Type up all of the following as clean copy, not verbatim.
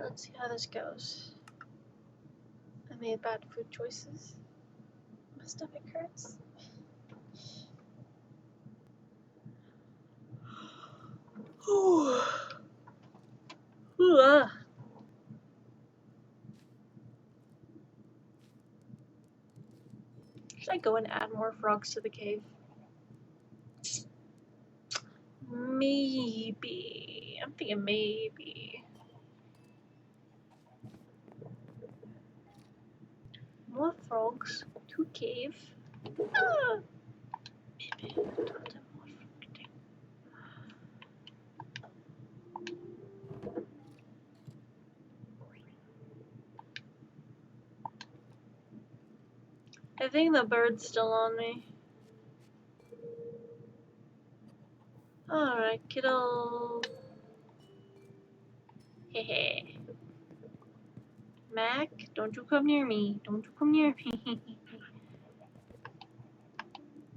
let's see how this goes. I made bad food choices. My stomach hurts. Ooh. Ooh, Should I go and add more frogs to the cave? Maybe. I'm thinking maybe. More frogs to cave. Ah. Maybe. I think the bird's still on me. Alright, kiddo. Hehe. Mac, don't you come near me. Don't you come near me.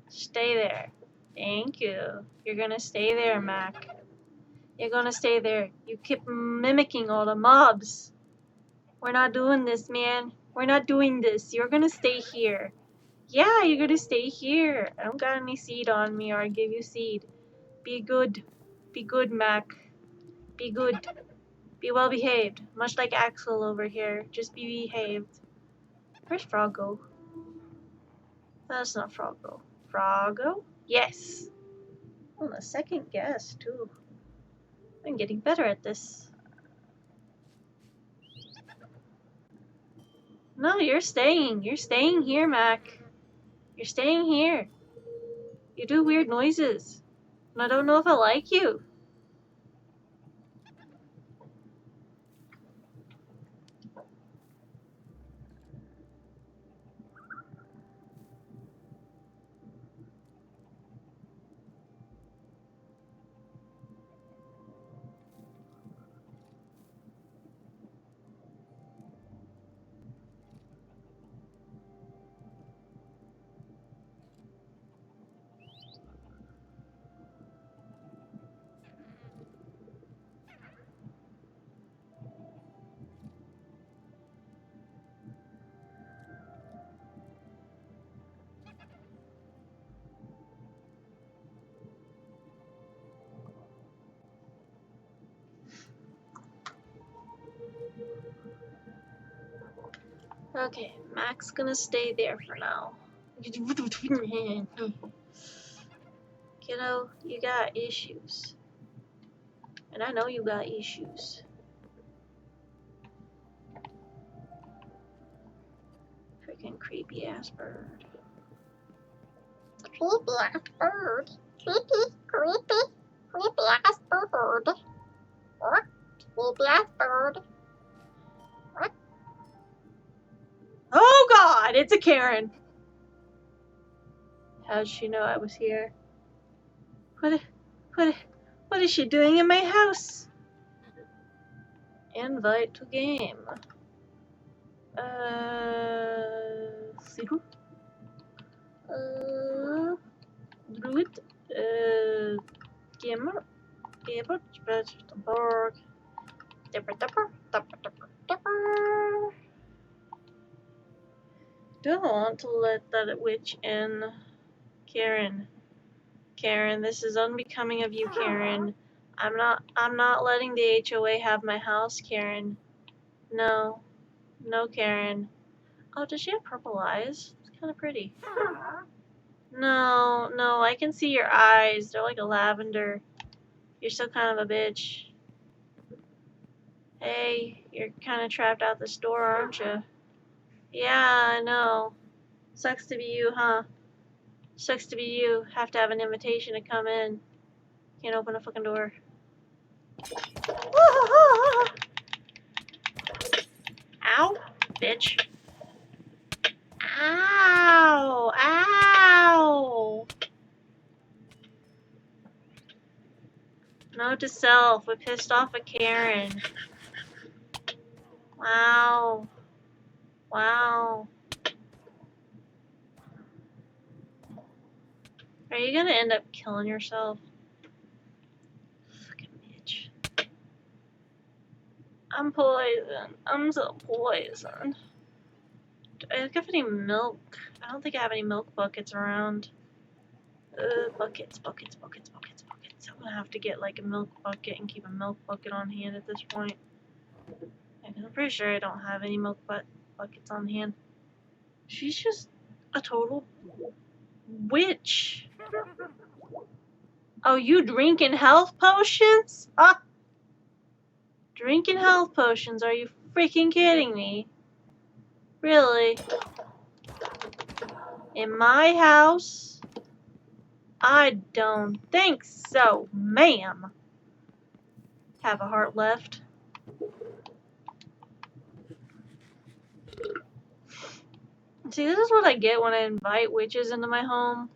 Stay there. Thank you. You're gonna stay there, Mac. You're gonna stay there. You keep mimicking all the mobs. We're not doing this, man. We're not doing this. You're gonna stay here. Yeah, you're gonna stay here. I don't got any seed on me, or I give you seed. Be good. Be good, Mac. Be good. Be well behaved. Much like Axel over here. Just be behaved. Where's Froggo? That's not Froggo. Froggo? Yes. Oh, the second guess, too. I'm getting better at this. No, you're staying. You're staying here, Mac. You're staying here. You do weird noises. And I don't know if I like you. Okay, Mac's gonna stay there for now. Kiddo, you got issues. And I know you got issues. Freaking creepy ass bird. Creepy ass bird. Creepy, creepy ass bird. What? Creepy ass bird. What? Oh god, it's a Karen. How'd she know I was here? What is she doing in my house? Invite to game. Zero. Druid. Gamer. Gamer. Borg. Dipper. Don't want to let that witch in. Karen, this is unbecoming of you, Karen. I'm not letting the HOA have my house, Karen. No, Karen. Oh, does she have purple eyes? It's kind of pretty. No, I can see your eyes. They're like a lavender. You're still kind of a bitch. Hey, you're kind of trapped out the store, aren't you? Yeah, I know. Sucks to be you, huh? Sucks to be you. Have to have an invitation to come in. Can't open a fucking door. Ow, bitch. Ow! Note to self, we pissed off a Karen. Wow. Are you gonna end up killing yourself? Fucking bitch. I'm poisoned. I'm so poisoned. Do I have any milk? I don't think I have any milk buckets around. Buckets. I'm gonna have to get like a milk bucket and keep a milk bucket on hand at this point. I'm pretty sure I don't have any milk buckets on hand. She's just a total witch. Oh, you drinking health potions? Ah! Drinking health potions? Are you freaking kidding me? Really? In my house? I don't think so, ma'am. Have a heart left. See, this is what I get when I invite witches into my home.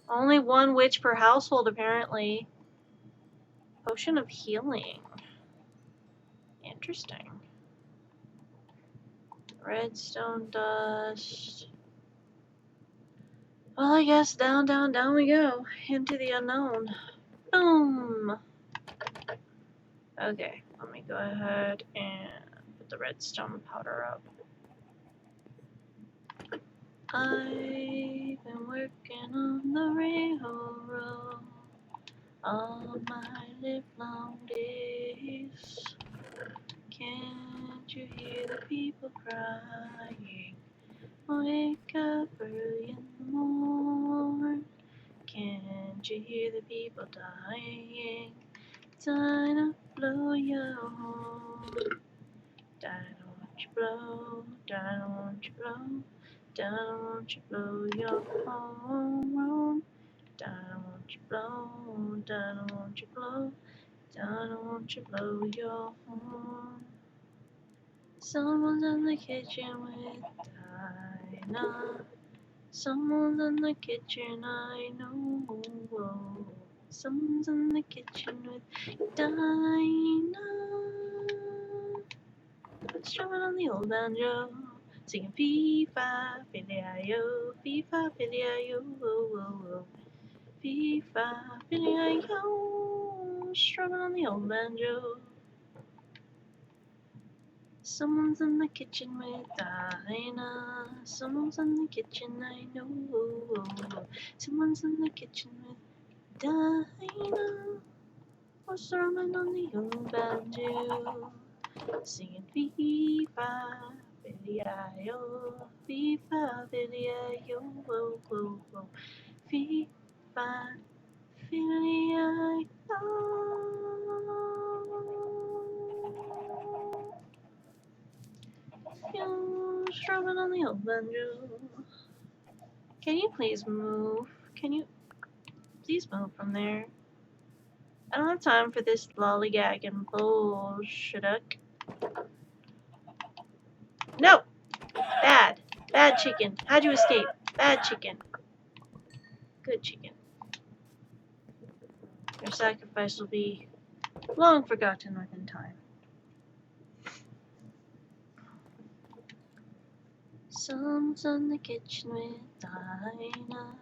Only one witch per household, apparently. Potion of healing. Interesting. Redstone dust. Well, I guess down we go. Into the unknown. Boom! Okay, let me go ahead and put the redstone powder up. I've been working on the railroad all my livelong days. Can't you hear the people crying? Wake up early in the morn. Can't you hear the people dying? Time to blow your horn. Don't you blow, don't you blow, don't you blow your horn. Don't you blow, don't you blow, don't you blow your horn. Someone's in the kitchen with Dinah. Someone's in the kitchen, I know. Someone's in the kitchen with Dinah. Strumming on the old banjo, singing fee-fi, fiddly-i-o, fee-fi, fiddly-i-o, oh, fee-fi, fiddly-i-o, strumming on the old banjo. Someone's in the kitchen with Dinah. Someone's in the kitchen, I know. Someone's in the kitchen with Dinah. Or strumming on the old banjo, singing fee-fi, fiddly-i-o, fee-fi, fiddly-i-o, oh, oh, oh, fee-fi, fiddly-i-o. Yo, strumming on the old banjo. Can you please move? Can you please move from there? I don't have time for this lollygagging bullshit. No! Bad. Bad chicken. How'd you escape? Bad chicken. Good chicken. Your sacrifice will be long forgotten within time. Someone's in the kitchen with Dinah.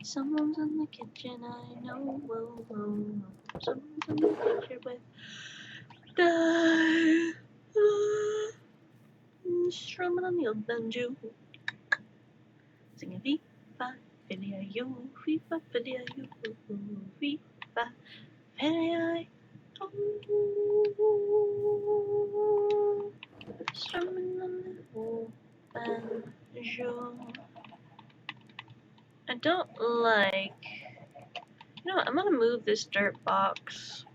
Someone's in the kitchen, I know. Whoa, whoa. Someone's in the kitchen with Dinah. Strumming on the old banjo, singing fee-fi, fiddly-i-o, fee-fi, fiddly-i-o, fee-fi, fiddly-i-o. Strumming on the old banjo. I don't like... You know what, I'm gonna move this dirt box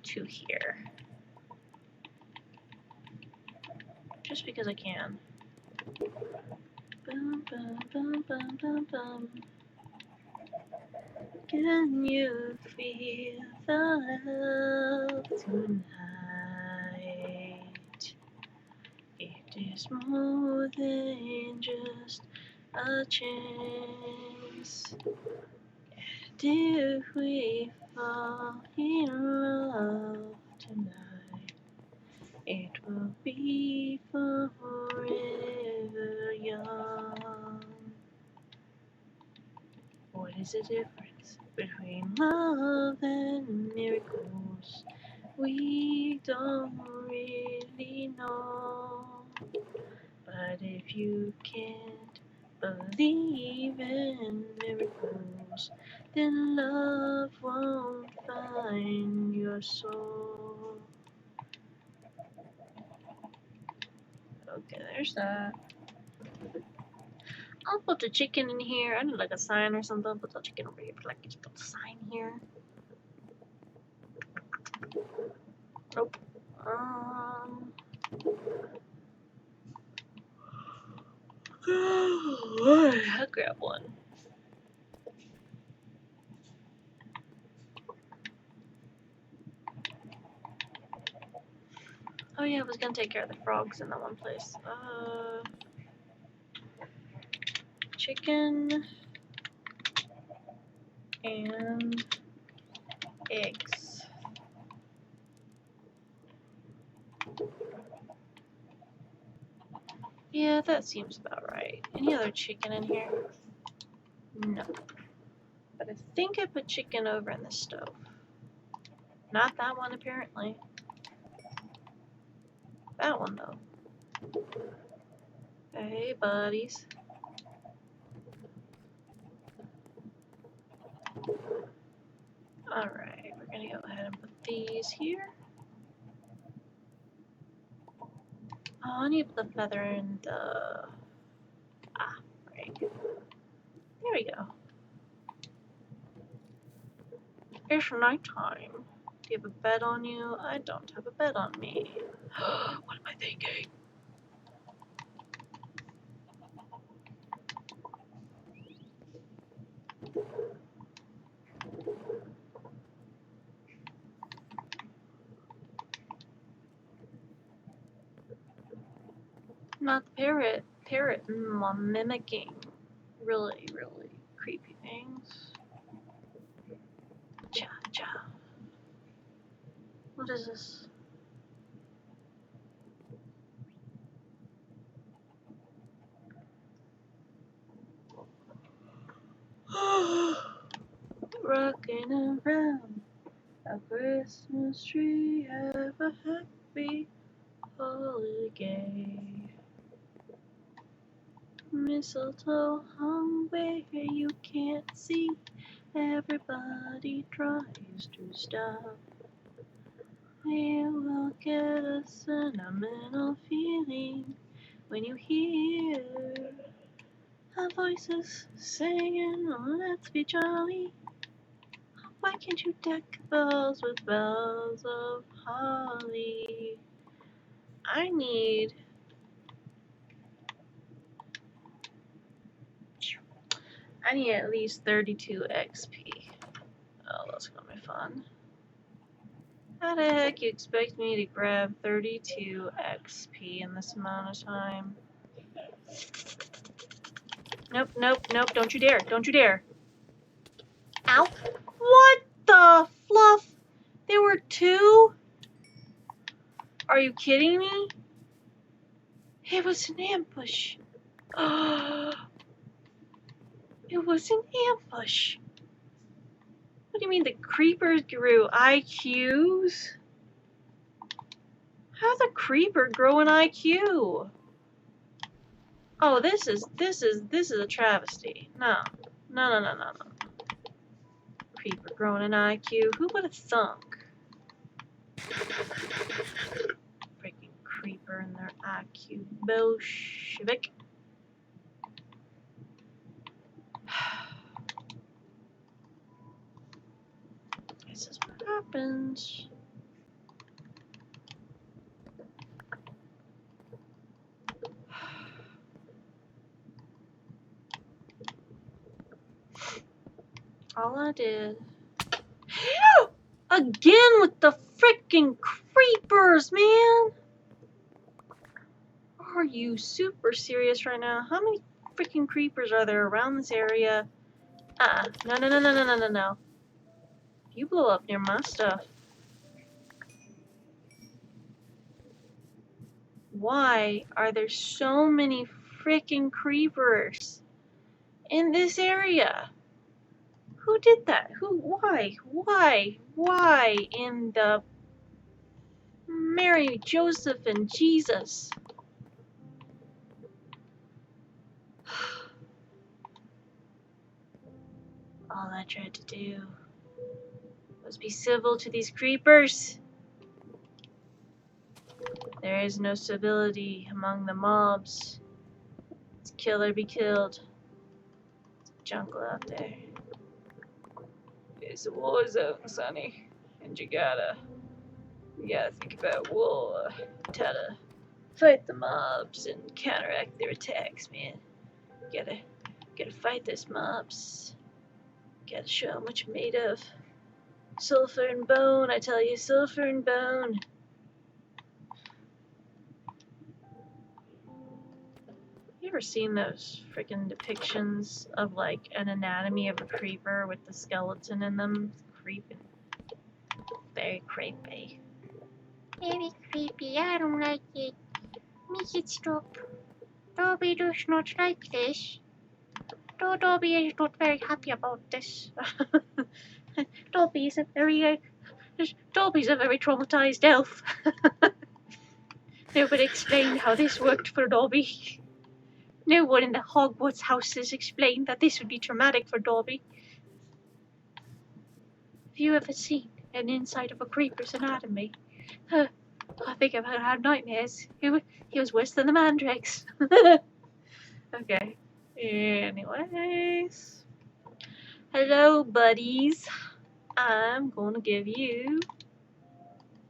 to here. Just because I can. Bum, bum, bum, bum, bum, bum. Can you feel the love tonight? It is more than just a chance. And if we fall in love tonight, it will be forever young. What is the difference between love and miracles? We don't really know. But if you can't believe in miracles, then love won't find your soul. Okay, there's that. I'll put the chicken in here. I need like a sign or something. Put the chicken over here. Like, just put the sign here. Nope. I'll grab one. Oh yeah, I was gonna take care of the frogs in that one place. Chicken and eggs. Yeah, that seems about right. Any other chicken in here? No. But I think I put chicken over in the stove. Not that one, apparently. That one, though. Hey, buddies. Alright, we're gonna go ahead and put these here. Oh, I need to put the feather in the... right. There we go. It's nighttime. Do you have a bed on you? I don't have a bed on me. What am I thinking? Not the parrot. Parrot mimicking really, really creepy things. Cha cha. What is this? Rocking around a Christmas tree, have a happy holiday. Mistletoe hung where you can't see. Everybody tries to stop. It will get a sentimental feeling when you hear our voices singing, oh, let's be jolly. Why can't you deck bells with bells of holly? I need at least 32 XP. Oh, that's gonna be fun. How the heck you expect me to grab 32 XP in this amount of time? Nope, nope, nope, don't you dare, don't you dare. Ow. What the fluff? There were two? Are you kidding me? It was an ambush. It was an ambush. What do you mean the creepers grew IQs? How's a creeper grow an IQ? Oh, this is a travesty. No. No. Creeper growing an IQ. Who would have thunk? Freaking creeper and their IQ Bolshevik. This is what happens. All I did. Again with the freaking creepers, man! Are you super serious right now? How many freaking creepers are there around this area? No. You blow up near my stuff. Why are there so many freaking creepers in this area? Who did that? Why in the Mary, Joseph, and Jesus. All I tried to do was be civil to these creepers. There is no civility among the mobs. It's kill or be killed. It's a jungle out there. It's a war zone, sonny. And you gotta think about war. Gotta fight the mobs and counteract their attacks, man. Gotta fight those mobs. Gotta show them what you're made of. Sulfur and bone, I tell you, sulfur and bone. You ever seen those freaking depictions of like an anatomy of a creeper with the skeleton in them? Creeping. Very creepy. Very creepy. I don't like it. Make it stop. Dobby does not like this. Dobby is not very happy about this. Dobby's a very traumatized elf. Nobody explained how this worked for Dobby. No one in the Hogwarts houses explained that this would be traumatic for Dobby. Have you ever seen an inside of a creeper's anatomy? I think I've had nightmares. He was worse than the mandrakes. Okay. Anyways. Hello, buddies. I'm gonna give you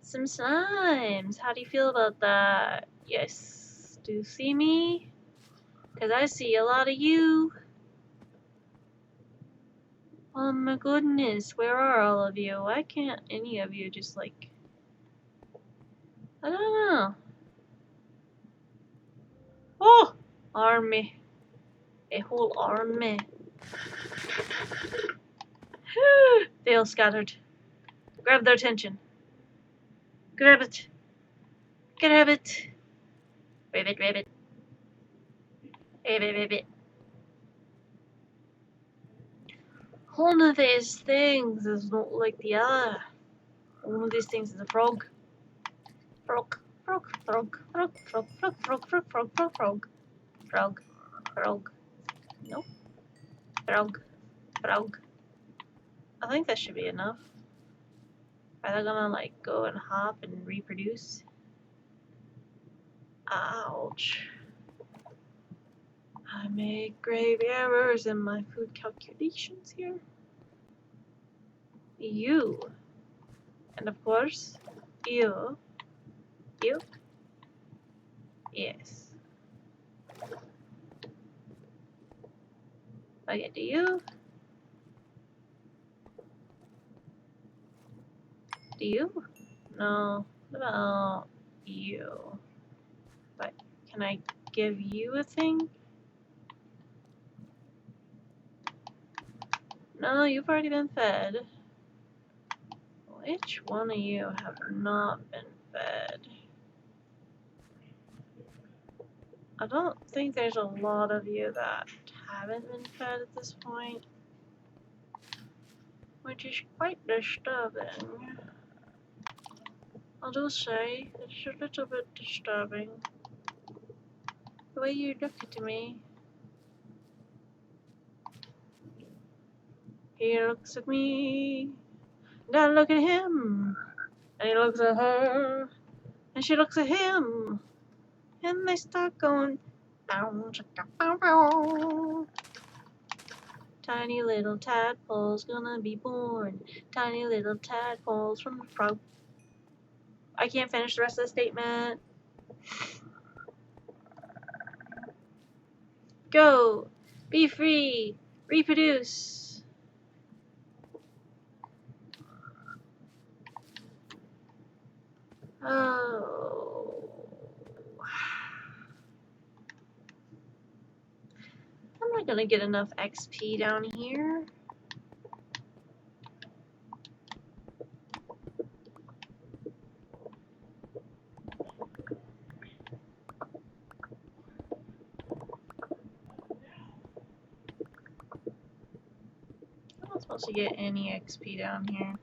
some slimes. How do you feel about that? Yes. Do you see me? Because I see a lot of you. Oh my goodness, where are all of you? Why can't any of you just like... I don't know. Oh! Army. A whole army. They all scattered. Grab their attention. Grab it. Grab it. Rabbit, rabbit. Rabbit, rabbit. One of these things is not like the other. One of these things is a frog. Frog, frog, frog, frog, frog, frog, frog, frog, frog, frog, frog. Frog, frog. Nope. Frog, frog. I think that should be enough. Are they gonna like go and hop and reproduce? Ouch. I make grave errors in my food calculations here. You. And of course, you. You. Yes. Okay, do you? Do you? No. What about you? But can I give you a thing? No, you've already been fed. Which one of you have not been fed? I don't think there's a lot of you that haven't been fed at this point, which is quite disturbing. I'll just say, it's a little bit disturbing. The way you look at me. He looks at me, and I look at him, and he looks at her, and she looks at him, and they start going, bow, chicka, bow, bow. Tiny little tadpoles gonna be born. Tiny little tadpoles from the frog. I can't finish the rest of the statement. Go. Be free. Reproduce. Oh. I'm not gonna get enough XP down here. I'm not supposed to get any XP down here.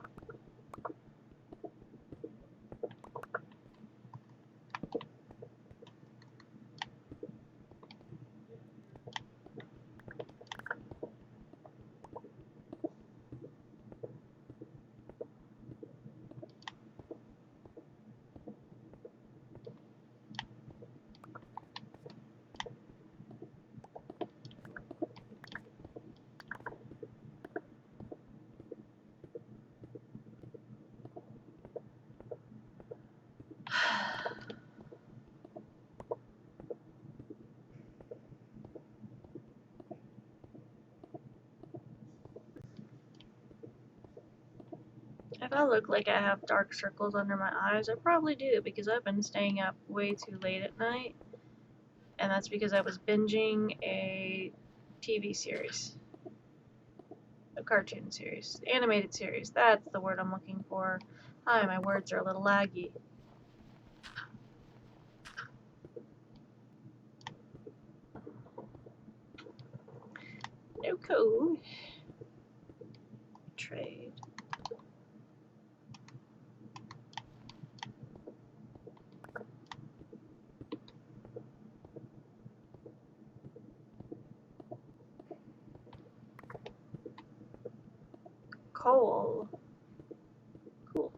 If I look like I have dark circles under my eyes, I probably do because I've been staying up way too late at night. And that's because I was binging a TV series. A cartoon series. Animated series. That's the word I'm looking for. Hi, my words are a little laggy. No code. Trade. Coal. Cool.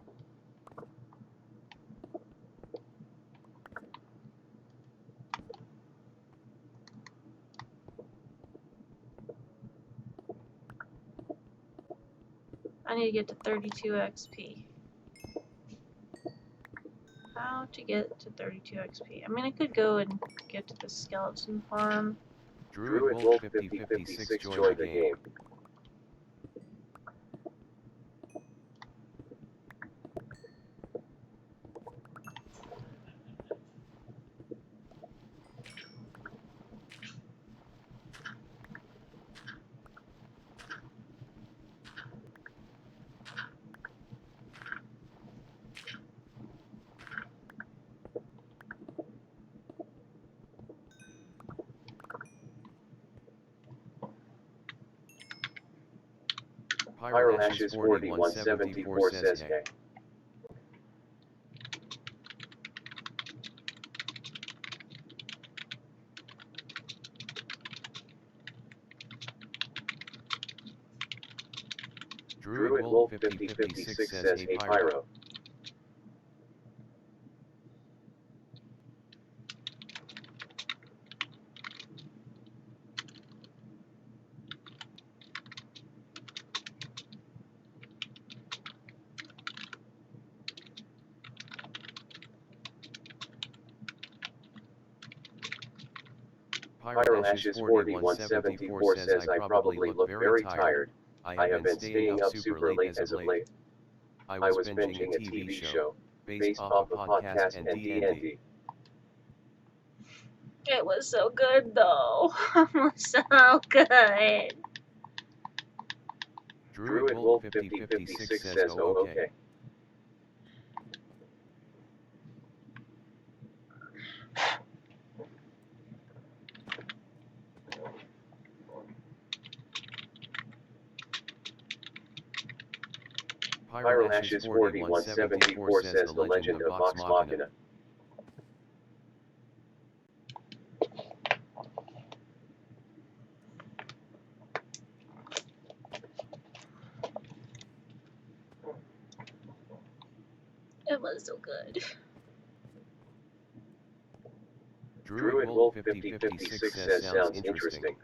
I need to get to 32 XP. How to get to 32 XP? I mean, I could go and get to the skeleton farm. Druid Wolf 5056 joined the game. Pyroashes 4174 says hey. Druid Wolf 5056 says hey Pyro. Pyroashes 4174 says I probably look very tired. I have been staying up super late as of late. I was binging a TV show based off a podcast and D&D. It was so good, though. It was so good. Druid Wolf 5056 says oh okay. Pyroashes 4174 says the legend of Vox Machina. It was so good. Druid Wolf 5056 says sounds interesting.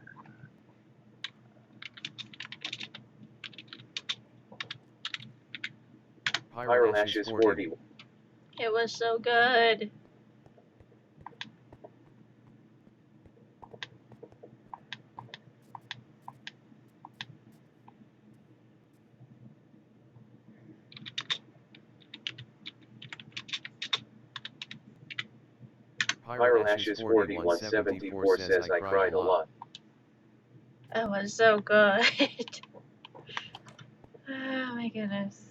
Pyroashes 40. It was so good. Pyroashes 4174 says I cried a lot. It was so good. Oh my goodness.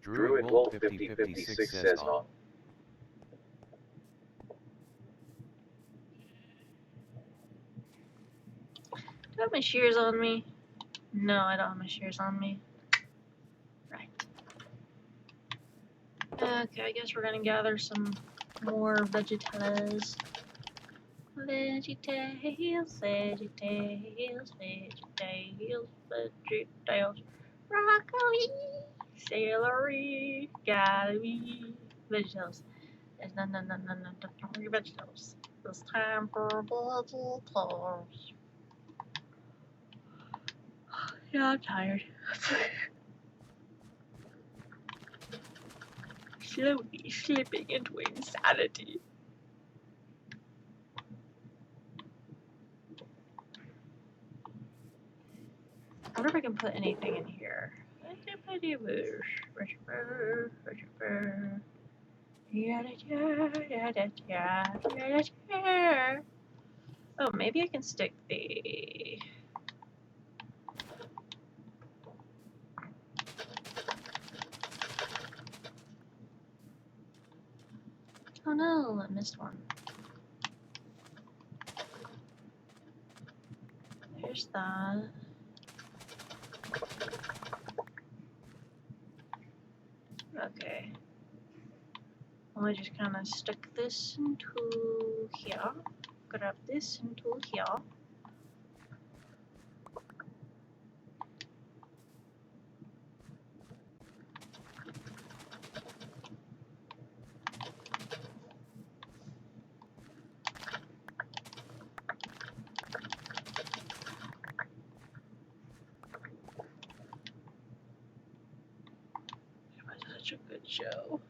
Druid Wolf 5056 says huh. Do I have my shears on me? No, I don't have my shears on me. Right. Okay, I guess we're gonna gather some more vegetables. VeggieTales, VeggieTales, VeggieTales, VeggieTales. Broccoli, celery, gotta be vegetables. There's no vegetables. It's time for vegetables. Yeah, I'm tired. Slowly slipping into insanity. I wonder if I can put anything in here. I Oh, maybe I can stick the... Oh no, I missed one. There's that. Okay. I'll just kind of stick this into here. Grab this into here. It was such a good show.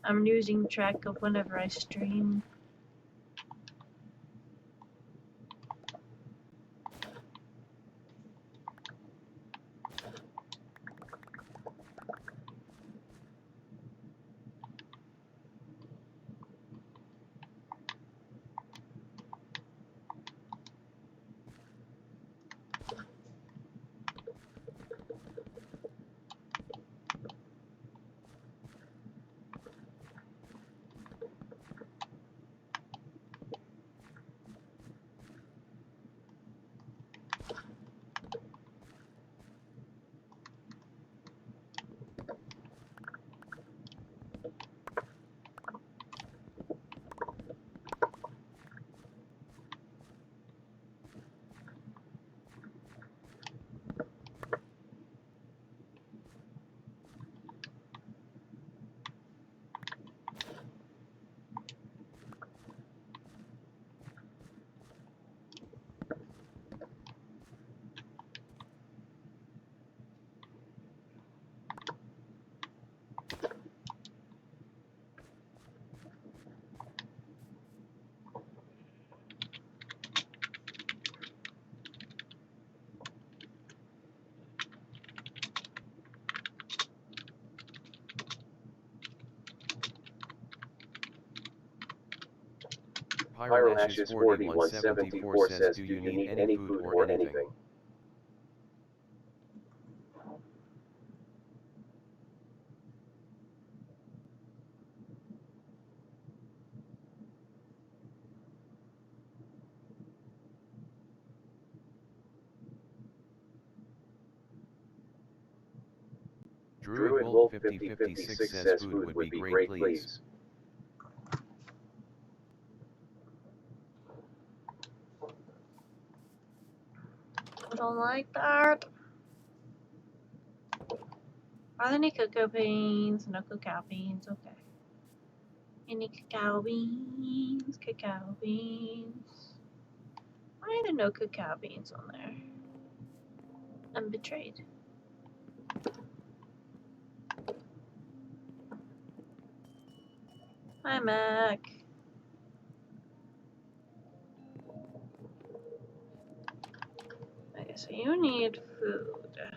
I'm losing track of whenever I stream. PyroHashes4174 says, do you need any food or anything? Druid Wolf 5056 says food would be great, please. I don't like that. Are there any cocoa beans? No cacao beans, okay. Any cacao beans? Cacao beans. Why are there no cacao beans on there? I'm betrayed. Hi, Mac. Okay, so you need food. Okay.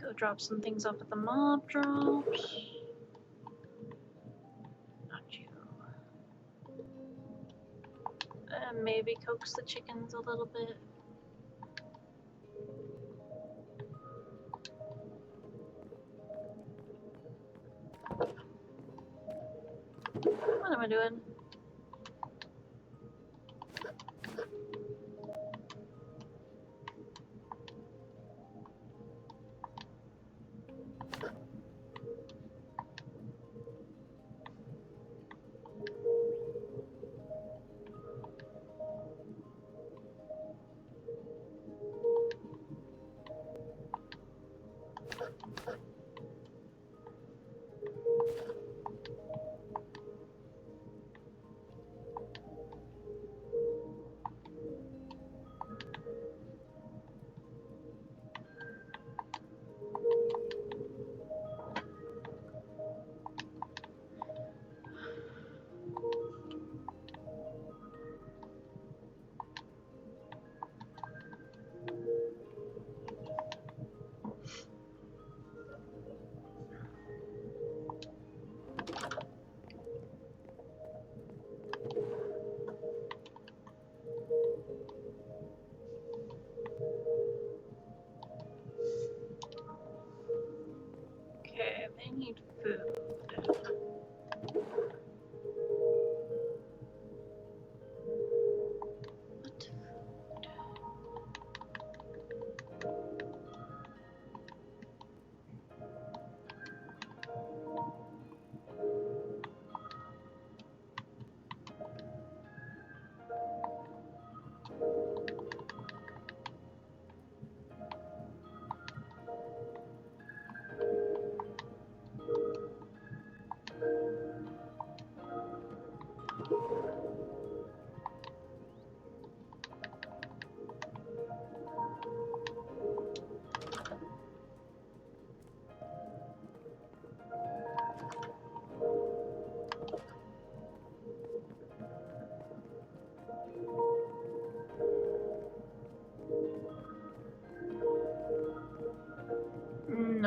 Go drop some things off at the mob drops. Not you. And maybe coax the chickens a little bit. What am I doing?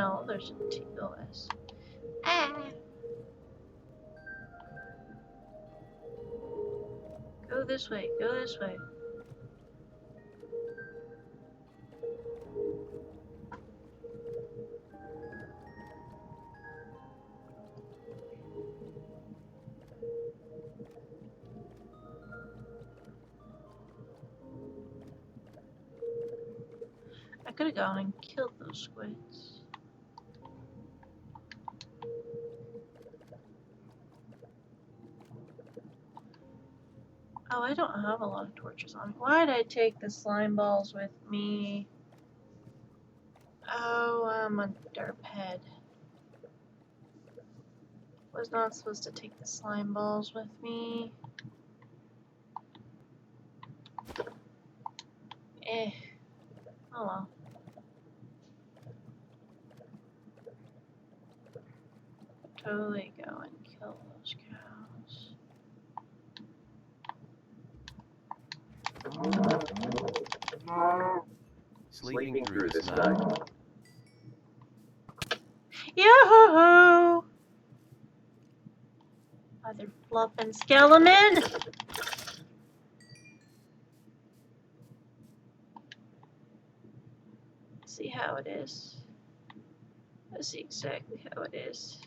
No, there's a TOS. Ah, Go this way, go this way. I could have gone and killed those squids. Oh, I don't have a lot of torches on me. Why did I take the slime balls with me? Oh, I'm a derphead. Was not supposed to take the slime balls with me. Eh. Oh well. Totally go and kill those cows. Sleeping through this night. Yoo-hoo-hoo! Mother fluffin' skeleton! See how it is. I see exactly how it is.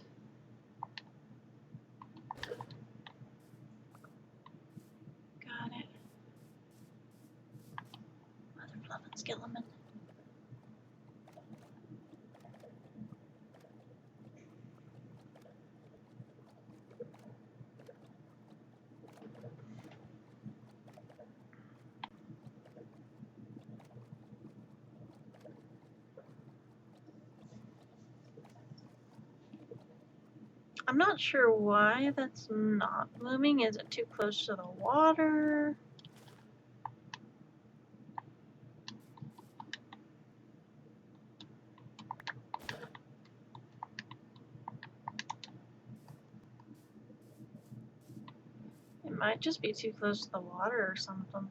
Got it. Mother fluffin' skeleton. I'm not sure why that's not blooming. Is it too close to the water? It might just be too close to the water or something.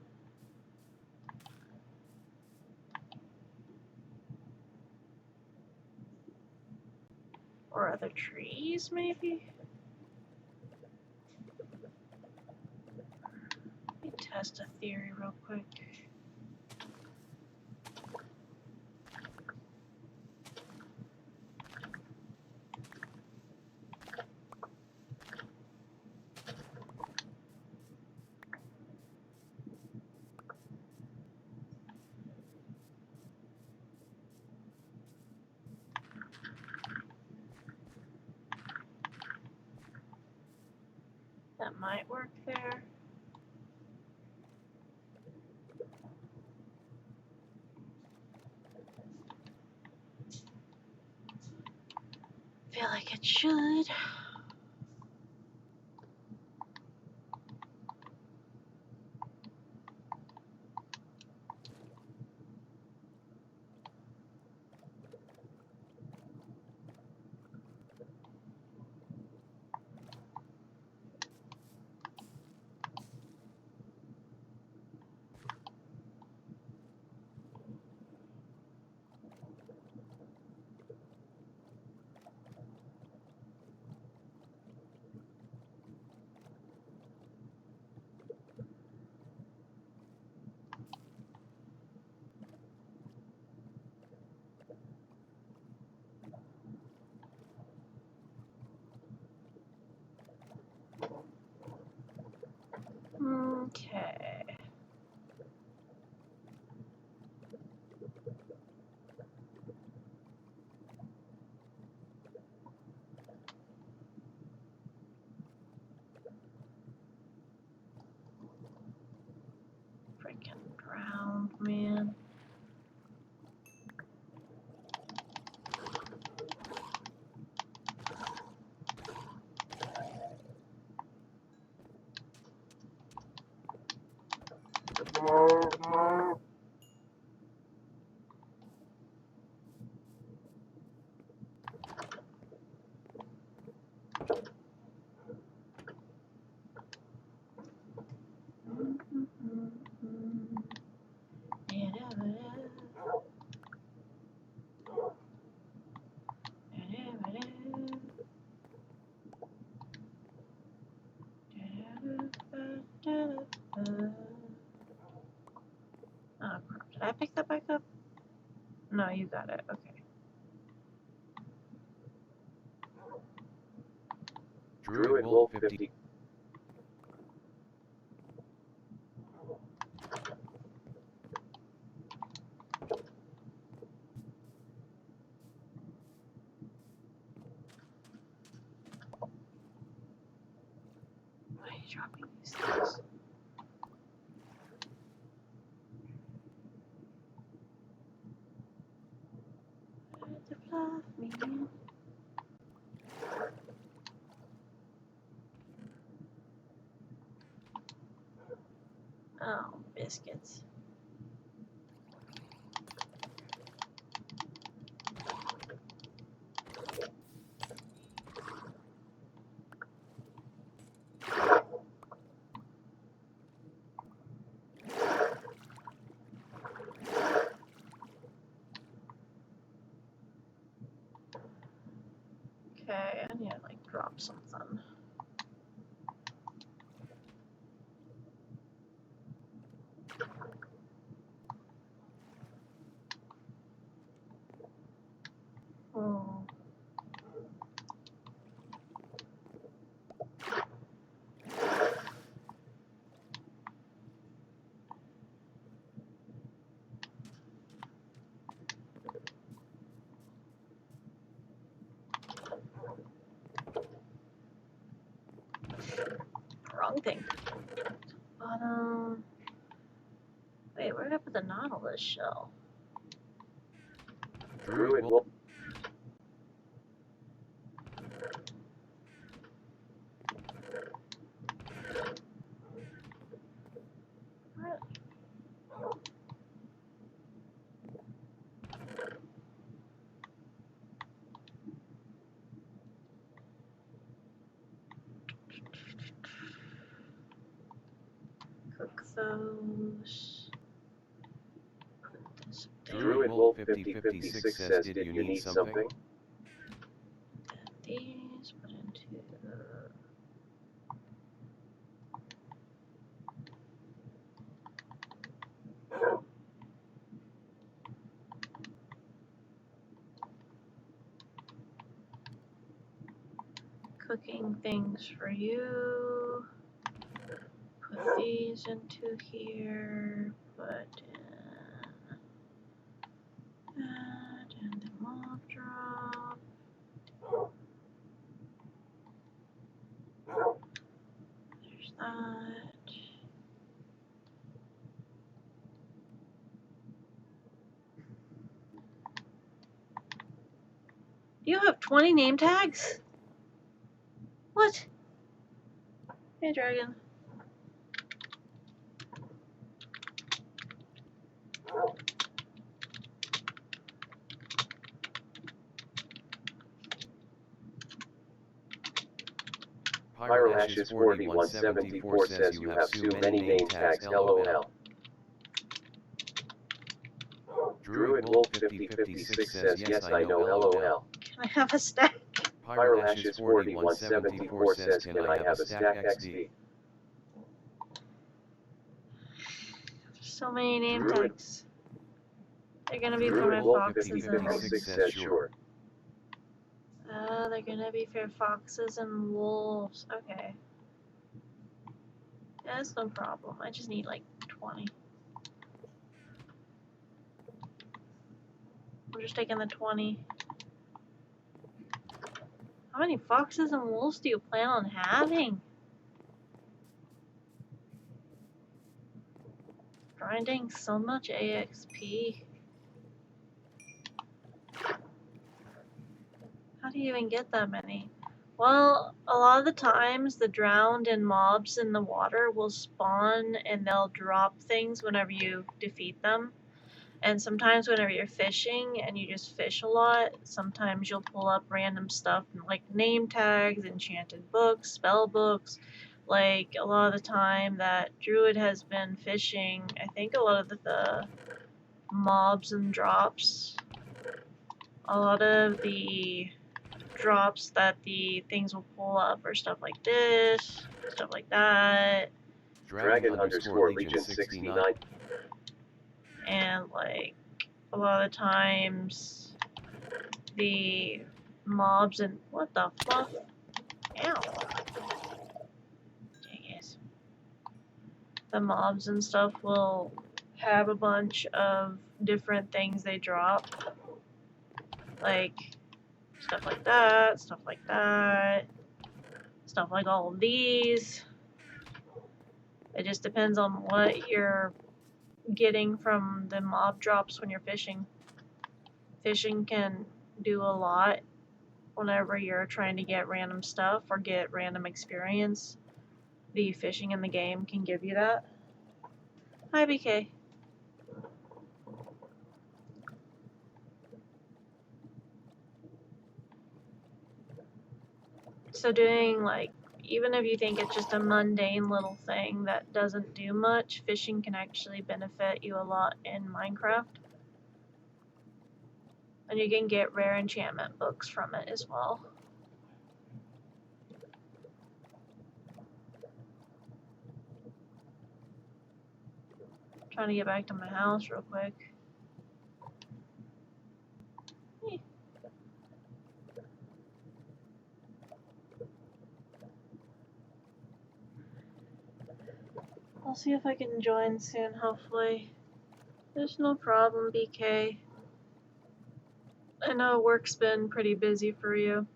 Or other trees, maybe? Let me test a theory real quick. That might work there. Feel like it should. Okay. Freaking drowned, man. I pick that back up? No, you got it. Okay. Druid Wolf 50. Why are you dropping these things? The fluff me. Oh, biscuits. Okay, I need to like drop something. Oh. Wrong thing. Bottom. Wait, where did I put the Nautilus shell? Druid Wolf. Where- Cook those. Put this there. Druid Wolf 5056 says, did you need something? These put into cooking things for you. Put these into here. Put in that and the mob drop. There's that. You have 20 name tags? What? Hey, dragon. Pyroashes 4174 says you have too many name tags, lol. Druid Wolf 5056 says, yes I know, lol. Can I have a stack? Pyroashes 4174 says, can I have a stack XD? So many name Druid- tags. They're gonna be for my Druid Wolf foxes and 5056 says, sure. they're gonna be for foxes and wolves. Okay. Yeah, that's no problem. I just need like 20. I'm just taking the 20. How many foxes and wolves do you plan on having? Grinding so much AXP. How do you even get that many? Well, a lot of the times the drowned and mobs in the water will spawn and they'll drop things whenever you defeat them. And sometimes whenever you're fishing and you just fish a lot, sometimes you'll pull up random stuff like name tags, enchanted books, spell books. Like a lot of the time that Druid has been fishing, I think a lot of the mobs and drops, a lot of the drops that the things will pull up are stuff like this, stuff like that. Dragon _Legion 69. and like a lot of times the mobs and what the fluff? Ow. Dang it. The mobs and stuff will have a bunch of different things they drop. Like stuff like that, stuff like that, stuff like all of these. It just depends on what you're getting from the mob drops when you're fishing. Fishing can do a lot whenever you're trying to get random stuff or get random experience. The fishing in the game can give you that. Hi, BK. So doing like, even if you think it's just a mundane little thing that doesn't do much, fishing can actually benefit you a lot in Minecraft. And you can get rare enchantment books from it as well. Trying to get back to my house real quick. I'll see if I can join soon, hopefully. There's no problem, BK. I know work's been pretty busy for you.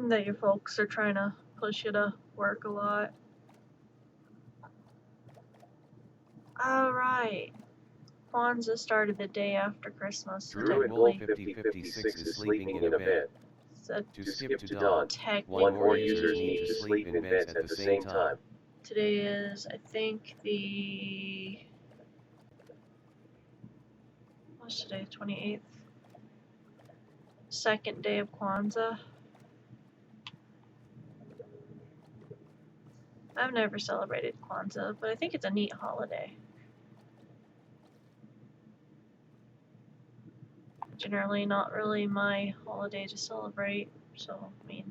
That your folks are trying to push you to work a lot. Alright. Kwanzaa started the day after Christmas, so Druid Wolf technically, 5056 is sleeping in a bed. so To skip to dawn, technically, one more users need to sleep in beds at the same time. today is, I think, what's today, 28th? Second day of Kwanzaa. I've never celebrated Kwanzaa, but I think it's a neat holiday. Generally not really my holiday to celebrate, so, I mean,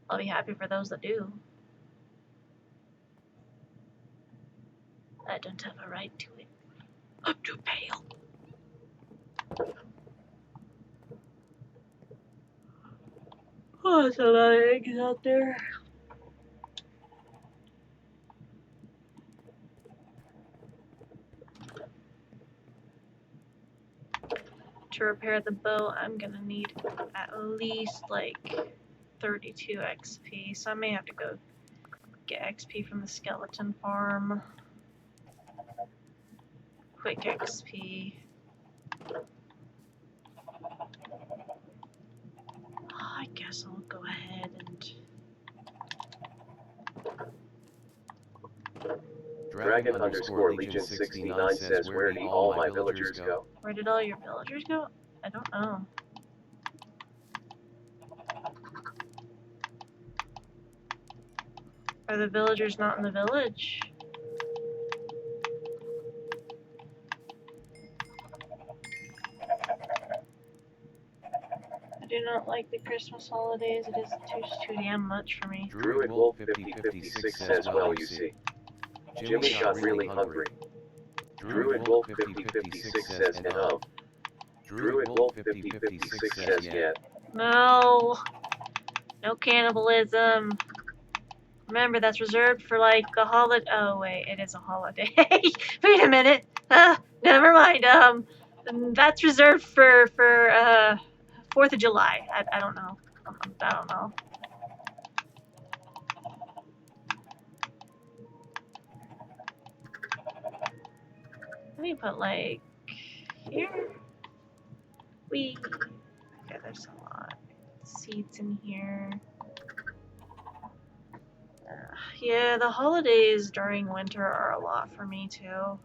I'll be happy for those that do. I don't have a right to it. I'm too pale. Oh, there's a lot of eggs out there. To repair the bow, I'm gonna need at least like 32 XP, so I may have to go get XP from the skeleton farm. Quick XP. I guess I'll go ahead and... Dragon underscore Legion 69 says, where did all my villagers go? Where did all your villagers go? I don't know. Are the villagers not in the village? I do not like the Christmas holidays. It is too damn much for me. Druid Wolf 5056 says, well, you see. Jimmy got really hungry. Druid Wolf 5056 says, and Druid Wolf 5056 says, yeah. No. No cannibalism. Remember, that's reserved for like a holiday. Oh wait, it is a holiday. Wait a minute. Never mind. That's reserved for 4th of July. I don't know. I don't know. Let me put like here. Okay, there's a lot of seeds in here. Yeah, the holidays during winter are a lot for me too.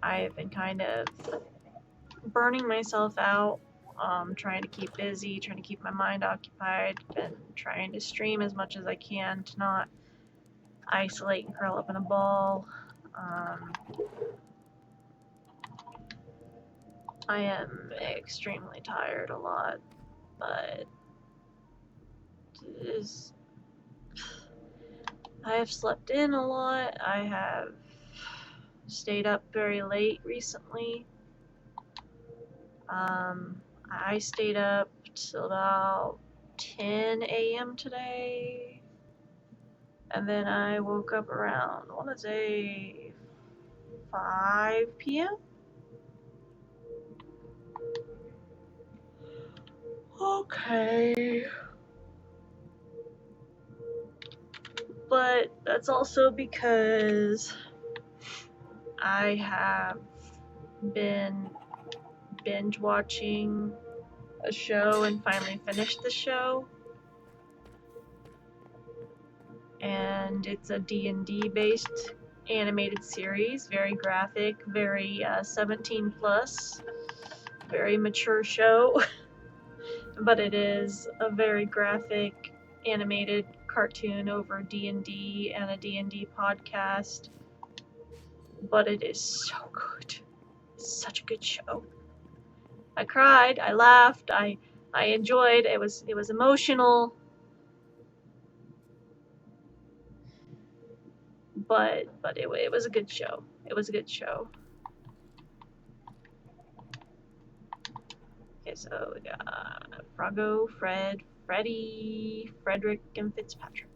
I've been kind of burning myself out, trying to keep busy, trying to keep my mind occupied, been trying to stream as much as I can to not isolate and curl up in a ball. I am extremely tired a lot, but I have slept in a lot. I have stayed up very late recently. I stayed up till about 10 a.m. today. And then I woke up around, I want to say, 5 p.m.? Okay. But that's also because I have been binge watching a show and finally finished the show. And it's a D&D based animated series, very graphic, very 17 plus, very mature show. But it is a very graphic animated cartoon over D&D and a D&D podcast. But it is so good. It's such a good show. I cried, I laughed, I enjoyed. It was emotional. But it was a good show. It was a good show. Okay, so we got Froggo, Fred, Freddy, Frederick, and Fitzpatrick.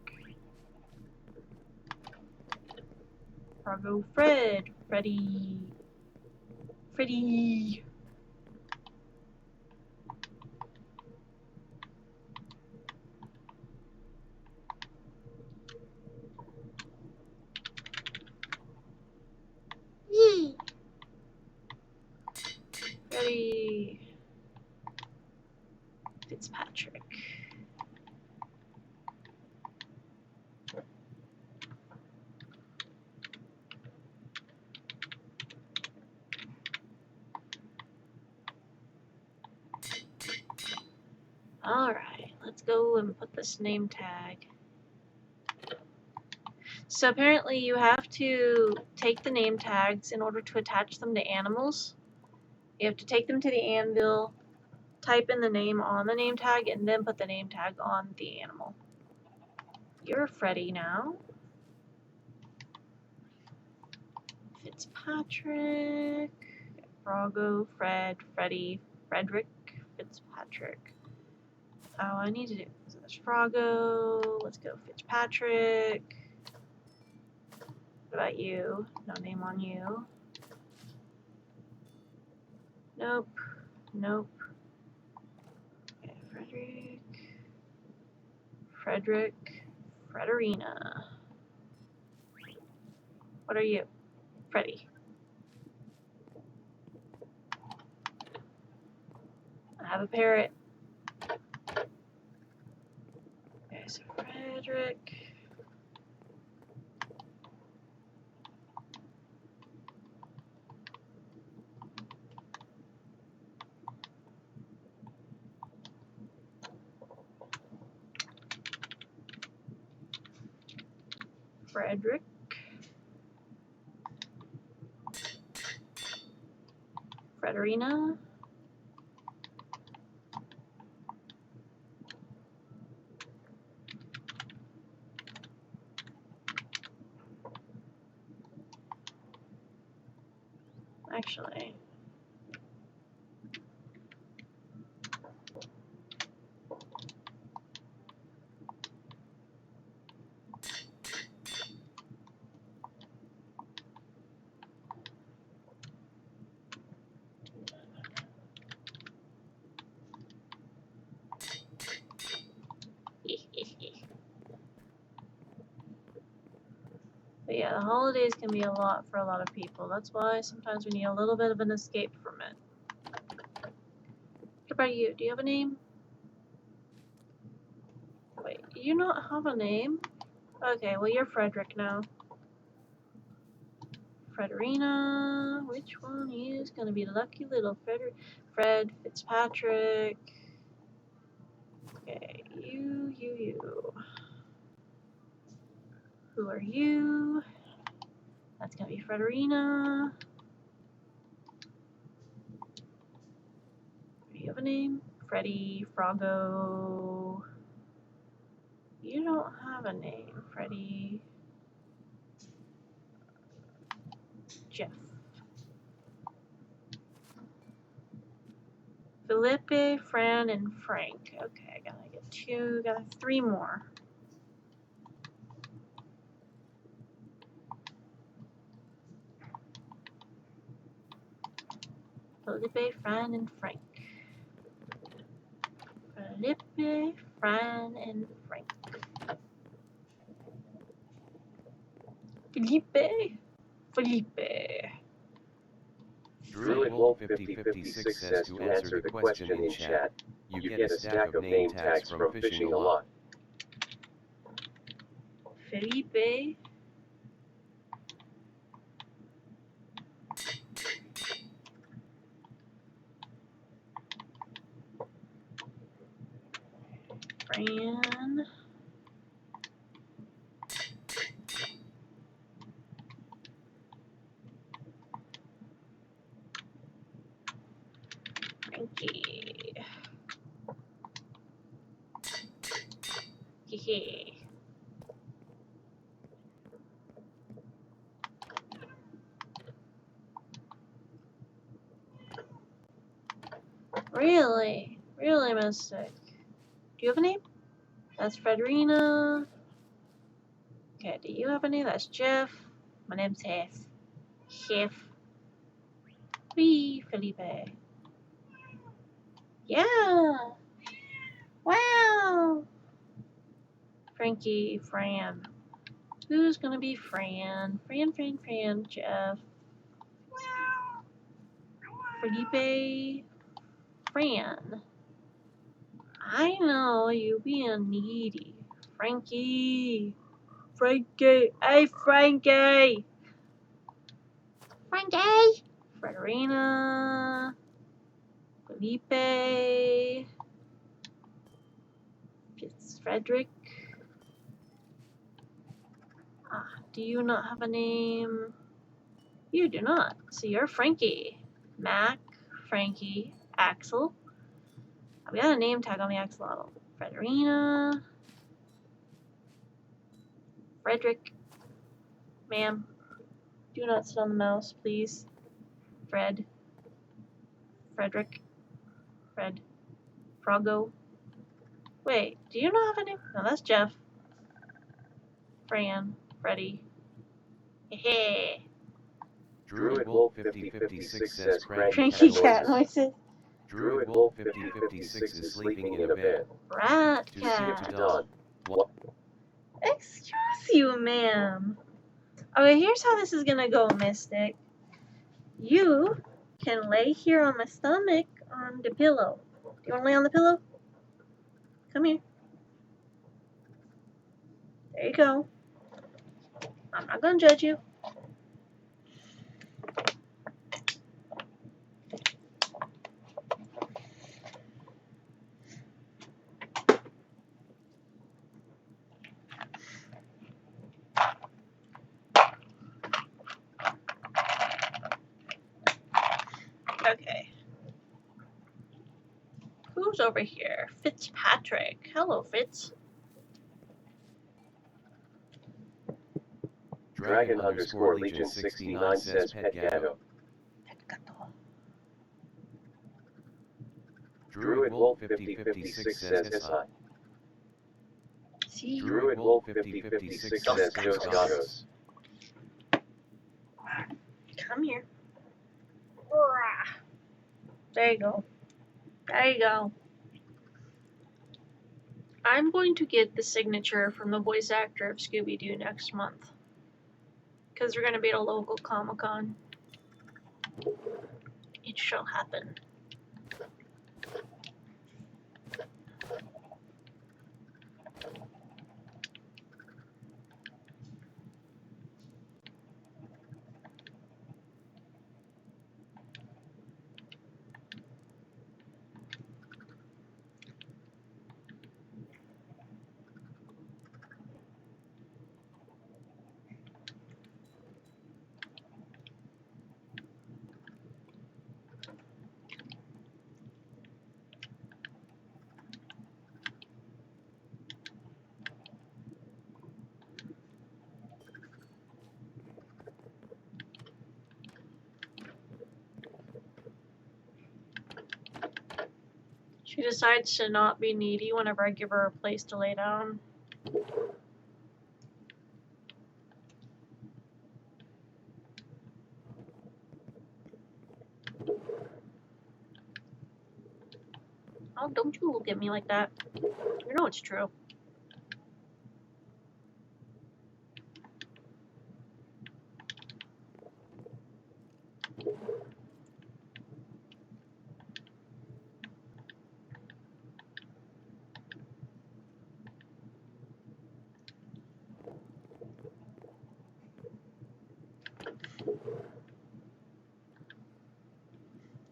Froggo, Fred, Freddy, Freddy. Yee. Freddy, Fitzpatrick. Alright, let's go and put this name tag. So apparently you have to take the name tags in order to attach them to animals. You have to take them to the anvil, type in the name on the name tag, and then put the name tag on the animal. You're Freddy now. Fitzpatrick, Froggo, Fred, Freddy, Frederick, Fitzpatrick. Oh, I need to do. So there's Froggo. Let's go Fitzpatrick. What about you? No name on you. Nope. Nope. Okay, Frederick, Frederina. What are you? Freddy. I have a parrot. Okay, so Frederick. Frederick. Frederina. Actually. But yeah, the holidays can be a lot for a lot of people. That's why sometimes we need a little bit of an escape from it. What about you? Do you have a name? Wait, you not have a name? Okay, well you're Frederick now. Frederina. Which one is gonna be the lucky little Fred Fitzpatrick? Okay, you. Who are you? That's gonna be Frederina. Do you have a name? Freddy, Froggo. You don't have a name, Freddy. Jeff. Felipe, Fran, and Frank. Okay, I gotta get 2, gotta 3 more. Felipe, Fran, and Frank. Felipe, Fran, and Frank. Felipe. Druid Wolf 5056 says to answer the question in chat, you get a stack of name tags from fishing a lot. Felipe. Fran. Frankie. Hehe. Really? Really, Mystic? Do you have a name? That's Fredrina. Okay, do you have a name? That's Jeff. My name's Hef. Hef. Wee, Felipe. Yeah. Wow. Frankie, Fran. Who's gonna be Fran? Fran, Jeff. Felipe. Fran. I know you being needy. Frankie. Hey, Frankie. Frankie! Fredrina. Felipe. It's Frederick. Do you not have a name? You do not. So you're Frankie. Mac, Frankie, Axel. We got a name tag on the axolotl. Fredrina. Frederick. Ma'am. Do not sit on the mouse, please. Fred. Frederick. Fred. Froggo. Wait, do you not have a name? No, that's Jeff. Fran. Freddy. Hey. Druid Wolf 5056 says Cranky cat noises. Druid Wolf 5056 is sleeping in a bed. Rat To cat. skip to dawn. Excuse you, ma'am. Okay, here's how this is gonna go, Mystic. You can lay here on my stomach on the pillow. Do you wanna lay on the pillow? Come here. There you go. I'm not gonna judge you. Okay. Who's over here? Fitzpatrick. Hello, Fitz. Dragon underscore Legion 69 says Pet Gato. Druid Wolf 5056 says SI. See? Druid Wolf 5056 says Dos Gatos. Come here. There you go. There you go. I'm going to get the signature from the voice actor of Scooby-Doo next month. Because we're going to be at a local Comic-Con. It shall happen. She decides to not be needy whenever I give her a place to lay down. Oh, don't you look at me like that. You know it's true.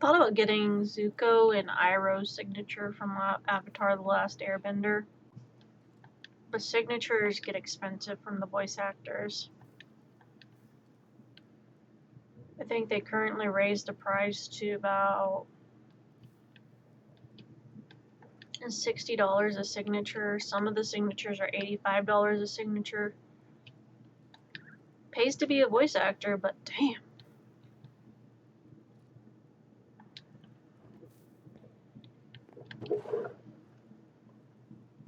Thought about getting Zuko and Iroh's signature from Avatar: The Last Airbender. But signatures get expensive from the voice actors. I think they currently raised the price to about $60 a signature. Some of the signatures are $85 a signature. Pays to be a voice actor, but damn.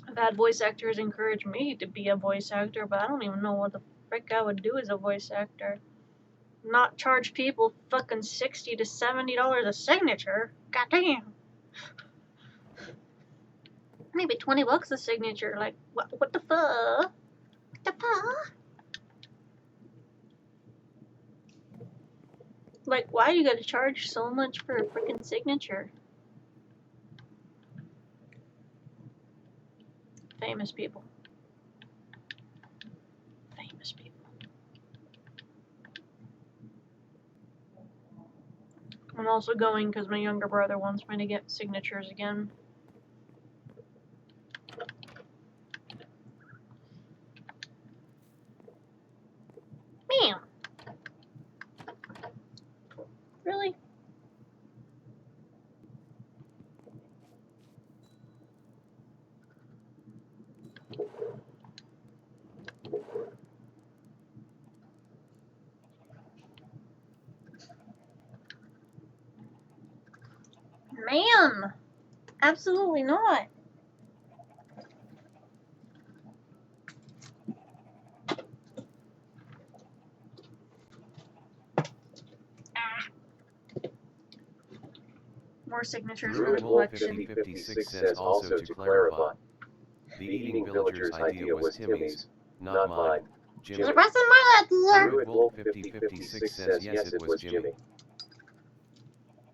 I've had voice actors encourage me to be a voice actor, but I don't even know what the frick I would do as a voice actor. Not charge people fucking $60 to $70 a signature. God damn. Maybe $20 a signature. Like, what the fuck? What the fuck? Like, why you gotta charge so much for a freaking signature? Famous people. Famous people. I'm also going because my younger brother wants me to get signatures again. Man. Really? Man. Absolutely not. More signatures for the Druid Wolf collection. 5056 says also to clarify. The eating villagers idea was Timmy's, not mine. Jimmy. It wasn't my idea. Druid Wolf 5056 says yes, it was Jimmy.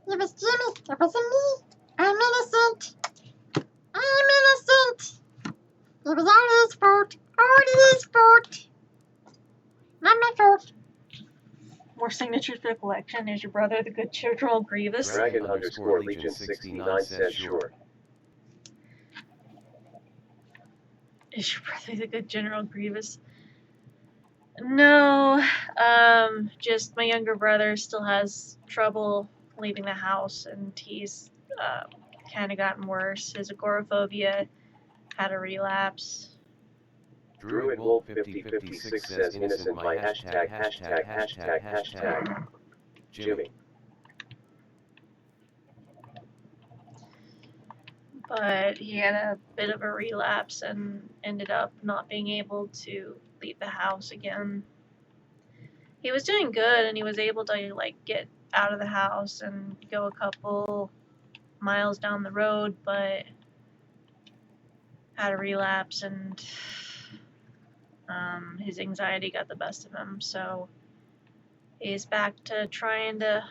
It was Jimmy. It wasn't me. I'm innocent. I'm innocent. It was all his fault. All his fault. Not my fault. More signatures for the collection. Is your brother the good General Grievous? Dragon_Legion 69 says sure. Is your brother the good General Grievous? No, just my younger brother still has trouble leaving the house, and he's kind of gotten worse. His agoraphobia had a relapse. Druid Wolf 5056 says innocent by hashtag. Jimmy. But he had a bit of a relapse and ended up not being able to leave the house again. He was doing good, and he was able to like get out of the house and go a couple miles down the road, but had a relapse, and his anxiety got the best of him, so he's back to trying to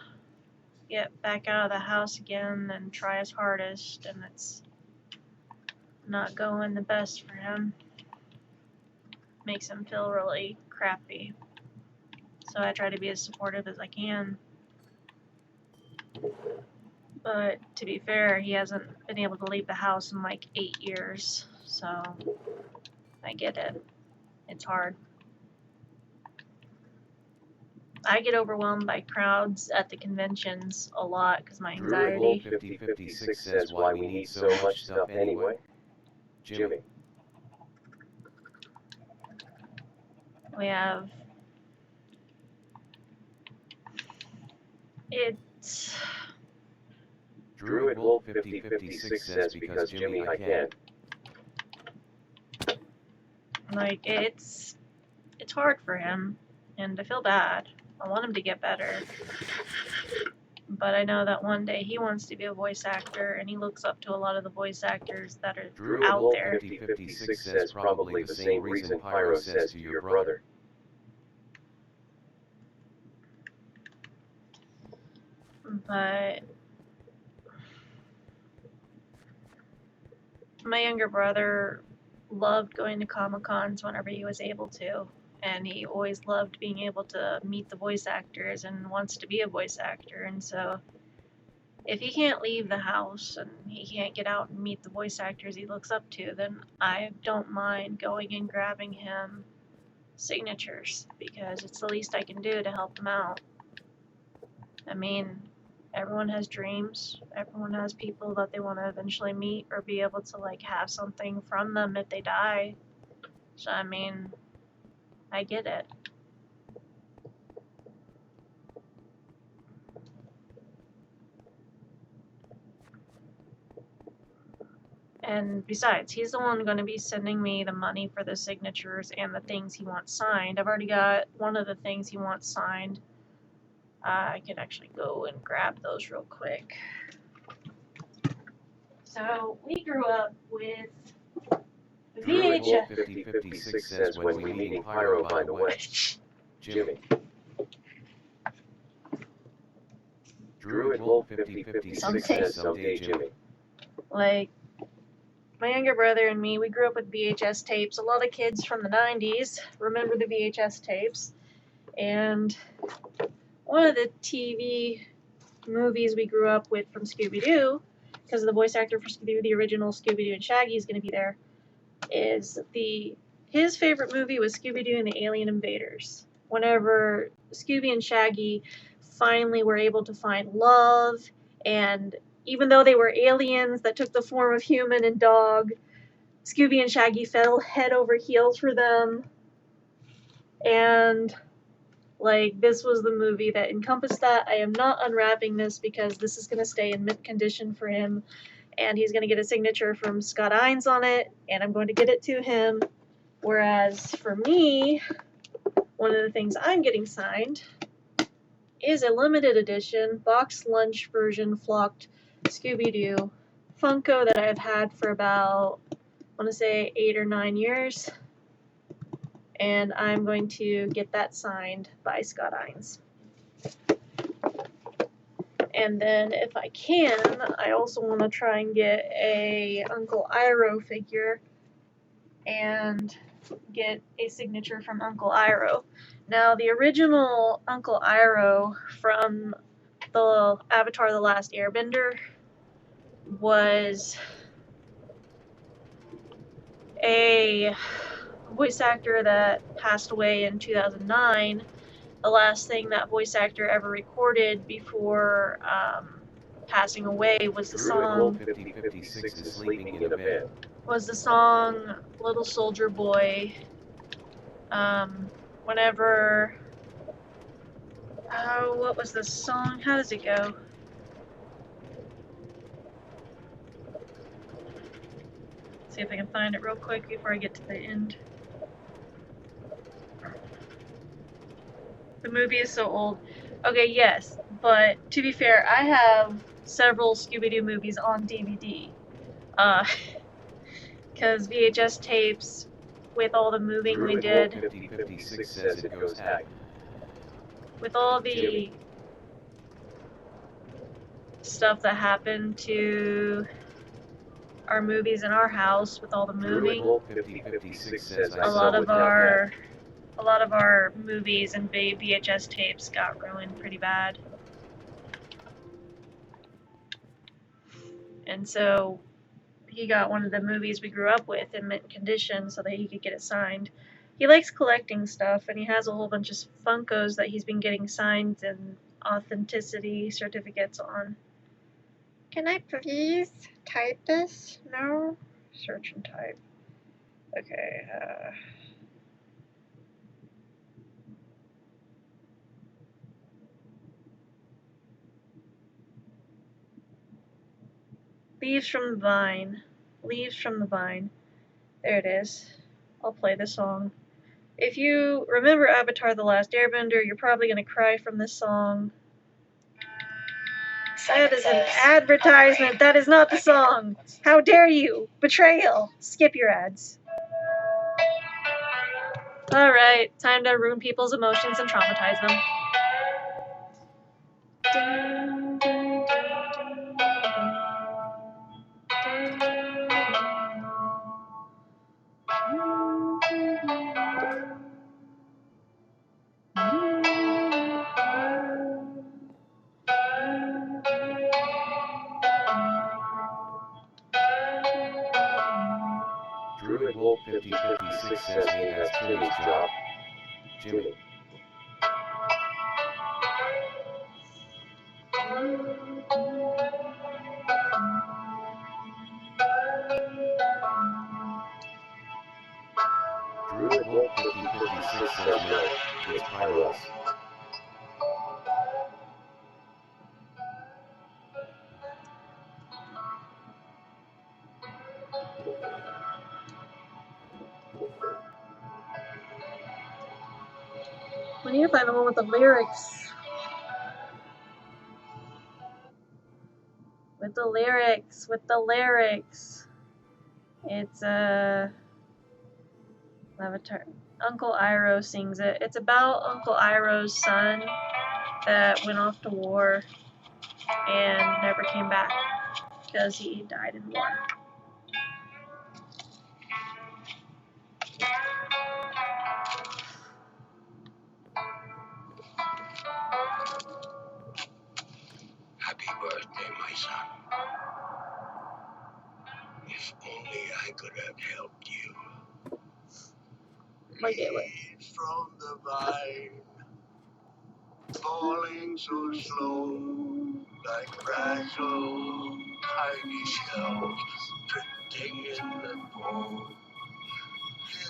get back out of the house again and try his hardest, and it's not going the best for him. Makes him feel really crappy. So I try to be as supportive as I can. But to be fair, he hasn't been able to leave the house in like 8 years, so I get it. It's hard. I get overwhelmed by crowds at the conventions a lot because my Druid Wolf anxiety. 5056 says why we need so much stuff anyway. Jimmy. We have. It's. Druid Wolf 5056 says because Jimmy I can't. Like, it's hard for him, and I feel bad. I want him to get better. But I know that one day he wants to be a voice actor, and he looks up to a lot of the voice actors that are Druid out Wolf there. 5056 says probably the same reason Pyro says to your brother. But my younger brother loved going to Comic-Cons whenever he was able to, and he always loved being able to meet the voice actors and wants to be a voice actor. And so if he can't leave the house and he can't get out and meet the voice actors he looks up to, then I don't mind going and grabbing him signatures, because it's the least I can do to help him out. I mean, everyone has dreams. Everyone has people that they want to eventually meet or be able to, like, have something from them if they die. So, I mean, I get it. And besides, he's the one going to be sending me the money for the signatures and the things he wants signed. I've already got one of the things he wants signed. I can actually go and grab those real quick. So, we grew up with Druid Wolf VHS. 5056 says when we meeting Pyro by the way. Jimmy. Druid Wolf 5056 says someday Jimmy. Like, my younger brother and me, we grew up with VHS tapes. A lot of kids from the 90s remember the VHS tapes. And one of the TV movies we grew up with from Scooby-Doo, because the voice actor for Scooby-Doo, the original Scooby-Doo and Shaggy is going to be there, is his favorite movie was Scooby-Doo and the Alien Invaders. Whenever Scooby and Shaggy finally were able to find love, and even though they were aliens that took the form of human and dog, Scooby and Shaggy fell head over heels for them. And, like, this was the movie that encompassed that. I am not unwrapping this because this is going to stay in mint condition for him. And he's going to get a signature from Scott Ines on it, and I'm going to get it to him. Whereas for me, one of the things I'm getting signed is a limited edition box lunch version flocked Scooby-Doo Funko that I've had for about, I want to say, 8 or 9 years. And I'm going to get that signed by Scott Ines. And then if I can, I also want to try and get a Uncle Iroh figure and get a signature from Uncle Iroh. Now, the original Uncle Iroh from the Avatar The Last Airbender was a voice actor that passed away in 2009. The last thing that voice actor ever recorded before passing away was the Druid Wolf song 5056 is sleeping in a bed. Little Soldier Boy. Whenever, oh, what was the song? How does it go? See if I can find it real quick before I get to the end. The movie is so old. Okay, yes, but to be fair, I have several Scooby-Doo movies on DVD. Because VHS tapes, with all the moving we Druid Wolf did, 5056 says it goes hack. with all the Jimmy. stuff that happened to our movies in our house, with all the Druid moving, Wolf 5056 says I a saw lot it of now. our movies and VHS tapes got ruined pretty bad. And so he got one of the movies we grew up with in mint condition so that he could get it signed. He likes collecting stuff, and he has a whole bunch of Funkos that he's been getting signed and authenticity certificates on. Can I please type this? No? Search and type. Okay, Leaves from the Vine. Leaves from the Vine. There it is. I'll play the song. If you remember Avatar The Last Airbender, you're probably going to cry from this song. That is an advertisement. That is not the song. How dare you? Betrayal. Skip your ads. Alright, time to ruin people's emotions and traumatize them. Druid Wolf 5056 says, hey, that's Timmy's job. Jimmy. Druid Wolf 5056 says, no, it's Pyros. We need to find the one with the lyrics. With the lyrics. It's Avatar. Uncle Iroh sings it. It's about Uncle Iroh's son that went off to war and never came back because he died in war. Happy birthday, my son. If only I could have helped you. Leaves from the vine, falling so slow, like fragile tiny shells drifting in the foam.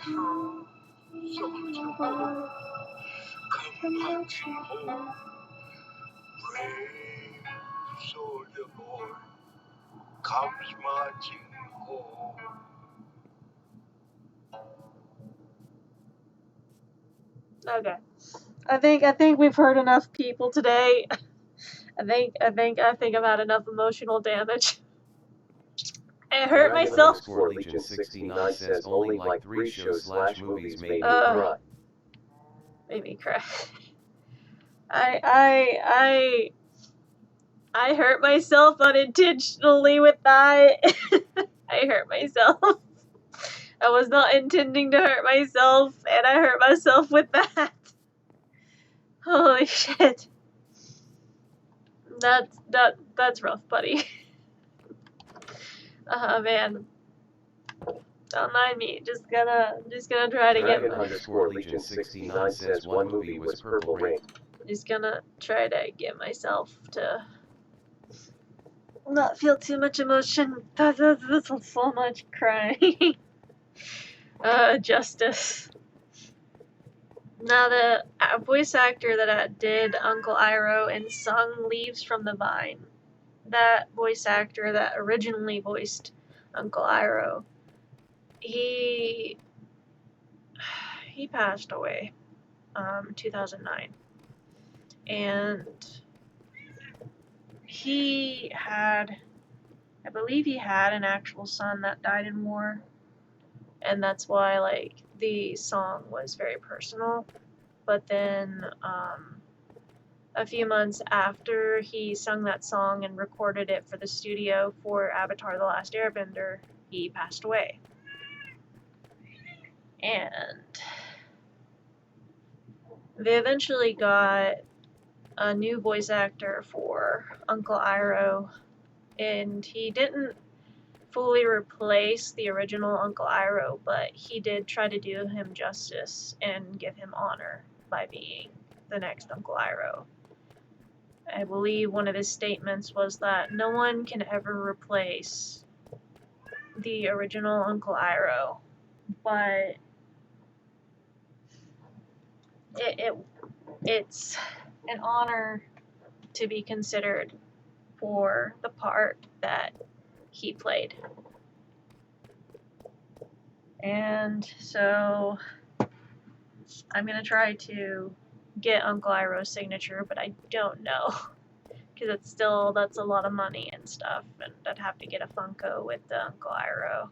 Little soldier boy, come marching home. Brave soldier boy, comes marching home. Okay. I think we've heard enough people today. I think I've had enough emotional damage. I hurt myself. Legion 69 says only like 3 shows/movies made me cry. Made me cry. I hurt myself unintentionally with that. I hurt myself. I was not intending to hurt myself, and I hurt myself with that. Holy shit. That's rough, buddy. Man. Don't mind me. Just gonna try to get. Dragon_Legion 69 says one movie was Purple Rain. Just gonna try to get myself to not feel too much emotion. That's so much crying. Justice. Now the voice actor that did Uncle Iroh and sung "Leaves from the Vine," that voice actor that originally voiced Uncle Iroh, he passed away, 2009, and I believe he had an actual son that died in war, and that's why like the song was very personal. But then a few months after he sung that song and recorded it for the studio for Avatar: The Last Airbender, he passed away. And they eventually got a new voice actor for Uncle Iroh, and he didn't fully replace the original Uncle Iroh, but he did try to do him justice and give him honor by being the next Uncle Iroh. I believe one of his statements was that no one can ever replace the original Uncle Iroh, but it's an honor to be considered for the part that he played. And so I'm going to try to get Uncle Iroh's signature, but I don't know. Because that's a lot of money and stuff. And I'd have to get a Funko with the Uncle Iroh.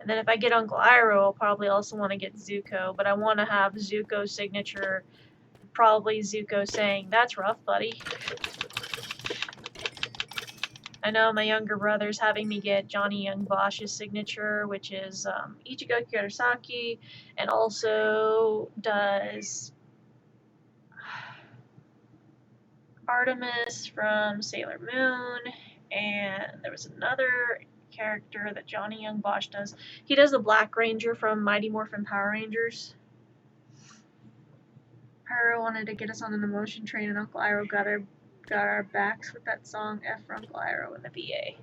And then if I get Uncle Iroh, I'll probably also want to get Zuko. But I want to have Zuko's signature. Probably Zuko saying, "That's rough, buddy." I know my younger brother's having me get Johnny Young Bosch's signature, which is Ichigo Kurosaki, and also does Artemis from Sailor Moon, and there was another character that Johnny Young Bosch does. He does the Black Ranger from Mighty Morphin Power Rangers. Pyro wanted to get us on an emotion train, and Uncle Iroh got our backs with that song F for Uncle Iroh in the VA.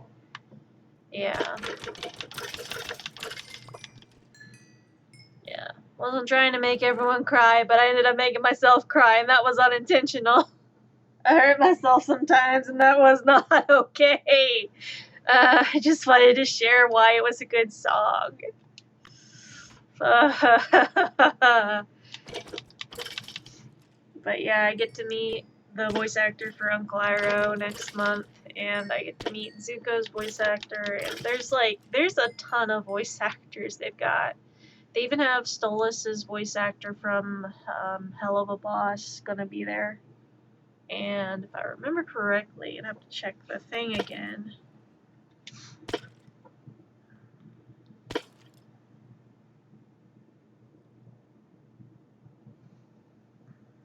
Yeah. Yeah. Wasn't trying to make everyone cry, but I ended up making myself cry, and that was unintentional. I hurt myself sometimes, and that was not okay. I just wanted to share why it was a good song. But yeah, I get to meet the voice actor for Uncle Iroh next month, and I get to meet Zuko's voice actor, and there's a ton of voice actors they've got. They even have Stolas's voice actor from Hell of a Boss gonna be there. And if I remember correctly, I'd have to check the thing again.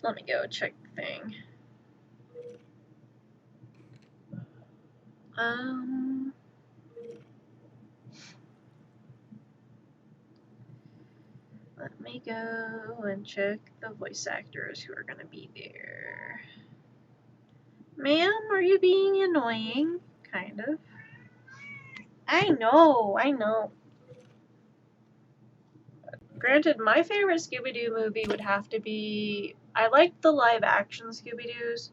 Let me go check the thing. Let me go and check the voice actors who are gonna be there. Ma'am, are you being annoying? Kind of. I know. Granted, my favorite Scooby-Doo movie would have to be... I liked the live-action Scooby-Doos,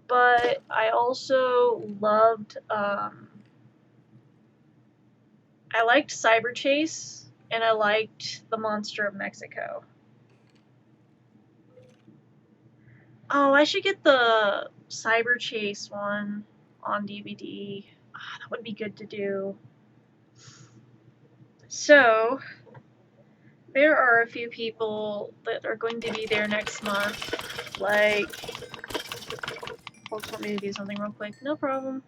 but I also loved... I liked Cyber Chase, and I liked The Monster of Mexico. Oh, I should get the Cyber Chase one on DVD. That would be good to do. So, there are a few people that are going to be there next month. Like, folks want me to do something real quick. No problem.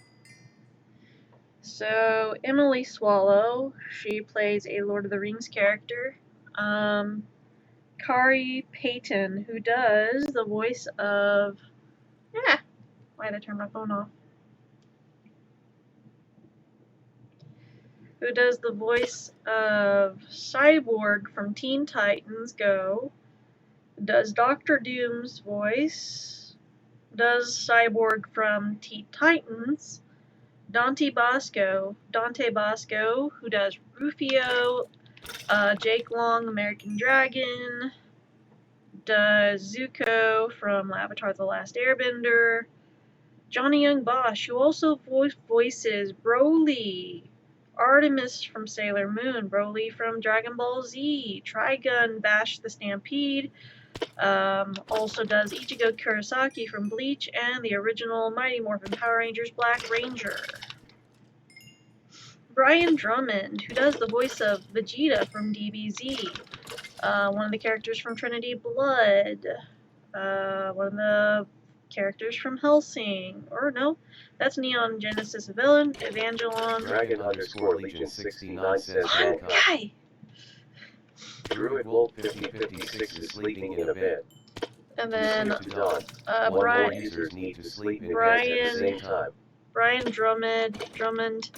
So, Emily Swallow, she plays a Lord of the Rings character. Kari Payton, who does the voice of... why did I turn my phone off? Who does the voice of Cyborg from Teen Titans Go, does Doctor Doom's voice, does Cyborg from Teen Titans, Dante Bosco, who does Rufio, Jake Long, American Dragon, does Zuko from Avatar The Last Airbender, Johnny Young Bosch, who also voices Broly, Artemis from Sailor Moon, Broly from Dragon Ball Z, Trigun, Bash the Stampede, also does Ichigo Kurosaki from Bleach, and the original Mighty Morphin Power Rangers Black Ranger. Brian Drummond, who does the voice of Vegeta from DBZ, one of the characters from Trinity Blood, one of the characters from Hellsing, or no, that's Neon Genesis Evangelion. Dragon_Legion 69 says Guy! Druid Wolf 5056 is sleeping in a bed. And then More users need to sleep in beds at the same time. Brian Drummond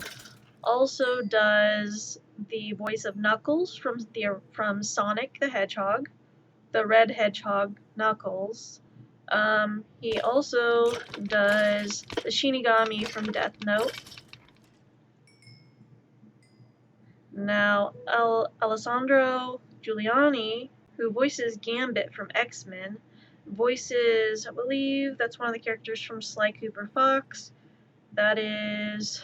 also does the voice of Knuckles from Sonic the Hedgehog, the Red Hedgehog Knuckles. He also does the Shinigami from Death Note. Now, Alessandro Giuliani, who voices Gambit from X-Men, voices, I believe that's one of the characters from Sly Cooper Fox, That is...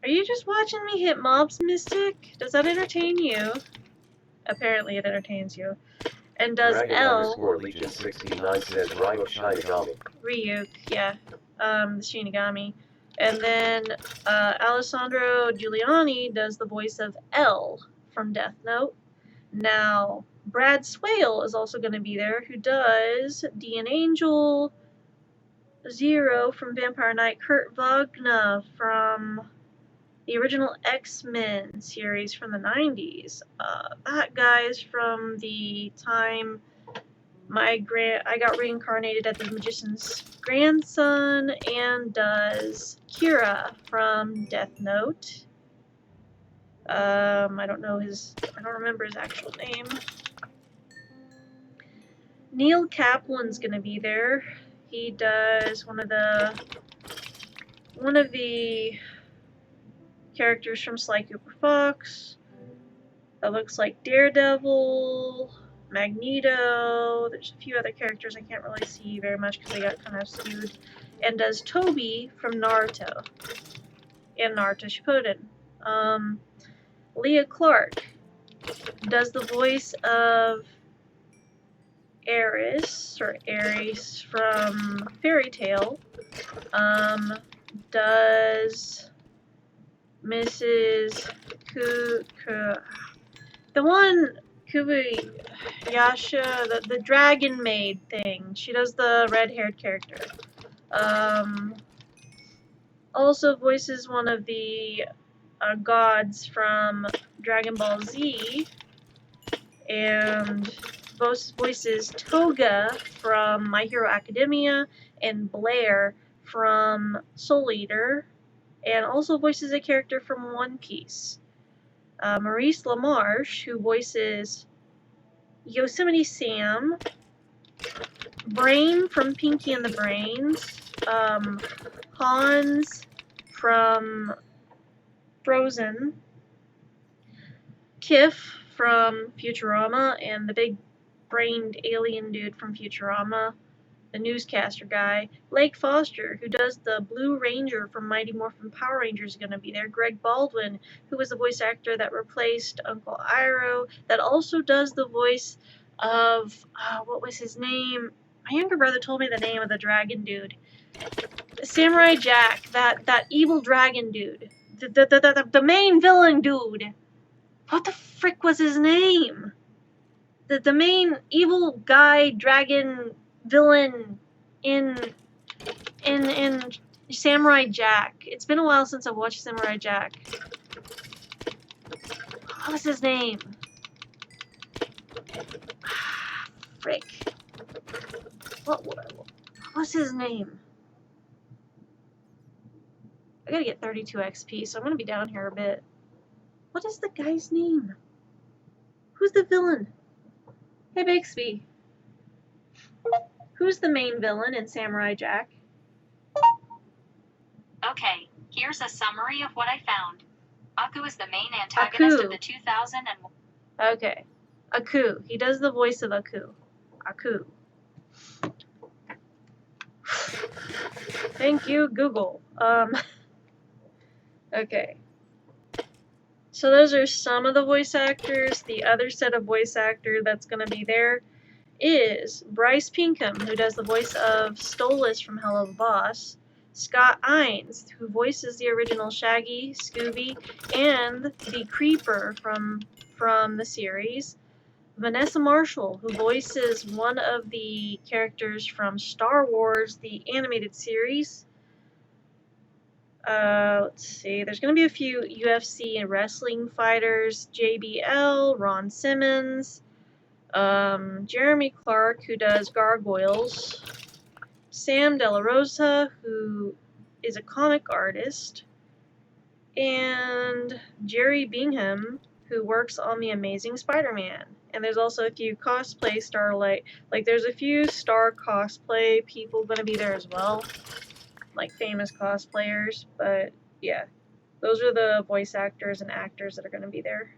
Are you just watching me hit mobs, Mystic? Does that entertain you? Apparently it entertains you. And does Dragon L... underscore Legion 69 says Ryo Shinigami. Ryuk, yeah. The Shinigami. And then Alessandro Giuliani does the voice of L from Death Note. Now, Brad Swale is also going to be there, who does Dean Angel, Zero from Vampire Knight, Kurt Wagner from the original X-Men series from the 90s. That guy's from the time I got reincarnated as the magician's grandson, and does Kira from Death Note. I don't remember his actual name. Neil Kaplan's gonna be there. He does one of the characters from Sly Cooper Fox. That looks like Daredevil, Magneto. There's a few other characters I can't really see very much because they got kind of skewed. And does Toby from Naruto and Naruto Shippuden. Leah Clark does the voice of Ares from Fairy Tail. Does Mrs. The one Kubuyasha, the dragon maid thing. She does the red-haired character. Also voices one of the gods from Dragon Ball Z, and voices Toga from My Hero Academia and Blair from Soul Eater, and also voices a character from One Piece. Maurice LaMarche, who voices Yosemite Sam, Brain from Pinky and the Brains, Hans from Frozen, Kif from Futurama, and the big-brained alien dude from Futurama, the newscaster guy. Blake Foster, who does the Blue Ranger from Mighty Morphin Power Rangers, is going to be there. Greg Baldwin, who was the voice actor that replaced Uncle Iroh, that also does the voice of, what was his name? My younger brother told me the name of the dragon dude. Samurai Jack, that evil dragon dude. The main villain dude. What the frick was his name? The main evil guy, dragon villain in Samurai Jack. It's been a while since I've watched Samurai Jack. What was his name? Frick. What was his name? I gotta get 32 XP, so I'm gonna be down here a bit. What is the guy's name? Who's the villain? Hey, Bixby. Who's the main villain in Samurai Jack? Okay, here's a summary of what I found. Aku is the main antagonist Aku. of the 2001. Okay. Aku. He does the voice of Aku. Aku. Thank you, Google. Okay. So those are some of the voice actors. The other set of voice actor that's going to be there is Bryce Pinkham, who does the voice of Stolas from Hello Boss, Scott Ines, who voices the original Shaggy, Scooby, and the Creeper from the series, Vanessa Marshall, who voices one of the characters from Star Wars, the animated series. Let's see, there's going to be a few UFC and wrestling fighters, JBL, Ron Simmons, Jeremy Clark, who does Gargoyles, Sam De La Rosa, who is a comic artist, and Jerry Bingham, who works on The Amazing Spider-Man. And there's also a few cosplay starlight, like there's a few star cosplay people going to be there as well, like famous cosplayers, but yeah, those are the voice actors and actors that are going to be there.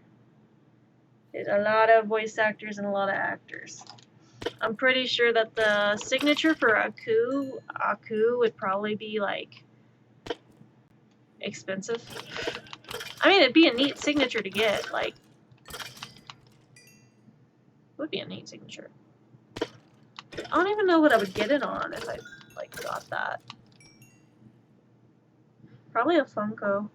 There's a lot of voice actors and a lot of actors. I'm pretty sure that the signature for Aku would probably be like expensive. I mean, it'd be a neat signature to get. Like, would be a neat signature. I don't even know what I would get it on if I like got that. Probably a Funko.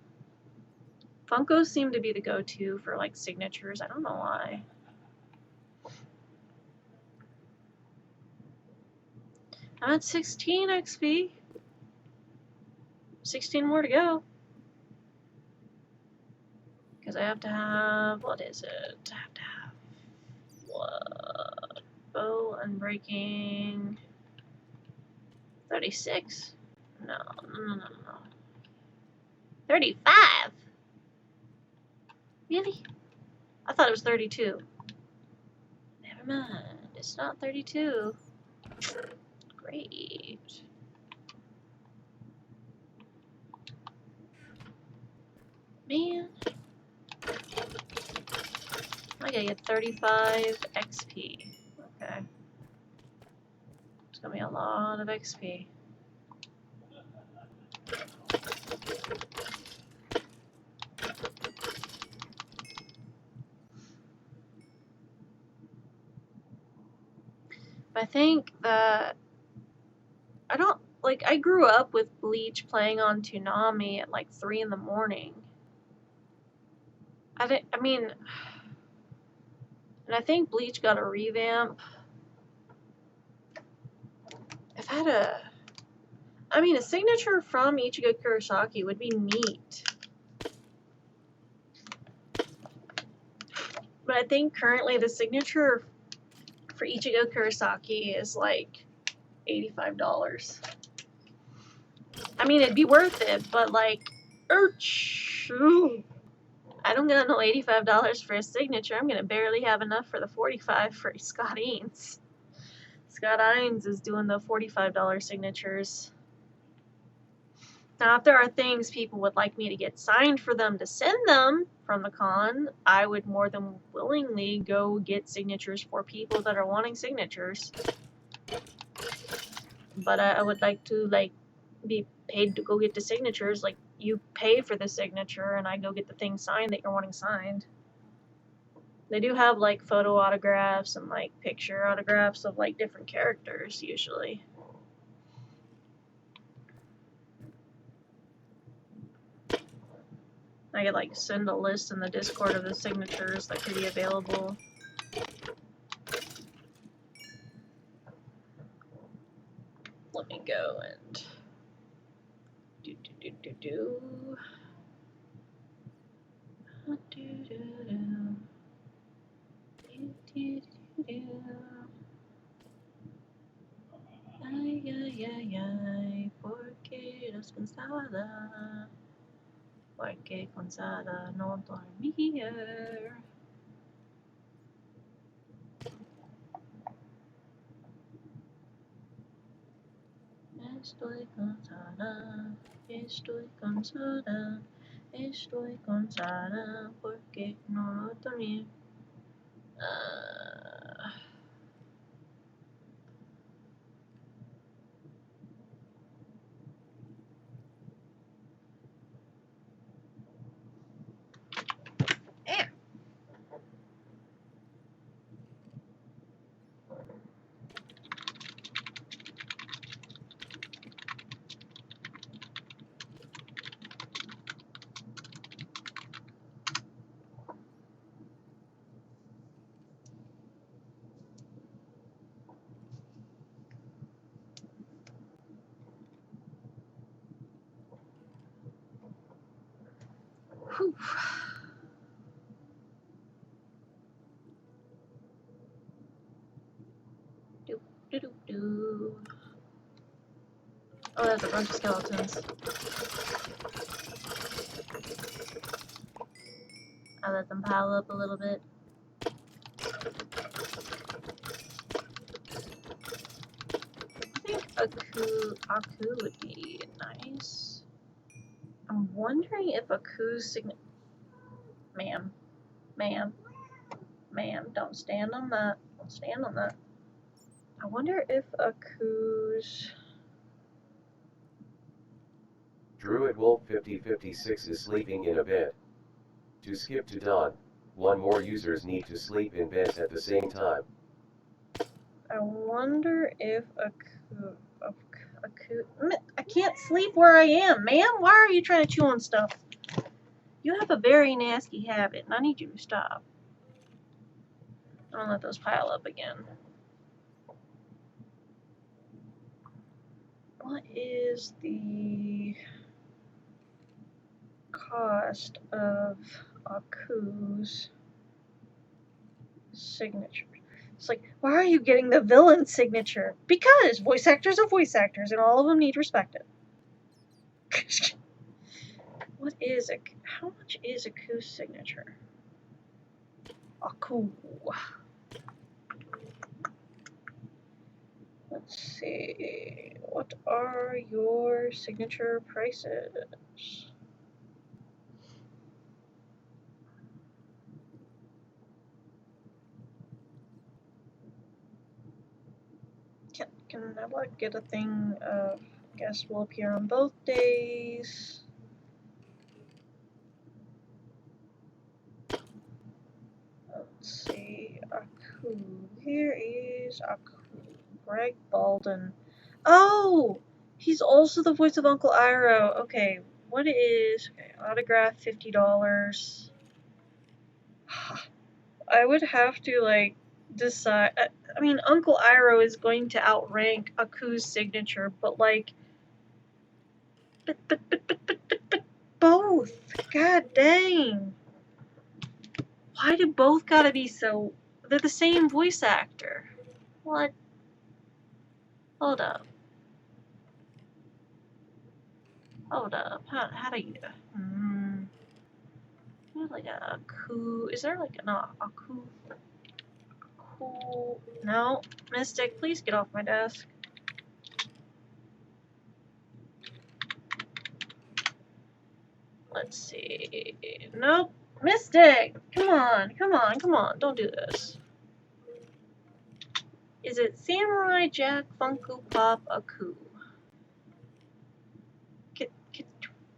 Funkos seem to be the go-to for like signatures. I don't know why. I'm at 16 XP. 16 more to go. Because I have to have, what is it? I have to have what? Bow unbreaking 36? No. 35? Really? I thought it was 32. Never mind. It's not 32. Great. Man. I gotta get 35 XP. Okay. It's gonna be a lot of XP. I think that I don't like. I grew up with Bleach playing on Toonami at like 3 in the morning. I mean, and I think Bleach got a revamp. If I had a signature from Ichigo Kurosaki would be neat. But I think currently the signature for Ichigo Kurosaki is like $85. I mean, it'd be worth it, but like, I don't got no $85 for a signature. I'm gonna barely have enough for the $45 for Scott Eanes. Scott Eanes is doing the $45 signatures. Now, if there are things people would like me to get signed for them to send them from the con, I would more than willingly go get signatures for people that are wanting signatures. But I would like to like be paid to go get the signatures. Like, you pay for the signature and I go get the thing signed that you're wanting signed. They do have like photo autographs and like picture autographs of like different characters usually. I could like send a list in the Discord of the signatures that could be available. Let me go and do. Ay, porque eres cansada, porque cansada no dormir. Estoy cansada porque no dormí. Whew. Do. Oh, that's a bunch of skeletons. I let them pile up a little bit. I think Aku would be nice. I'm wondering if Aku's Ma'am, don't stand on that. Don't stand on that. I wonder if Aku's... Druid Wolf 5056 is sleeping in a bed. To skip to dawn, one more users need to sleep in beds at the same time. I wonder if Aku... I can't sleep where I am, ma'am. Why are you trying to chew on stuff? You have a very nasty habit, and I need you to stop. Don't let those pile up again. What is the cost of Aku's signature? It's like, why are you getting the villain signature? Because voice actors are voice actors, and all of them need respected. What is a? How much is Aku's signature? Aku. Let's see. What are your signature prices? Can I like get a thing of guest will appear on both days? Let's see. Aku. Here is Aku. Greg Baldwin. Oh! He's also the voice of Uncle Iroh. Okay, what is... Okay, autograph $50. I would have to, like, decide... I mean, Uncle Iroh is going to outrank Aku's signature, but, like... But both! God dang! Why do both gotta be so... They're the same voice actor. What? Hold up. Hold up. How do you... Like a Aku... Is there like an Aku... Aku... No. Mystic, please get off my desk. Let's see... Nope. Mystic! Come on, come on, come on. Don't do this. Is it Samurai Jack Funko Pop Aku?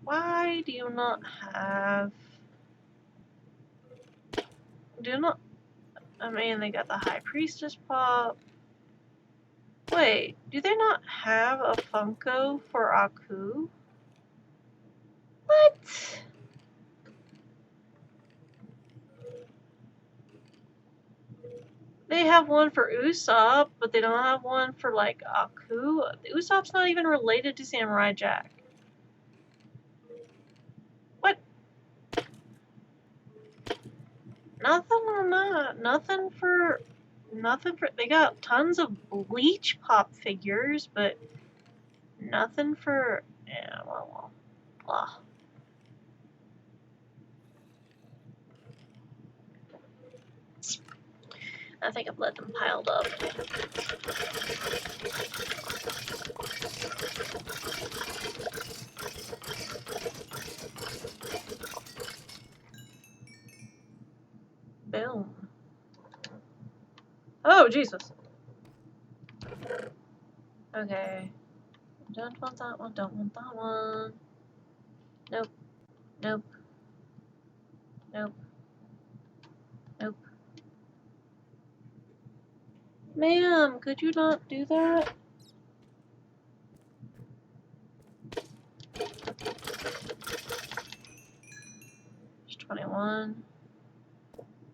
Why do you not have... Do not... I mean, they got the High Priestess Pop. Wait, do they not have a Funko for Aku? What? They have one for Usopp, but they don't have one for, like, Aku. Usopp's not even related to Samurai Jack. What? Nothing on that. Nothing for... They got tons of Bleach Pop figures, but nothing for... Yeah, well, blah. I think I've let them piled up. Boom. Oh, Jesus. Okay. Don't want that one, don't want that one. Nope. Nope. Nope. Nope. Ma'am, could you not do that? There's 21.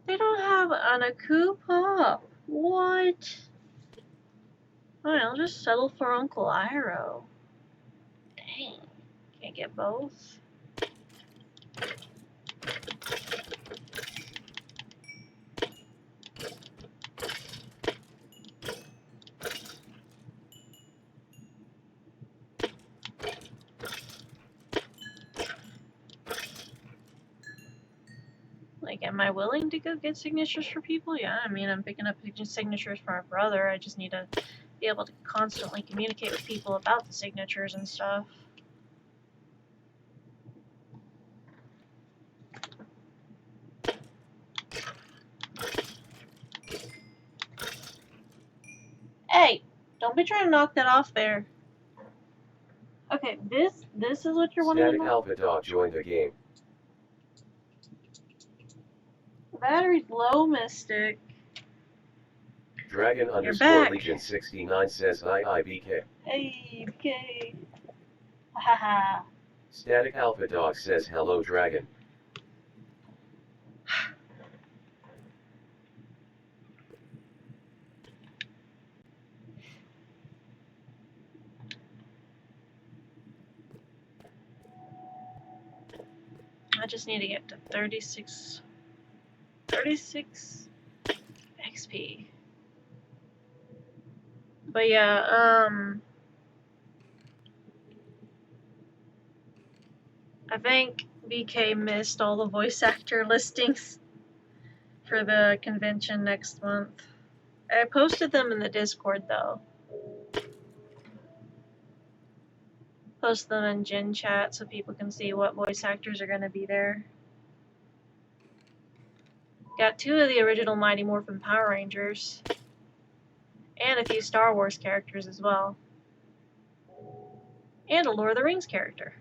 They don't have an Aku Pop. What? Alright, I'll just settle for Uncle Iroh. Dang. Can't get both. Like, am I willing to go get signatures for people? Yeah, I mean, I'm picking up signatures for my brother. I just need to be able to constantly communicate with people about the signatures and stuff. Hey! me try to knock that off there. Okay, this is what you're wanting to Static know? Alpha Dog joined the game. The battery's low, Mystic. Dragon You're underscore back. Legion 69 says IIBK. Hey, BK. Haha. Static Alpha Dog says hello Dragon. I just need to get to 36 XP. But yeah, I think BK missed all the voice actor listings for the convention next month. I posted them in the Discord though. Post them in Gen Chat so people can see what voice actors are going to be there. Got 2 of the original Mighty Morphin Power Rangers. And a few Star Wars characters as well. And a Lord of the Rings character.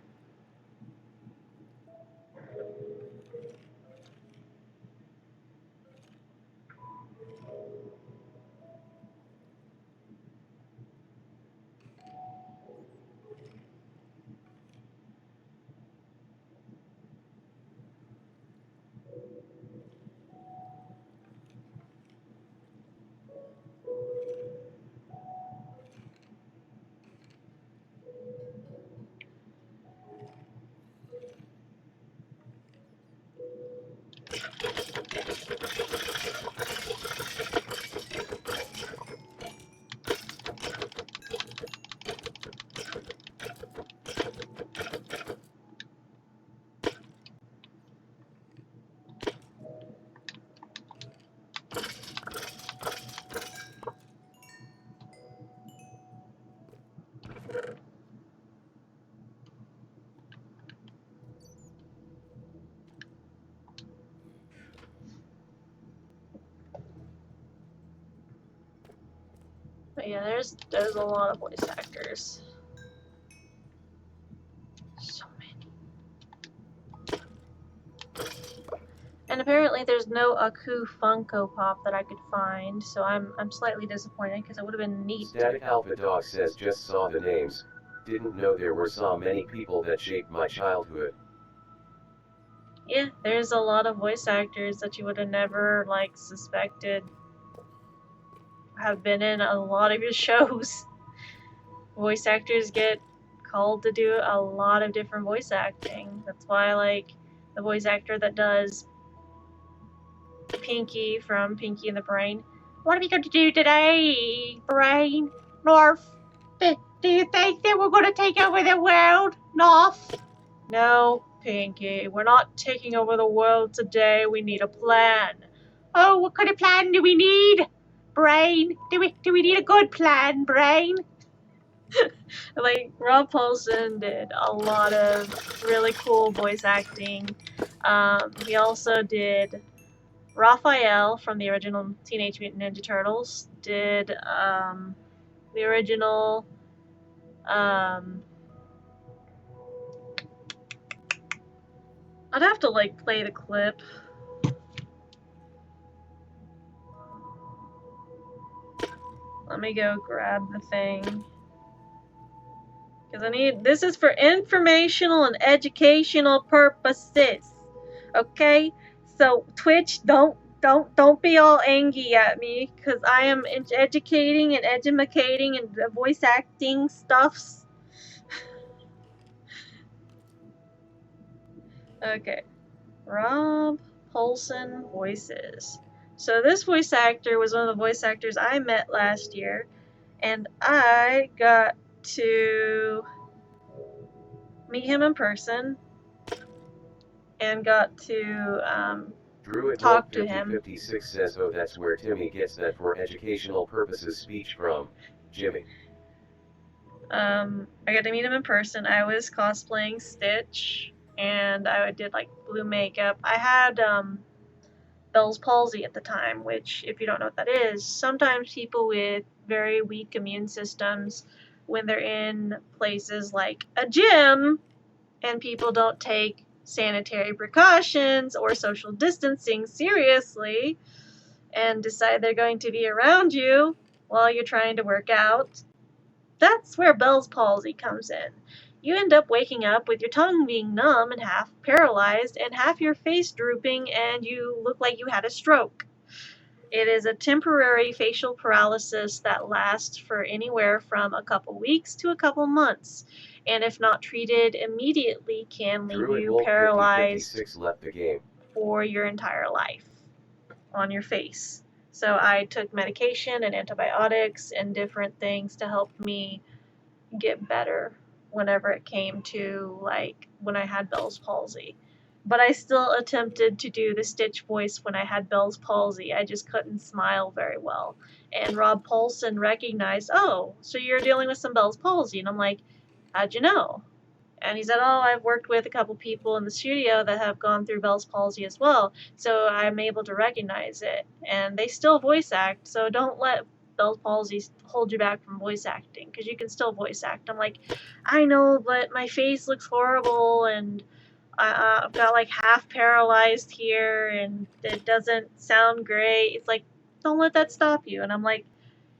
But yeah, there's a lot of voice actors. So many. And apparently there's no Aku Funko Pop that I could find, so I'm slightly disappointed because it would have been neat. Static Alpha Dog says just saw the names. Didn't know there were so many people that shaped my childhood. Yeah, there's a lot of voice actors that you would have never like suspected have been in a lot of your shows. Voice actors get called to do a lot of different voice acting. That's why like the voice actor that does Pinky from Pinky and the Brain. What are we going to do today, Brain? North? Do you think that we're going to take over the world, North? No, Pinky. We're not taking over the world today. We need a plan. Oh, what kind of plan do we need, Brain? Do we need a good plan, Brain? Like, Rob Paulson did a lot of really cool voice acting. He also did Raphael from the original Teenage Mutant Ninja Turtles. Did the original I'd have to like play the clip. Let me go grab the thing. Because I need, this is for informational and educational purposes. Okay? So Twitch, don't be all angry at me, because I am educating and edumacating and voice acting stuffs. Okay. Rob Paulson voices. So this voice actor was one of the voice actors I met last year, and I got to meet him in person and got to Druid talk to him. 5056 says, oh, that's where Timmy gets that for educational purposes speech from. Jimmy. I got to meet him in person. I was cosplaying Stitch, and I did like blue makeup. I had Bell's palsy at the time, which, if you don't know what that is, sometimes people with very weak immune systems when they're in places like a gym and people don't take sanitary precautions or social distancing seriously and decide they're going to be around you while you're trying to work out. That's where Bell's palsy comes in. You end up waking up with your tongue being numb and half paralyzed and half your face drooping, and you look like you had a stroke. It is a temporary facial paralysis that lasts for anywhere from a couple weeks to a couple months, and if not treated immediately can leave Druid you Wolf paralyzed 5056 left the game. for your entire life on your face. So I took medication and antibiotics and different things to help me get better whenever it came to like when I had Bell's palsy. But I still attempted to do the Stitch voice when I had Bell's palsy. I just couldn't smile very well. And Rob Paulson recognized, oh, so you're dealing with some Bell's palsy. And I'm like, how'd you know? And he said, oh, I've worked with a couple people in the studio that have gone through Bell's palsy as well. So I'm able to recognize it. And they still voice act. So don't let Bell's palsy hold you back from voice acting, because you can still voice act. I'm like, I know, but my face looks horrible, and I've got like half paralyzed here, and it doesn't sound great. It's like, don't let that stop you. And I'm like,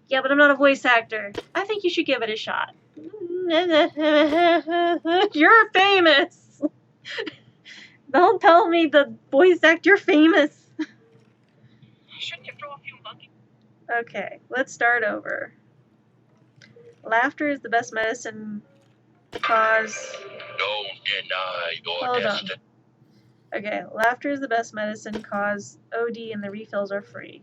yeah, but I'm not a voice actor. I think you should give it a shot. You're famous. Don't tell me the voice actor, you're famous. Shouldn't you throw a few monkeys? Okay, let's start over. Laughter is the best medicine cause. Don't deny your Hold on. destiny. Okay, laughter is the best medicine cause OD and the refills are free.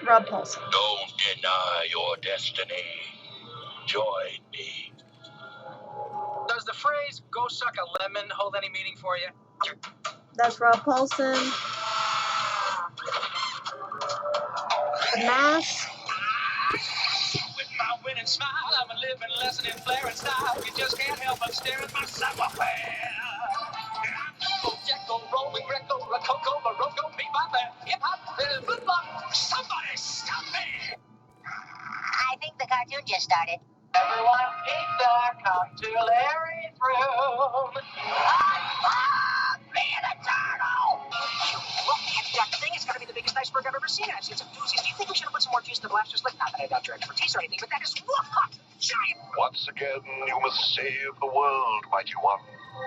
Rob Paulson. Don't deny your destiny. Join me. Does the phrase "go suck a lemon" hold any meaning for you? That's Rob Paulson. The Mask. With my winning smile, I'm a living lesson in flair and style. You just can't help but stare at myself. Jacko, rolling, Greco, Rococo, Morocco, bebop, hip-hop, flip-flop. Somebody stop me! I think the cartoon just started. Everyone pizza, come to Larry's room. I love being a turtle! Look, that thing is going to be the biggest iceberg I've ever seen. I've seen some doozies. Do you think we should have put some more juice in the blasters? Like, not that I doubt your expertise or anything, but that is what? Giant! Once again, you must save the world, mighty one.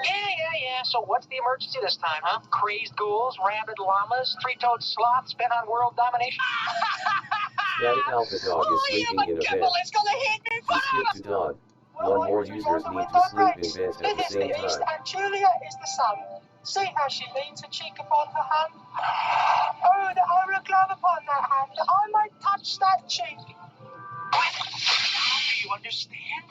Yeah. So what's the emergency this time, huh? Crazed ghouls, rabid llamas, three-toed sloths bent on world domination? Static Alpha Dog is sleeping in a bed. It's gonna hit me To skip to dawn, one more users need to sleep in bed at the same time. And Julia is the sun. See how she leans her cheek upon her hand? Oh, the aura glove upon that hand. I might touch that cheek. Do you understand?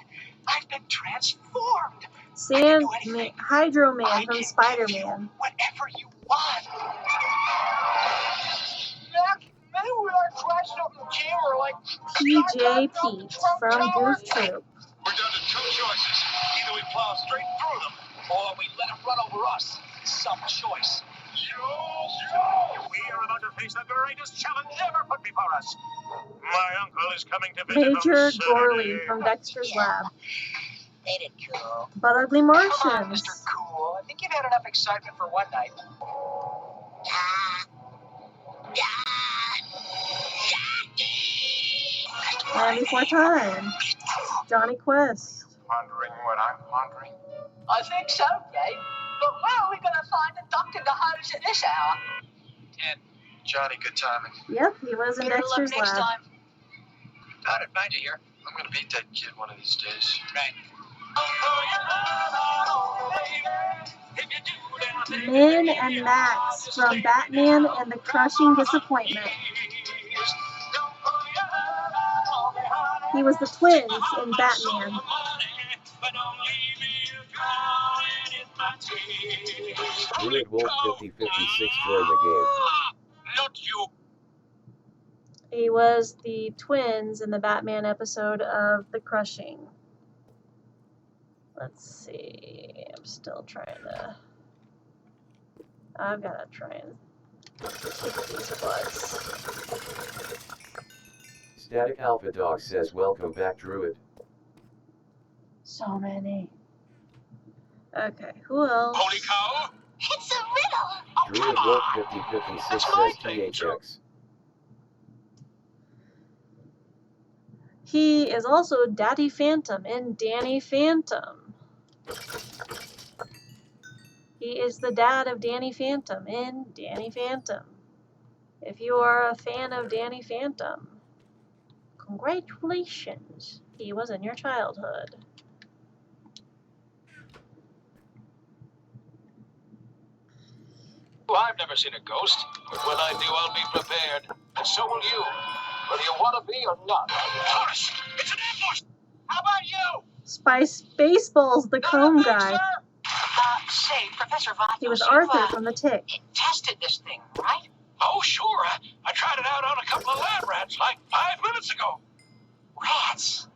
I've been transformed. Hydro Man from Spider-Man. Whatever you want. Maybe we are crashed up in the gym or like PJ Pete from Goof Troop. We're down to two choices. Either we plow straight through them, or we let them run over us. Some choice. We are about to face the greatest challenge ever put before us. My uncle is coming to visit Major on Gorley Saturday. from Dexter's Lab. Ain't it cool? But Ugly Come on, Martians. Mr. Cool. I think you've had enough excitement for one night. And before time. Johnny Quest. Pondering what I'm pondering. I think so, babe. But where are we going to find a doctor to hose at this hour? 10. Johnny, good timing. Yep, he was in Better luck Dexter's next Lab. time. Got it. Find you here. I'm gonna beat that kid one of these days. Right. Min and Max from Batman and the Crushing Disappointment. He was the twins in Batman. Druid Wolf 5056 joined the game. Not you. He was the twins in the Batman episode of The Crushing. Let's see. I'm still trying to. I've got to try and kick these butts. Static Alpha Dog says welcome back, Druid. So many. Okay, who else? Holy cow! It's a riddle. Oh, Druid come Wolf on! 5056 That's my says thing, too. THX. He is also Daddy Phantom in Danny Phantom. He is the dad of Danny Phantom in Danny Phantom. If you are a fan of Danny Phantom, congratulations. He was in your childhood. Well, I've never seen a ghost, but when I do, I'll be prepared. And so will you, whether you want to be or not. Horace, it's an ambush! How about you? Spice Baseballs, the comb guy. Say, Professor Vatos, He was you, Arthur from The Tick. tested this thing, right? Oh, sure. I tried it out on a couple of lab rats like 5 minutes ago. Rats?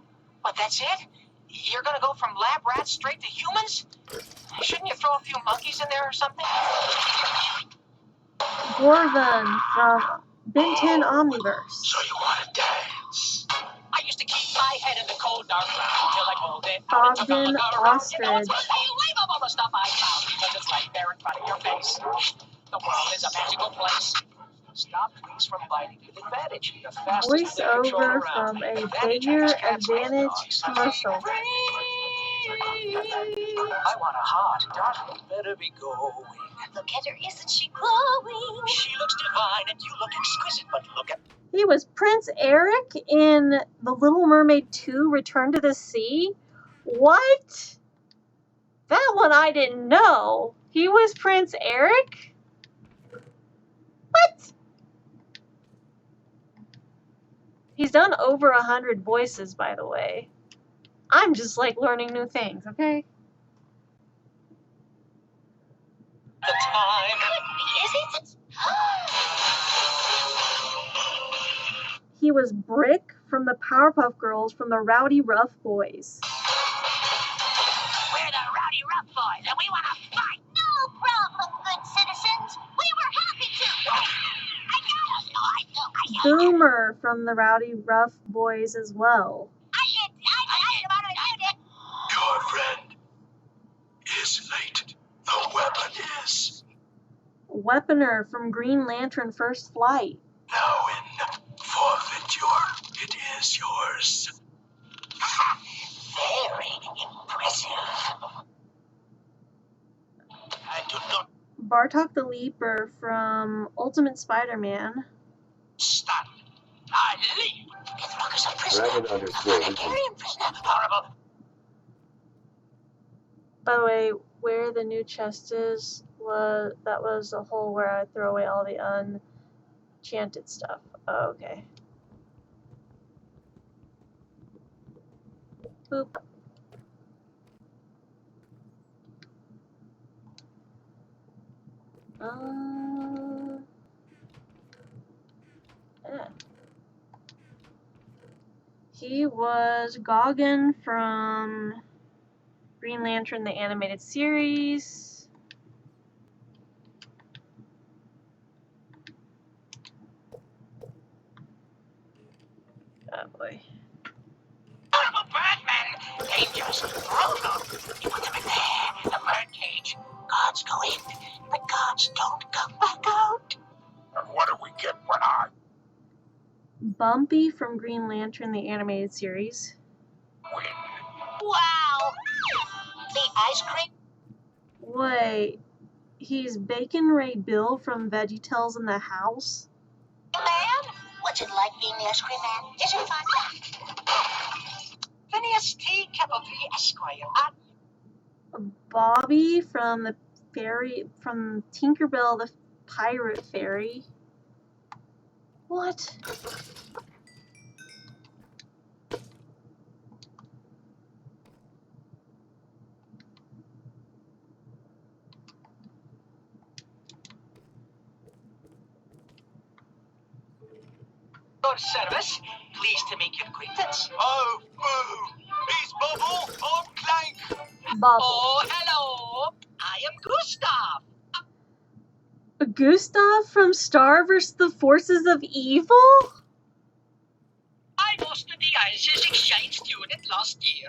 But that's it? You're gonna go from lab rats straight to humans? Shouldn't you throw a few monkeys in there or something? Gorvan from Ben 10 Omniverse. So you want to dance? I used to keep my head in the cold dark ground until I pulled it out and took a Ogden look around. You know, it's Ostrich. unbelievable the stuff I found because it's right there in front of your face. The world is a magical place. Stop trees from biting with advantage. The fastest thing control Voiceover around. from a Advantage Bigger has cats with Advantage dogs. commercial. I want a heart. Darling, better be going. Look at her, isn't she glowing? She looks divine and you look exquisite, but look at He was Prince Eric in The Little Mermaid 2 Return to the Sea. What? That one I didn't know. He was Prince Eric? What? He's done over 100 voices, by the way. I'm just like learning new things, okay? the time. Is it? He was Brick from the Powerpuff Girls from the Rowdy Rough Boys. We're the Rowdy Rough Boys, and we want to fight. No problem, good citizens. We were happy to. I know. Boomer from the Rowdy Rough Boys as well. Your friend is late. The weapon is Weaponer from Green Lantern First Flight. now in forfeiture. It is yours. Very impressive. I do not Bartok the Leaper from Ultimate Spider-Man. stop. I leave. As long as I'm prisoner. Dragon_Legion. Prisoner. Horrible. By the way, where the new chest is, that was a hole where I throw away all the enchanted stuff. Oh, okay. Boop. Yeah. He was Goggin from Green Lantern, the animated series. Oh boy. Horrible Birdman. Dangerous. Brutal. You put them in there. The birdcage. Guards go in, but guards don't come back out. And what do we get when I Bumpy from Green Lantern, the animated series. win? Wow. The ice cream. Wait, he's Bacon Ray Bill from VeggieTales in the House? Man, what's it like being the ice cream man? Is it fun? Phineas T. Keppeltree, Esquire. Bobby from Tinkerbell the Pirate Fairy. What? Your service. Pleased to make your acquaintance. Oh, boo! He's Bubble, I'm Clank. Bobble. Oh, hello. I am Gustav. Gustav from Star vs. the Forces of Evil? I France's exchange student last year.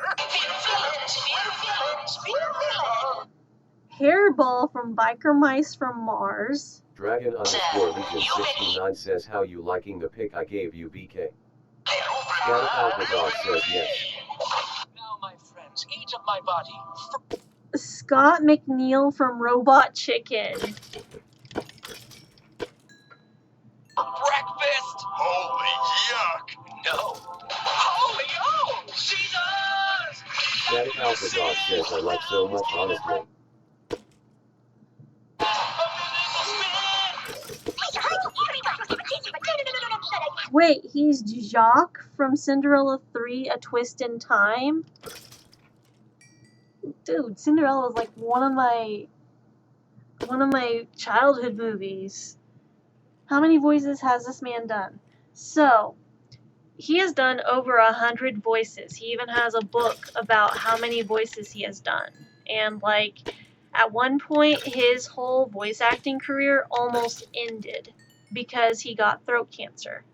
Hairball from Biker Mice from Mars. Dragon underscore Legion 69 says, how you liking the pic I gave you, BK? Scatter Alpha Dog says yes. Now, my friends, eat of my body. Scott McNeil from Robot Chicken. Breakfast! Holy yuck! No. Holy oh! Caesars! Static Alpha Dog says, I like so much, honestly. Wait, he's Jacques from Cinderella 3, A Twist in Time? Dude, Cinderella was like one of my childhood movies. How many voices has this man done? So, he has done over 100 voices. He even has a book about how many voices he has done. And like, at one point, his whole voice acting career almost ended because he got throat cancer.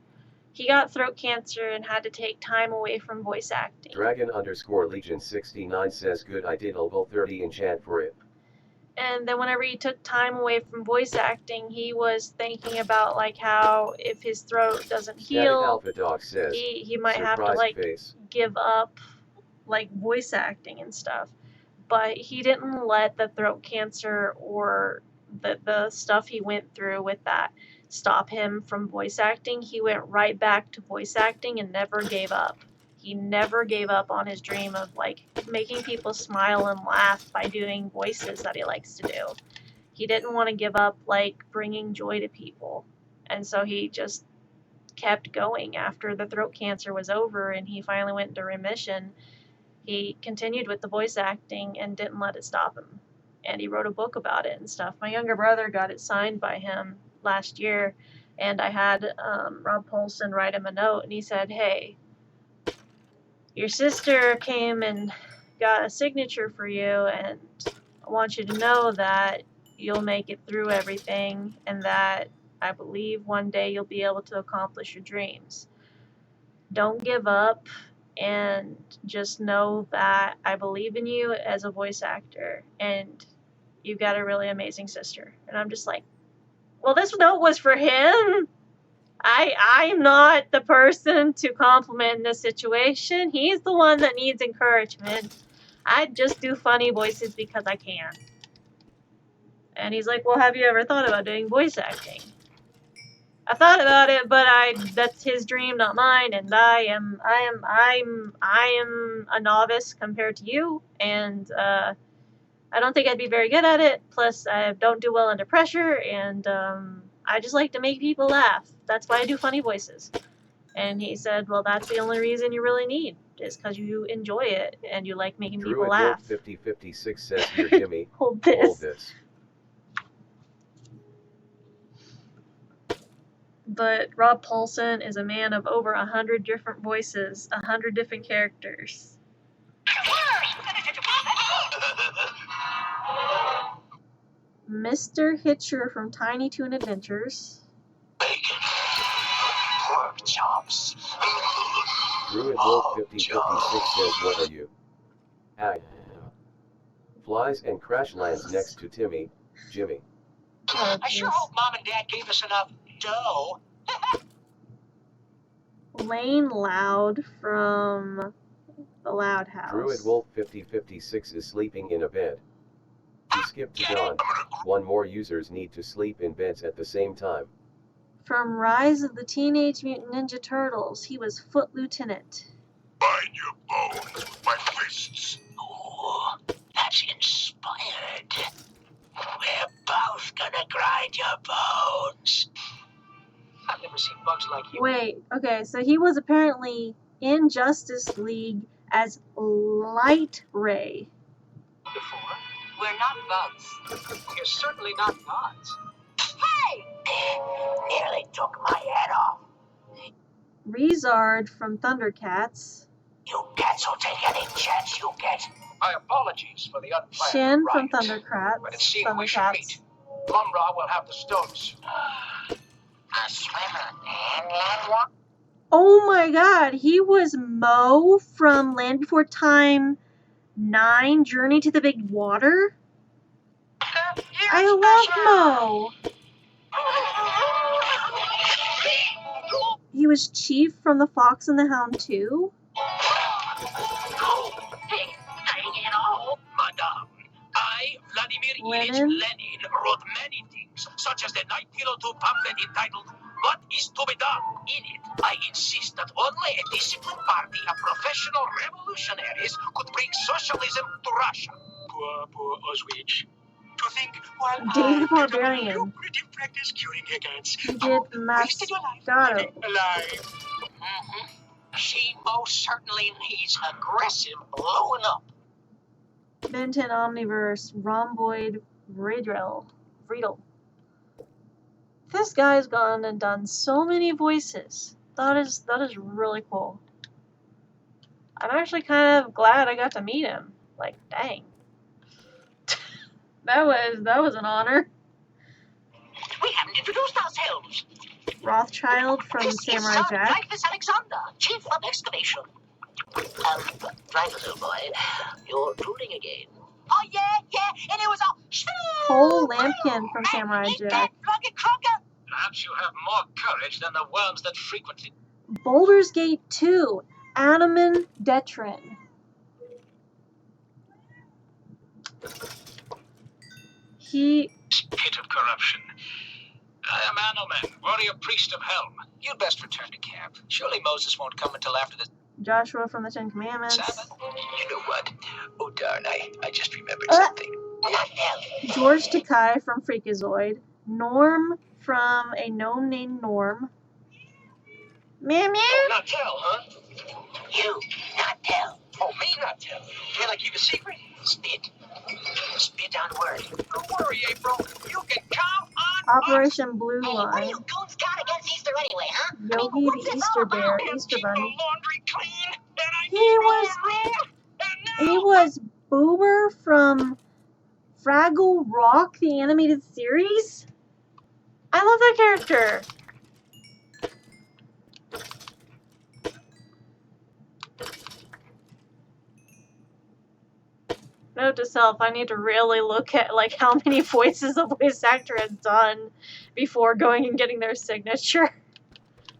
He got throat cancer and had to take time away from voice acting. Dragon underscore Legion 69 says, good, I did level 30 in chat for it. And then whenever he took time away from voice acting, he was thinking about like how if his throat doesn't heal, Alpha Dog says, he might have to like give up like voice acting and stuff. But he didn't let the throat cancer or the stuff he went through with that stop him from voice acting. He went right back to voice acting and never gave up. He never gave up on his dream of like making people smile and laugh by doing voices that he likes to do. He didn't want to give up like bringing joy to people. And so he just kept going after the throat cancer was over and he finally went into remission. He continued with the voice acting and didn't let it stop him. And he wrote a book about it and stuff. My younger brother got it signed by him last year, and I had Rob Paulson write him a note, and he said, hey, your sister came and got a signature for you, and I want you to know that you'll make it through everything, and that I believe one day you'll be able to accomplish your dreams. Don't give up, and just know that I believe in you as a voice actor, and you've got a really amazing sister. And I'm just like, well, this note was for him. I'm not the person to compliment in this situation. He's the one that needs encouragement. I just do funny voices because I can. And he's like, well, have you ever thought about doing voice acting? I thought about it, but that's his dream, not mine, and I am a novice compared to you, and I don't think I'd be very good at it. Plus, I don't do well under pressure, and I just like to make people laugh. That's why I do funny voices. And he said, well, that's the only reason you really need, is because you enjoy it, and you like making people laugh. 5056 says, here, Jimmy, Hold this. Hold this. But Rob Paulson is a man of over 100 different voices, 100 different characters. Mr. Hitcher from Tiny Toon Adventures. Bacon. Pork chops. Druid Wolf 5056 says, what are you? Flies and crash lands next to Timmy, Jimmy. Oh, I sure hope Mom and Dad gave us enough dough. Lane Loud from The Loud House. Druid Wolf 5056 is sleeping in a bed. He skipped to dawn. One more users need to sleep in beds at the same time. From Rise of the Teenage Mutant Ninja Turtles, he was Foot Lieutenant. Bind your bones with my fists. Ooh, that's inspired. We're both gonna grind your bones. I've never seen bugs like you. Wait, okay, so he was apparently in Justice League as Light Ray. Before. We're not bugs. You're certainly not gods. Hey! Nearly took my head off. Rizard from Thundercats. You cats will take any chance you get. My apologies for the unplanned Shin from riot, Thundercats. but it seemed we should meet. Lumra will have the stones. A swimmer and one. Oh my god, he was Mo from Land Before Time 9, Journey to the Big Water? I love Mo! He was Chief from The Fox and the Hound too? Madame, I, Vladimir Ilyich Lenin? Lenin, wrote many things, such as the 1902 pamphlet entitled What is to be done? In it, I insist that only a disciplined party of professional revolutionaries could bring socialism to Russia. Poor Auschwitz. To think, while David I took up a Barbarian. lucrative practice curing eggants, He you did wasted your life Mascado. living alive. She most certainly needs aggressive blowing up. Benton Omniverse, Rhomboid Vriedel. This guy's gone and done so many voices. That is really cool. I'm actually kind of glad I got to meet him. Like, dang. that was an honor. We haven't introduced ourselves. Rothschild from This Samurai is Sir Jack. Dreyfus Alexander, Chief of Excavation. Dreyfus, old boy, you're drooling again. Oh, yeah, and it was all... Cole Lampkin from Samurai Jack. Perhaps you have more courage than the worms that frequently... Baldur's Gate 2, Animan Detrin. Pit of corruption. I am Anoman, warrior priest of Helm. You'd best return to camp. Surely Moses won't come until after the Joshua from the Ten Commandments. Sabbath. You know what? Oh darn, I just remembered Uh. something. George Takai from Freakazoid. Norm from A Gnome Named Norm. Meow meow. Not tell, huh? You, not tell. Oh, me not tell. Can I keep a secret? Spit on word. Don't worry, April. You can count on Operation Blue Hey, what do Line. you goons got against Easter anyway, huh? Yogi What's the this Easter all Bear, about? Easter keep the Bunny. laundry clean. And I He need was- more room. And now He was Boober from Fraggle Rock, the animated series. I love that character. Note to self, I need to really look at like how many voices a voice actor has done before going and getting their signature.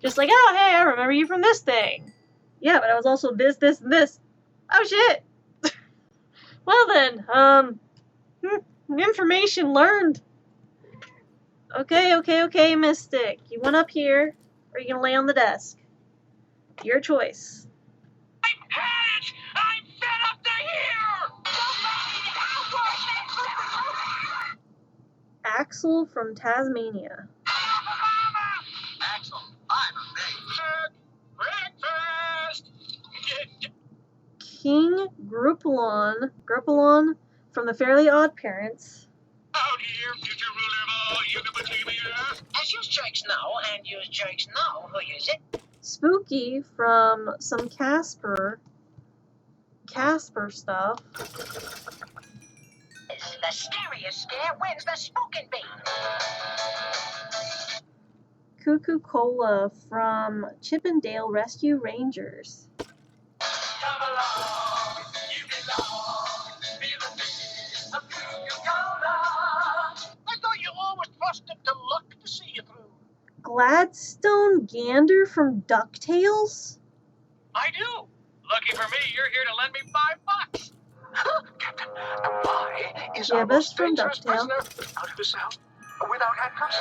Just like, oh hey, I remember you from this thing. Yeah, but I was also this, and this. Oh shit. Well then, information learned. Okay, Mystic. You want up here, or are you gonna lay on the desk? Your choice. I've had it. I'm fed up to here. Axel from Tasmania. Axel, I'm a big breakfast. King Grupalon from the Fairly Odd Parents. Out here, future ruler of all Yucatania. As use jerks know, and use jerks know who use it. Spooky from some Casper stuff. The scariest scare wins the spooking bee. Cuckoo Cola from Chip and Dale Rescue Rangers. Come along, you belong. Be the beast of Coca-Cola. I thought you always trusted to luck to see you through. Gladstone Gander from DuckTales? I do. Lucky for me, you're here to lend me $5. Captain, why is our Jibbus most from dangerous DuckTales. prisoner out of his cell without handcuffs?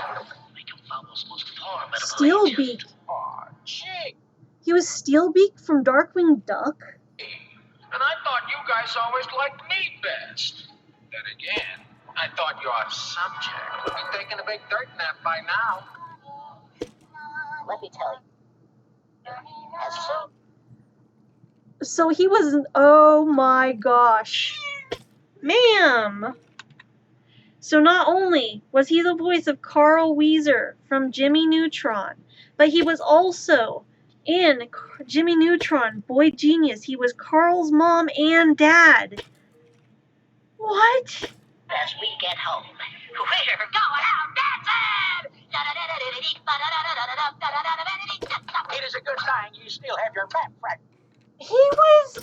Make him almost most formidable. Steelbeak. Aw, chick. He was Steelbeak from Darkwing Duck? And I thought you guys always liked me best. Then again, I thought your subject would be taking a big dirt nap by now. Let me tell you. As soon So he was, oh my gosh. Ma'am! So not only was he the voice of Carl Weezer from Jimmy Neutron, but he was also in Jimmy Neutron, Boy Genius. He was Carl's mom and dad. What? as we get home, we're going out dancing! It is a good sign you still have your map, friend. He was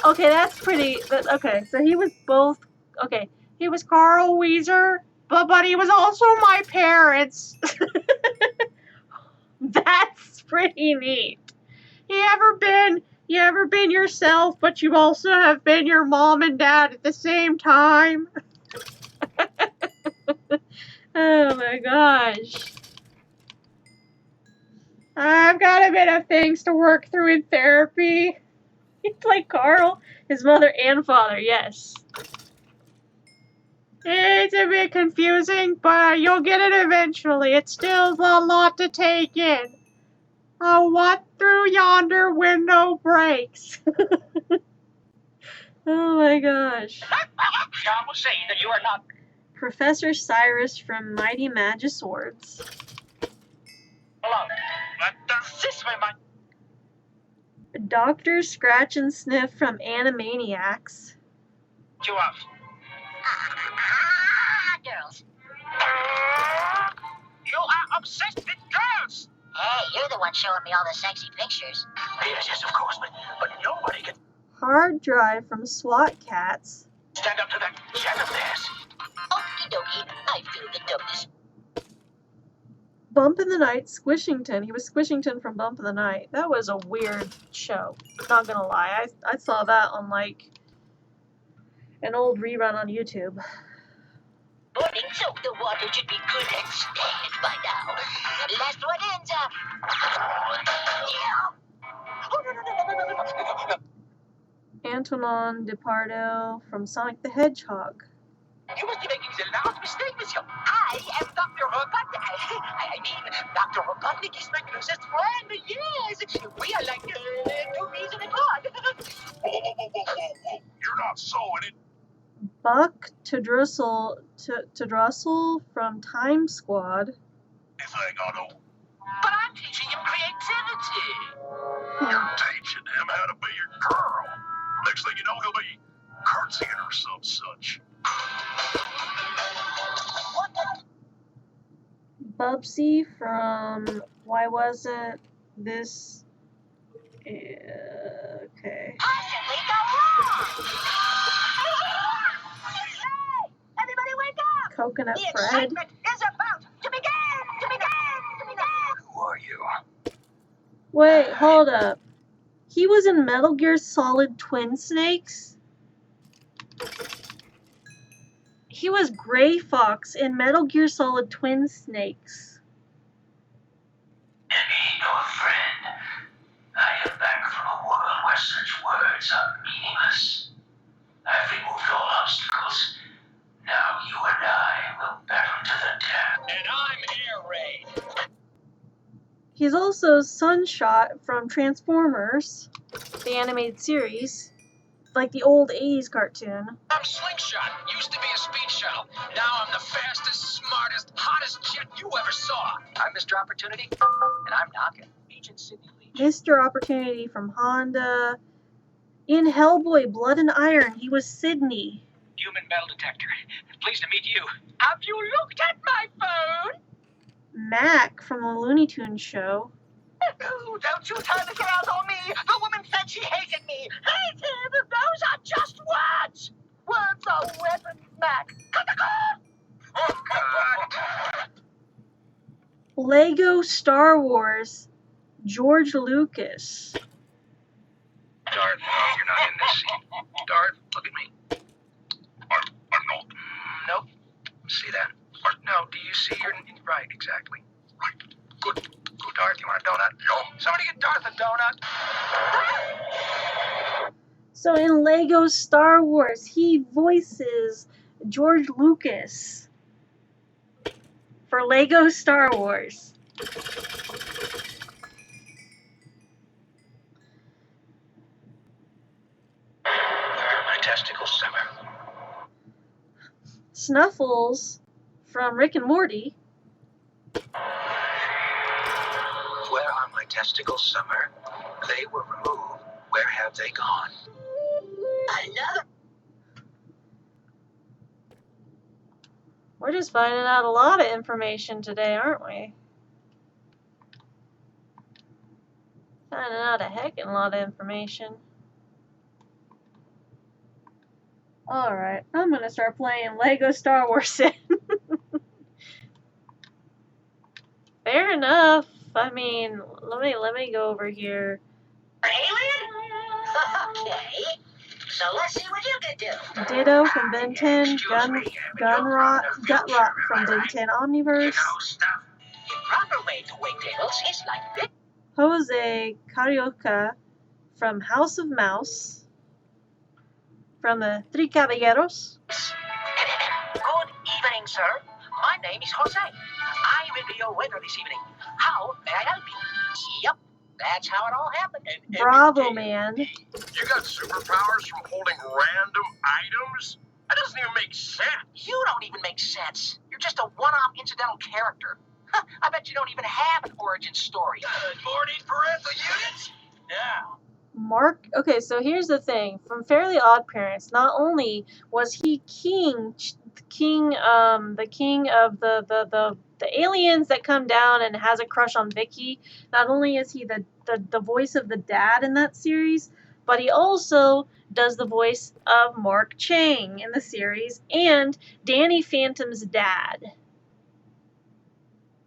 okay. That's pretty. Okay, so he was both. Okay, he was Carl Weezer, but he was also my parents. That's pretty neat. You ever been yourself, but you also have been your mom and dad at the same time? Oh my gosh. I've got a bit of things to work through in therapy. It's like Carl, his mother and father, yes. It's a bit confusing, but you'll get it eventually. It's still a lot to take in. Oh, what through yonder window breaks? Oh my gosh. John was saying that you are not. Professor Cyrus from Mighty Magiswords. Hello. This way, my. Dr. Scratch and Sniff from Animaniacs. You off. Girls. You are obsessed with girls. Hey, you're the one showing me all the sexy pictures. Yes, of course, but nobody can Hard Drive from SWAT Cats. stand up to that jet of theirs. Okie dokie, I feel the dumbness. Bump in the Night, Squishington. He was Squishington from Bump in the Night. That was a weird show. Not gonna lie. I saw that on like an old rerun on YouTube. Morning, so the water should be good and stagnant by now. Last one ends up. Antonin Depardo from Sonic the Hedgehog. You must be making the loud mistake, monsieur. I am Dr. Robotnik. I mean, Dr. Robotnik is my closest friend. Yes, we are like two peas in a pod. Whoa. You're not sewing it. Buck Tedrussel from Time Squad. Anything I know. But I'm teaching him creativity. You're teaching him how to be your girl. Next thing you know, he'll be curtsying or some such. Bubsy from Why Wasn't This... Okay. Possibly go wrong. Hey, everybody wake up. Coconut The Fred. excitement is about to begin. Who are you? Wait, hold up. He was in Metal Gear Solid Twin Snakes? He was Gray Fox in Metal Gear Solid Twin Snakes. Ain't no friend. I am back from a world where such words are meaningless. I've removed all obstacles. Now you and I will battle to the death. And I'm Air Raid. He's also Sunshot from Transformers, the animated series, like the old 80s cartoon. I'm Slingshot. Used to be a speed shuttle. Now I'm the fastest, smartest, hottest jet you ever saw. I'm Mr. Opportunity, and I'm knocking. Agent Sidney Leach. Mr. Opportunity from Honda. In Hellboy, Blood and Iron, he was Sydney. Human metal detector. Pleased to meet you. Have you looked at my phone? Mac from the Looney Tunes show. Oh, don't you turn this around on me. The woman said she hated me. Hated? Those are just words. Words are weapons, Mac. Oh, God. Lego Star Wars, George Lucas. Darth, you're not in this scene. Darth, look at me. I'm not. Nope. See that? No, do you see your... Right, exactly. Right. Good. Darth, you want a donut? Yo. Somebody get Darth a donut. So in Lego Star Wars, he voices George Lucas for Lego Star Wars. Where are my testicles, Summer? Snuffles from Rick and Morty. Where are my testicles, Summer? They were removed. Where have they gone? Another. We're just finding out a lot of information today, aren't we? Finding out a heckin' lot of information. Alright, I'm gonna start playing Lego Star Wars Sim. Fair enough. I mean, let me go over here. Alien? Okay. So let's see what you can do. Ditto from Ben 10, Gut Rot from Ben 10 Omniverse, The proper way to wait tables is like this. Jose Carioca from House of Mouse, from the Three Caballeros, Good evening, sir. My name is Jose. I will be your waiter this evening. How may I help you? Yep, that's how it all happened. Bravo Man, You got superpowers from holding random items? That doesn't even make sense. You don't even make sense. You're just a one-off incidental character. I bet you don't even have an origin story. Good morning, parental units. Yeah. Mark. Okay, so here's the thing. From Fairly Odd Parents, not only was he the king of the aliens that come down and has a crush on Vicky. Not only is he the voice of the dad in that series, but he also does the voice of Mark Chang in the series and Danny Phantom's dad.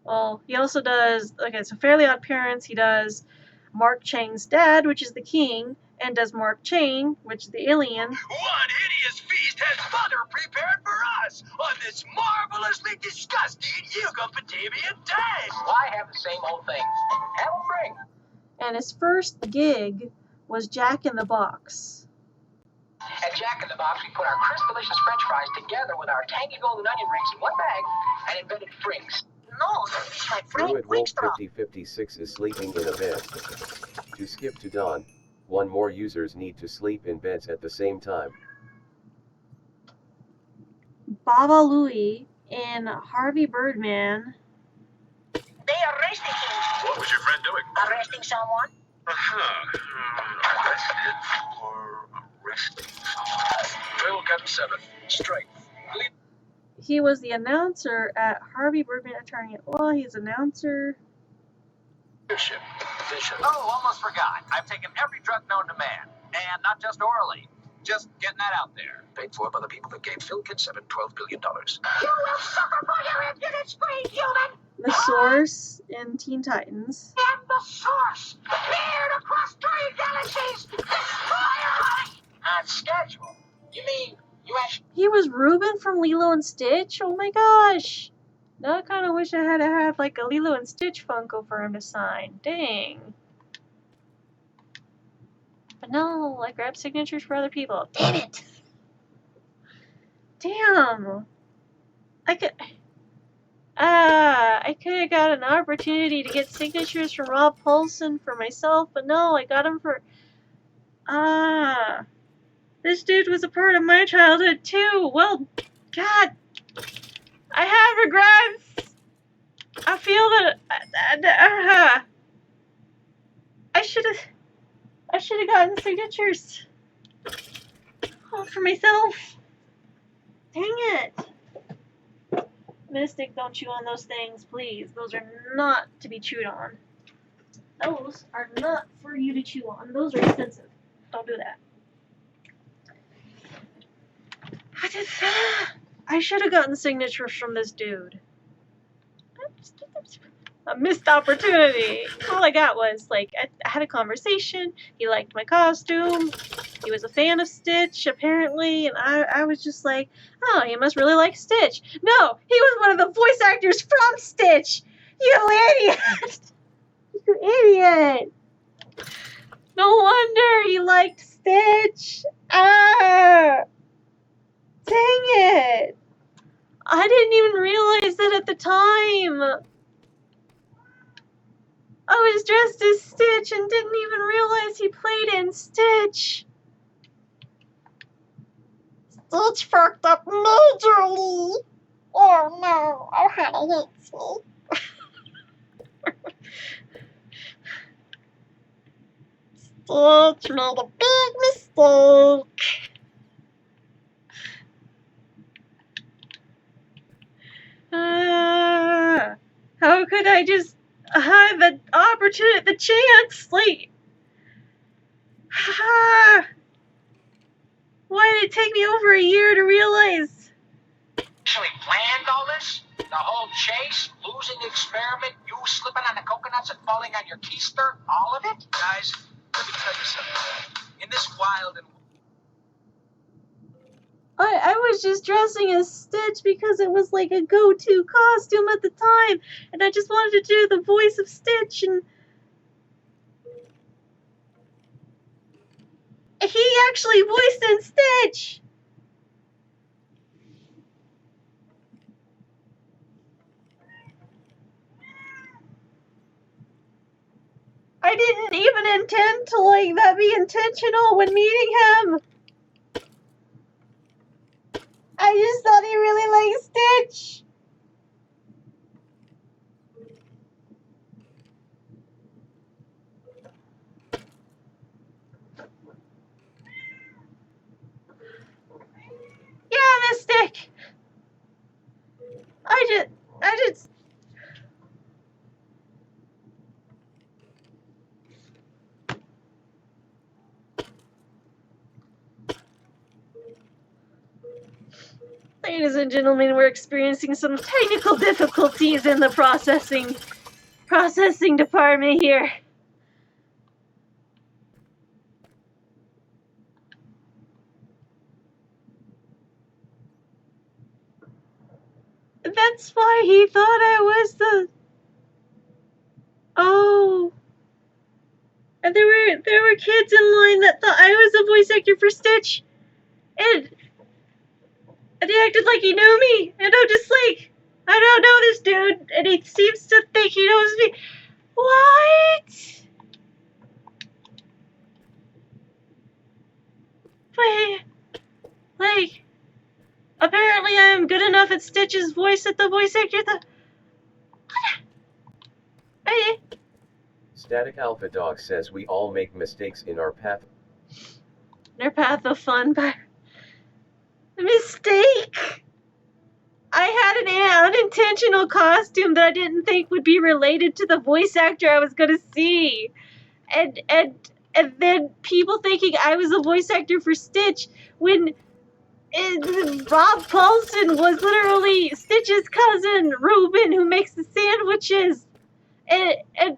Well, he also does, okay, so Fairly Odd Parents, he does Mark Chang's dad, which is the king, and does Mark Chang, which is the alien. One hideous feast has Mother prepared for us on this marvelously disgusting Yucatanian day. Why have the same old thing? Have them bring. And his first gig was Jack in the Box. At Jack in the Box, we put our crisp, delicious French fries together with our tangy golden onion rings in one bag and invented Frings. No, it's my friend Druid Wolf Wingstrap. 5056 is sleeping in a bed. To skip to dawn, one more users need to sleep in beds at the same time. Baba Louie and Harvey Birdman. They arrested him. What was your friend doing? Arresting someone? Arrested for arresting. We'll get 7. Straight. He was the announcer at Harvey Birdman Attorney at Law. He's announcer. Bishop. Oh, almost forgot. I've taken every drug known to man. And not just orally. Just getting that out there. Paid for by the people that gave Phil Kid 7 $12 billion. You will suffer for your impudent scream, human! The Source in Teen Titans. And the source! Feared across 3 galaxies! Destroyer! On schedule? You mean you actually... He was Ruben from Lilo and Stitch? Oh my gosh! Now I kind of wish I had like a Lilo and Stitch Funko for him to sign. Dang. But no, I grabbed signatures for other people. Damn it! Damn! I could have got an opportunity to get signatures from Rob Paulson for myself, but no, I got them for... This dude was a part of my childhood too. Well, God, I have regrets. I feel that I should have gotten signatures all for myself. Dang it. Mystic, don't chew on those things, please. Those are not to be chewed on. Those are not for you to chew on. Those are expensive. Don't do that. I should have gotten signatures from this dude. A missed opportunity. All I got was, like, I had a conversation. He liked my costume. He was a fan of Stitch, apparently. And I was just like, oh, he must really like Stitch. No, he was one of the voice actors from Stitch. You idiot. You idiot. No wonder he liked Stitch. Dang it! I didn't even realize that at the time. I was dressed as Stitch and didn't even realize he played in Stitch. Stitch fucked up majorly. Oh no, Ohana hates me. Stitch made a big mistake. did I just have the opportunity, the chance? Like, why did it take me over a year to realize? Actually planned all this? The whole chase, losing the experiment, you slipping on the coconuts and falling on your keister, all of it? Guys, let me tell you something. In this wild and I was just dressing as Stitch because it was like a go-to costume at the time, and I just wanted to do the voice of Stitch, and he actually voiced in Stitch! I didn't even intend to, like, that be intentional when meeting him! I just thought he really liked Stitch! Yeah, Mystic! I just... Ladies and gentlemen, we're experiencing some technical difficulties in the processing department here. That's why he thought I was the... Oh. And there were kids in line that thought I was the voice actor for Stitch. And he acted like he knew me. And I'm just like, I don't know this dude. And he seems to think he knows me. What? Wait. Like, apparently I am good enough at Stitch's voice at the voice actor that... Static Alpha Dog says we all make mistakes in our path. Their path of fun, but... Mistake! I had an unintentional costume that I didn't think would be related to the voice actor I was gonna see. And then people thinking I was a voice actor for Stitch when Rob Paulson was literally Stitch's cousin, Ruben, who makes the sandwiches. And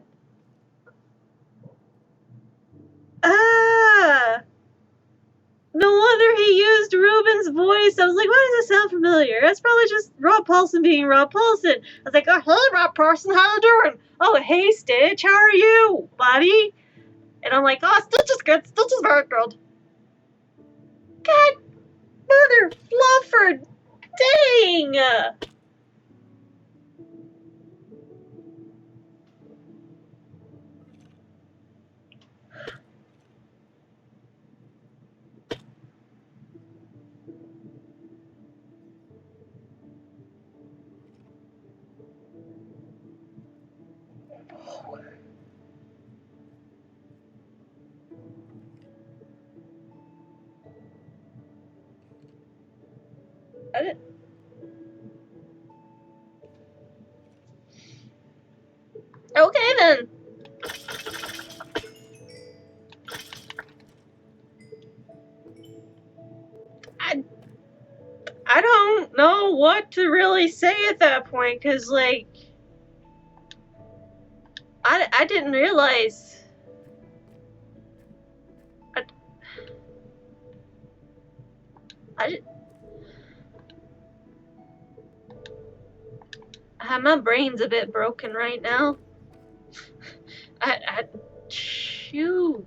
no wonder he used Ruben's voice. I was like, why does it sound familiar? That's probably just Rob Paulson being Rob Paulson. I was like, oh, hey, Rob Paulson, how you doing? Oh, hey, Stitch, how are you, buddy? And I'm like, oh, Stitch is good. Stitch is very good. God, mother fluffer, dang. Okay, then. I don't know what to really say at that point, because, like, I didn't realize. My brain's a bit broken right now. Phew.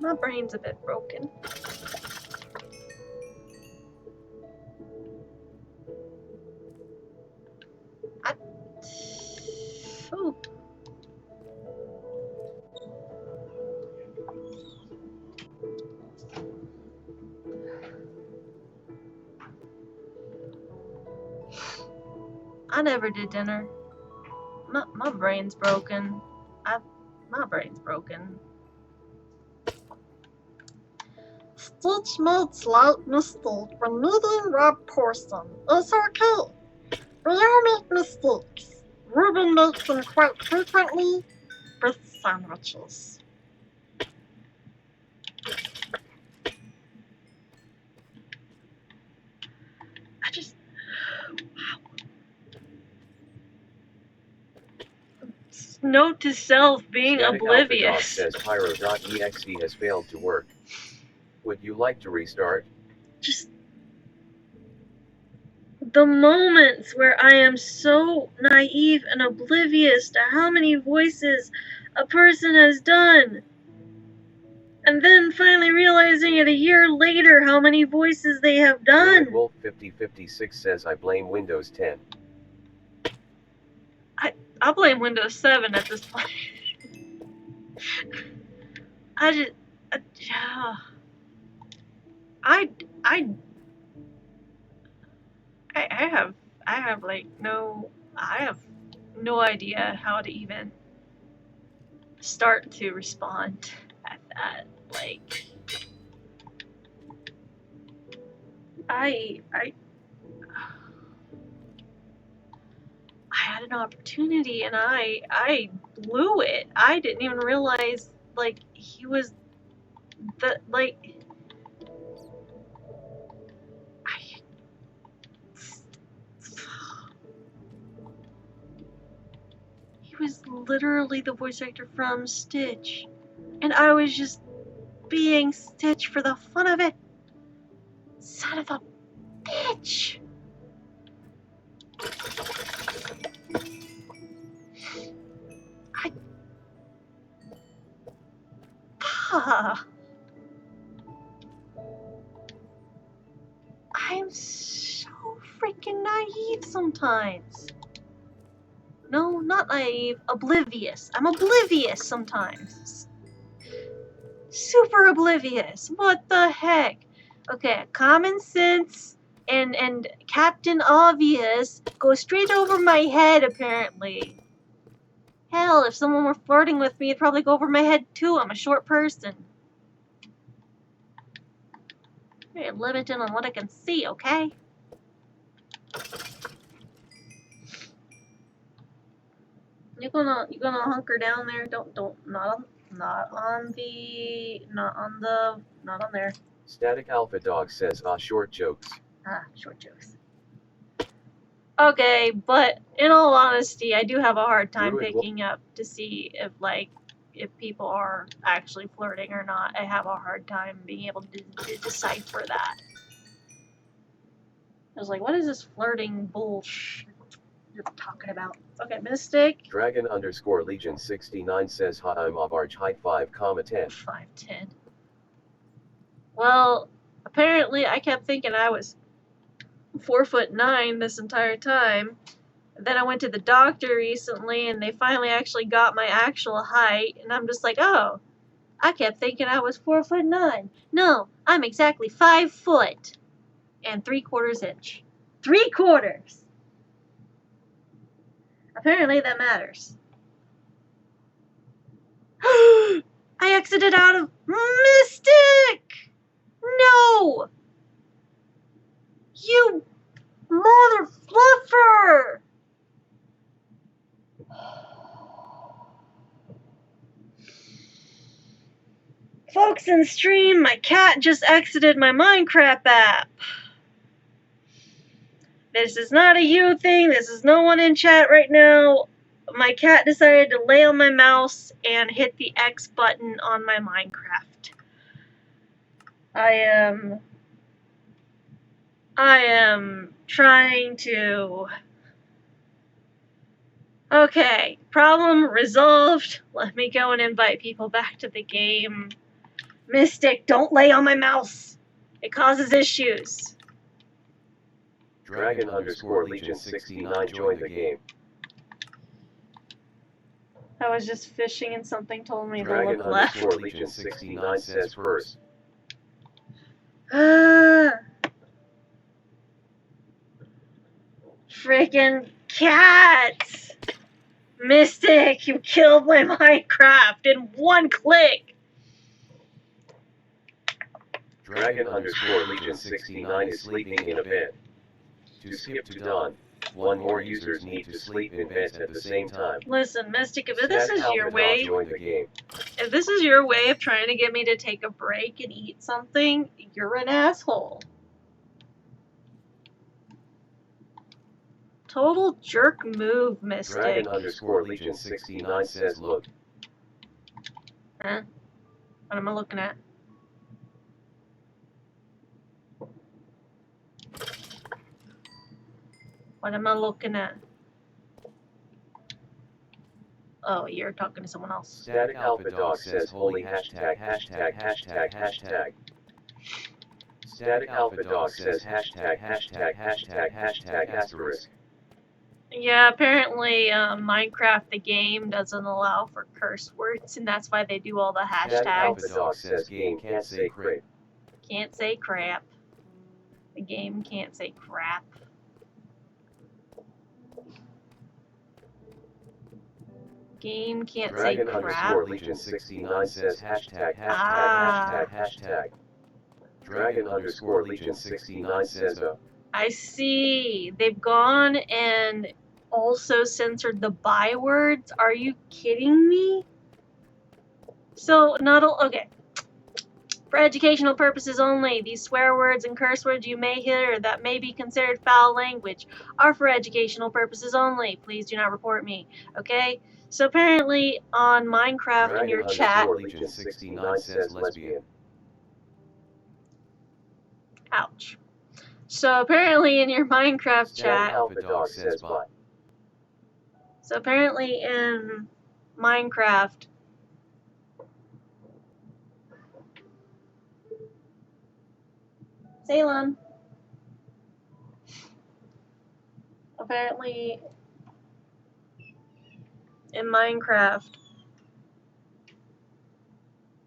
My brain's a bit broken. Oh. I never did dinner. My brain's broken. My brain's broken. Stitch made slight mistake when meeting Rob Porson. It's okay. We all make mistakes. Ruben makes them quite frequently with sandwiches. I just... Note to self, being Static oblivious. Alpha Dog says Pyro.exe has failed to work. Would you like to restart? Just the moments where I am so naive and oblivious to how many voices a person has done. And then finally realizing it a year later how many voices they have done. Wolf 5056 says I blame Windows 10. I blame Windows 7 at this point. I have no idea how to even start to respond at that. Like, I had an opportunity and I blew it. I didn't even realize, like, he was the, like, he was literally the voice actor from Stitch. And I was just being Stitch for the fun of it. Son of a bitch. I am so freaking naive sometimes. No, not naive, oblivious. I'm oblivious sometimes. Super oblivious. What the heck? Okay, common sense and Captain Obvious go straight over my head, apparently. Hell, if someone were flirting with me, it'd probably go over my head too. I'm a short person. Very limited on what I can see, okay? You gonna hunker down there? Don't not on there. Static Alpha Dog says short jokes. Short jokes. Okay, but in all honesty, I do have a hard time picking up to see if people are actually flirting or not. I have a hard time being able to decipher that. I was like, what is this flirting bullshit you're talking about? Okay, Mystic. Dragon _ Legion 69 says I'm of arch height 5,10. 5'10". Well, apparently I kept thinking I was 4'9" this entire time. Then I went to the doctor recently and they finally actually got my actual height, and I'm just like, oh, I kept thinking I was 4'9". No, I'm exactly 5 foot and 3/4 inch. 3/4. Apparently that matters. I exited out of Mystic! No! You mother fluffer! Folks in stream, my cat just exited my Minecraft app. This is not a you thing. This is no one in chat right now. My cat decided to lay on my mouse and hit the X button on my Minecraft. I am trying to... Okay, problem resolved. Let me go and invite people back to the game. Mystic, don't lay on my mouse. It causes issues. Dragon _ Legion 69 joined the game. I was just fishing and something told me Dragon to look left. _ Legion 69 says first. Freaking cats! Mystic, you killed my Minecraft in one click! Dragon underscore Legion 69 is sleeping in a bed. To skip to dawn, one more users need to sleep in beds at the same time. Listen, Mystic, if this Static is your Alpha Dog way, joined the game. if this is your way of trying to get me to take a break and eat something, you're an asshole. Total jerk move, Mystic. Dragon underscore Legion 69 says look. Huh? What am I looking at? What am I looking at? Oh, you're talking to someone else. Static Alpha Dog says holy hashtag hashtag hashtag hashtag. Static Alpha Dog says hashtag hashtag hashtag hashtag asterisk. Yeah, apparently Minecraft the game doesn't allow for curse words, and that's why they do all the Static Alpha hashtags. Dog says game can't say crap. Can't say crap. The game can't say crap. Game can't Dragon say crap. underscore Legion 69 says hashtag hashtag Ah. hashtag hashtag. Dragon underscore Legion 69 says I see. They've gone and also censored the bywords. Are you kidding me? So, okay. For educational purposes only, these swear words and curse words you may hear that may be considered foul language are for educational purposes only. Please do not report me. Okay? So apparently on Minecraft Dragon in your chat, underscore Legion 69 says lesbian. ouch. So apparently in your Minecraft Static chat, Alpha Dog says bot. so apparently in Minecraft, Salem, apparently in Minecraft,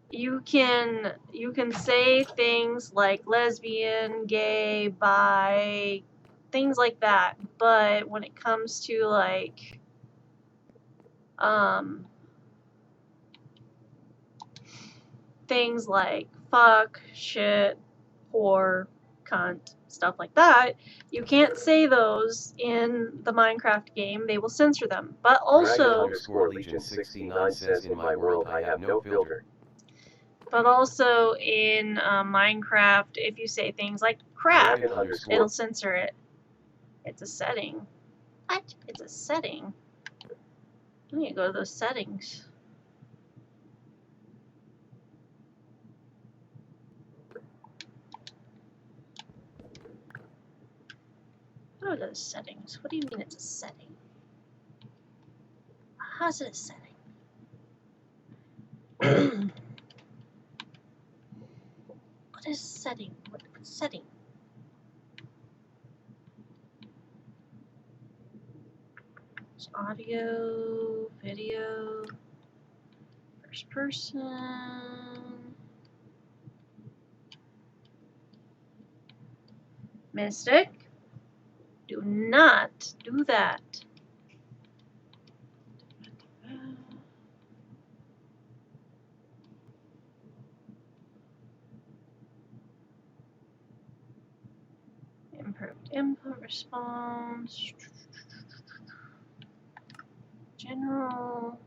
you can say things like lesbian, gay, bi, things like that, but when it comes to like things like fuck, shit, whore, cunt, stuff like that, you can't say those in the Minecraft game. They will censor them. But Dragon also, underscore Legion 69 says in my world I have no filter. but also in Minecraft, if you say things like crap, Dragon underscore. it'll censor it. It's a setting. What? It's a setting. I need to go to those settings. What are those settings? What do you mean it's a setting? How's it a setting? What is setting? What setting? It's audio, video, first person. Mystic, do not do that. Improved input response. General.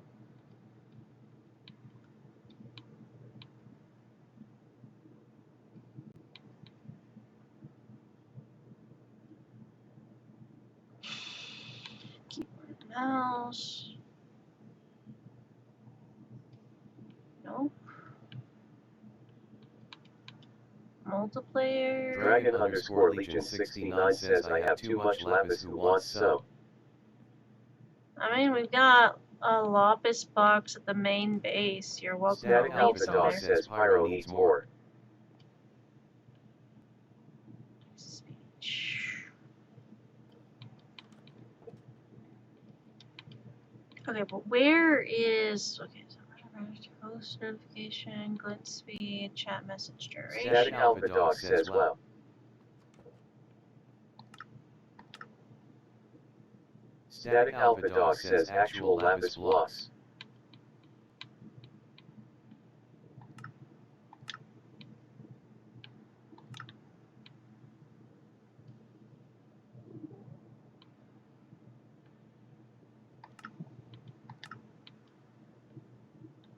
Keyboard, mouse. Nope. Multiplayer. Dragon underscore Legion 69 says I have too much lapis who wants some. I mean, we've got a lapis box at the main base. You're welcome Static to leave Alpha some Dog there. says Pyro needs more. Speech. Okay, but where is... Okay, so host notification, glint speed, chat message duration. Static Alpha Dog says well. Static Alpha Dog says actual lapis loss.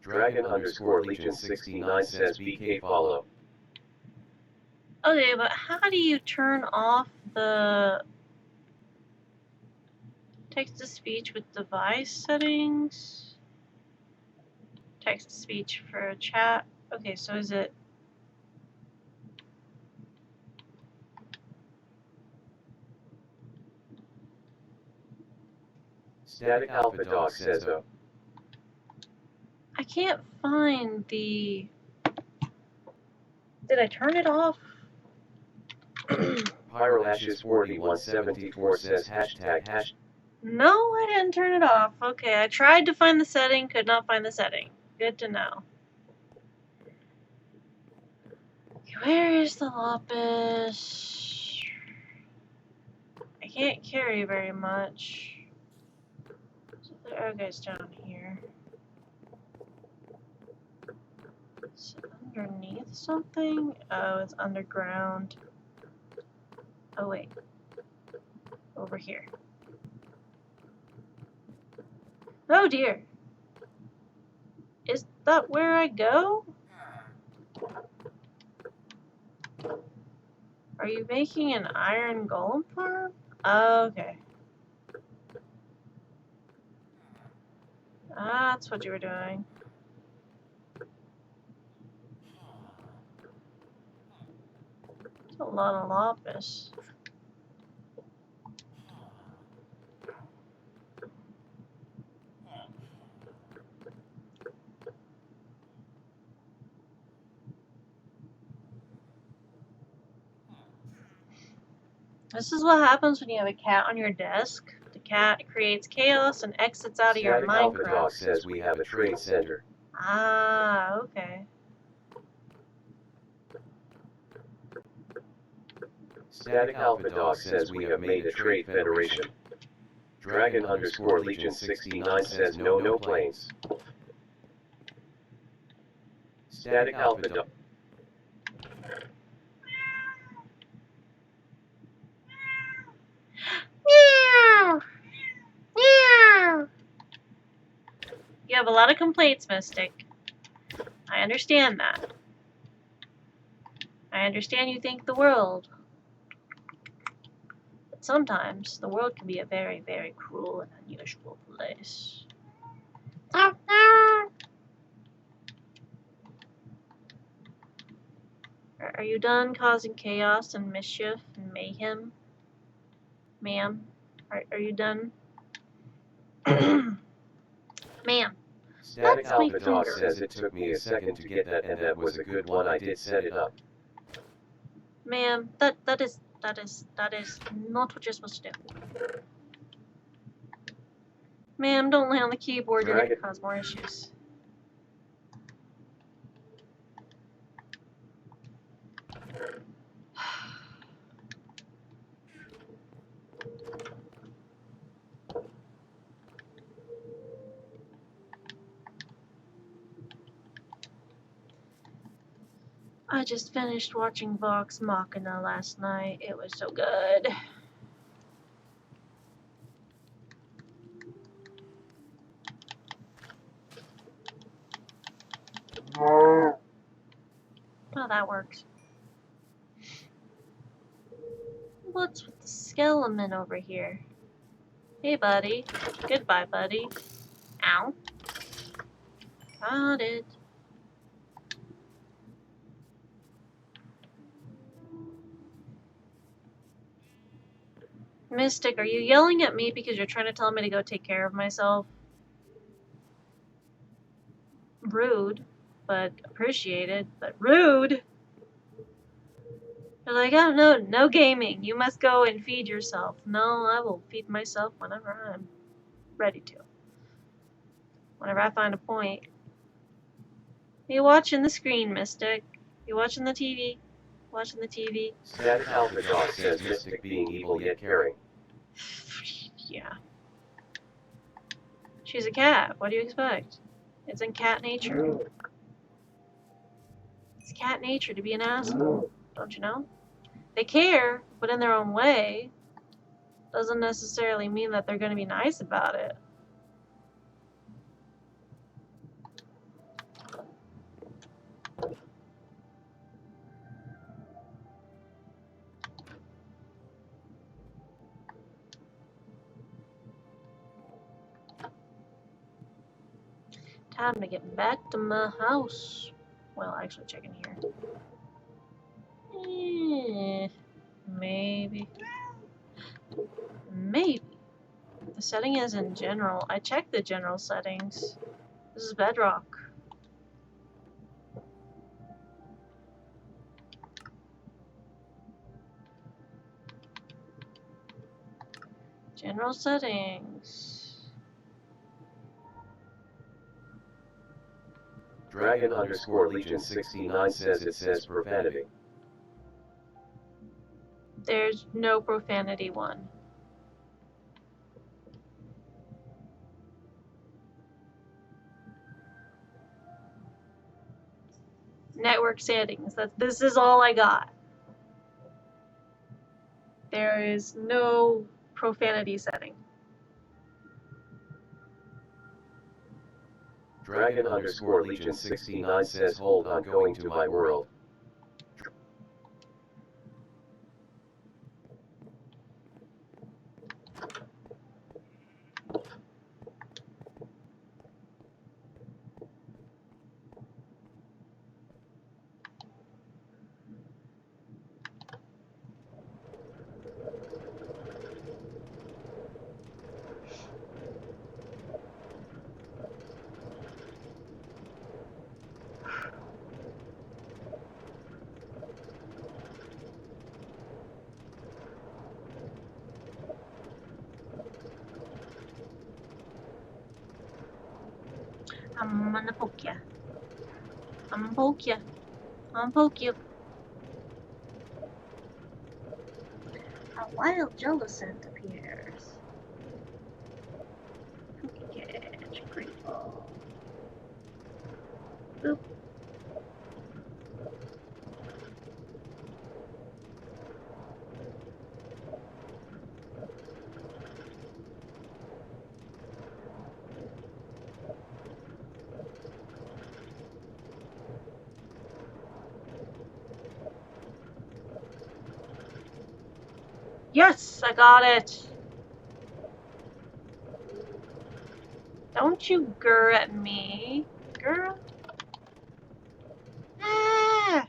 Dragon_Legion69 says BK follow. Okay, but how do you turn off the text-to-speech with device settings? Text-to-speech for chat. Okay, so is it... Static Alpha Dog says oh. I can't find the... Did I turn it off? Pyrolashes4174 says hashtag. No, I didn't turn it off. Okay, I tried to find the setting, could not find the setting. Good to know. Okay, where is the lapis? I can't carry very much. So there, okay, it's down here. Is it underneath something? Oh, it's underground. Oh, wait. Over here. Oh dear. Is that where I go? Are you making an iron golem farm? Oh, okay. That's what you were doing. That's a lot of lapis. This is what happens when you have a cat on your desk. The cat creates chaos and exits out of your Static Alpha Minecraft. Dog says we have a trade center. Ah, okay. Static Alpha Dog says we have made a trade federation. Dragon_Legion69 says no planes. Static Alpha Dog. Meow. Meow. You have a lot of complaints, Mystic. I understand that. I understand you think the world. But sometimes the world can be a very, very cruel and unusual place. Meow. Meow. Are you done causing chaos and mischief and mayhem? Ma'am? Are you done? Ma'am. Static That's my Alpha Dog finger. says it took me a second to get that, and that was a good one. I did set it up. Ma'am, that is not what you're supposed to do. Ma'am, don't lay on the keyboard, you're gonna cause more issues. I just finished watching Vox Machina last night. It was so good. Oh, that works. What's with the skeleton over here? Hey, buddy. Goodbye, buddy. Ow. Got it. Mystic, are you yelling at me because you're trying to tell me to go take care of myself? Rude, but appreciated, but rude. You're like, oh no, no gaming. You must go and feed yourself. No, I will feed myself whenever I'm ready to. Whenever I find a point. You watching the screen, Mystic? You watching the TV? Watching the TV? Static Alpha Dog says Mystic being evil yet caring. Yeah. She's a cat. What do you expect? It's in cat nature. It's cat nature to be an asshole. Don't you know? They care, but in their own way. Doesn't necessarily mean that they're going to be nice about it. Time to get back to my house. Well, actually, check in here. Maybe. Maybe. The setting is in general. I checked the general settings. This is Bedrock. General settings. Dragon_Legion69 says it says profanity. There's no profanity one. Network settings. This is all I got. There is no profanity setting. Dragon_Legion69 says hold on going to my world. I'm gonna poke ya. I'm gonna poke ya. I'm gonna poke you. A wild Jellicent appears. Cookie catch, great ball. Boop. Yes, I got it. Don't you grr at me, girl. Ah!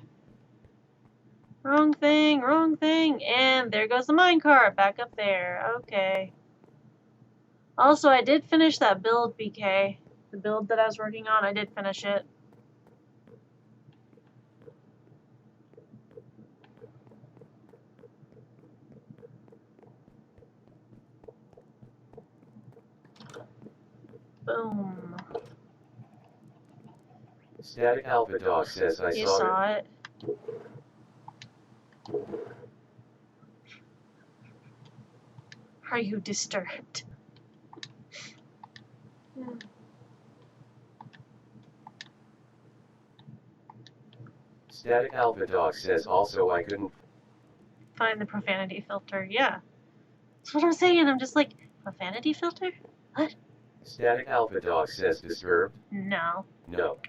Wrong thing. And there goes the minecart back up there. Okay. Also, I did finish that build, BK. The build that I was working on, I did finish it. Boom. Static Alpha Dog says I You saw saw it. Are you disturbed? Static Alpha Dog says also I couldn't Find the profanity filter. Yeah. That's what I'm saying. I'm just like, profanity filter? What? Static Alpha Dog says disturbed. No. No.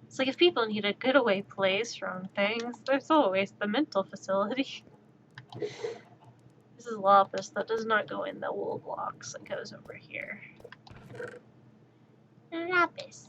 It's like if people need a getaway place from things, there's always the mental facility. This is lapis. That does not go in the wool blocks. It goes over here. Lapis.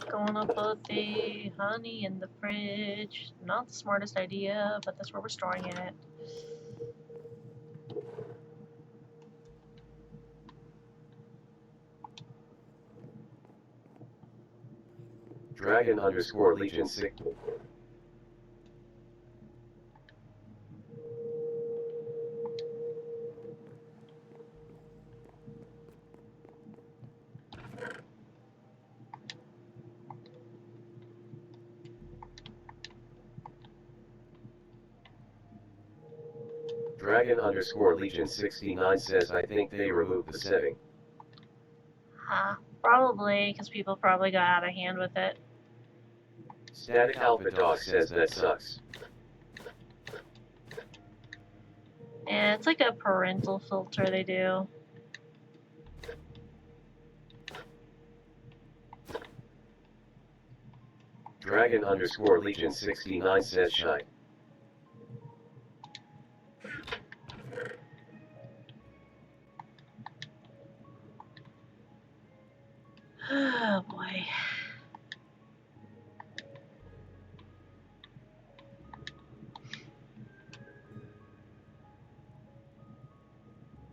Gonna put the honey in the fridge. Not the smartest idea, but that's where we're storing it. Dragon_Legion 6. Dragon_Legion69 says I think they removed the setting. Probably, because people probably got out of hand with it. Static Alpha Dog says that sucks. Yeah, it's like a parental filter they do. Dragon_Legion69 says shy. Oh boy.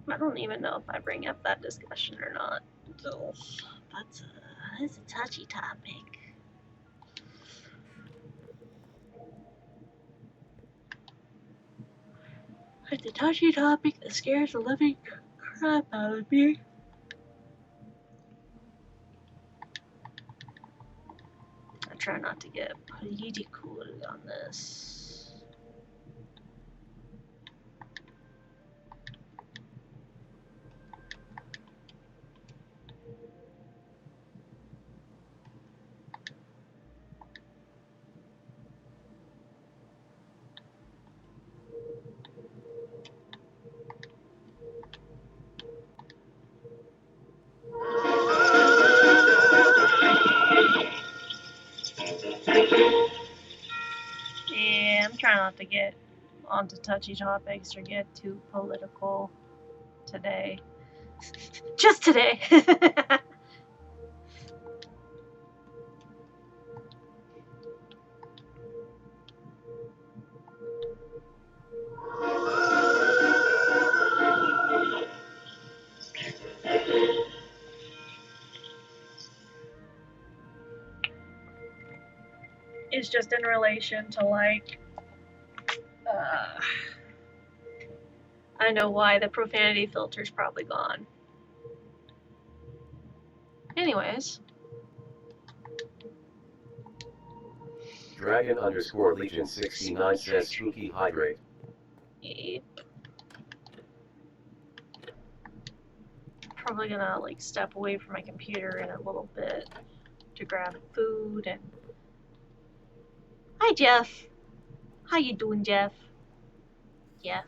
I don't even know if I bring up that discussion or not. So, that's a touchy topic. It's a touchy topic that scares the living crap out of me. I try not to get political on this. Yeah, I'm trying not to get onto touchy topics or get too political today. Just today. It's just in relation to like, I know why the profanity filter's probably gone. Anyways. Dragon_Legion69 says spooky hydrate. Yep. Probably gonna like step away from my computer in a little bit to grab food and. Hi Jeff. How you doing, Jeff? Jeff.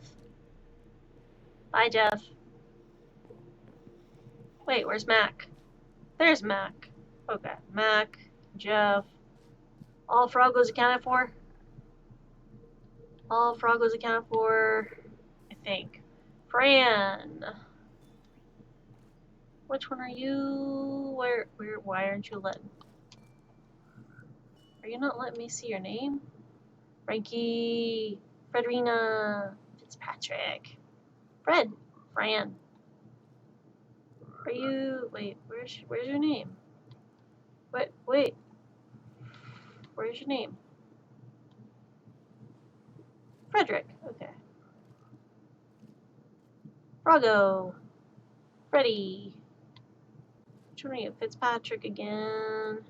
Bye, Jeff. Wait, where's Mac? There's Mac. Okay, Mac, Jeff. All Froggos accounted for? All Froggos accounted for, I think. Fran. Which one are you? Why aren't you letting? Are you not letting me see your name? Frankie, Fredrina, Fitzpatrick, Fred, Fran. Are you? Wait, where's your name? Wait. Where's your name? Frederick. Okay. Froggo. Freddy. Which one are you? Fitzpatrick again.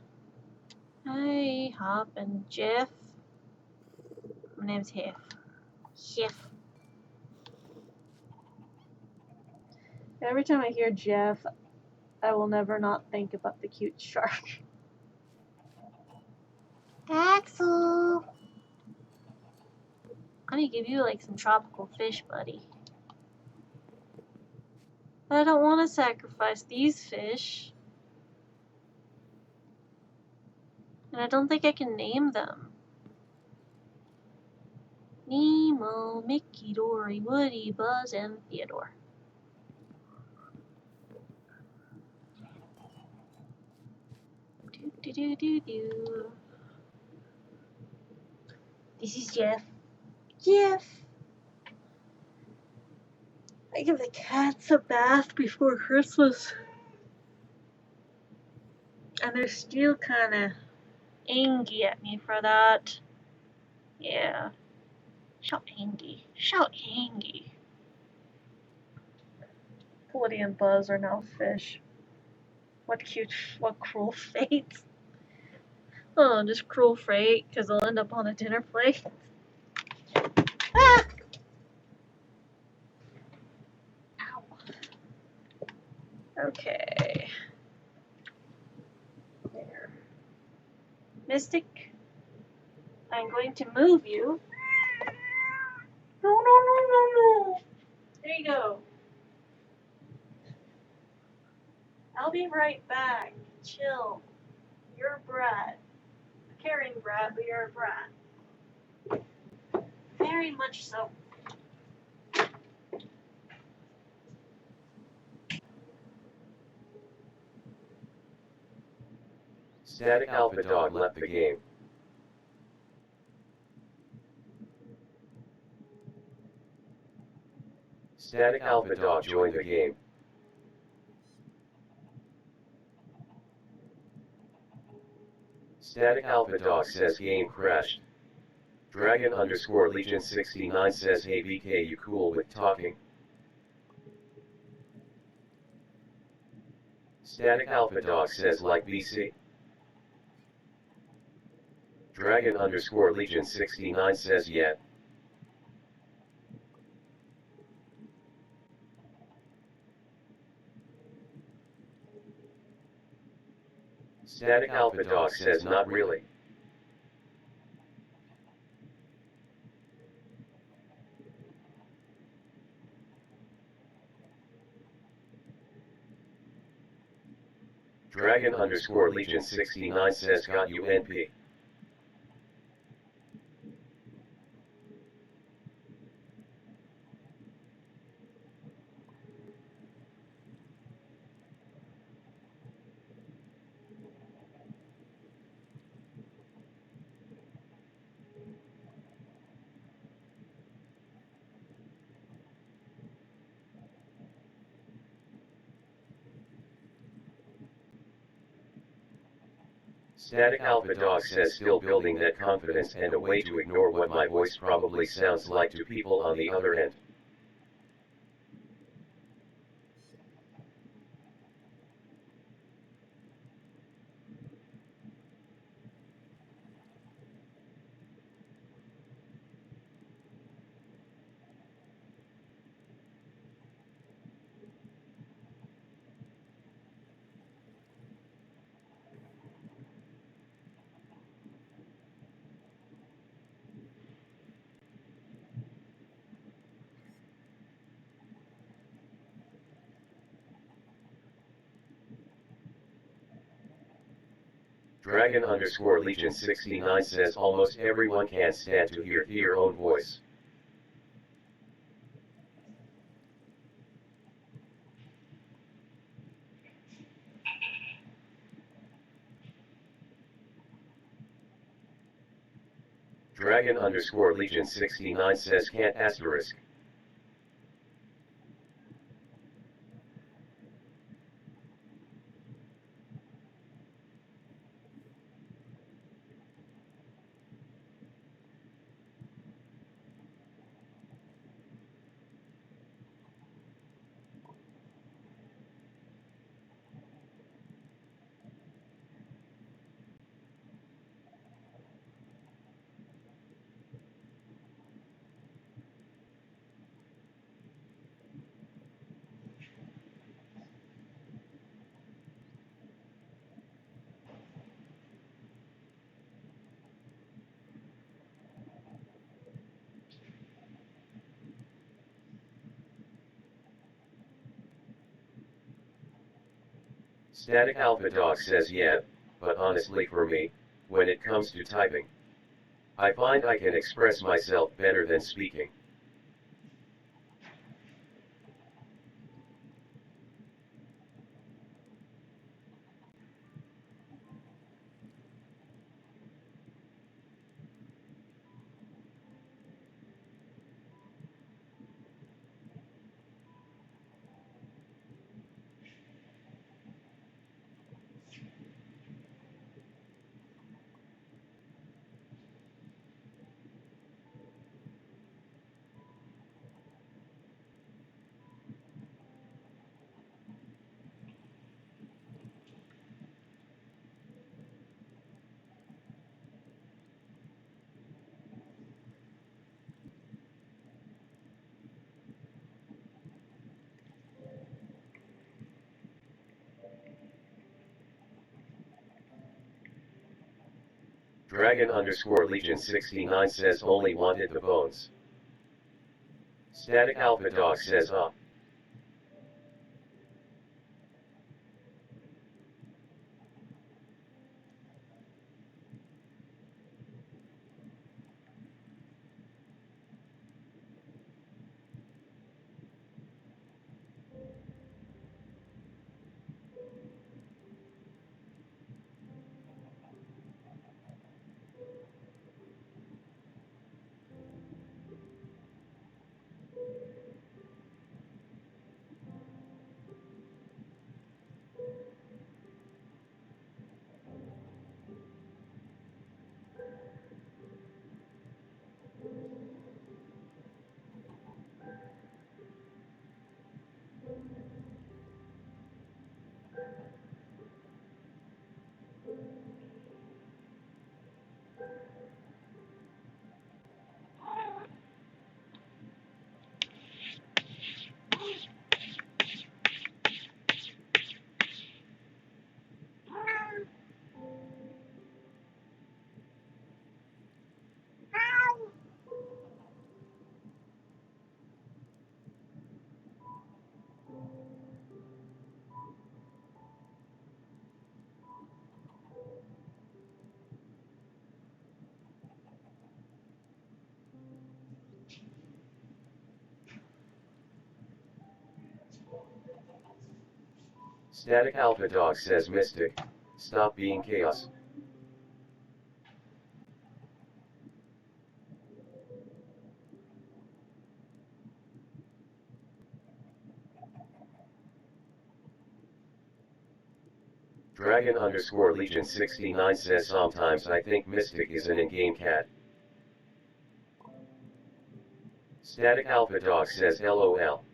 Hi, Hop and Jeff. My name's Hef. Hef. Every time I hear Jeff, I will never not think about the cute shark. Axel. I'm gonna give you like some tropical fish, buddy. But I don't want to sacrifice these fish. And I don't think I can name them. Nemo, Mickey, Dory, Woody, Buzz, and Theodore. Do. This is Jeff. Jeff! I give the cats a bath before Christmas. And they're still kinda angry at me for that. Yeah. Shout angry. Woody and Buzz are now fish. What cruel fate. Oh, just cruel fate, because they'll end up on a dinner plate. Ah! Mystic, I'm going to move you. No, no, no, no, no. There you go. I'll be right back. Chill. You're a brat. A caring brat, but you're a brat. Very much so. Static Alpha Dog left the game. Static Alpha Dog joined the game. Static Alpha Dog says game crashed. Dragon underscore Legion 69 says hey BK, you cool with talking? Static Alpha Dog says like BC. Dragon underscore Legion 69 says yeah. Static Alpha Dog says not really. Dragon underscore Legion 69 says got you NP. Static Alpha Dog says still building that confidence and a way to ignore what my voice probably sounds like to people on the other end. Dragon underscore Legion 69 says almost everyone can't stand to hear your own voice. Dragon underscore Legion 69 says can't asterisk. Static Alpha Dog says yeah, but honestly for me, when it comes to typing, I find I can express myself better than speaking. Dragon underscore Legion 69 says only wanted the bones. Static Alpha Dog says Static Alpha Dog says Mystic, stop being chaos. Dragon underscore Legion 69 says sometimes I think Mystic is an in-game cat. Static Alpha Dog says LOL.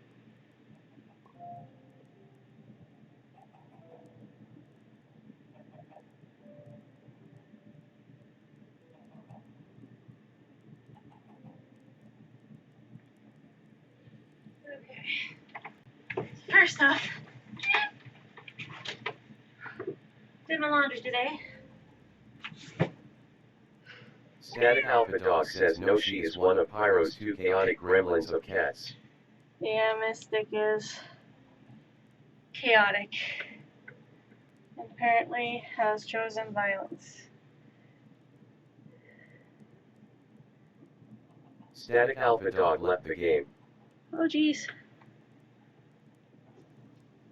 Okay. First off, did my laundry today. Static Alpha Dog says no, she is one of Pyro's two chaotic gremlins of cats. Yeah, Mystic is chaotic. Apparently has chosen violence. Static Alpha Dog left the game. Oh geez.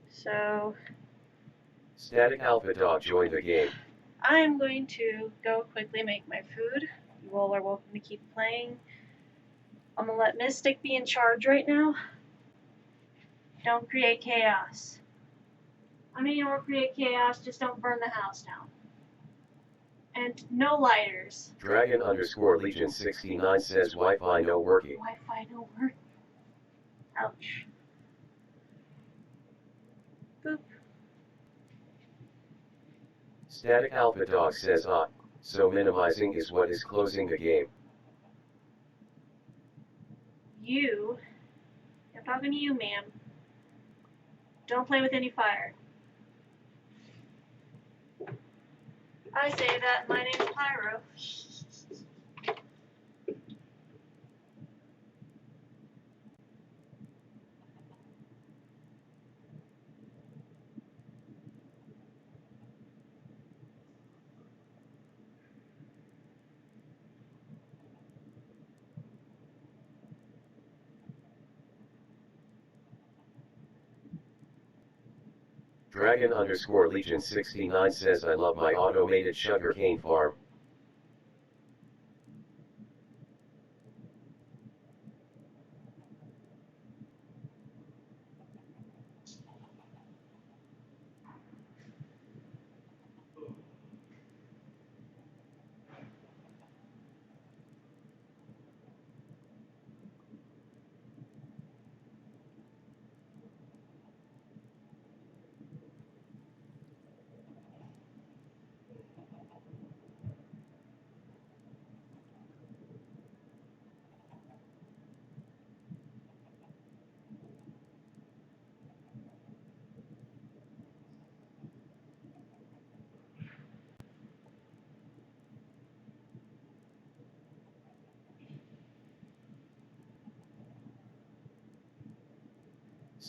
So Static Alpha Dog joined the game. I'm going to go quickly make my food. You all are welcome to keep playing. I'm gonna let Mystic be in charge right now. Don't create chaos. I mean, or create chaos, just don't burn the house down. And no lighters. Dragon underscore Legion 69 says Wi-Fi no working. Wi-Fi no work. Ouch. Boop. Static Alpha Dog says so minimizing is what is closing the game. I'm talking to you, ma'am. Don't play with any fire. I say that, my name's Pyro. Dragon underscore Legion 69 says I love my automated sugarcane farm.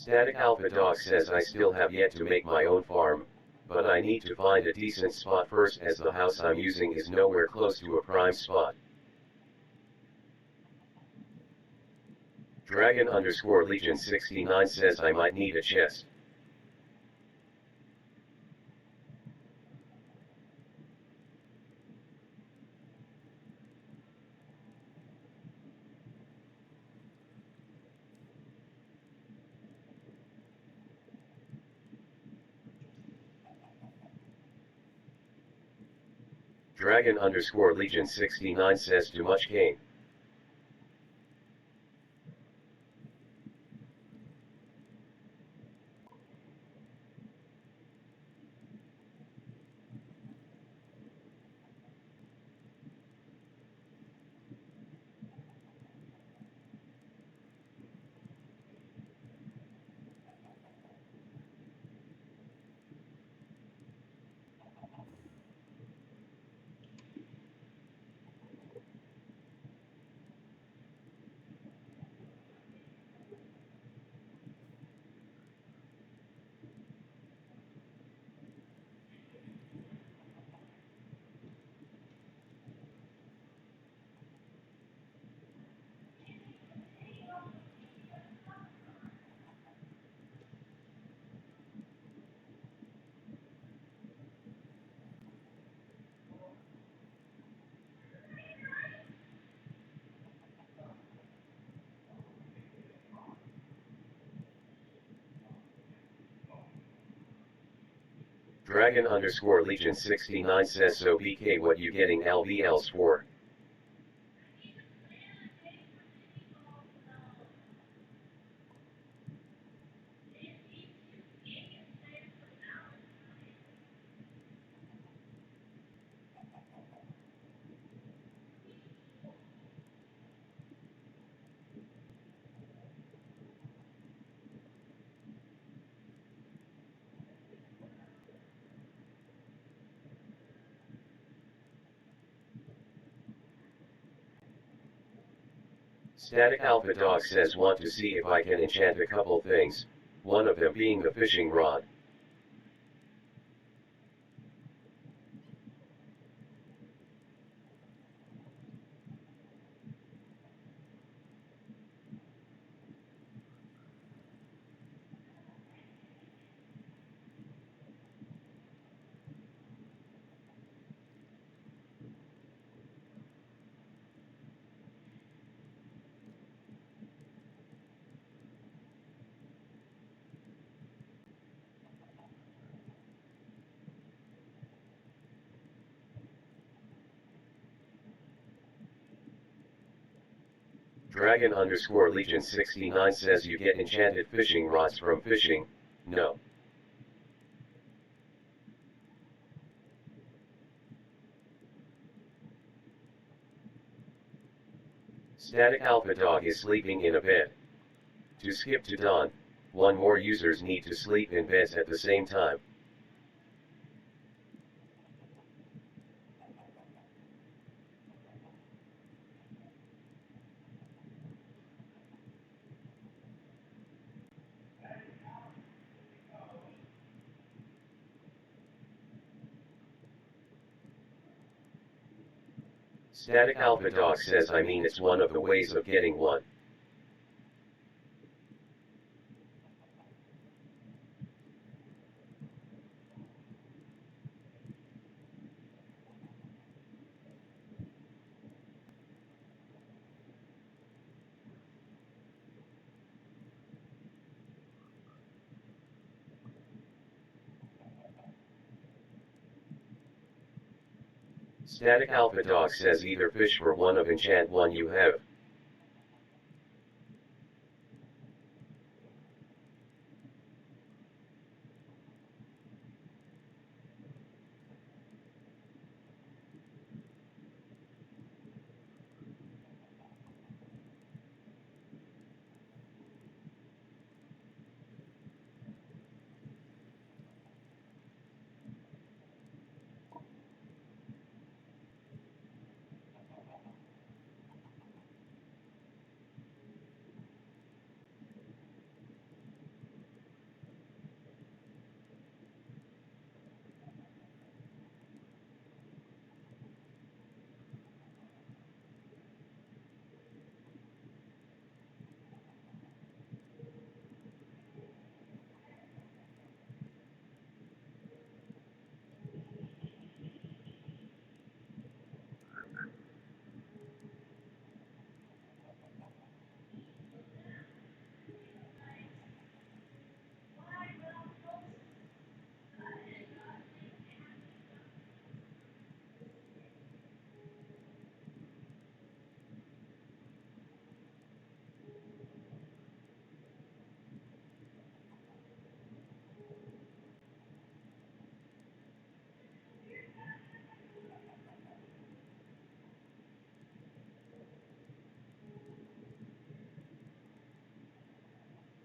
Static Alpha Dog says I still have yet to make my own farm, but I need to find a decent spot first as the house I'm using is nowhere close to a prime spot. Dragon _ Legion 69 says I might need a chest. Dragon _ Legion 69 says too much cane. Dragon _ Legion 69 says so BK what you getting LVLs for? Static Alpha Dog says want to see if I can enchant a couple things, one of them being the fishing rod. Dragon _ Legion 69 says you get enchanted fishing rods from fishing, no. Static Alpha Dog is sleeping in a bed. To skip to dawn, one more users need to sleep in beds at the same time. Static Alpha Dog says I mean it's one of the ways of getting one. Static Alpha Dog says either fish for one of enchant one you have.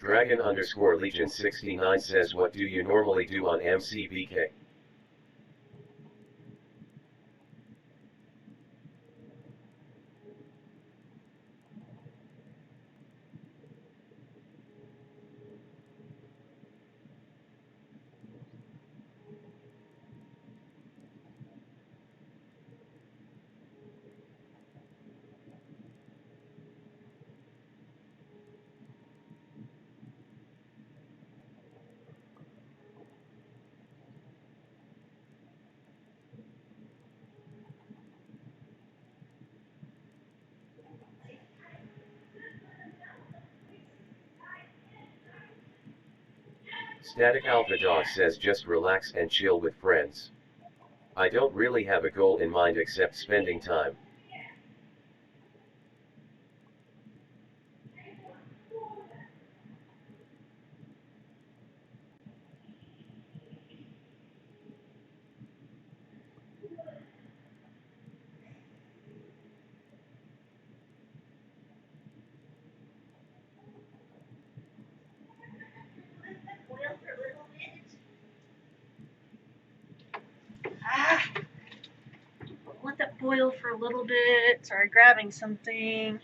Dragon underscore Legion 69 says, what do you normally do on MCBK? Static Alpha Dog says, just relax and chill with friends. I don't really have a goal in mind except spending time. Let that boil for a little bit. Sorry, grabbing something.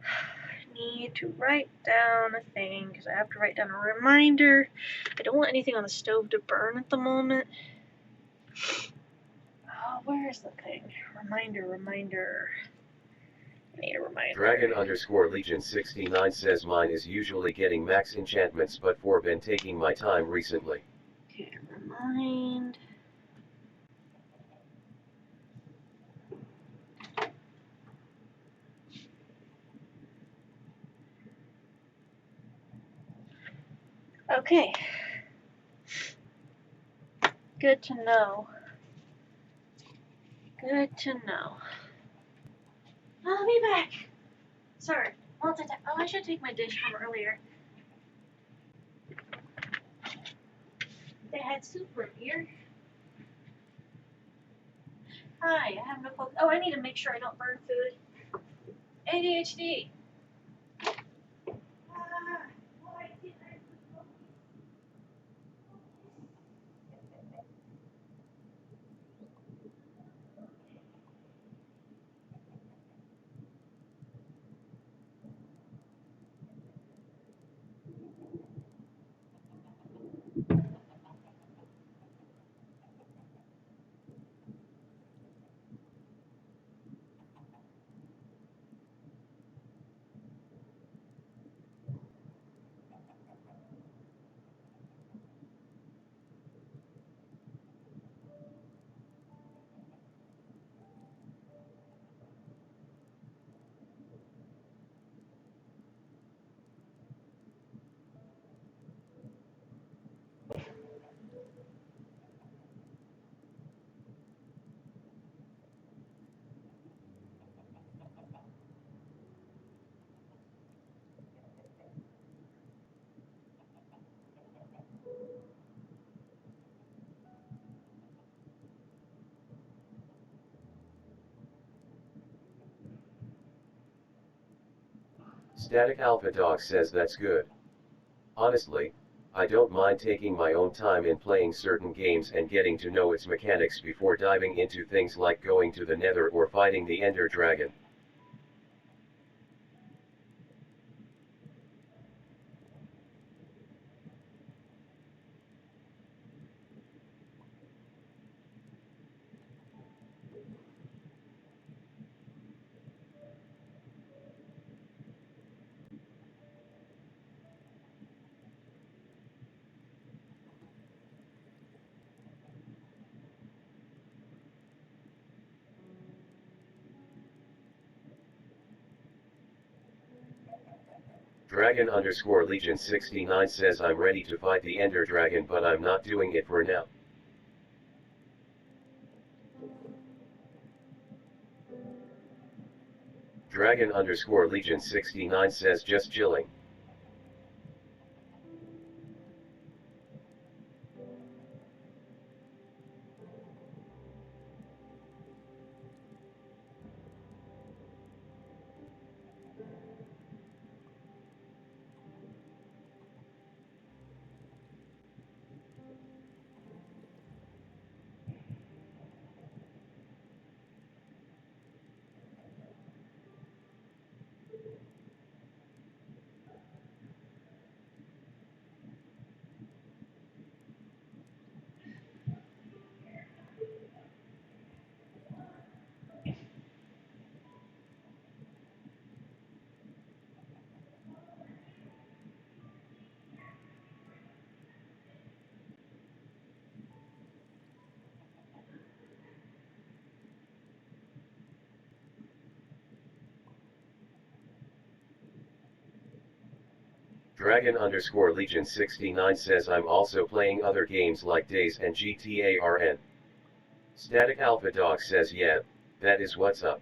I need to write down a thing because I have to write down a reminder. I don't want anything on the stove to burn at the moment. Oh, where's the thing? Reminder. I need a reminder. Dragon underscore Legion 69 says, mine is usually getting max enchantments, but for been taking my time recently. Okay, remind. Okay. Good to know. Good to know. I'll be back. Sorry. Multitask. Oh, I should take my dish from earlier. They had soup from here. Hi, I have no focus. Oh, I need to make sure I don't burn food. ADHD. Why didn't I focus? Static Alpha Dog says, that's good. Honestly, I don't mind taking my own time in playing certain games and getting to know its mechanics before diving into things like going to the Nether or fighting the Ender Dragon. Dragon underscore Legion 69 says, I'm ready to fight the Ender Dragon, but I'm not doing it for now. Dragon underscore Legion 69 says, just chilling. Dragon_Legion69 says I'm also playing other games like Days and GTA RN. Static Alpha Dog says yeah, that is what's up.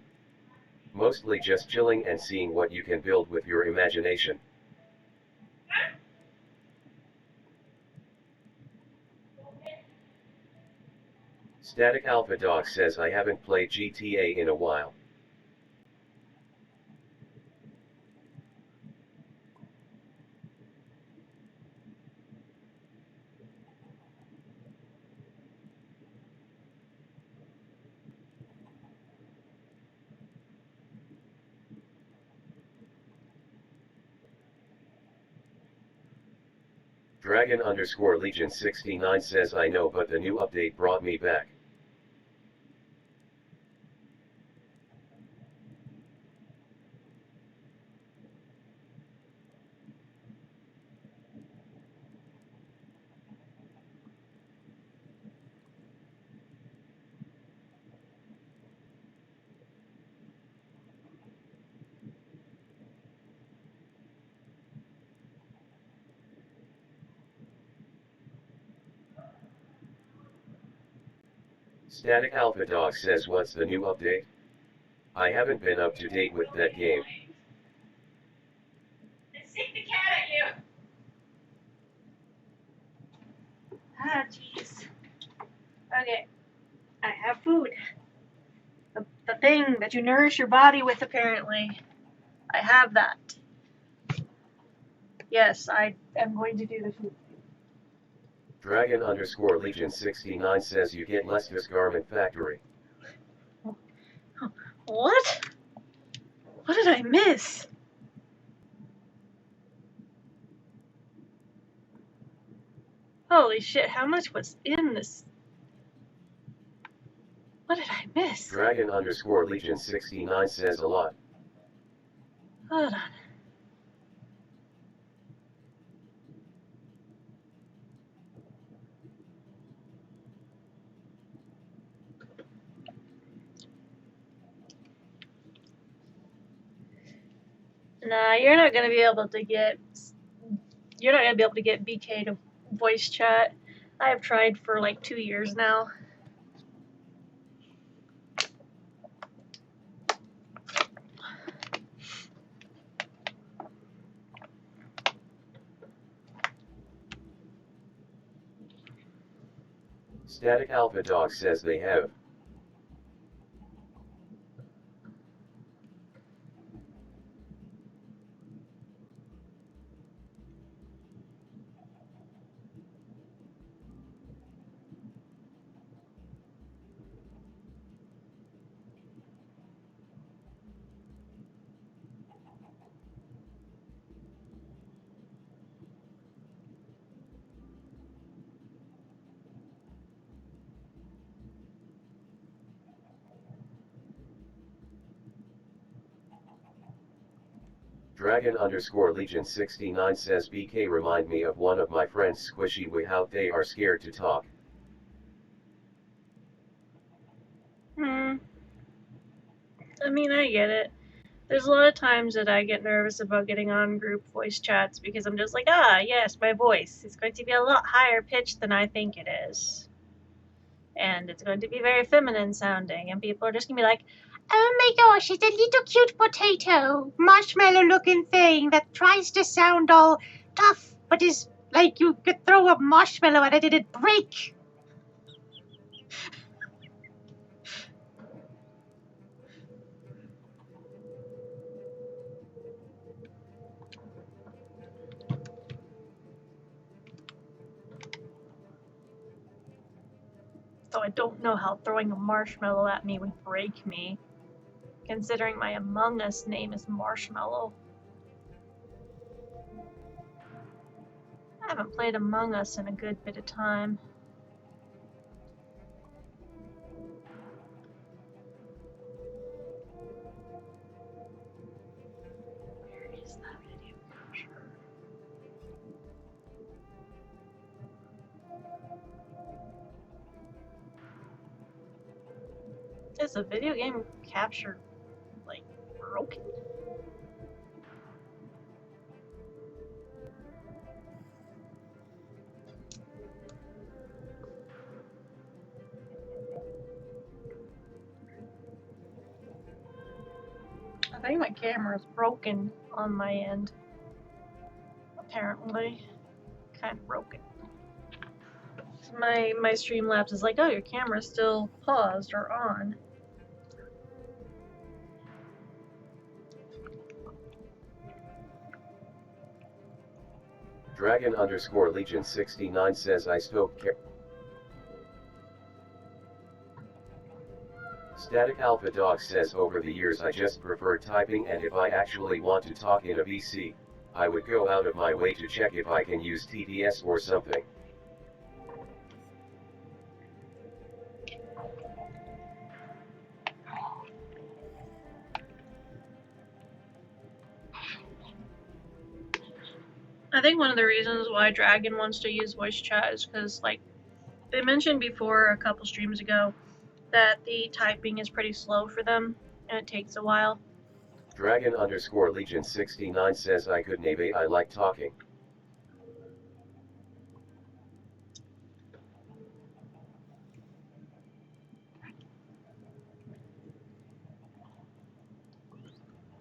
Mostly just chilling and seeing what you can build with your imagination. Static Alpha Dog says I haven't played GTA in a while. Dragon_Legion69 says I know, but the new update brought me back. Static Alpha Dog says what's the new update? I haven't been up to date with that game. Stick the cat at you. Ah, jeez. Okay, I have food. The thing that you nourish your body with, apparently. I have that. Yes, I am going to do the food. Dragon_Legion69 says you get Lester's Garment Factory. What? What did I miss? Holy shit, how much was in this? What did I miss? Dragon_Legion69 says a lot. Hold on. Nah, you're not gonna be able to get BK to voice chat. I've tried for like 2 years now. Static Alpha Dog says they have. Dragon_Legion69 says BK remind me of one of my friends Squishy we how they are scared to talk. I mean, I get it. There's a lot of times that I get nervous about getting on group voice chats because I'm just like, yes, my voice is going to be a lot higher pitched than I think it is. And it's going to be very feminine sounding, and people are just going to be like, Oh my gosh, it's a little cute potato, marshmallow looking thing that tries to sound all tough, but is like you could throw a marshmallow at it and it'd break. so I don't know how throwing a marshmallow at me would break me, considering my Among Us name is Marshmallow. I haven't played Among Us in a good bit of time. Where is that video capture? Is the video game capture, like, broken? I think my camera's broken on my end. Apparently. Kind of broken. So my Streamlabs is like, oh, your camera's still paused or on. Dragon_Legion69 says I stoke Static Alpha Dog says over the years I just prefer typing, and if I actually want to talk in a VC, I would go out of my way to check if I can use TTS or something. I think one of the reasons why Dragon wants to use voice chat is because, like, they mentioned before a couple streams ago that the typing is pretty slow for them and it takes a while. Dragon_Legion69 says I could navigate, I like talking.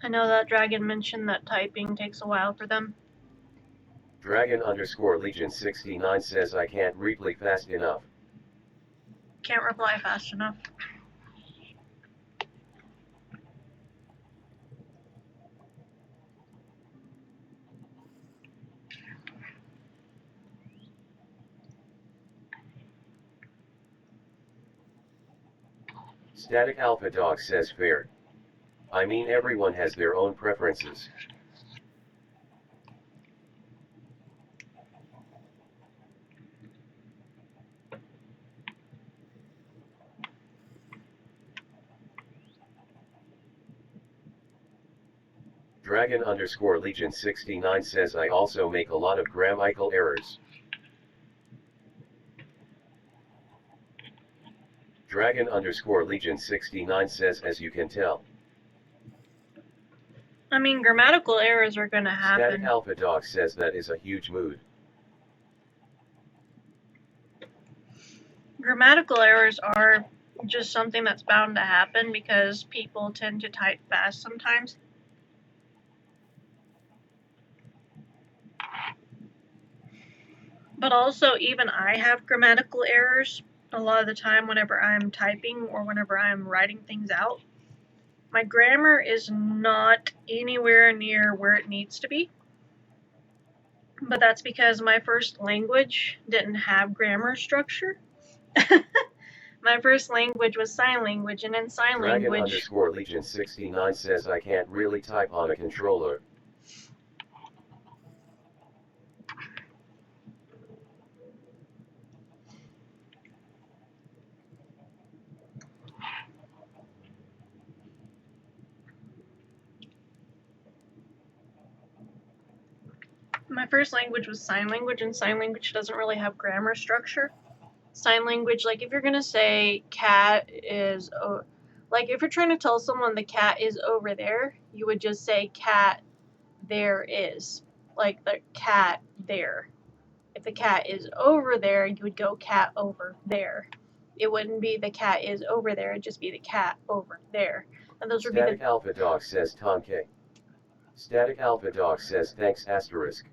I know that Dragon mentioned that typing takes a while for them. Dragon_Legion69 says I can't reply fast enough. Can't reply fast enough. Static Alpha Dog says fair. I mean, everyone has their own preferences. Dragon_Legion69 says I also make a lot of grammatical errors. Dragon_Legion69 says as you can tell. I mean, grammatical errors are gonna happen. Static Alpha Dog says that is a huge mood. Grammatical errors are just something that's bound to happen because people tend to type fast sometimes. But also, even I have grammatical errors a lot of the time whenever I'm typing or whenever I'm writing things out. My grammar is not anywhere near where it needs to be. But that's because my first language didn't have grammar structure. My first language was sign language, and in sign language... Dragon_Legion69 says I can't really type on a controller. My first language was sign language, and sign language doesn't really have grammar structure. Sign language, like if you're gonna say cat is, like if you're trying to tell someone the cat is over there, you would just say cat there is, like the cat there. If the cat is over there, you would go cat over there. It wouldn't be the cat is over there, it'd just be the cat over there. And those would Static be the... Alpha Dog says Tonke. Static Alpha Dog says thanks asterisk.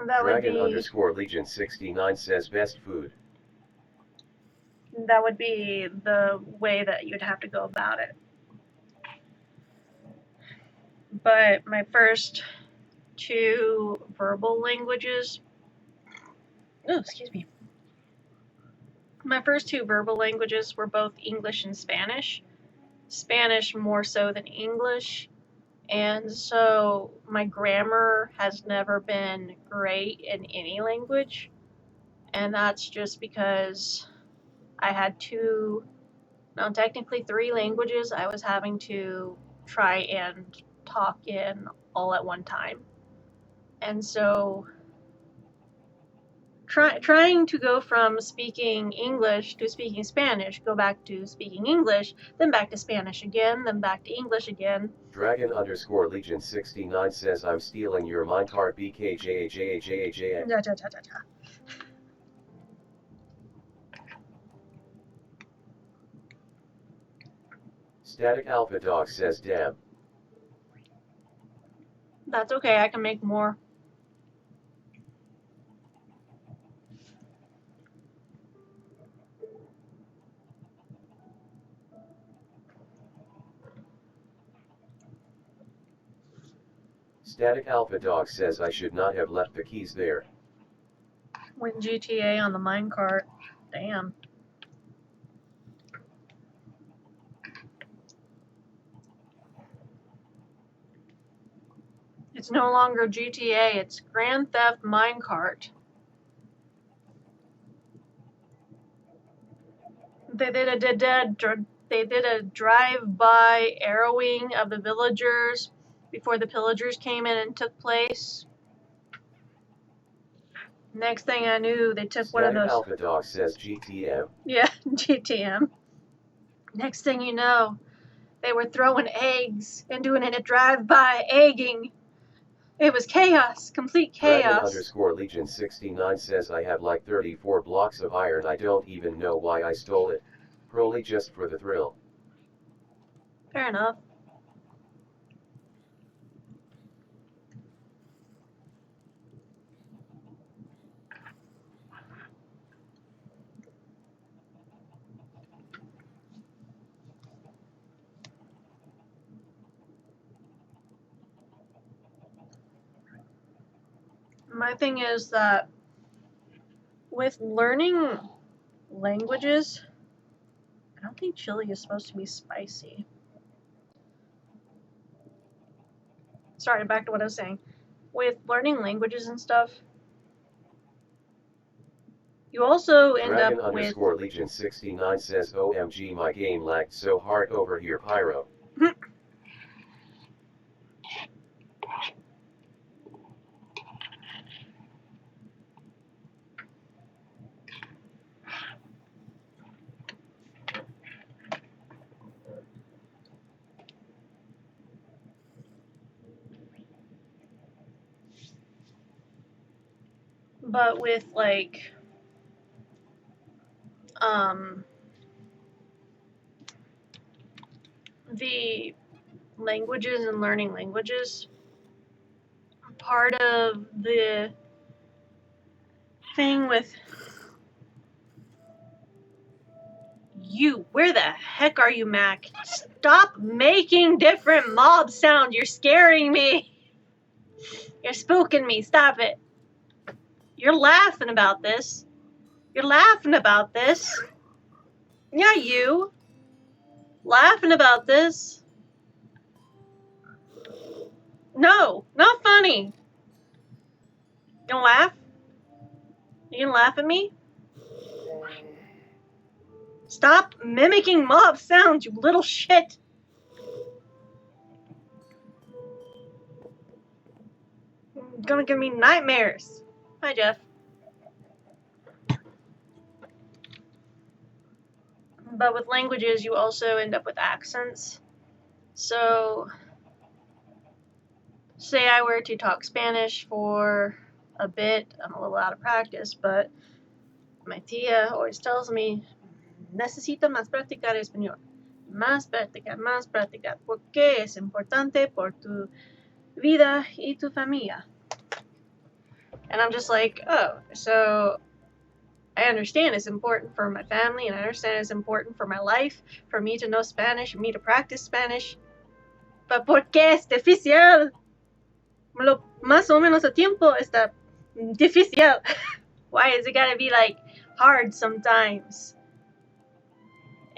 That would be... Dragon_Legion69 says best food. That would be the way that you'd have to go about it. But my first two verbal languages... Oh, excuse me. My first two verbal languages were both English and Spanish. Spanish more so than English. And so my grammar has never been great in any language. And that's just because I had technically three languages I was having to try and talk in all at one time. And so trying to go from speaking English to speaking Spanish, go back to speaking English, then back to Spanish again, then back to English again. Dragon_Legion69 says I'm stealing your minecart BKJAJAJAJA. Static Alpha Dog says damn. That's okay, I can make more. Static Alpha Dog says I should not have left the keys there. Win GTA on the minecart. Damn. It's no longer GTA, it's Grand Theft Minecart. They did a drive-by arrowing of the villagers before the pillagers came in and took place. Next thing I knew, they took one of Static those. Alpha Dog says GTM. Yeah, GTM. Next thing you know, they were throwing eggs and doing a drive-by egging. It was chaos, complete chaos. Dragon_Legion 69 says I have like 34 blocks of iron. I don't even know why I stole it. Probably just for the thrill. Fair enough. My thing is that with learning languages, I don't think chili is supposed to be spicy. Sorry, back to what I was saying. With learning languages and stuff, you also end up with... Dragon_Legion 69 says OMG my game lagged so hard over here Pyro. But with like the languages and learning languages, part of the thing with you, where the heck are you, Mac? Stop making different mob sounds. You're scaring me. You're spooking me. Stop it. You're laughing about this. You're laughing about this. Yeah, you. Laughing about this. No, not funny. You gonna laugh? You gonna laugh at me? Stop mimicking mob sounds, you little shit. You're gonna give me nightmares. Hi, Jeff. But with languages, you also end up with accents. So, say I were to talk Spanish for a bit. I'm a little out of practice, but my tia always tells me, necesito más practicar español. Más practicar, porque es importante por tu vida y tu familia. And I'm just like, oh, so I understand it's important for my family, and I understand it's important for my life, for me to know Spanish, for me to practice Spanish. But ¿por qué es difícil? Más o menos a tiempo está difícil. Why is it gotta be like hard sometimes?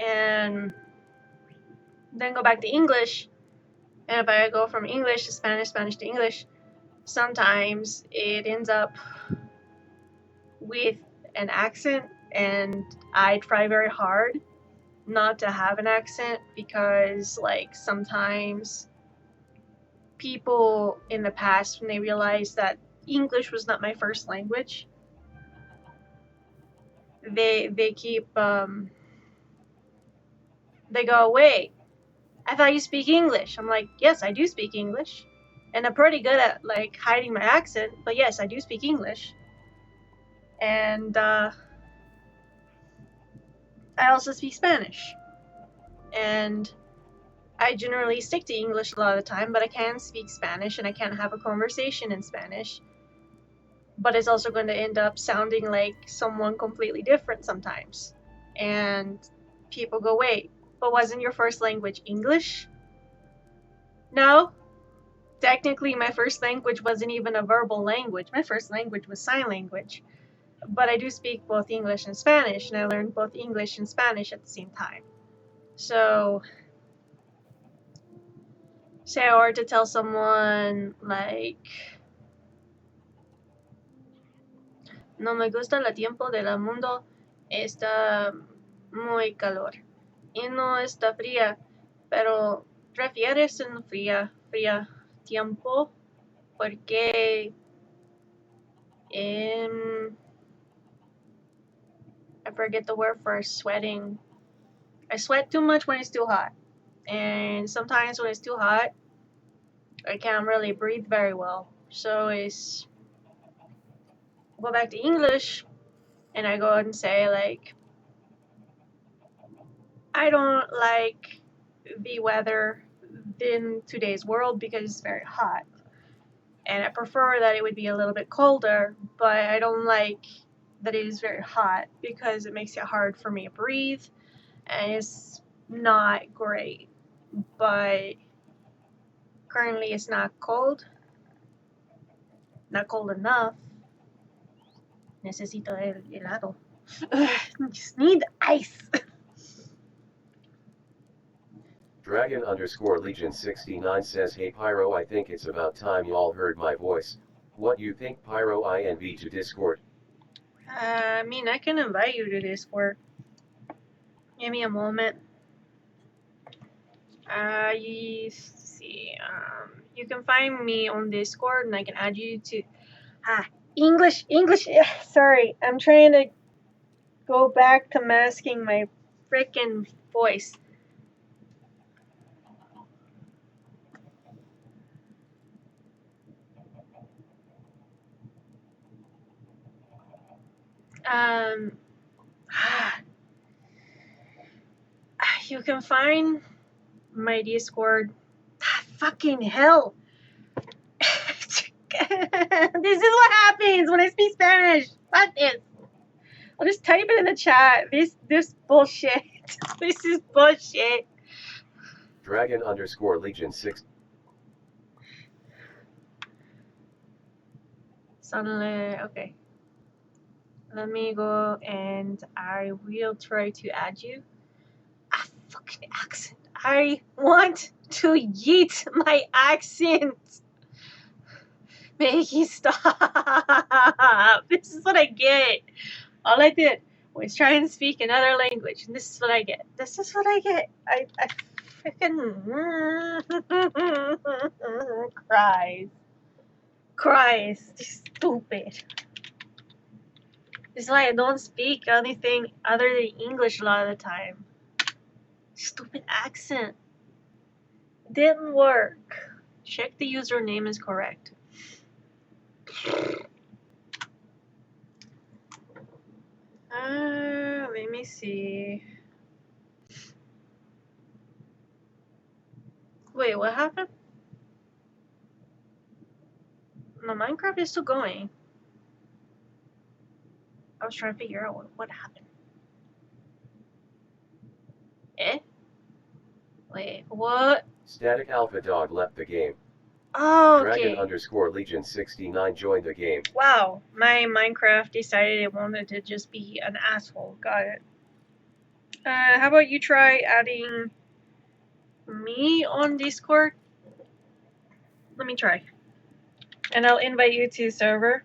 And then go back to English. And if I go from English to Spanish, Spanish to English, sometimes it ends up with an accent, and I try very hard not to have an accent because, like, sometimes people in the past, when they realized that English was not my first language, they keep they go, wait, I thought you speak English. I'm like, yes, I do speak English, and I'm pretty good at like hiding my accent, but yes, I do speak English. And I also speak Spanish. And I generally stick to English a lot of the time, but I can speak Spanish and I can have a conversation in Spanish. But it's also going to end up sounding like someone completely different sometimes. And people go, wait, but wasn't your first language English? No. Technically, my first language wasn't even a verbal language. My first language was sign language. But I do speak both English and Spanish, and I learned both English and Spanish at the same time. So, say I were to tell someone, like, no me gusta el tiempo del mundo, está muy calor. Y no está fría, pero prefieres un fría tiempo porque I forget the word for sweating. I sweat too much when it's too hot. And sometimes when it's too hot, I can't really breathe very well. So it's go back to English and I go and say like, I don't like the weather in today's world because it's very hot. And I prefer that it would be a little bit colder, but I don't like that it is very hot because it makes it hard for me to breathe and it's not great. But currently it's not cold enough. Necesito el helado. Just need ice. Dragon_Legion69 says, hey Pyro, I think it's about time y'all heard my voice. What you think, Pyro? INV to Discord. I mean, I can invite you to Discord. Give me a moment. You see, you can find me on Discord and I can add you to, English, sorry, I'm trying to go back to masking my freaking voice. You can find my Discord. Fucking hell. This is what happens when I speak Spanish. Fuck this. I'll just type it in the chat. This bullshit. This is bullshit. Dragon_Legion6. Suddenly, okay. Let me go and I will try to add you. Fucking accent. I want to yeet my accent. Make it stop. This is what I get. All I did was try and speak another language, and this is what I get. This is what I get. I freaking cries. Stupid. It's like I don't speak anything other than English a lot of the time. Stupid accent. Didn't work. Check the username is correct. Let me see. Wait, what happened? No, Minecraft is still going. I was trying to figure out what happened. Wait, what? Static Alpha Dog left the game. Oh, okay. Dragon_Legion69 joined the game. Wow, my Minecraft decided it wanted to just be an asshole. Got it. How about you try adding me on Discord? Let me try. And I'll invite you to the server.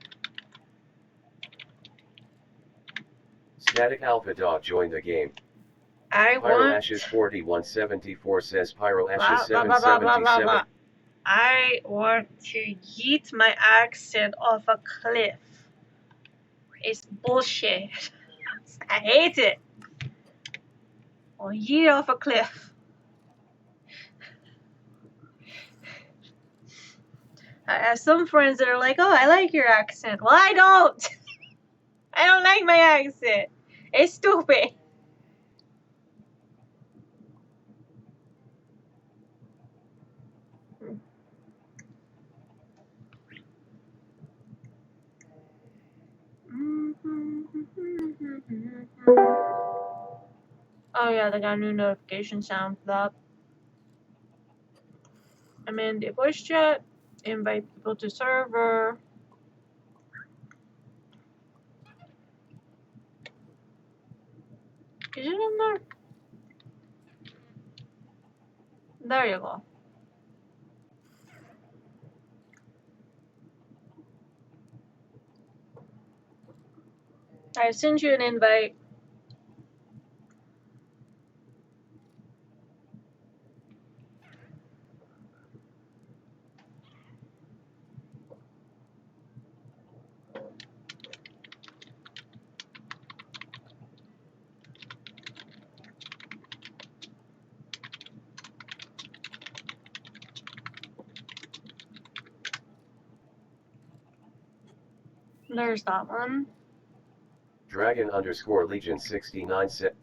Static Alpha Dog joined the game. I Pyro want... Ashes 4174 says Pyro blah, Ashes blah, blah, blah, blah, blah, 777. blah. I want to yeet my accent off a cliff. It's bullshit. I hate it. I'll yeet off a cliff. I have some friends that are like, oh, I like your accent. Well, I don't. I don't like my accent. It's stupid. Yeah, they got a new notification sound for that. I'm in the voice chat. Invite people to server. Is it in there? There you go. I sent you an invite. There's that one. Dragon_Legion 69 said.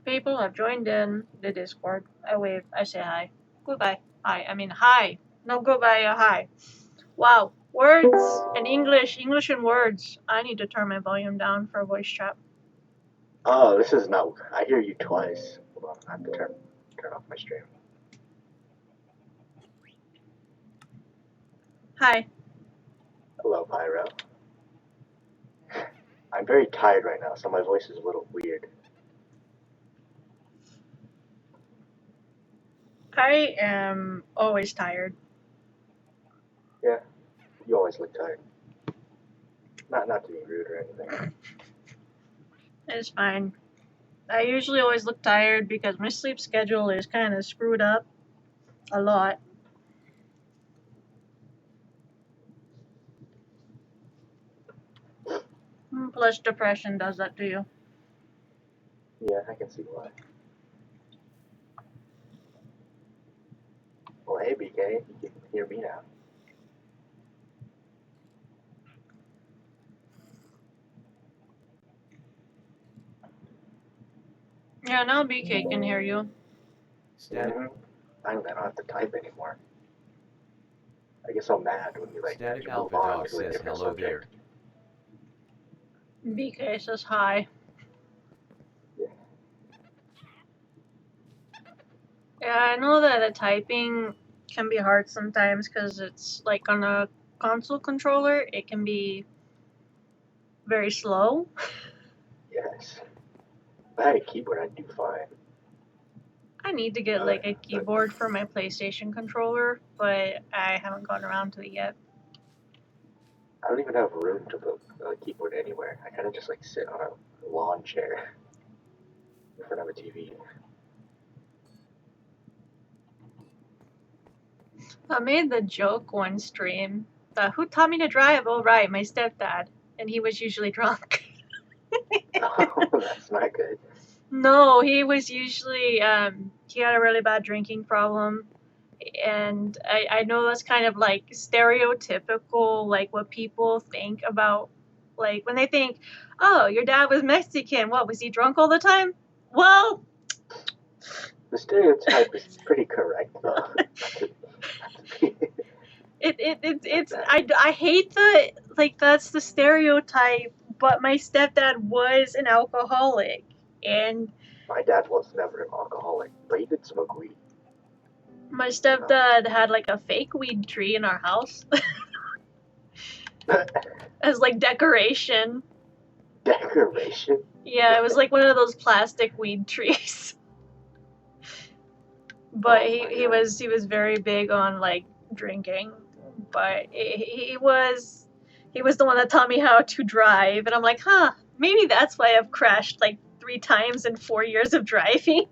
People have joined in the Discord. I wave. I say hi. Goodbye. Hi. I mean hi. No goodbye. Hi. Wow. Words and English. English and words. I need to turn my volume down for voice chat. Oh, this is not. I hear you twice. Hold on, I have to turn off my stream. Hi. Hello, Pyro. I'm very tired right now, so my voice is a little weird. I am always tired. Yeah, you always look tired. Not to be rude or anything. It's fine. I usually always look tired because my sleep schedule is kind of screwed up a lot. Plus depression does that to you. Yeah, I can see why. Well, hey, BK, you can hear me now. Yeah, now BK can hear you. Static, I don't have to type anymore. I get so mad when you Static move Alpha on Dog to a says different hello subject. there. BK says hi. Yeah, I know that the typing can be hard sometimes because it's like on a console controller, it can be very slow. Yes. If I had a keyboard, I'd do fine. I need to get like a keyboard for my PlayStation controller, but I haven't gotten around to it yet. I don't even have room to put a keyboard anywhere. I kind of just sit on a lawn chair in front of a TV. I made the joke one stream. Who taught me to drive? Oh, right, my stepdad. And he was usually drunk. Oh, that's not good. No, he was usually, he had a really bad drinking problem. And I know that's kind of like stereotypical, like what people think about, like when they think, oh, your dad was Mexican. What, was he drunk all the time? Well, The stereotype is pretty correct, though. I hate that, like, that's the stereotype, but my stepdad was an alcoholic, and My dad was never an alcoholic, but he did smoke weed. my stepdad had like a fake weed tree in our house as like decoration. Decoration? Yeah, it was like one of those plastic weed trees. But he was very big on like drinking, but he was the one that taught me how to drive, and I'm like, huh, maybe that's why I've crashed like 3 times in 4 years of driving.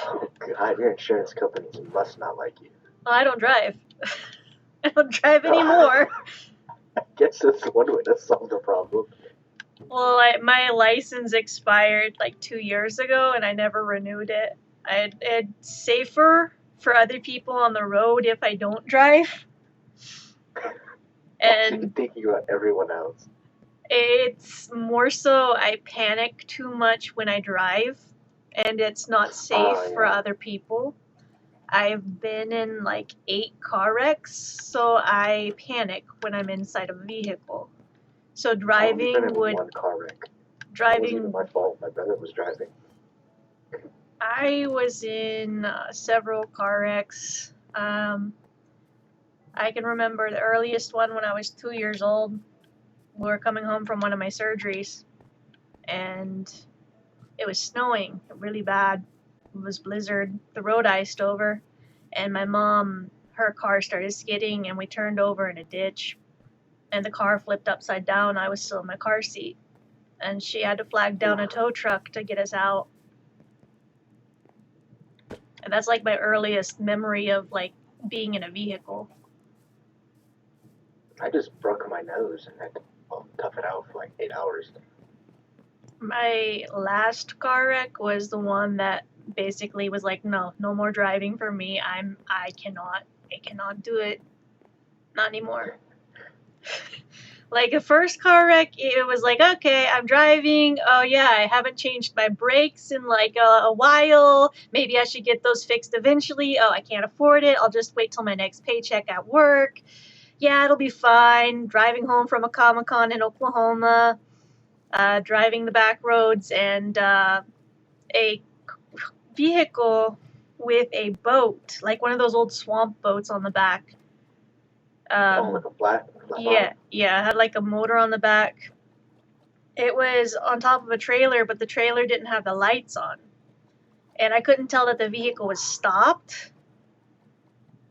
Oh god, your insurance companies must not like you. Well, I don't drive. I don't drive anymore. I guess that's one way to solve the problem. Well, my license expired like 2 years ago, and I never renewed it. It's safer for other people on the road if I don't drive. And thinking about everyone else. It's more so I panic too much when I drive, and it's not safe for other people. I've been in like 8 car wrecks, so I panic when I'm inside of a vehicle. So driving That wasn't even driving. my fault. My brother was driving. I was in several car wrecks. I can remember the earliest one when I was 2 years old. We were coming home from one of my surgeries, and it was snowing really bad. It was blizzard. The road iced over, and my mom, her car started skidding, and we turned over in a ditch, and the car flipped upside down. I was still in my car seat, and she had to flag down a tow truck to get us out. And that's like my earliest memory of like being in a vehicle. I just broke my nose and had to tough it out for like 8 hours. My last car wreck was the one that basically was like, no more driving for me. I cannot do it. Not anymore. Like the first car wreck, it was like, okay, I'm driving. Oh yeah, I haven't changed my brakes in like a while. Maybe I should get those fixed eventually. Oh, I can't afford it. I'll just wait till my next paycheck at work. Yeah, it'll be fine. Driving home from a Comic-Con in Oklahoma, driving the back roads, and a vehicle with a boat, like one of those old swamp boats on the back. Like a flat Yeah, it had like a motor on the back. It was on top of a trailer, but the trailer didn't have the lights on. And I couldn't tell that the vehicle was stopped.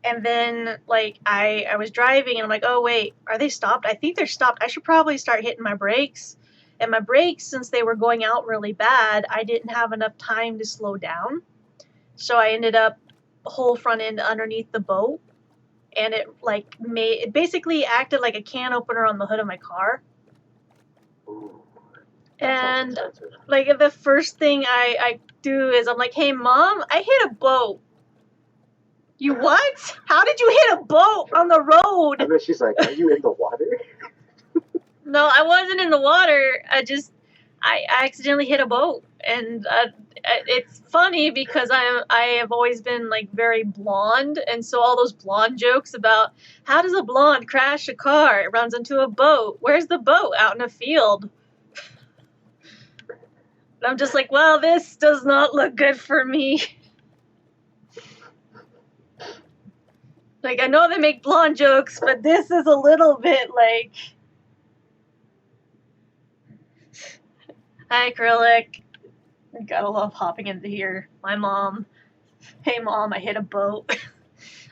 And then, like, I was driving, and I'm like, oh, wait, are they stopped? I think they're stopped. I should probably start hitting my brakes. And my brakes, since they were going out really bad, I didn't have enough time to slow down. So I ended up whole front end underneath the boat. And it basically acted like a can opener on the hood of my car. Ooh, and like the first thing I do is I'm like, hey mom, I hit a boat. You what? How did you hit a boat on the road? And then she's like, are you in the water? No, I wasn't in the water. I accidentally hit a boat, and it's funny because I have always been like very blonde, and so all those blonde jokes about how does a blonde crash a car? It runs into a boat. Where's the boat? Out in a field. And I'm just like, well, this does not look good for me. Like, I know they make blonde jokes, but this is a little bit like... Hi, Acrylic. Gotta love hopping into here. My mom. Hey, mom, I hit a boat.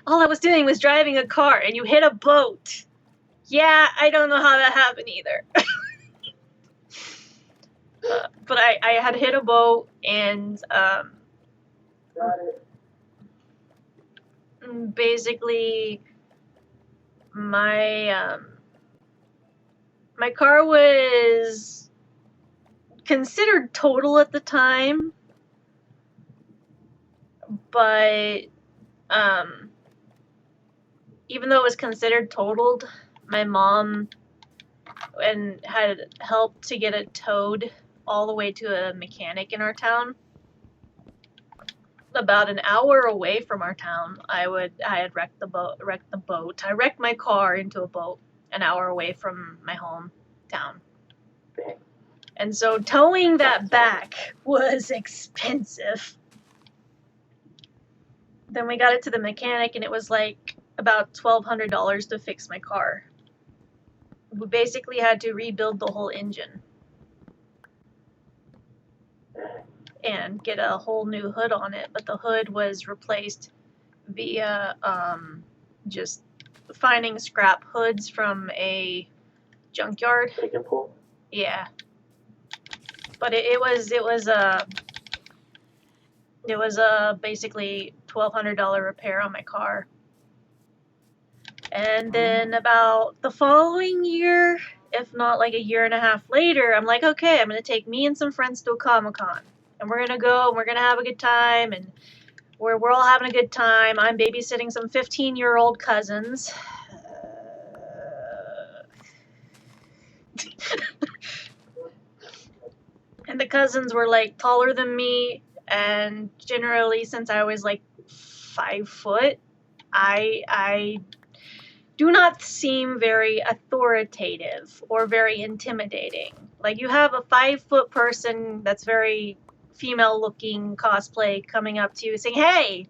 All I was doing was driving a car, and you hit a boat. Yeah, I don't know how that happened either. But I had hit a boat, and basically my car was considered total at the time, but even though it was considered totaled, my mom had helped to get it towed all the way to a mechanic in our town. About an hour away from our town, I had wrecked the boat. I wrecked my car into a boat an hour away from my hometown. And so towing that back was expensive. Then we got it to the mechanic, and it was like about $1,200 to fix my car. We basically had to rebuild the whole engine and get a whole new hood on it, but the hood was replaced via just finding scrap hoods from a junkyard. Pick and pull? Yeah. But it was basically $1,200 repair on my car. And then about the following year, if not like a year and a half later, I'm like, okay, I'm going to take me and some friends to a Comic-Con. And we're going to go, and we're going to have a good time, and we're all having a good time. I'm babysitting some 15-year-old cousins. And the cousins were like taller than me, and generally since I was like 5 foot, I do not seem very authoritative or very intimidating. Like, you have a 5-foot person that's very female-looking cosplay coming up to you saying, hey,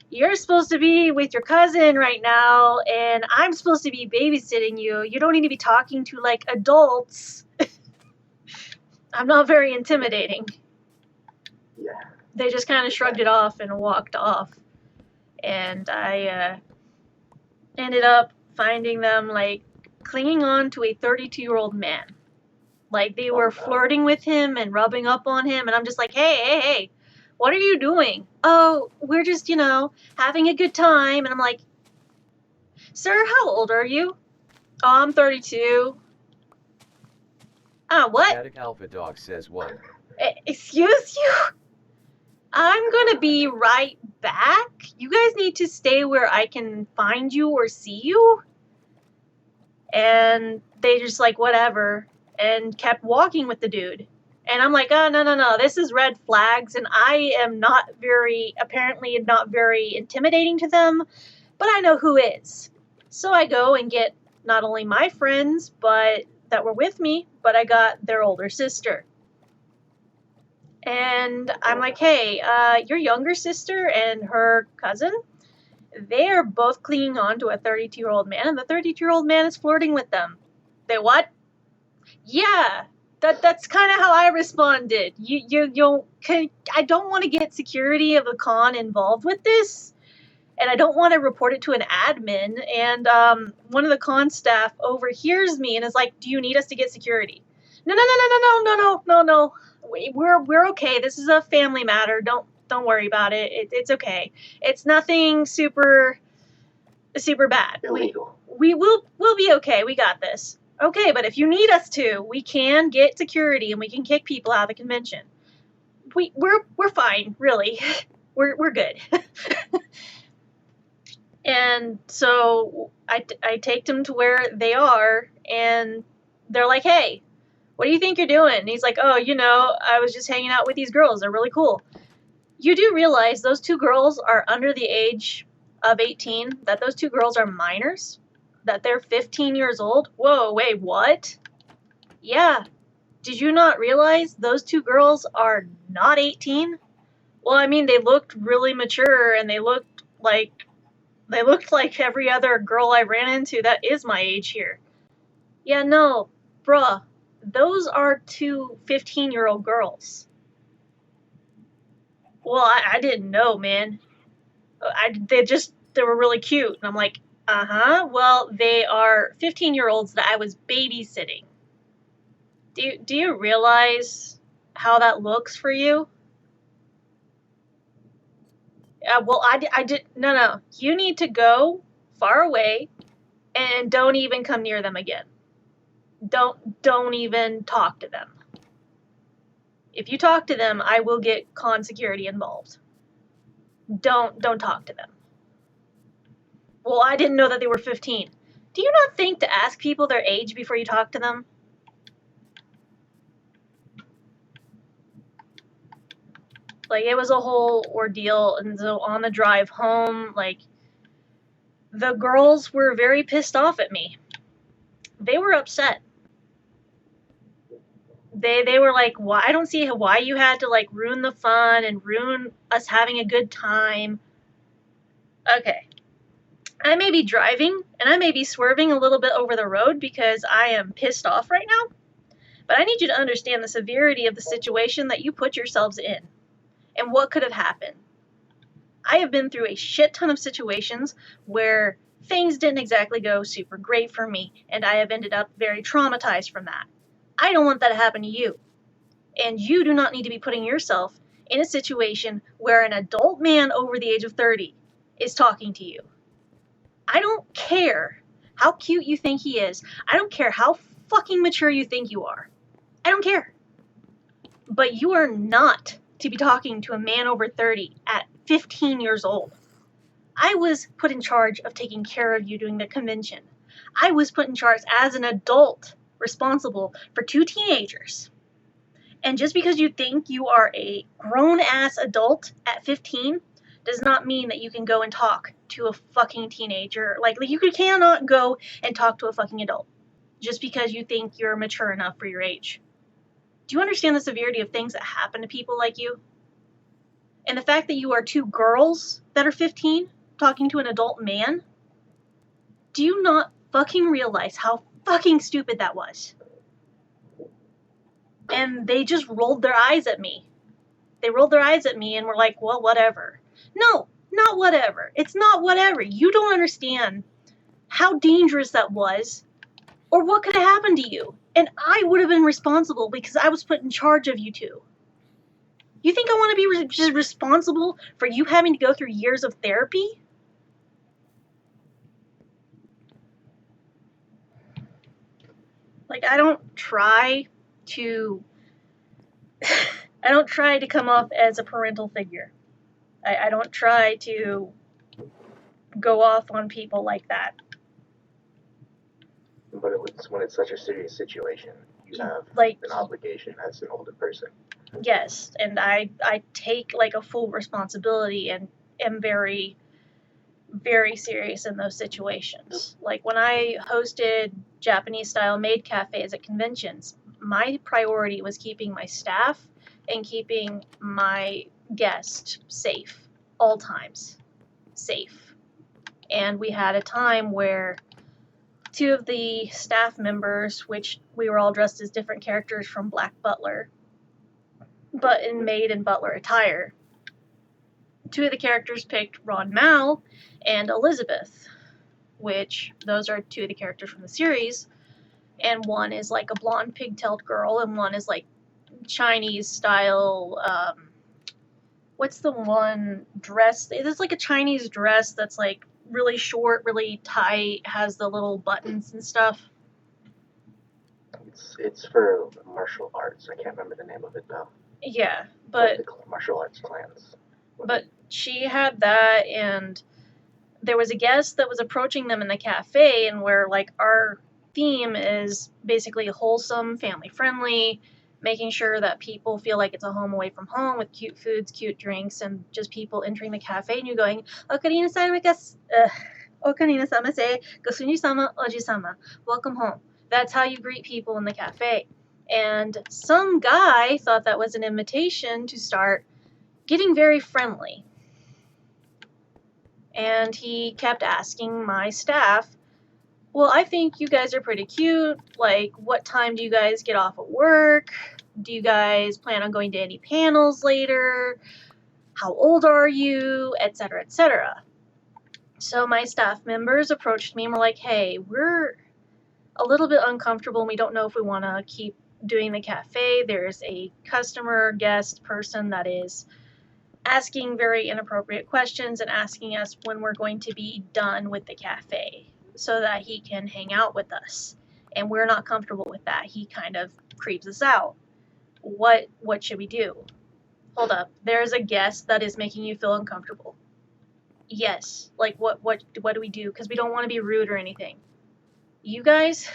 you're supposed to be with your cousin right now, and I'm supposed to be babysitting you. You don't need to be talking to, like, adults. I'm not very intimidating. Yeah. They just kind of shrugged it off and walked off. And I ended up finding them, like, clinging on to a 32-year-old man. Like, they were flirting with him and rubbing up on him, and I'm just like, hey, what are you doing? Oh, we're just, having a good time. And I'm like, sir, how old are you? Oh, I'm 32. What? Static Alpha Dog says what? Excuse you? I'm gonna be right back. You guys need to stay where I can find you or see you. And they just like, whatever, and kept walking with the dude. And I'm like, oh, no, this is red flags, and I am apparently not very intimidating to them, but I know who is. So I go and get not only my friends that were with me, but I got their older sister. And I'm like, hey, your younger sister and her cousin, they are both clinging on to a 32-year-old man, and the 32-year-old man is flirting with them. They what? Yeah, that's kind of how I responded. I don't want to get security of the con involved with this, and I don't want to report it to an admin. And one of the con staff overhears me and is like, "Do you need us to get security?" No. We're okay. This is a family matter. Don't worry about it. It's okay. It's nothing super bad. Illegal. We'll be okay. We got this. Okay, but if you need us to, we can get security and we can kick people out of the convention. We're fine, really. We're good. And so I take them to where they are, and they're like, hey, what do you think you're doing? And he's like, oh, I was just hanging out with these girls. They're really cool. You do realize those 2 girls are under the age of 18, that those 2 girls are minors? That they're 15 years old? Whoa, wait, what? Yeah. Did you not realize those 2 girls are not 18? Well, I mean, they looked really mature, and they looked like every other girl I ran into that is my age here. Yeah, no, bruh. Those are 2 15-year-old girls. Well, I didn't know, man. They were really cute. And I'm like, well, they are 15-year-olds that I was babysitting. Do you realize how that looks for you? Well, I did. No. You need to go far away and don't even come near them again. Don't even talk to them. If you talk to them, I will get con security involved. Don't talk to them. Well, I didn't know that they were 15. Do you not think to ask people their age before you talk to them? Like, it was a whole ordeal, and so on the drive home, like, the girls were very pissed off at me. They were upset. They were like, why? I don't see why you had to, like, ruin the fun and ruin us having a good time. Okay. I may be driving, and I may be swerving a little bit over the road because I am pissed off right now, but I need you to understand the severity of the situation that you put yourselves in and what could have happened. I have been through a shit ton of situations where things didn't exactly go super great for me, and I have ended up very traumatized from that. I don't want that to happen to you. And you do not need to be putting yourself in a situation where an adult man over the age of 30 is talking to you. I don't care how cute you think he is. I don't care how fucking mature you think you are. I don't care. But you are not to be talking to a man over 30 at 15 years old. I was put in charge of taking care of you during the convention. I was put in charge as an adult responsible for 2 teenagers. And just because you think you are a grown-ass adult at 15 does not mean that you can go and talk to a fucking teenager. Like you cannot go and talk to a fucking adult just because you think you're mature enough for your age. Do you understand the severity of things that happen to people like you? And the fact that you are 2 girls that are 15 talking to an adult man? Do you not fucking realize how fucking stupid that was? And they just rolled their eyes at me. They rolled their eyes at me and were like, well, whatever. No, not whatever. It's not whatever. You don't understand how dangerous that was or what could have happened to you. And I would have been responsible because I was put in charge of you two. You think I want to be just responsible for you having to go through years of therapy? Like, I don't try to come off as a parental figure. I don't try to go off on people like that. But when it's such a serious situation, you have Like, an obligation as an older person. yes, and I take like a full responsibility and am very, very serious in those situations. Like when I hosted Japanese-style maid cafes at conventions, my priority was keeping my staff and keeping my guests safe, all times, safe. And we had a time where 2 of the staff members, which we were all dressed as different characters from Black Butler, but in maid and butler attire. 2 of the characters picked Ron Mao and Elizabeth, which those are 2 of the characters from the series, and one is like a blonde pigtailed girl and one is like Chinese style, what's the one dress? It's like a Chinese dress that's like really short, really tight, has the little buttons and stuff. It's for martial arts. I can't remember the name of it though. Yeah, but the martial arts clans. But she had that, and there was a guest that was approaching them in the cafe, and where like our theme is basically wholesome, family friendly, making sure that people feel like it's a home away from home with cute foods, cute drinks, and just people entering the cafe and you going, Okarina-sama se, Gosuni-sama, Oji-sama, welcome home. That's how you greet people in the cafe. And some guy thought that was an invitation to start getting very friendly. And he kept asking my staff, well, I think you guys are pretty cute. Like, what time do you guys get off at work? Do you guys plan on going to any panels later? How old are you? Etc., etc. So my staff members approached me and were like, hey, we're a little bit uncomfortable and we don't know if we want to keep doing the cafe. There's a customer, guest person that is asking very inappropriate questions and asking us when we're going to be done with the cafe so that he can hang out with us. And we're not comfortable with that. He kind of creeps us out. What should we do? Hold up. There's a guest that is making you feel uncomfortable. Yes. Like, what do we do? Because we don't want to be rude or anything. You guys,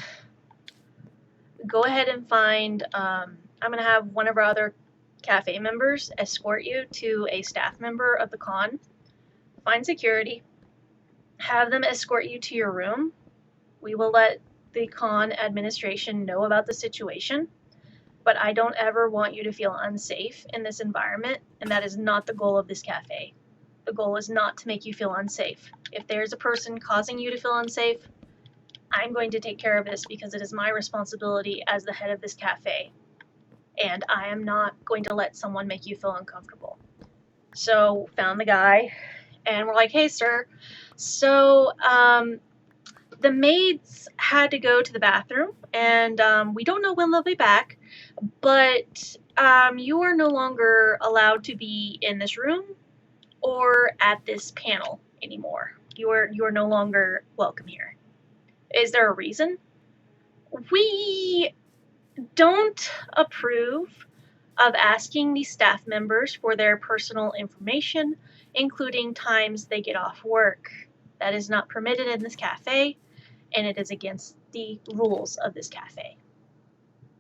go ahead and find, I'm going to have one of our other cafe members escort you to a staff member of the con. Find security. Have them escort you to your room. We will let the con administration know about the situation. But I don't ever want you to feel unsafe in this environment, and that is not the goal of this cafe. The goal is not to make you feel unsafe. If there's a person causing you to feel unsafe, I'm going to take care of this because it is my responsibility as the head of this cafe. And I am not going to let someone make you feel uncomfortable. So, found the guy, and we're like, hey, sir. So, the maids had to go to the bathroom, and we don't know when they'll be back, but you are no longer allowed to be in this room or at this panel anymore. You are no longer welcome here. Is there a reason? We don't approve of asking the staff members for their personal information, including times they get off work. That is not permitted in this cafe, and it is against the rules of this cafe.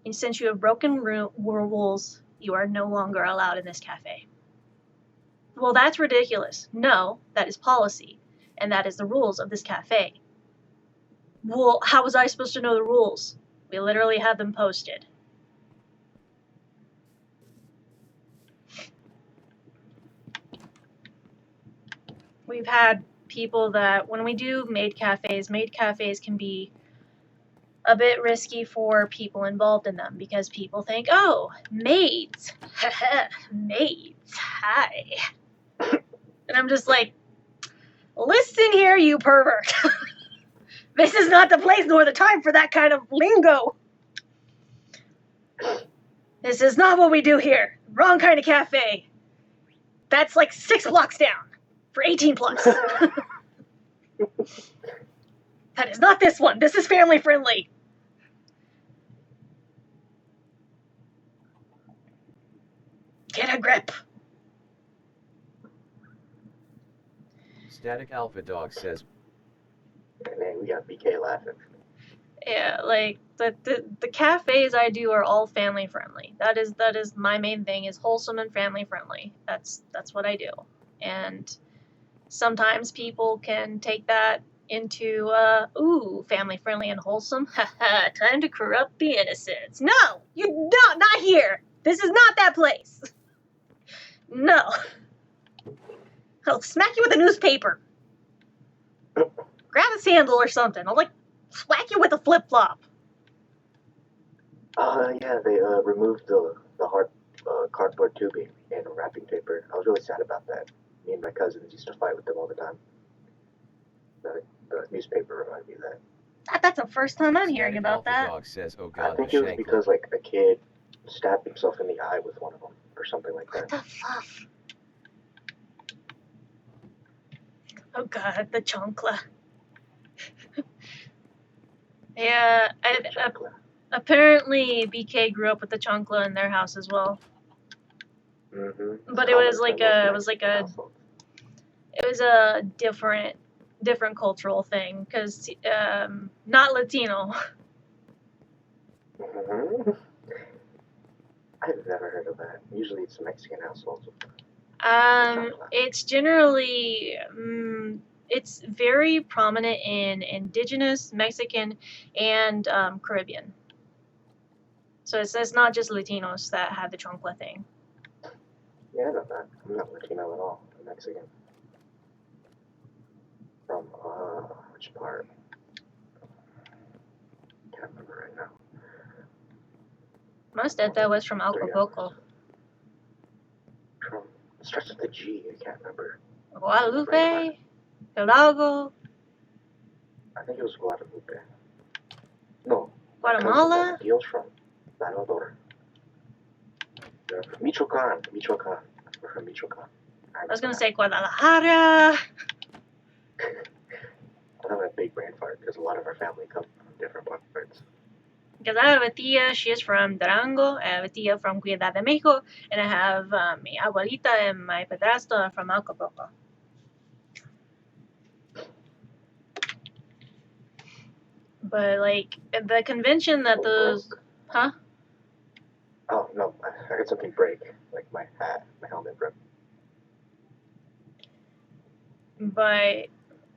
And since you have broken rules, you are no longer allowed in this cafe. Well, that's ridiculous. No, that is policy, and that is the rules of this cafe. Well, how was I supposed to know the rules? We literally had them posted. we've had people that when we do maid cafes can be a bit risky for people involved in them because people think, oh, maids, maids, hi. And I'm just like, listen here, you pervert. This is not the place nor the time for that kind of lingo. This is not what we do here. Wrong kind of cafe. That's like 6 blocks down for 18 plus. That is not this one. This is family friendly. Get a grip. Static Alpha Dog says, And then we got BK laughing. Yeah, like the cafes I do are all family friendly. That is my main thing is wholesome and family friendly. That's what I do. And sometimes people can take that into family friendly and wholesome. Haha, time to corrupt the innocents. No, you not here. This is not that place. No. I'll smack you with a newspaper. Grab a sandal or something. I'll like whack you with a flip flop. Yeah, they removed the hard cardboard tubing and wrapping paper. I was really sad about that. Me and my cousins used to fight with them all the time. The newspaper reminded me of that. That's the first time I'm hearing Static about Alpha that. Dog says, oh I god, the think it was Shankla. because like a kid stabbed himself in the eye with one of them or something like What that. the fluff? Oh god, the chancla. Yeah, apparently BK grew up with the chancla in their house as well. Mm-hmm. But it was like a different cultural thing because not Latino. Mm-hmm. I've never heard of that. Usually it's Mexican households. It's generally it's very prominent in indigenous, Mexican, and Caribbean. So it's not just Latinos that have the chancla thing. Yeah, I know that. I'm not Latino at all. I'm Mexican. From which part? Can't remember right now. Most of that was from Acapulco. From it starts with a G. I can't remember. Guadalupe, Hidalgo, I think it was Guadalupe. No. Guatemala. Deals from Salvador. Michoacan. We're from Michoacan. I was gonna say Guadalajara. I have a big brain fart because a lot of our family come from different parts. Because I have a tia, she is from Durango. I have a tia from Ciudad de Mexico, and I have mi abuelita and my padrastro from Acapulco. But like the convention that those, huh? Oh no, I heard something break. Like my hat, my helmet broke. But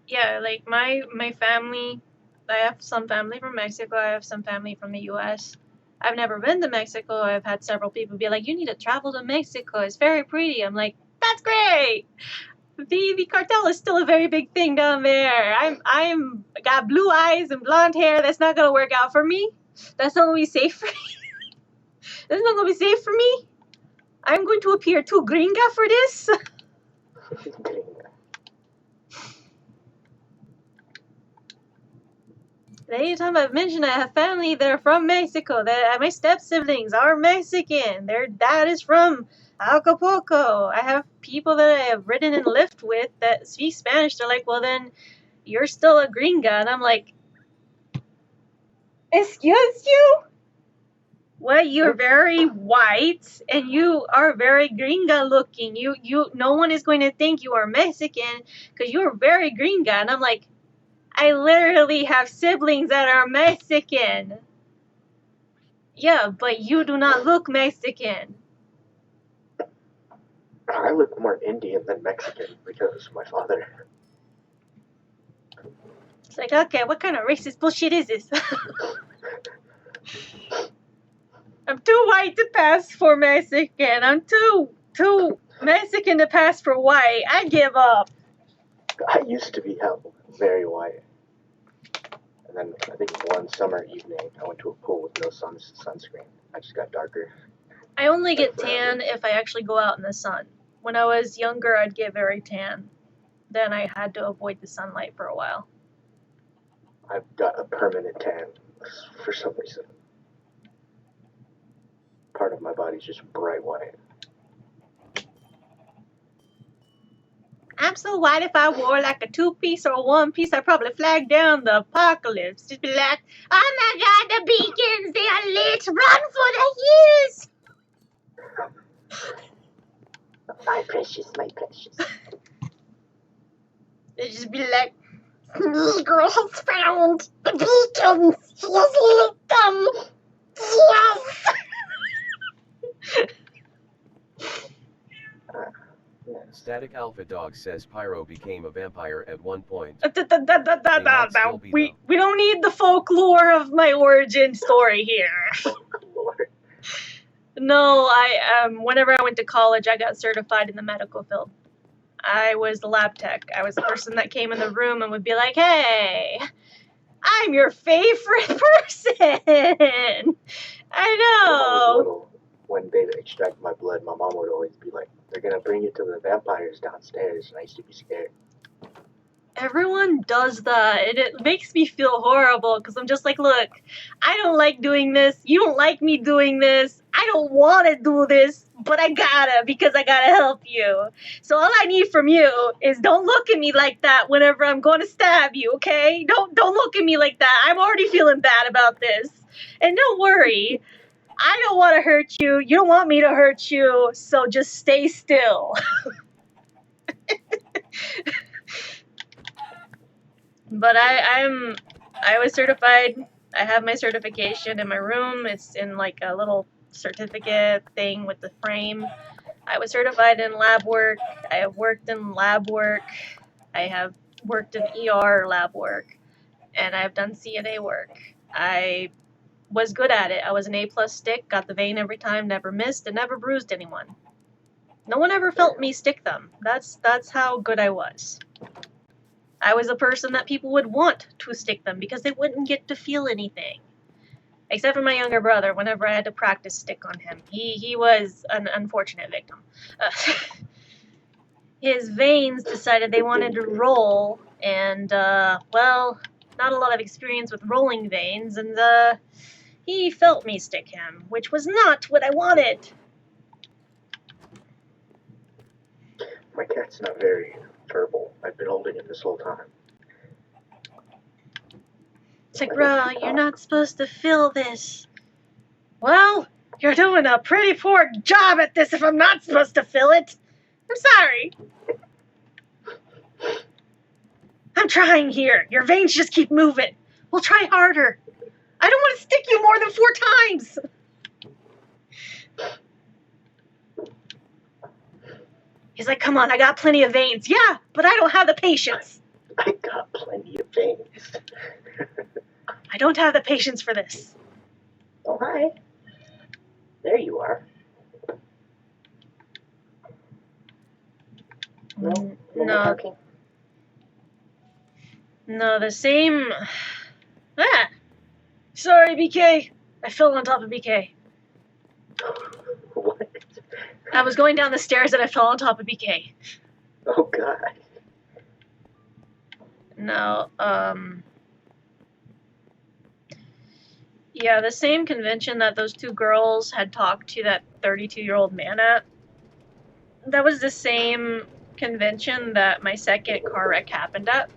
yeah, like my family, I have some family from Mexico. I have some family from the U.S. I've never been to Mexico. I've had several people be like, "You need to travel to Mexico. It's very pretty." I'm like, "That's great." The cartel is still a very big thing down there. I'm got blue eyes and blonde hair. That's not gonna work out for me. That's not gonna be safe for me. That's not gonna be safe for me. I'm going to appear too gringa for this. Anytime I've mentioned I have family that are from Mexico, that my step siblings are Mexican. Their dad is from Acapulco. I have people that I have ridden in Lyft with that speak Spanish. They're like, well, then you're still a gringa. And I'm like, excuse you? Well, you're very white and you are very gringa looking. No one is going to think you are Mexican because you're very gringa. And I'm like, I literally have siblings that are Mexican. Yeah, but you do not look Mexican. I look more Indian than Mexican because of my father. It's like, okay, what kind of racist bullshit is this? I'm too white to pass for Mexican. I'm too Mexican to pass for white. I give up. I used to be very white. And then I think one summer evening, I went to a pool with no sunscreen. I just got darker. I only get tan if I actually go out in the sun. When I was younger, I'd get very tan. Then I had to avoid the sunlight for a while. I've got a permanent tan for some reason. Part of my body's just bright white. I'm so white, if I wore like a 2-piece or a 1-piece, I'd probably flag down the apocalypse. Just be like, oh my god, the beacons, they are lit, run for the hills! My precious, my precious. They'd just be like, Negro has found the beacons. He has lit them. Yes. Static Alpha Dog says Pyro became a vampire at one point. We don't need the folklore of my origin story here. Lord. No, whenever I went to college, I got certified in the medical field. I was the lab tech. I was the person that came in the room and would be like, hey, I'm your favorite person. I know. When they extract my blood, my mom would always be like, they're going to bring you to the vampires downstairs. And I used to be scared. Everyone does that, and it makes me feel horrible, because I'm just like, look, I don't like doing this, you don't like me doing this, I don't want to do this, but I gotta, because I gotta help you. So all I need from you is don't look at me like that whenever I'm going to stab you, okay? Don't look at me like that. I'm already feeling bad about this. And don't worry, I don't want to hurt you, you don't want me to hurt you, so just stay still. But I was certified. I have my certification in my room. It's in like a little certificate thing with the frame. I was certified in lab work. I have worked in lab work. I have worked in ER lab work. And I've done CNA work. I was good at it. I was an A+ stick, got the vein every time, never missed, and never bruised anyone. No one ever felt me stick them. That's how good I was. I was a person that people would want to stick them because they wouldn't get to feel anything. Except for my younger brother, whenever I had to practice stick on him. He was an unfortunate victim. His veins decided they wanted to roll, and, well, not a lot of experience with rolling veins, and, he felt me stick him, which was not what I wanted. My cat's not very verbal. I've been holding him this whole time. It's like, bro, you're not supposed to feel this. Well, you're doing a pretty poor job at this if I'm not supposed to feel it. I'm sorry. I'm trying here. Your veins just keep moving. We'll try harder. I don't want to stick you more than 4 times. He's like, come on, I got plenty of veins. Yeah, but I don't have the patience. I got plenty of veins. I don't have the patience for this. Oh, hi. There you are. No. No, the same... Ah! Sorry, BK. I fell on top of BK. What? I was going down the stairs and I fell on top of BK. Oh, God. No, yeah, the same convention that those 2 girls had talked to that 32-year-old man at, that was the same convention that my second car wreck happened at.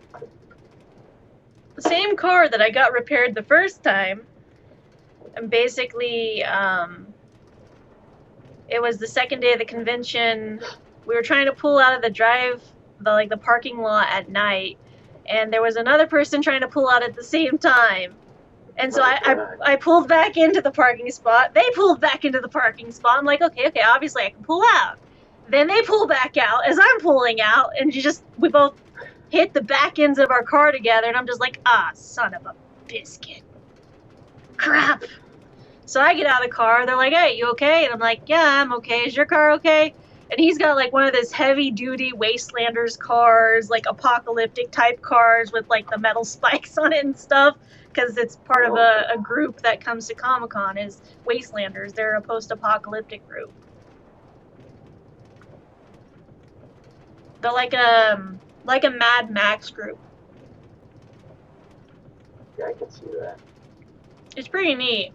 The same car that I got repaired the first time, and basically, it was the second day of the convention. We were trying to pull out of the parking lot at night, and there was another person trying to pull out at the same time. And so I pulled back into the parking spot. They pulled back into the parking spot. I'm like, okay, obviously I can pull out. Then they pull back out as I'm pulling out, and we both hit the back ends of our car together, and I'm just like, son of a biscuit. Crap. So I get out of the car, they're like, hey, you okay? And I'm like, yeah, I'm okay. Is your car okay? And he's got like one of those heavy-duty Wastelanders cars, like apocalyptic type cars with like the metal spikes on it and stuff, because it's part of a group that comes to Comic-Con is Wastelanders. They're a post-apocalyptic group. They're like a Mad Max group. Yeah, I can see that. It's pretty neat.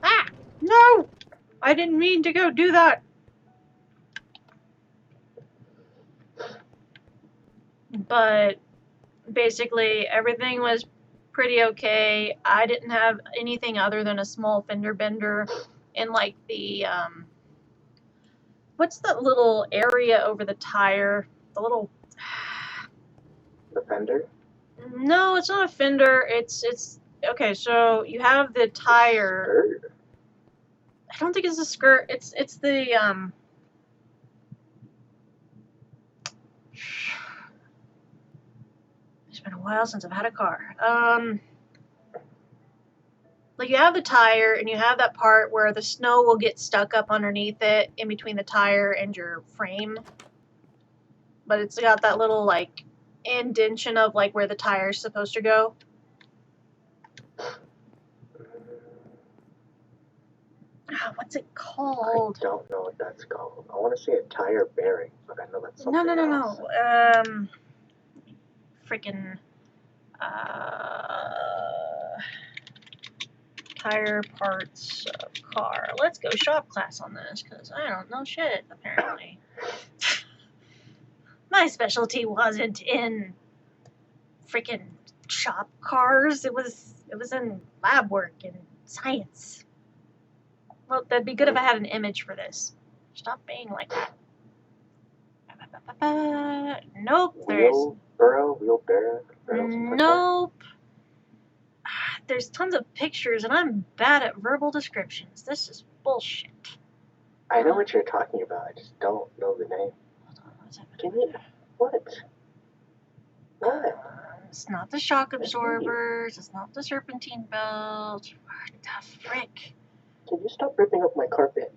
Ah! No! I didn't mean to go do that. But basically, everything was pretty okay. I didn't have anything other than a small fender bender in like the what's that little area over the tire? The little The fender? No, it's not a fender. It's okay, so you have the tire. Skirt? I don't think it's a skirt. It's the It's been a while since I've had a car. Like you have the tire and you have that part where the snow will get stuck up underneath it in between the tire and your frame. But it's got that little like indentation of like where the tire's supposed to go. What's it called? I don't know what that's called. I want to say a tire bearing, but I know that's something else. No. Freaking tire parts car. Let's go shop class on this because I don't know shit apparently. My specialty wasn't in freaking shop cars. It was in lab work and science. Well, that'd be good if I had an image for this. Stop being like that. Nope. Wheelbarrow? Nope. There's tons of pictures, and I'm bad at verbal descriptions. This is bullshit. I know what you're talking about. I just don't know the name. Hold on, what's happening? Give me what? It's not the shock absorbers. It's not the serpentine belt. What the frick? Can you stop ripping up my carpet?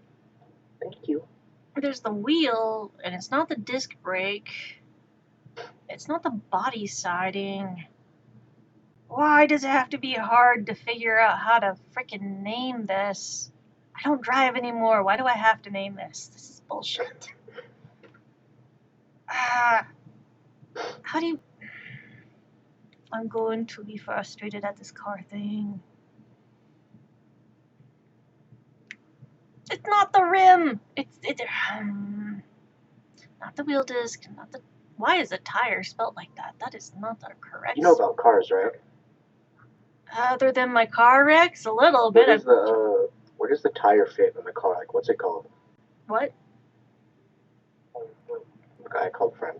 Thank you. There's the wheel, and it's not the disc brake. It's not the body siding. Why does it have to be hard to figure out how to frickin' name this? I don't drive anymore. Why do I have to name this? This is bullshit. How do you... I'm going to be frustrated at this car thing. It's not the rim. It's not the wheel disc. Not the. Why is a tire spelled like that? That is not the correct. You know about cars, right? Other than my car wrecks, a little bit. Where does the tire fit in the car? Like, what's it called? What? A guy called friend.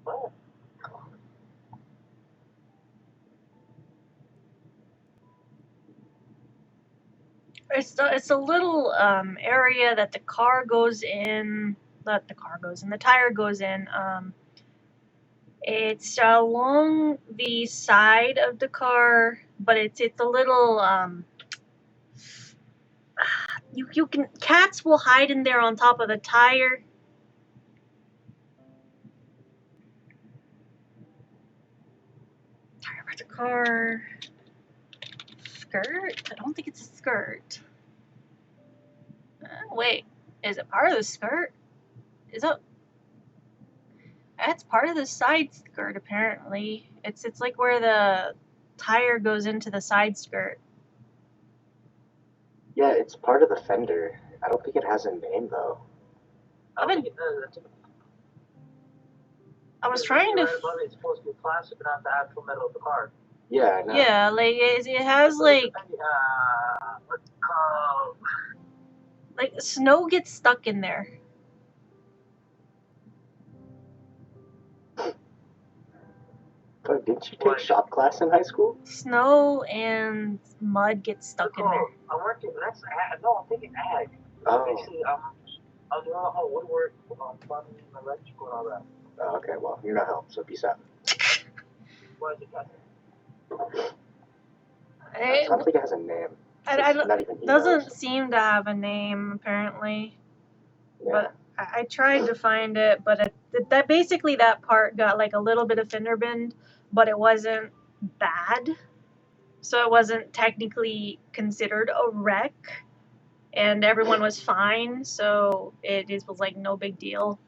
What? It's a little area that the car goes in. That the car goes in. The tire goes in. It's along the side of the car, but it's a little you can cats will hide in there on top of the tire. Tire of the car. Skirt? I don't think it's a skirt. Wait, is it part of the skirt? Is it? That's part of the side skirt, apparently. It's like where the tire goes into the side skirt. Yeah, it's part of the fender. I don't think it has a name, though. I don't think it does. I was trying to... Right above it, it's supposed to be plastic, not the actual metal of the car. Yeah, I know. Yeah, like, it has, like... What's it called? Like, snow gets stuck in there. Oh, didn't you take shop class in high school? Snow and mud get stuck in there. I'm working, that's ag. No, I'm thinking ag. Oh. Basically, I was doing the whole woodwork, plumbing, electrical, and all that. Oh, okay, well, you're not home, so peace out. Why is it got I don't think it has a name. not even doesn't emails. seem to have a name apparently. Yeah. But I tried to find it, but that part got like a little bit of fender bend, but it wasn't bad, so it wasn't technically considered a wreck, and everyone was fine, so was like no big deal.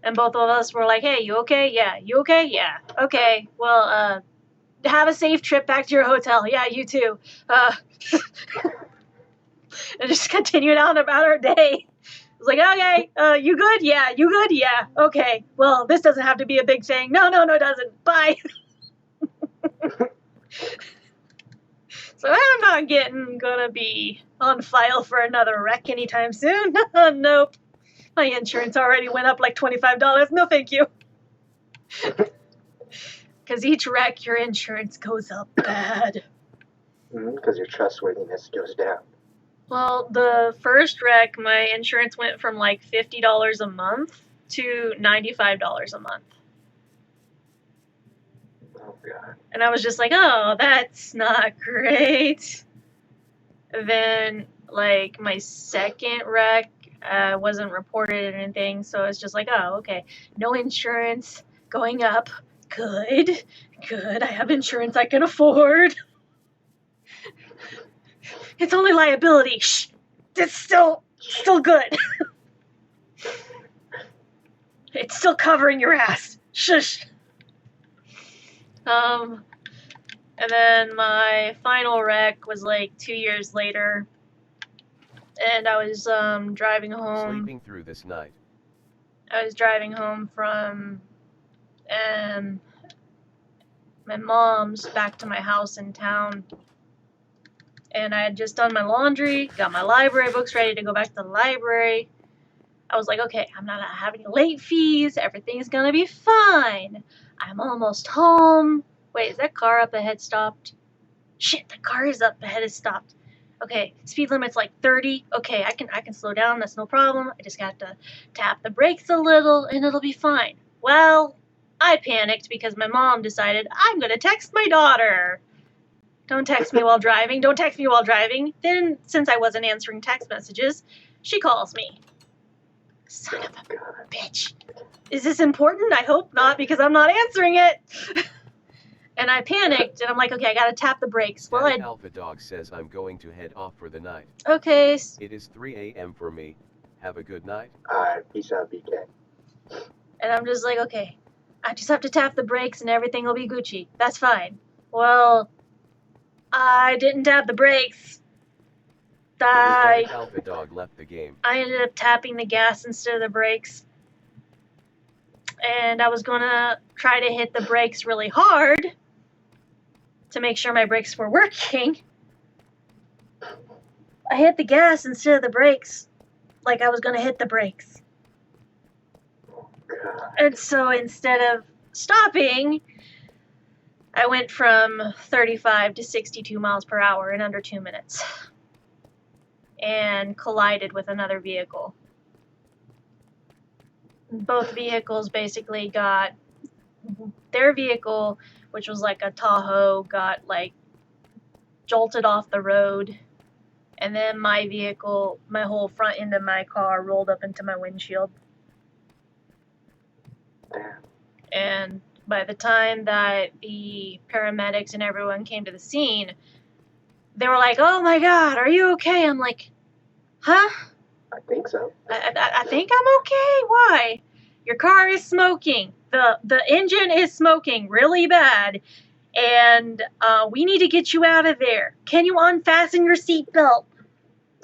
And both of us were like, "Hey, you okay? Yeah. You okay? Yeah. Okay. Well, have a safe trip back to your hotel. Yeah, you too." And just continued on about our day. I was like, "Okay, you good? Yeah. You good? Yeah. Okay. Well, this doesn't have to be a big thing. No, it doesn't. Bye." So I'm not gonna be on file for another wreck anytime soon. Nope. My insurance already went up like $25. No, thank you. Because each wreck, your insurance goes up bad. Because your trustworthiness goes down. Well, the first wreck, my insurance went from like $50 a month to $95 a month. Oh, God. And I was just like, oh, that's not great. Then, like, my second wreck wasn't reported or anything, so it's just like, oh, okay, no insurance, going up, good, I have insurance I can afford. It's only liability, shh, it's still good. It's still covering your ass, shush. And then my final wreck was like 2 years later, and I was driving home. Sleeping through this night. I was driving home from my mom's back to my house in town, and I had just done my laundry, got my library books ready to go back to the library. I was like, okay, I'm not having late fees, everything's gonna be fine. I'm almost home. Wait, is that car up ahead stopped? Shit, the car is up ahead is stopped. Okay, speed limit's like 30. Okay, I can slow down, that's no problem. I just got to tap the brakes a little and it'll be fine. Well, I panicked because my mom decided I'm gonna text my daughter. Don't text me while driving. Then, since I wasn't answering text messages, she calls me. Son of a bitch. Is this important? I hope not, because I'm not answering it. And I panicked, and I'm like, okay, I gotta tap the brakes. Well, Alpha Dog says I'm going to head off for the night. Okay. It is 3 a.m. for me. Have a good night. Alright, peace out, BK. And I'm just like, okay, I just have to tap the brakes and everything will be Gucci. That's fine. Well, I didn't tap the brakes. Alpha Dog left the game. I ended up tapping the gas instead of the brakes. And I was gonna try to hit the brakes really hard to make sure my brakes were working. I hit the gas instead of the brakes, like I was gonna hit the brakes. And so instead of stopping, I went from 35 to 62 miles per hour in under 2 minutes and collided with another vehicle. Both vehicles basically got, their vehicle, which was like a Tahoe, got like jolted off the road, and then my vehicle, my whole front end of my car rolled up into my windshield. And by the time that the paramedics and everyone came to the scene, they were like, oh my God, are you okay? I'm like, huh? I think so. I think I'm okay. Why? Your car is smoking. The engine is smoking really bad. And we need to get you out of there. Can you unfasten your seatbelt?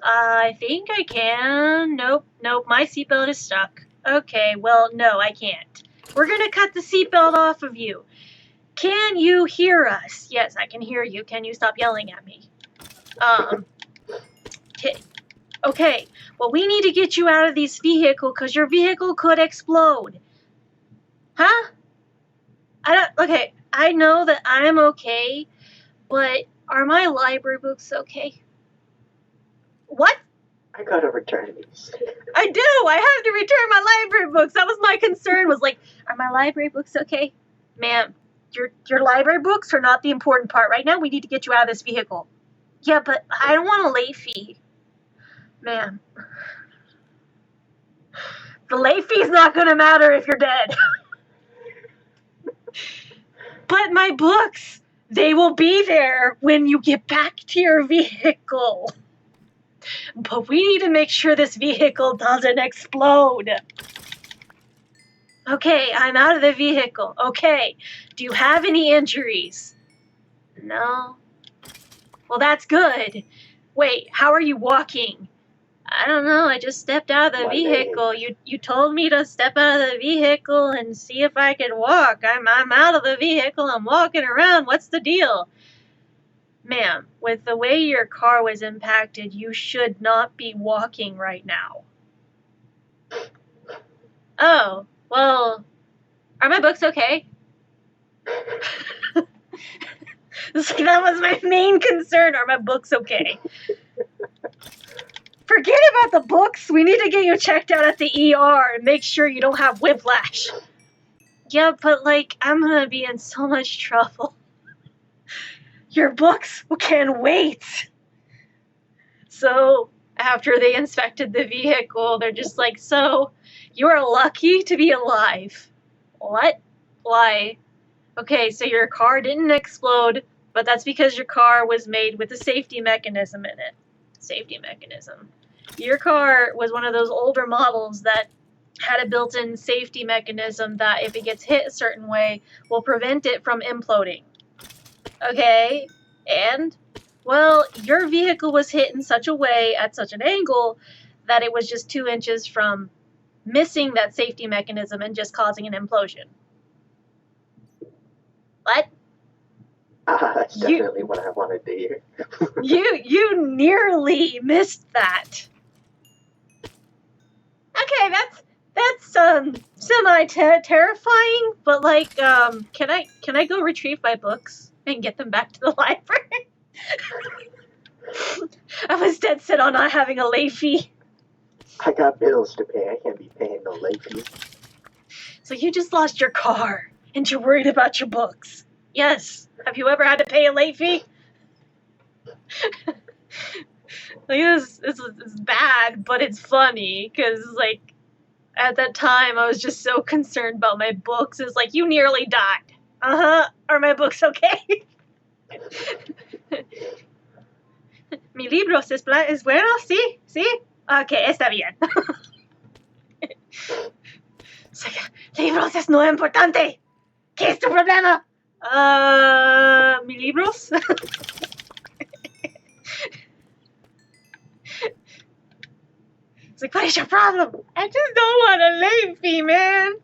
I think I can. Nope, my seatbelt is stuck. Okay, well, no, I can't. We're going to cut the seatbelt off of you. Can you hear us? Yes, I can hear you. Can you stop yelling at me? Okay, well, we need to get you out of this vehicle because your vehicle could explode. Huh? Okay, I know that I'm okay, but are my library books okay? What? I gotta return these. I do! I have to return my library books! That was my concern, was like, are my library books okay? Ma'am, your library books are not the important part. Right now, we need to get you out of this vehicle. Yeah, but I don't want a late fee. Man. The late fee's not gonna matter if you're dead. But my books, they will be there when you get back to your vehicle. But we need to make sure this vehicle doesn't explode. Okay, I'm out of the vehicle. Okay, do you have any injuries? No. Well, that's good. Wait, how are you walking? I don't know, I just stepped out of the vehicle. You told me to step out of the vehicle and see if I could walk. I'm out of the vehicle, I'm walking around. What's the deal? Ma'am, with the way your car was impacted, you should not be walking right now. Oh, well, are my books okay? That was my main concern. Are my books okay? Forget about the books. We need to get you checked out at the ER and make sure you don't have whiplash. Yeah, but like, I'm gonna be in so much trouble. Your books can wait. So, after they inspected the vehicle, they're just like, so, you are lucky to be alive. What? Why? Okay, so your car didn't explode, but that's because your car was made with a safety mechanism in it. Safety mechanism. Your car was one of those older models that had a built-in safety mechanism that if it gets hit a certain way, will prevent it from imploding. Okay? And, well, your vehicle was hit in such a way, at such an angle, that it was just 2 inches from missing that safety mechanism and just causing an implosion. What? That's definitely what I wanted to hear. You nearly missed that. Okay, that's semi-terrifying, but like, can I go retrieve my books and get them back to the library? I was dead set on not having a late fee. I got bills to pay. I can't be paying no late fees. So you just lost your car, and you're worried about your books. Yes. Have you ever had to pay a late fee? Like, this is bad, but it's funny, because, like, at that time, I was just so concerned about my books. It's like, you nearly died. Uh-huh. Are my books okay? Mi libros es bueno, ¿sí? ¿Sí? Okay, está bien. It's like, libros es no importante. ¿Qué es tu problema? Mi libros? It's like, what is your problem? I just don't want a late fee, man.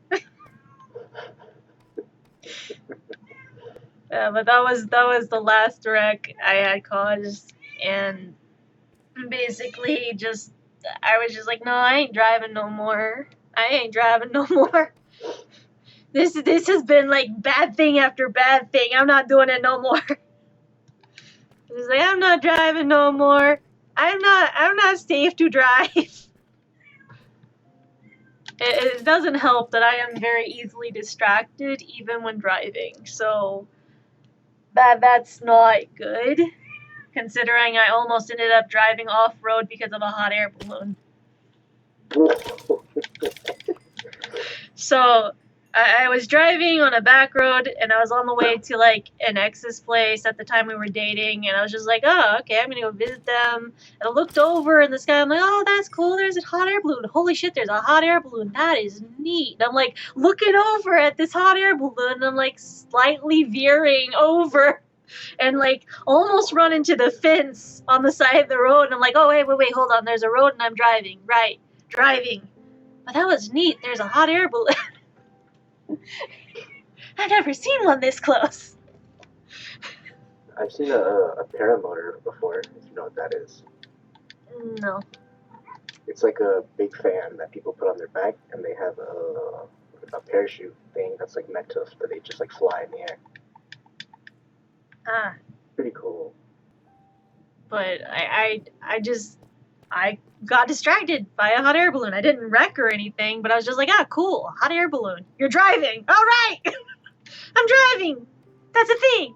Yeah, but that was the last wreck I had caused, and basically I was just like, no, I ain't driving no more. I ain't driving no more. This has been like bad thing after bad thing. I'm not doing it no more. It's like, I'm not driving no more. I'm not safe to drive. It doesn't help that I am very easily distracted even when driving. So that's not good, considering I almost ended up driving off-road because of a hot air balloon. So I was driving on a back road, and I was on the way to, like, an ex's place at the time we were dating, and I was just like, oh, okay, I'm gonna go visit them. And I looked over in the sky, I'm like, oh, that's cool, there's a hot air balloon. Holy shit, there's a hot air balloon. That is neat. And I'm, like, looking over at this hot air balloon, and I'm, like, slightly veering over and, like, almost run into the fence on the side of the road. And I'm like, oh, wait, hold on, there's a road, and I'm driving. Right, driving. But that was neat. There's a hot air balloon. I've never seen one this close. I've seen a paramotor before, if you know what that is. No. It's like a big fan that people put on their back, and they have a parachute thing that's like meant to, that they just like fly in the air. Ah. Pretty cool. But I got distracted by a hot air balloon. I didn't wreck or anything, but I was just like, ah, cool, hot air balloon. You're driving. All right. I'm driving. That's a thing.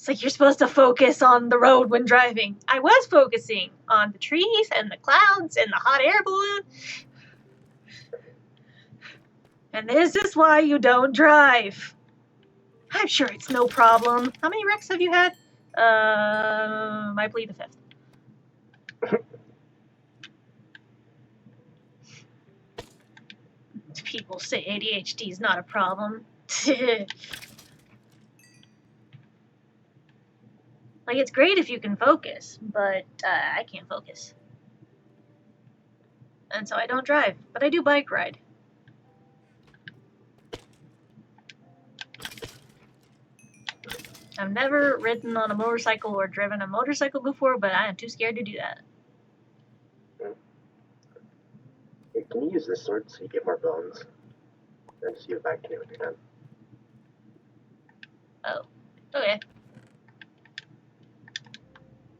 It's like you're supposed to focus on the road when driving. I was focusing on the trees and the clouds and the hot air balloon. And this is why you don't drive. I'm sure it's no problem. How many wrecks have you had? I plead the fifth. People say ADHD is not a problem. Like, it's great if you can focus, but I can't focus. And so I don't drive, but I do bike ride. I've never ridden on a motorcycle or driven a motorcycle before, but I am too scared to do that. Hey, can you use this sword so you get more bones? And just give it back to me when you're done. Oh, okay.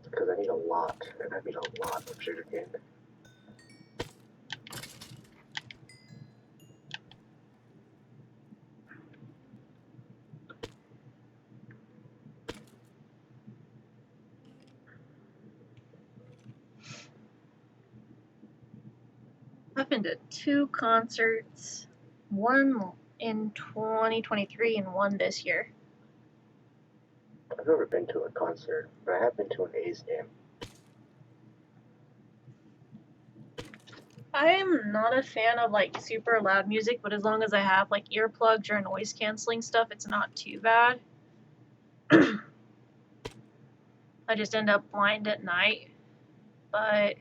Because I need a lot, and I need a lot of sugarcane. I've been to 2 concerts, one in 2023 and one this year. I've never been to a concert, but I have been to an A's game. I am not a fan of like super loud music, but as long as I have like earplugs or noise canceling stuff, it's not too bad. I just end up blind at night. But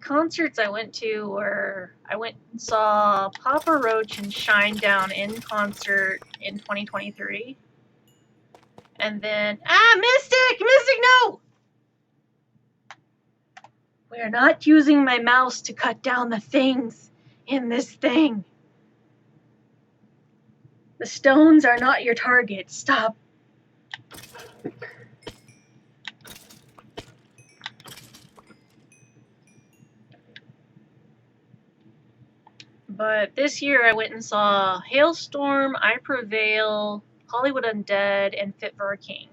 concerts I went to were, I went and saw Papa Roach and Shinedown in concert in 2023. And then, Mystic, no! We are not using my mouse to cut down the things in this thing. The stones are not your target. Stop. But this year I went and saw Hailstorm, I Prevail, Hollywood Undead, and Fit for a King.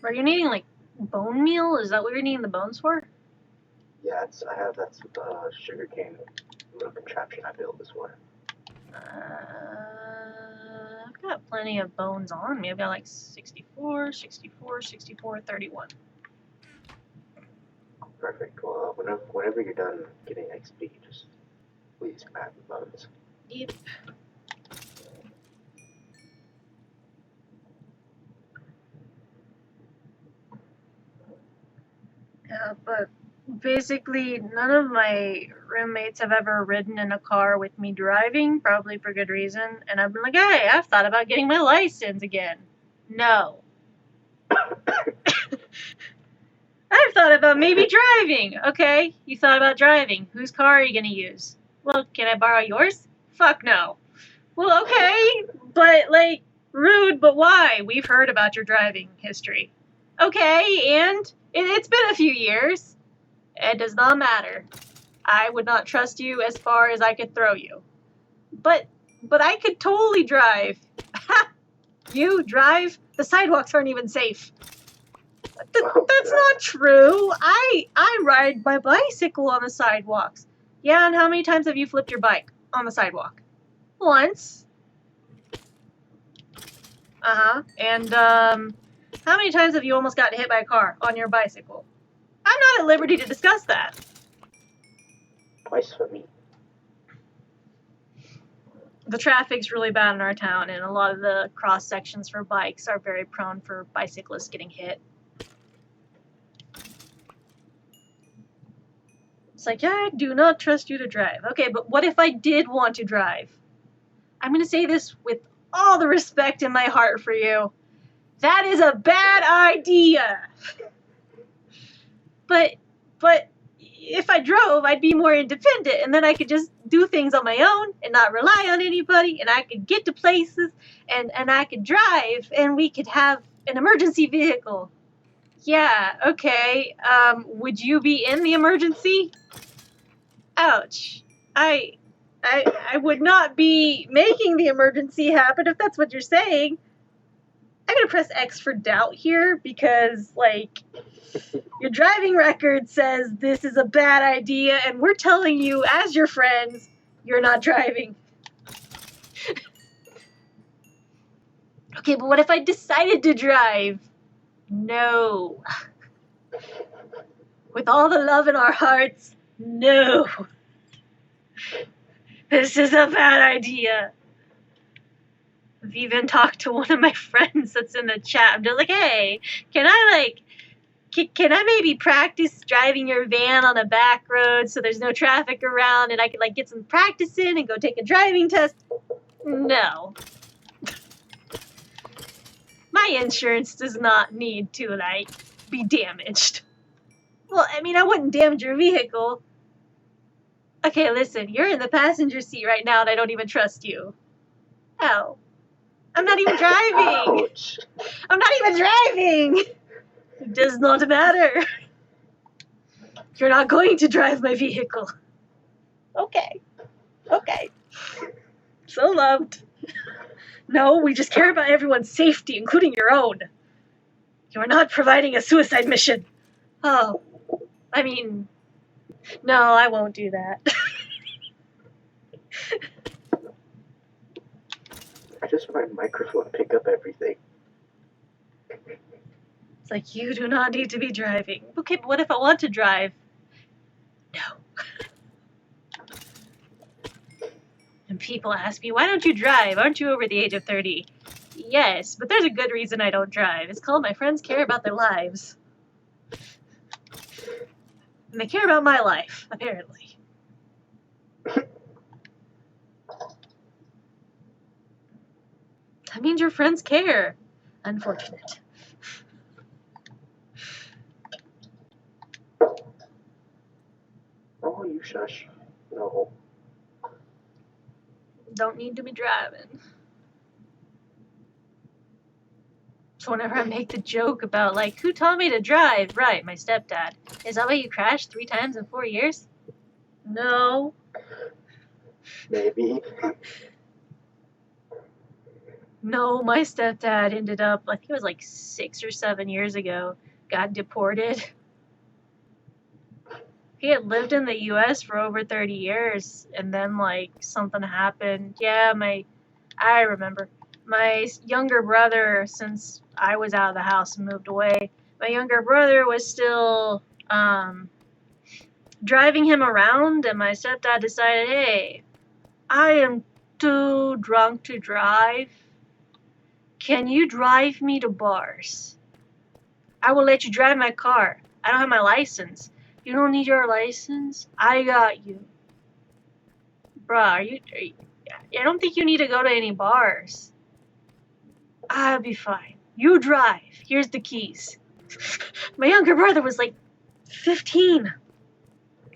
Are you needing like bone meal? Is that what you're needing the bones for? Yeah, that's what the sugarcane little contraption I built is for. I've got plenty of bones on me. I've got like 64, 31. Perfect. Well, whenever you're done getting XP, just please add the bones. Yep. Yeah, but basically none of my roommates have ever ridden in a car with me driving, probably for good reason, and I've been like, hey, I've thought about getting my license again. No. I've thought about maybe driving. Okay, you thought about driving. Whose car are you gonna use? Well, can I borrow yours? Fuck no. Well, okay, but like, rude, but why? We've heard about your driving history. Okay, and it's been a few years. It does not matter. I would not trust you as far as I could throw you. But I could totally drive. You drive? The sidewalks aren't even safe. That's not true. I ride my bicycle on the sidewalks. Yeah, and how many times have you flipped your bike on the sidewalk? Once. And how many times have you almost gotten hit by a car on your bicycle? I'm not at liberty to discuss that. Twice for me. The traffic's really bad in our town, and a lot of the cross sections for bikes are very prone for bicyclists getting hit. It's like, yeah, I do not trust you to drive. Okay, but what if I did want to drive? I'm going to say this with all the respect in my heart for you. That is a bad idea. But if I drove, I'd be more independent, and then I could just do things on my own and not rely on anybody, and I could get to places, and I could drive, and we could have an emergency vehicle. Yeah, okay. Would you be in the emergency? Ouch. I would not be making the emergency happen if that's what you're saying. I'm gonna press X for doubt here because, like, your driving record says this is a bad idea, and we're telling you, as your friends, you're not driving. Okay, but what if I decided to drive? No. With all the love in our hearts, no. This is a bad idea. I've even talked to one of my friends that's in the chat. I'm just like, hey, can I maybe practice driving your van on a back road so there's no traffic around and I can get some practice in and go take a driving test? No. My insurance does not need to be damaged. Well, I mean, I wouldn't damage your vehicle. Okay, listen, you're in the passenger seat right now and I don't even trust you. Ow. I'm not even driving. Ouch. I'm not even driving. It does not matter. You're not going to drive my vehicle. Okay. So loved. No, we just care about everyone's safety, including your own. You're not providing a suicide mission. Oh, I mean, no, I won't do that. I just want my microphone to pick up everything. It's like, you do not need to be driving. Okay, but what if I want to drive? No. And people ask me, why don't you drive? Aren't you over the age of 30? Yes, but there's a good reason I don't drive. It's called my friends care about their lives. And they care about my life, apparently. That means your friends care. Unfortunate. Oh, you shush. No. Don't need to be driving. So whenever I make the joke about, who taught me to drive? Right, my stepdad. Is that why you crashed 3 times in 4 years? No. Maybe. No, my stepdad ended up, I think it was 6 or 7 years ago, got deported. He had lived in the US for over 30 years, and then, something happened. Yeah, I remember. My younger brother, since I was out of the house and moved away, my younger brother was still, driving him around, and my stepdad decided, hey, I am too drunk to drive. Can you drive me to bars? I will let you drive my car. I don't have my license. You don't need your license? I got you. Bruh, I don't think you need to go to any bars. I'll be fine. You drive. Here's the keys. My younger brother was 15.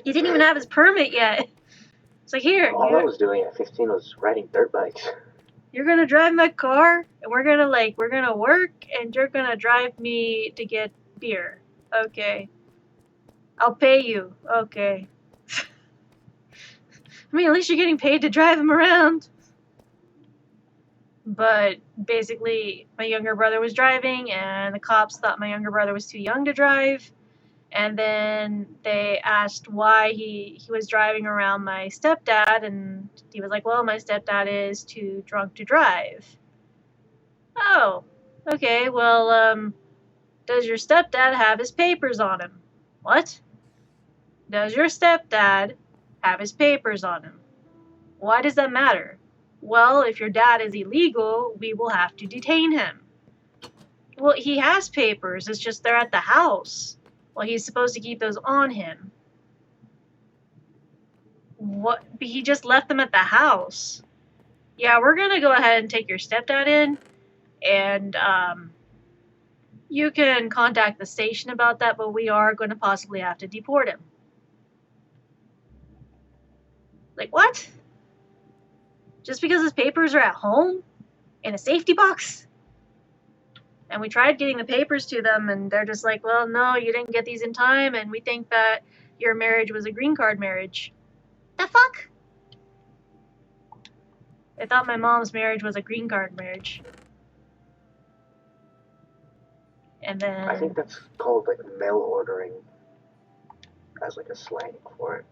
He didn't even have his permit yet. It's like, here. All I was doing at 15 was riding dirt bikes. You're gonna drive my car, and we're gonna work, and you're gonna drive me to get beer. Okay. I'll pay you. Okay. I mean, at least you're getting paid to drive him around. But basically, my younger brother was driving, and the cops thought my younger brother was too young to drive. And then they asked why he was driving around my stepdad, and he was like, well, my stepdad is too drunk to drive. Oh, okay, well, does your stepdad have his papers on him? What? Does your stepdad have his papers on him? Why does that matter? Well, if your dad is illegal, we will have to detain him. Well, he has papers, it's just they're at the house. Well, he's supposed to keep those on him. What? But he just left them at the house. Yeah, we're gonna go ahead and take your stepdad in, and you can contact the station about that, but we are going to possibly have to deport him. Like, what? Just because his papers are at home? In a safety box? And we tried getting the papers to them, and they're just like, well, no, you didn't get these in time, and we think that your marriage was a green card marriage. The fuck? I thought my mom's marriage was a green card marriage. And then... I think that's called like mail ordering as like a slang for it.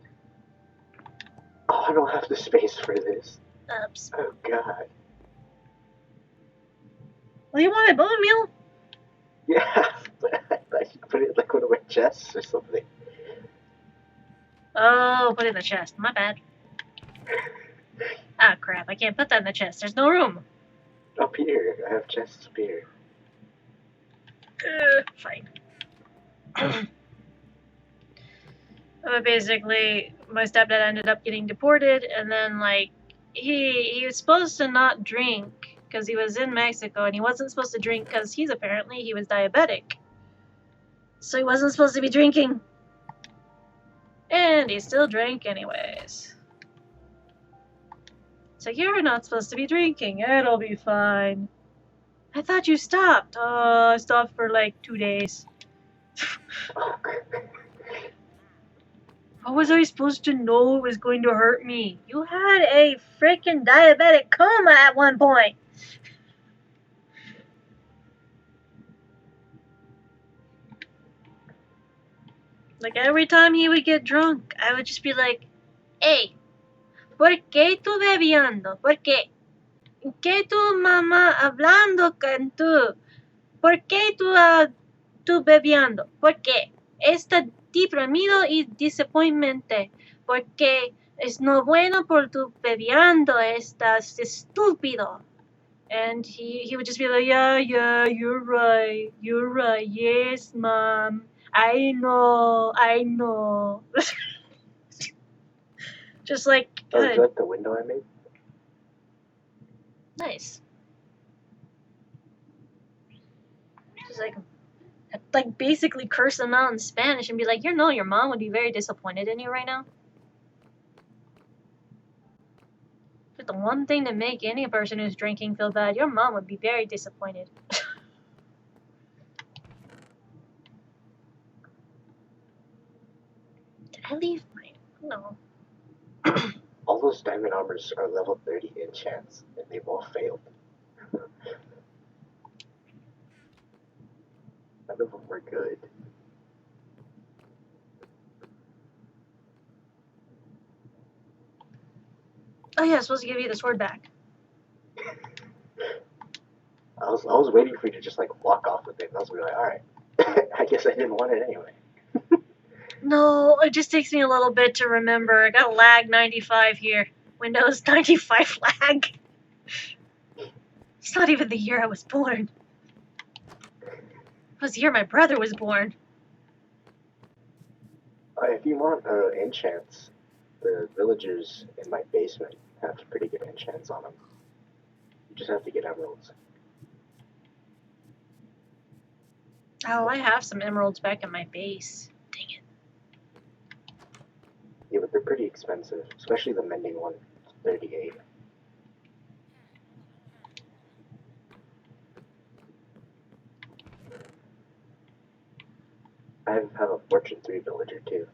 Oh, I don't have the space for this. Oops. Oh god. Well, you want a bone meal? Yeah, but I should put it in like one of my chests or something. Oh, put it in the chest. My bad. Ah, crap. I can't put that in the chest. There's no room. Up here, I have chests up here. Fine. But basically, my stepdad ended up getting deported, and then, like, he was supposed to not drink because he was in Mexico, and he wasn't supposed to drink because he was diabetic. So he wasn't supposed to be drinking. And he still drank anyways. It's like, you're not supposed to be drinking. It'll be fine. I thought you stopped. Oh, I stopped for like 2 days. How was I supposed to know it was going to hurt me? You had a freaking diabetic coma at one point. Like, every time he would get drunk, I would just be like, hey, ¿por qué tú bebiendo? ¿Por qué? ¿Qué tu mamá hablando con tú? ¿Por qué tú bebiendo? ¿Por qué? Está deprimido y disappointmente. Porque es no bueno por tu bebiendo. Estás estúpido. And he would just be like, yeah, you're right. Yes, mom. I know. Just like, Oh, good. is that the window I made? Nice. Just like basically curse them out in Spanish and be like, your mom would be very disappointed in you right now. But the one thing to make any person who's drinking feel bad, your mom would be very disappointed. Did I leave my... No. All those diamond armors are level 30 enchants, and they've all failed. None of them were good. Oh yeah, I was supposed to give you the sword back. I was waiting for you to just like walk off with it, and I was gonna be like, alright. I guess I didn't want it anyway. No, it just takes me a little bit to remember. I got lag 95 here. Windows 95 lag. It's not even the year I was born. It was the year my brother was born. If you want enchants, the villagers in my basement have pretty good enchants on them. You just have to get emeralds. Oh, I have some emeralds back in my base. Dang it. Yeah, but they're pretty expensive, especially the mending one. It's 38. I have a Fortune 3 villager too.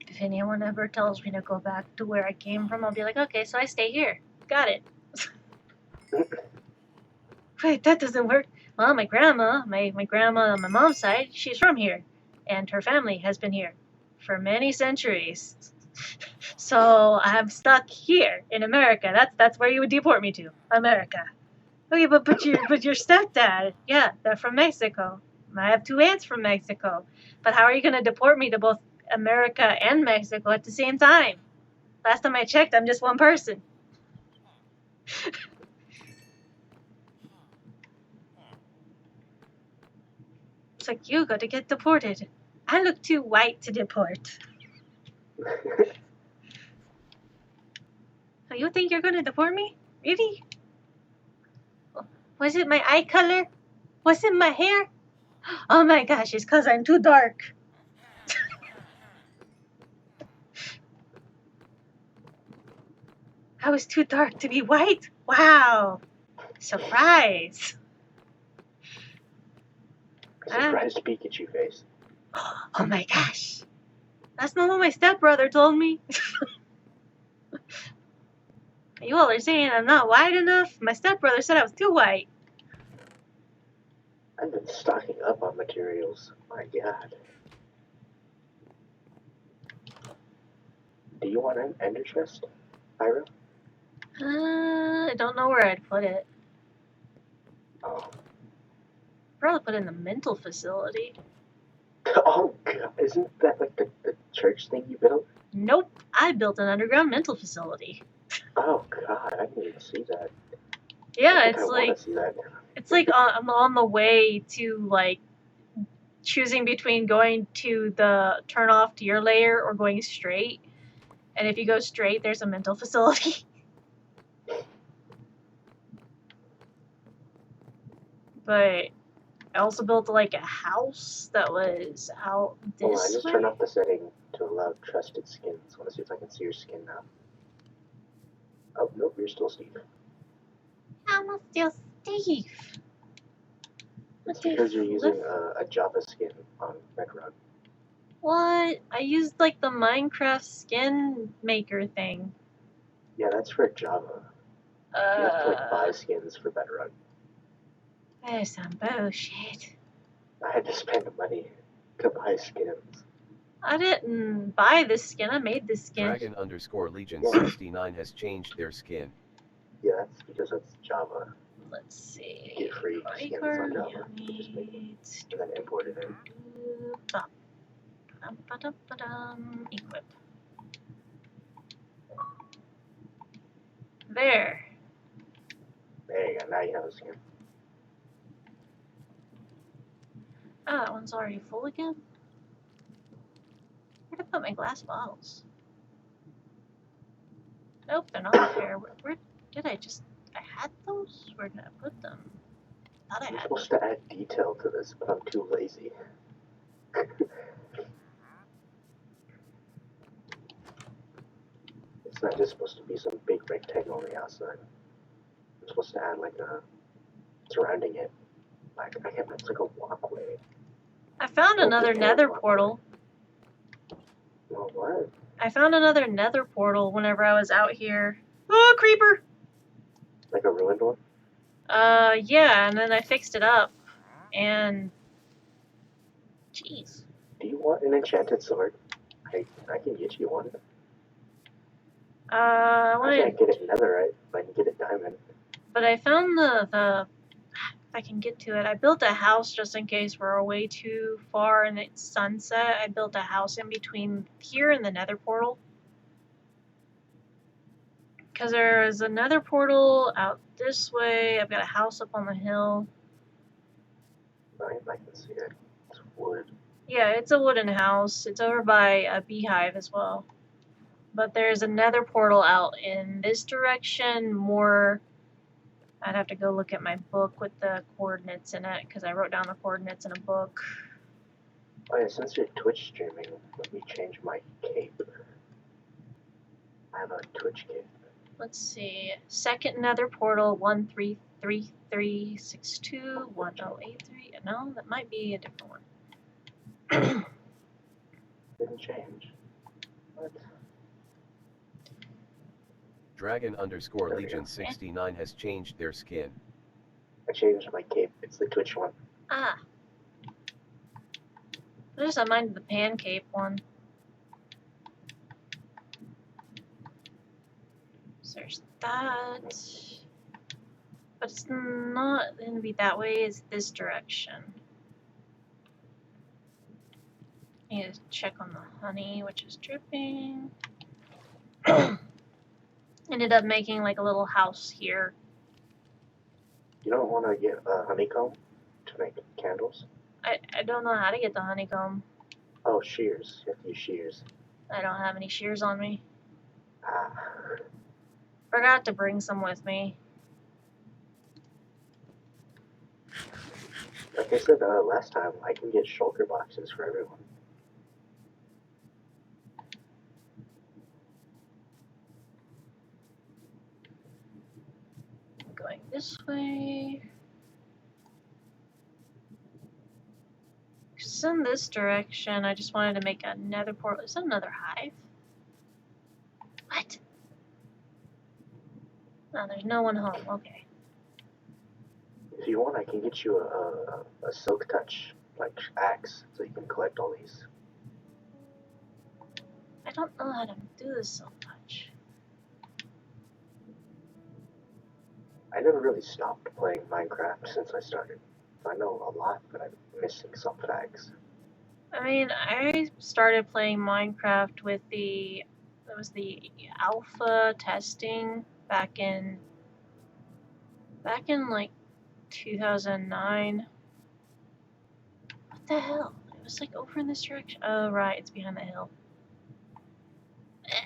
If anyone ever tells me to go back to where I came from, I'll be like, okay, so I stay here. Got it. Wait, that doesn't work. Well, my grandma on my mom's side, she's from here. And her family has been here for many centuries. So I'm stuck here in America. That's where you would deport me to. America. Okay, but your stepdad, yeah, they're from Mexico. I have 2 aunts from Mexico. But how are you gonna deport me to both America and Mexico at the same time? Last time I checked, I'm just one person. It's like, you got to get deported. I look too white to deport. So you think you're going to deport me? Really? Was it my eye color? Was it my hair? Oh my gosh, it's because I'm too dark. I was too dark to be white? Wow. Surprise. Surprised Pikachu face. Oh my gosh. That's not what my stepbrother told me. You all are saying I'm not white enough? My stepbrother said I was too white. I've been stocking up on materials. My god. Do you want an ender chest, Pyro? I don't know where I'd put it. Oh. Probably put it in the mental facility. Oh god, isn't that like the church thing you built? Nope, I built an underground mental facility. Oh god, I didn't even see that. Yeah, I it's think I like want to see that now. it's like I'm on the way to like choosing between going to the turn off to your layer or going straight. And if you go straight, there's a mental facility. But I also built like a house that was out Hold on, I this just way. turned off the setting to allow trusted skins. I want to see if I can see your skin now. Oh, nope, you're still Steve. I'm still Steve. It's because you're using a Java skin on Redrun. What? I used like the Minecraft skin maker thing. Yeah, that's for Java. You have to like buy skins for Bedrun. There's some bullshit. I had to spend money to buy skins. I didn't buy this skin, I made this skin. Dragon_Legion69 has changed their skin. Yeah, that's because it's Java. Let's see. You get free skins on Java. You just make them and then import it in. Equip. There. There you go, now you have a skin. Oh, that one's already full again? Where'd I put my glass bottles? Nope, they're not here. Where did I just... I had those? Where did I put them? I thought I I'm had supposed to add detail to this, but I'm too lazy. It's not just supposed to be some big rectangle on the outside. I'm supposed to add like a... surrounding it. Like, I can't, it's like a walkway. I found another nether portal. Well, what? I found another nether portal whenever I was out here. Oh, creeper! Like a ruined one? Yeah, and then I fixed it up. And... Jeez. Do you want an enchanted sword? I can get you one. I I can't get it netherite, but I can get it diamond. But I found the... If I can get to it. I built a house just in case we're way too far and it's sunset. I built a house in between here and the nether portal. Because there's another portal out this way. I've got a house up on the hill. I can see it. It's wood. Yeah, it's a wooden house. It's over by a beehive as well. But there's another portal out in this direction. More... I'd have to go look at my book with the coordinates in it, because I wrote down the coordinates in a book. Oh yeah, since you're Twitch streaming, let me change my cape. I have a Twitch cape. Let's see. Second nether portal 133362 1083. No, that might be a different one. Didn't change. What? Dragon_Legion69 has changed their skin. I changed my cape. It's the Twitch one. Ah. I just minded the pancake one. So there's that. But it's not going to be that way, it's this direction. I need to check on the honey, which is dripping. Ended up making like a little house here. You don't want to get a honeycomb to make candles? I don't know how to get the honeycomb. Oh, shears. You have to use shears. I don't have any shears on me. Ah. Forgot to bring some with me. Like I said last time, I can get shulker boxes for everyone. Going this way. Just in this direction, I just wanted to make another portal. Is that another hive? What? No, there's no one home. Okay. If you want, I can get you a silk touch, like, axe, so you can collect all these. I don't know how to do this so much. I never really stopped playing Minecraft since I started. I know a lot, but I'm missing some facts. I mean, I started playing Minecraft with it was the alpha testing back in like 2009. What the hell? It was like over in this direction. Oh, right, it's behind the hill. It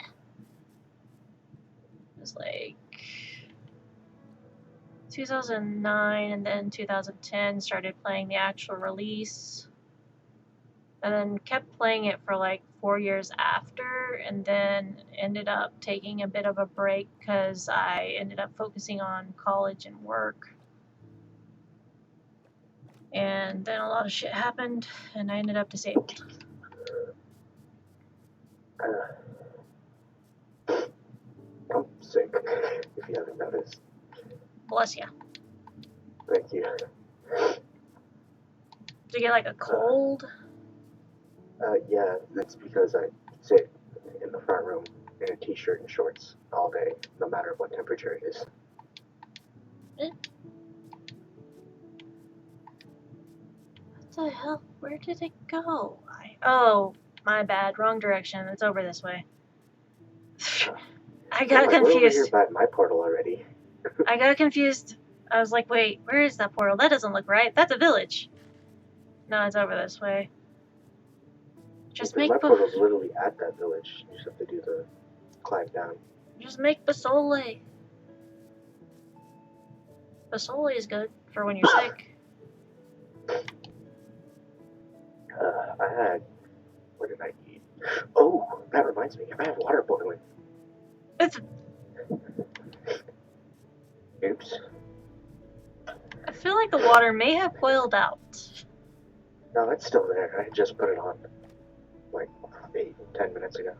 was like 2009, and then 2010 started playing the actual release. And then kept playing it for like 4 years after, and then ended up taking a bit of a break because I ended up focusing on college and work. And then a lot of shit happened, and I ended up disabled. I'm sick, if you haven't noticed. Bless ya. Thank you. Did you get like a cold? Yeah, that's because I sit in the front room in a t-shirt and shorts all day, no matter what temperature it is. What the hell? Where did it go? Oh, my bad. Wrong direction. It's over this way. I got We're over here confused. by my portal already. I got confused. I was like, wait, where is that portal? That doesn't look right. That's a village. No, it's over this way. Just Because make my portal's literally at that village. You just have to do the climb down. Just make Basole. Basole is good for when you're sick. I had... What did I eat? Oh, that reminds me. I have water boiling. It's. Oops. I feel like the water may have boiled out. No, that's still there. I just put it on like 10 minutes ago.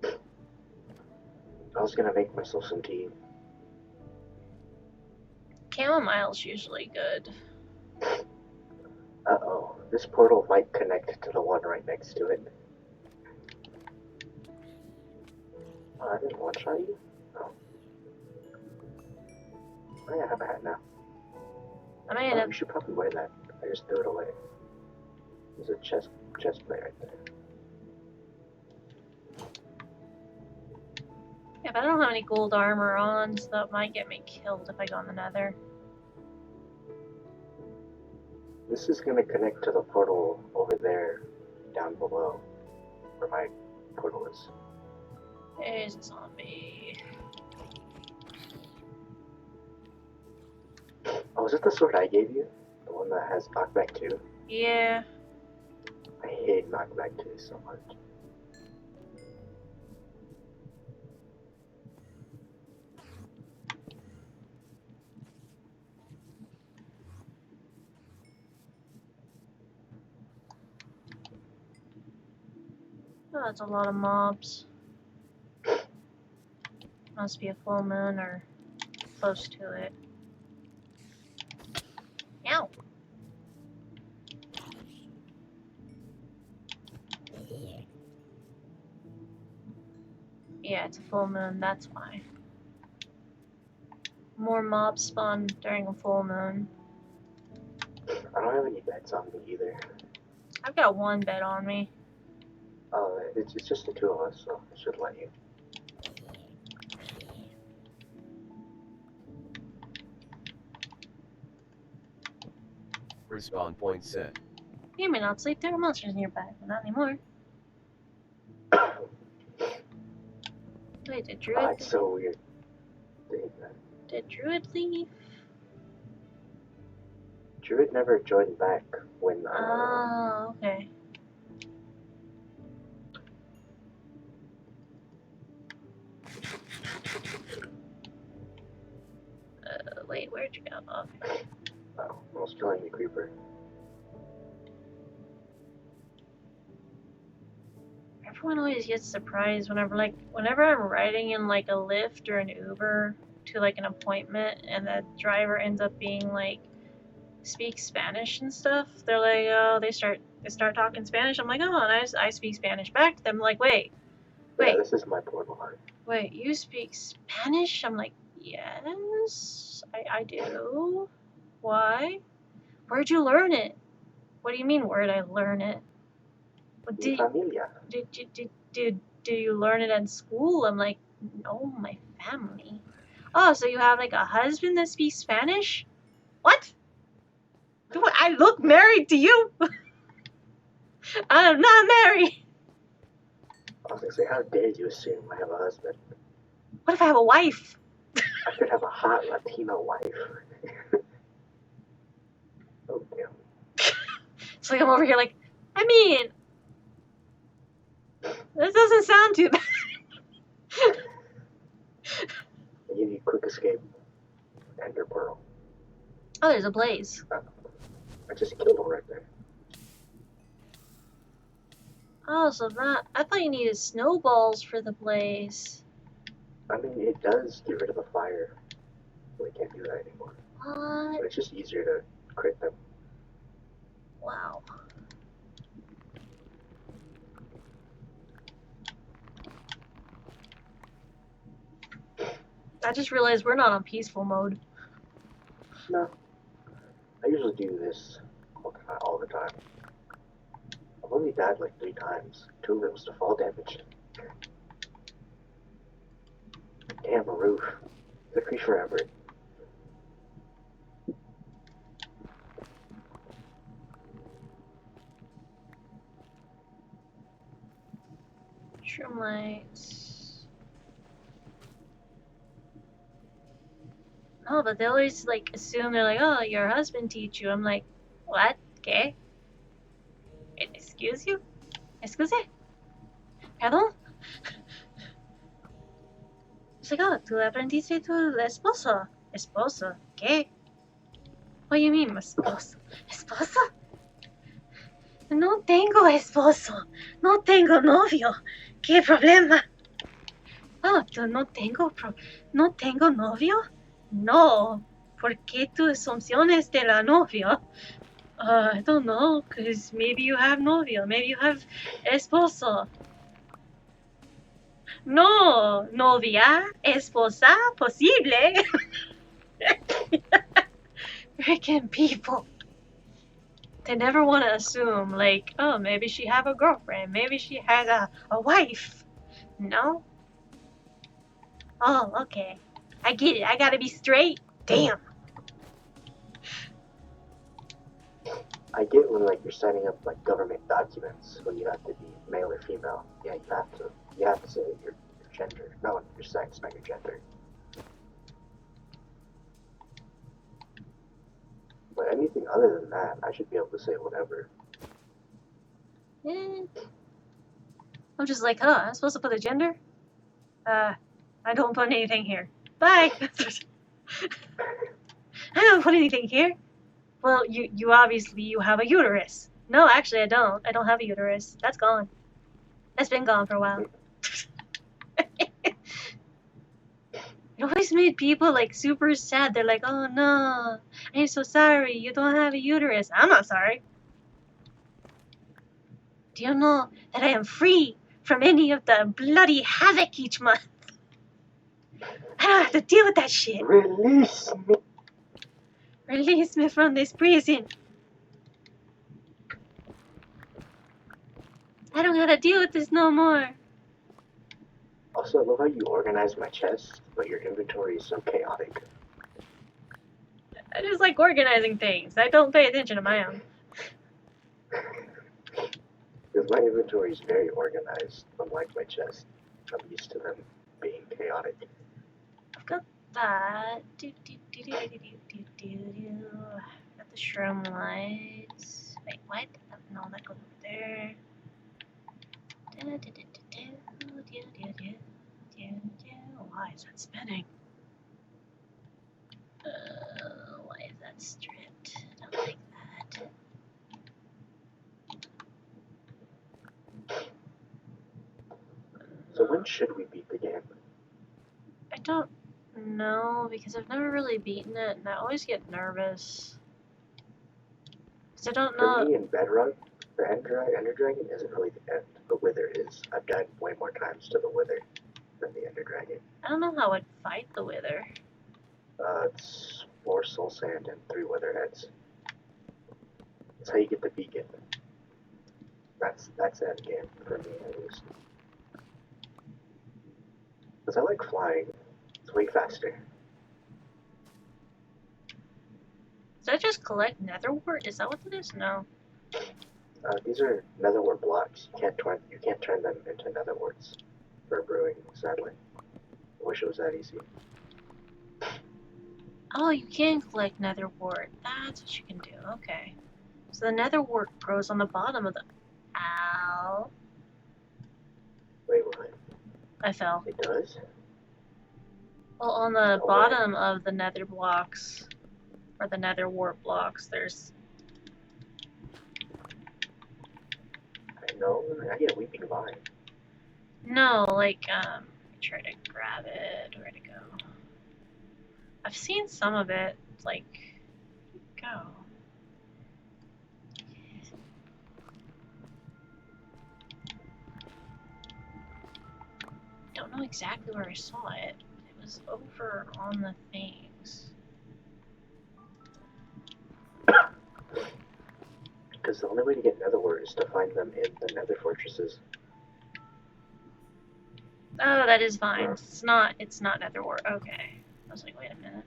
I was gonna make myself some tea. Chamomile's usually good. Uh-oh. This portal might connect to the one right next to it. Oh, I didn't one-shot you? Oh. Oh yeah, I have a hat now. I mean, You should probably wear that. I just threw it away. There's a chest plate right there. yeah, but I don't have any gold armor on, so that might get me killed if I go in the nether. This is gonna connect to the portal over there, down below, where my portal is. There's a zombie. Oh, is it the sword I gave you? The one that has knockback 2? Yeah. I hate knockback 2 so much. Oh, that's a lot of mobs. Must be a full moon or close to it. Ow! Yeah, it's a full moon, that's why. More mobs spawn during a full moon. I don't have any beds on me either. I've got one bed on me. It's just the two of us, so I should let you. Respawn point set. You may not sleep. There are monsters nearby, but not anymore. Wait, did Druid? It's so weird. Did Druid leave? Druid never joined back when. Oh, okay. Wait, where'd you go? Okay. I was killing the creeper. Everyone always gets surprised whenever I'm riding in like a Lyft or an Uber to like an appointment and the driver ends up being like speaks Spanish and stuff. They're like, oh, they start talking Spanish. I'm like, oh, and I speak Spanish back to them. Like, wait, Yeah, this is my portal heart. wait, you speak Spanish? I'm like, yes, I do. Why? Where'd you learn it? What do you mean, where'd I learn it? What Mi familia. did you learn it at school? I'm like, no, my family. Oh, so you have like a husband that speaks Spanish? What? Do I look married to you? I'm not married. I was gonna say, how dare you assume I have a husband? What if I have a wife? I could have a hot Latino wife. Oh damn. So like I'm over here like, I mean, this doesn't sound too bad. I give you quick escape. Ender pearl. Oh, there's a blaze. I just killed one right there. Oh, so that I thought you needed snowballs for the blaze. I mean, it does get rid of the fire. We can't do that anymore. What? But it's just easier to crit them. Wow. I just realized we're not on peaceful mode. No. I usually do this all the time. I've only died like 3 times. 2 of it was to fall damage. Damn, a roof. The creep forever. Shroom lights. Oh, but they always like assume they're like, oh, your husband teach you. I'm like, what? Okay. Excuse you? Excuse? Pardon? It's like, oh, tú aprendiste tu esposo. Esposo? ¿Qué? What do you mean, esposo? ¿Esposo? No tengo esposo. No tengo novio. ¿Qué problema? Oh, yo no tengo novio? No. ¿Por qué tus asunciones de la novio? I don't know, because maybe you have novio, maybe you have esposo. No, novia, esposa, posible. Freaking people. They never want to assume, like, oh, maybe she have a girlfriend, maybe she has a wife. No? Oh, okay. I get it. I gotta be straight. Damn. I get when like you're signing up like government documents when you have to be male or female. Yeah, you have to say your gender. No, your sex, not your gender. But anything other than that, I should be able to say whatever. Eh. I'm just like, huh, I'm supposed to put a gender? I don't put anything here. Bye! I don't put anything here. Well, you obviously, you have a uterus. No, actually, I don't. I don't have a uterus. That's gone. That's been gone for a while. It always made people, like, super sad. They're like, oh, no, I'm so sorry. You don't have a uterus. I'm not sorry. Do you know that I am free from any of the bloody havoc each month? I don't have to deal with that shit. Release me. Release me from this prison. I don't gotta deal with this no more. Also, I love how you organize my chest, but your inventory is so chaotic. I just like organizing things. I don't pay attention to my own. Because my inventory is very organized, unlike my chest. I'm used to them being chaotic. I've got that. Got the shroom lights. Wait, what? No, that goes over there. Why is that spinning? Why is that stripped? I don't like that. So when should we beat the game? I don't know, because I've never really beaten it, and I always get nervous. Because I don't For know. me in Bedrock, the Ender Dragon isn't really the end. The Wither is. I've died way more times to the Wither than the Ender Dragon. I don't know how I'd fight the Wither. It's 4 soul sand and 3 Wither heads. That's how you get the beacon. That's end game for me at least. Because I like flying. It's way faster. Does that just collect nether wart? Is that what it is? No. These are nether wart blocks. You can't turn them into nether warts for brewing, sadly. I wish it was that easy. Oh, you can collect nether wart. That's what you can do. Okay. So the nether wart grows on the bottom of the... Ow. Wait, what? I fell. It does? Well, on the Oh, bottom of the nether blocks, or the nether wart blocks, there's... I know. I get a weeping vine. No, like, try to grab it. Where'd it go? I've seen some of it. It's like, go. Don't know exactly where I saw it. It was over on the things. Because the only way to get nether wart is to find them in the nether fortresses. Oh, that is fine. It's not nether wart. Okay. I was like, wait a minute.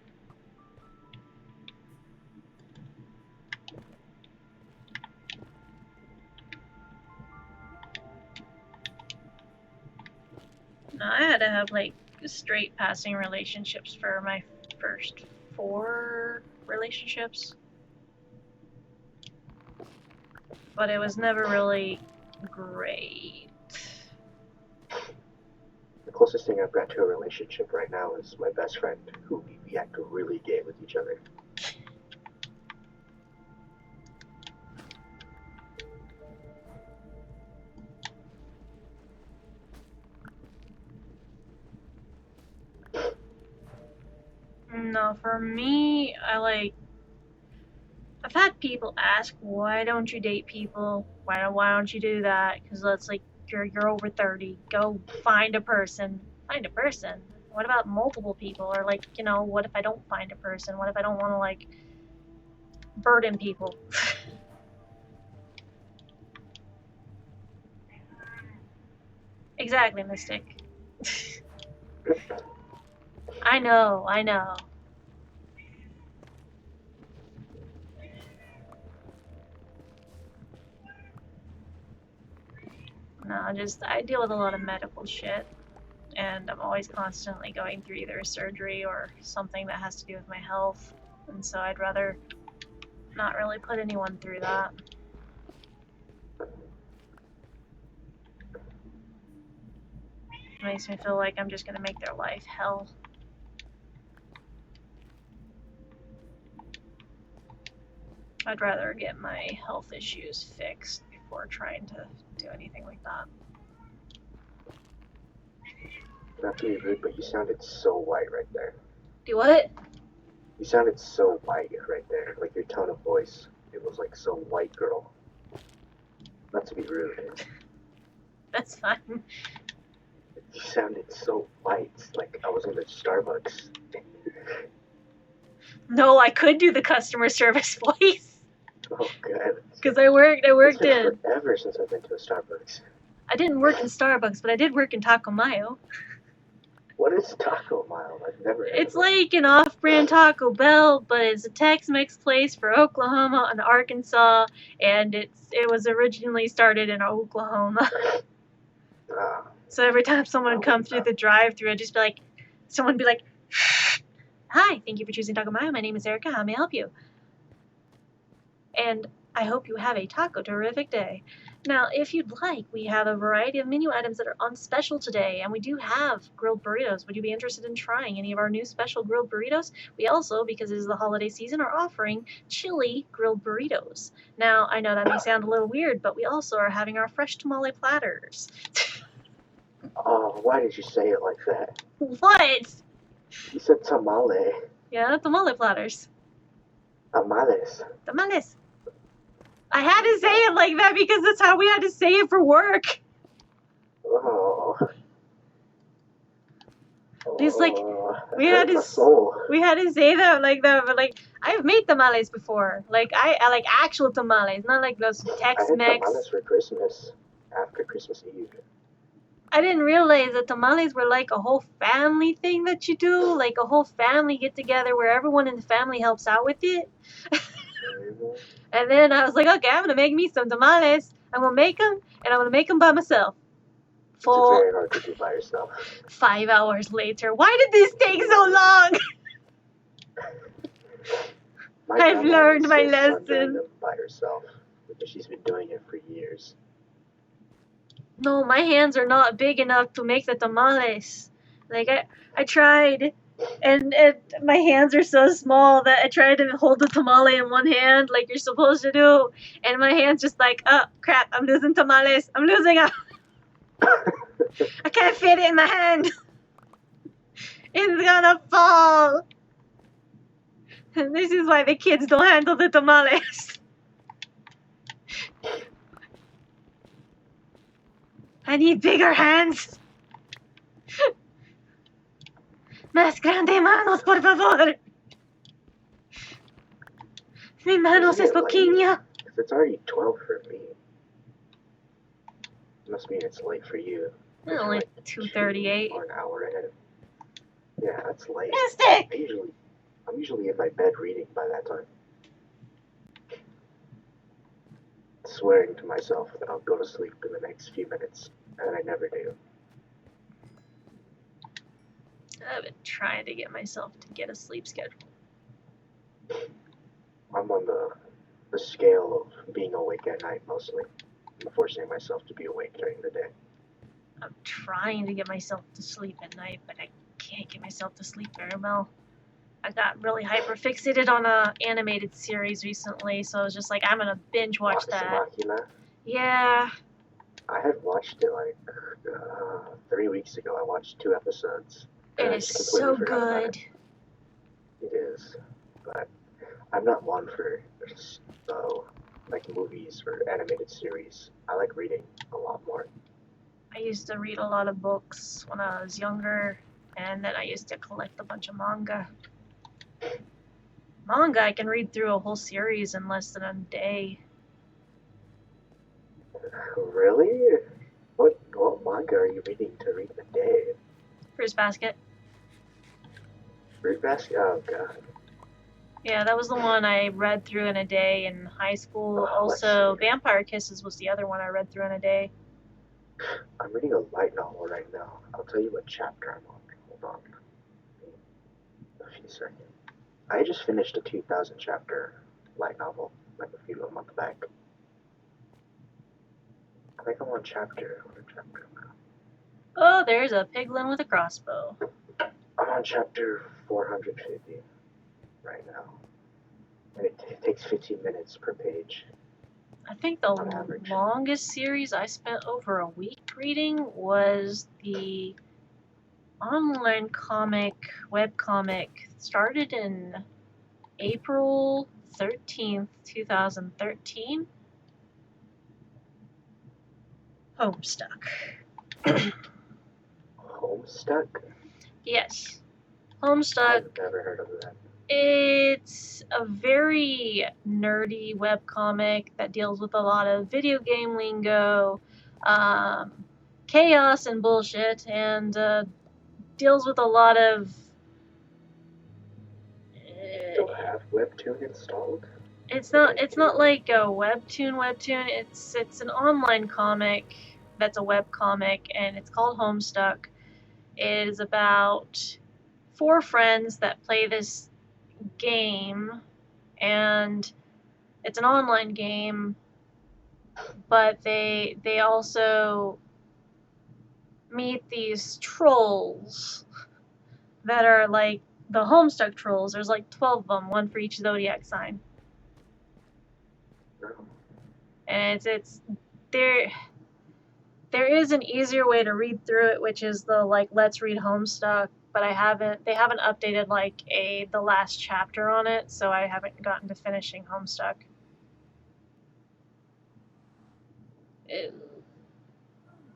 No, I had to have like straight passing relationships for my first 4 relationships. But it was never really great. The closest thing I've got to a relationship right now is my best friend, who we act really gay with each other. No, for me, I've had people ask, why don't you date people? Why don't you do that? Because that's like, you're over 30. Go find a person. Find a person? What about multiple people? Or like, you know, what if I don't find a person? What if I don't want to like burden people? Exactly, Mystic. I know. No, I deal with a lot of medical shit, and I'm always constantly going through either a surgery or something that has to do with my health, and so I'd rather not really put anyone through that. It makes me feel like I'm just gonna make their life hell. I'd rather get my health issues fixed before trying to do anything like that. Not to be rude, but you sounded so white right there. Do what? You sounded so white right there. Like your tone of voice. It was like so white girl. Not to be rude. That's fine. You sounded so white. Like I was in the Starbucks. No, I could do the customer service voice. Oh god. Because I worked It's been in... forever since I've been to a Starbucks. I didn't work in Starbucks, but I did work in Taco Mayo. What is Taco Mile? I've never heard It's of it. like an off-brand Taco Bell, but it's a Tex-Mex place for Oklahoma and Arkansas, and it was originally started in Oklahoma. Ah, So every time someone would come through the drive-thru, I'd just be like, someone would be like, "Hi, thank you for choosing Taco Mile. My name is Erica. How may I help you?" And I hope you have a taco-terrific day. Now, if you'd like, we have a variety of menu items that are on special today, and we do have grilled burritos. Would you be interested in trying any of our new special grilled burritos? We also, because it is the holiday season, are offering chili grilled burritos. Now, I know that may sound a little weird, but we also are having our fresh tamale platters. oh, why did you say it like that? What? You said tamale. Yeah, tamale platters. Tamales. Tamales. I had to say it like that because that's how we had to say it for work. Oh. It's like, we hurt had to my soul. We had to say that like that, but like I've made tamales before. Like I like actual tamales, not like those I had Tex-Mex. tamales for Christmas after Christmas Eve. I didn't realize that tamales were like a whole family thing that you do, like a whole family get together where everyone in the family helps out with it. Mm-hmm. And then I was like, okay, I'm gonna make me some tamales. I'm gonna make them, and I'm gonna make them by myself. It's very hard to do by yourself. 5 hours later. Why did this take so long? I've learned my lesson. By herself, because she's been doing it for years. No, my hands are not big enough to make the tamales. Like I tried, and my hands are so small that I tried to hold the tamale in one hand like you're supposed to do, and my hand's just like, oh crap, I'm losing tamales. I'm losing them. I can't fit it in my hand. It's gonna fall. And this is why the kids don't handle the tamales. I need bigger hands. Más grande manos, por favor. Mi manos es pequeña. If it's already 12 for me, must mean it's late for you. It's only 2:38. Or an hour ahead. Yeah, that's late. Mystic! I'm usually in my bed reading by that time. Swearing to myself that I'll go to sleep in the next few minutes, and I never do. I've been trying to get myself to get a sleep schedule. I'm on the scale of being awake at night mostly. I'm forcing myself to be awake during the day. I'm trying to get myself to sleep at night, but I can't get myself to sleep very well. I got really hyper fixated on a animated series recently, so I was just like, I'm gonna binge watch that. Machina? Yeah. I had watched it like 3 weeks ago. I watched 2 episodes. It is so good. It is, but I'm not one for like movies or animated series. I like reading a lot more. I used to read a lot of books when I was younger, and then I used to collect a bunch of manga. Manga, I can read through a whole series in less than a day. Really? What manga are you reading to read in a day? Fruit Basket. Fruit Basket? Oh god. Yeah, that was the one I read through in a day in high school. Oh, Also, Vampire Kisses was the other one I read through in a day. I'm reading a light novel right now. I'll tell you what chapter I'm on. Hold on. A few seconds. I just finished a 2,000 chapter light novel like a month back. I think I'm on chapter. What chapter am I on? Oh, there's a piglin with a crossbow. I'm on chapter 450 right now. And it takes 15 minutes per page. I think the longest series I spent over a week reading was the online webcomic. Started in April 13th, 2013. Homestuck. Homestuck? Yes. Homestuck. I've never heard of that. It's a very nerdy webcomic that deals with a lot of video game lingo, chaos and bullshit, and deals with a lot of. Still have Webtoon installed? It's not like a webtoon. It's an online comic that's a web comic, and it's called Homestuck. It is about 4 friends that play this game, and it's an online game, but they also meet these trolls that are like the Homestuck trolls. There's like 12 of them, one for each zodiac sign. And it's there is an easier way to read through it, which is the like let's read Homestuck, but they haven't updated like the last chapter on it, so I haven't gotten to finishing Homestuck.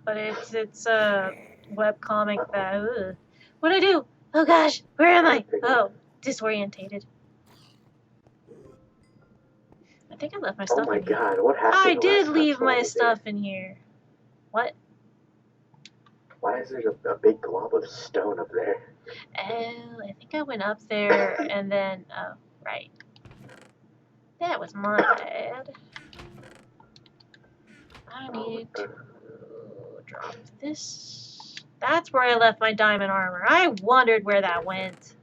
But it's a web comic that what'd I do? Oh gosh, where am I? Oh, disorientated. I think I left my stuff Oh my in here. god, what happened? I did last leave time my I was stuff there? in here. What? Why is there a big glob of stone up there? Oh, I think I went up there and then, oh, right. That was my bad. I need to drop this. That's where I left my diamond armor. I wondered where that went.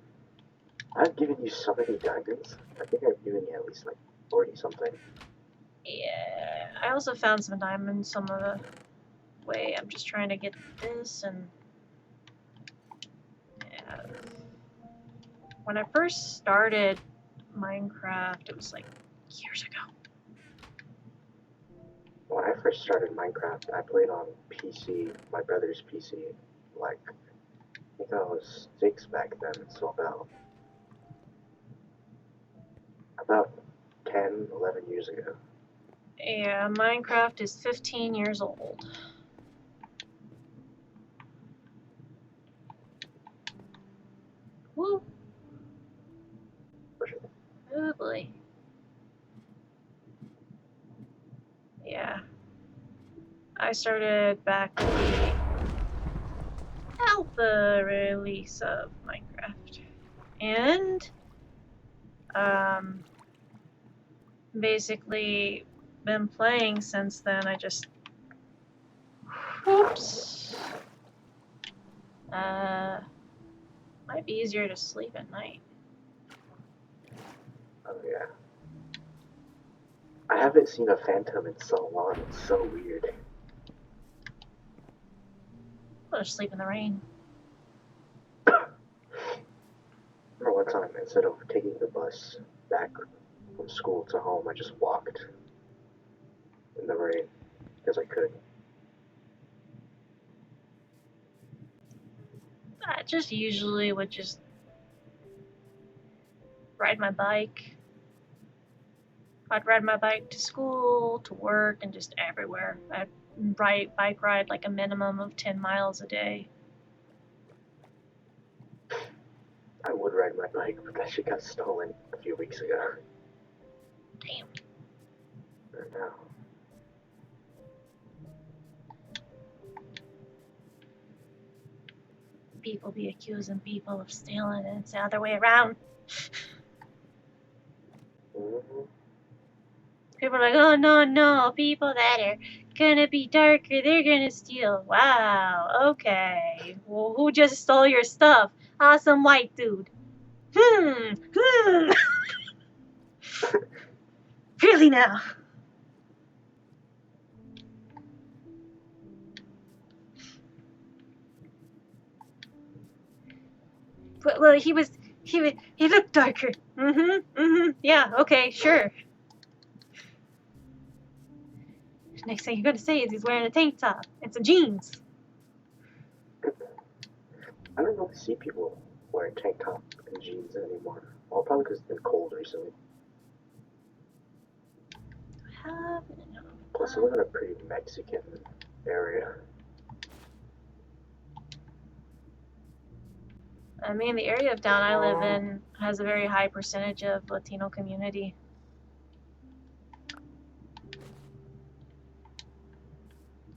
I've given you so many diamonds. I think I've given you at least like 40 something. Yeah, I also found some diamonds some of the way. I'm just trying to get this and... yeah. When I first started Minecraft, it was like years ago. When I first started Minecraft, I played on PC, my brother's PC. Like, I think I was 6 back then, so about 10, 11 years ago. Yeah, Minecraft is 15 years old. Woo! Oh boy. Yeah. I started back with the alpha release of Minecraft. And, basically been playing since then. I just... Whoops. Might be easier to sleep at night. Oh yeah. I haven't seen a phantom in so long, it's so weird. I'll just sleep in the rain. For one time, instead of taking the bus back from school to home, I just walked in the rain because I could. I just usually would just ride my bike. I'd ride my bike to school, to work, and just everywhere. I'd bike ride like a minimum of 10 miles a day. I would ride my bike, but that shit got stolen a few weeks ago. Damn. I know. People be accusing people of stealing, and it's the other way around. Mm-hmm. People are like, oh no, people that are gonna be darker, they're gonna steal. Wow, okay. Well, who just stole your stuff? Ah, some white dude. Really now? Well, he looked darker. Yeah, okay, sure. Next thing you're gonna say is he's wearing a tank top and some jeans. I don't really see people wearing tank top and jeans anymore. Well, probably because it's been cold recently. Plus, I live in a pretty Mexican area. I mean, the area of town I live in has a very high percentage of Latino community.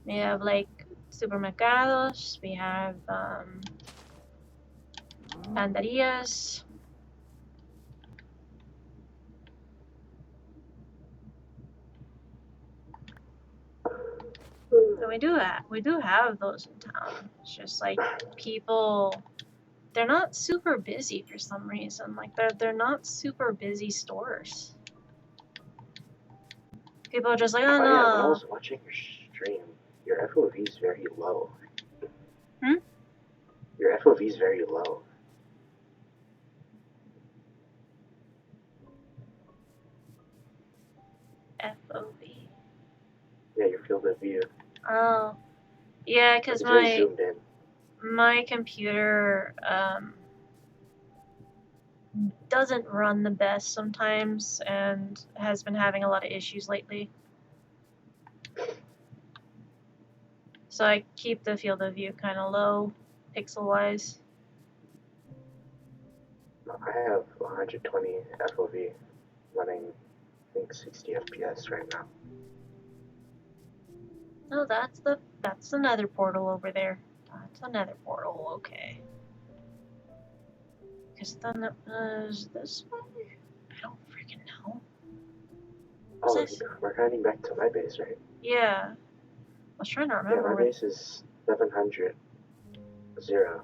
We have like supermercados, we have Banderillas. And we do have those in town. It's just like people, they're not super busy for some reason. Like they're not super busy stores. People are just like, oh Oh yeah, when I no. was watching your stream, your FOV is very low. Hmm? Your FOV is very low. FOV. Yeah, your field of view. Oh, yeah, because It's very zoomed in. my computer doesn't run the best sometimes and has been having a lot of issues lately. So I keep the field of view kind of low, pixel-wise. I have 120 FOV running, I think 60 FPS right now. Oh, that's another portal over there. That's another portal, okay. Because then is this way? I don't freaking know. Oh, What's this? we're heading back to my base, right? Yeah. I was trying to Yeah, remember. my where- base is 700. 0.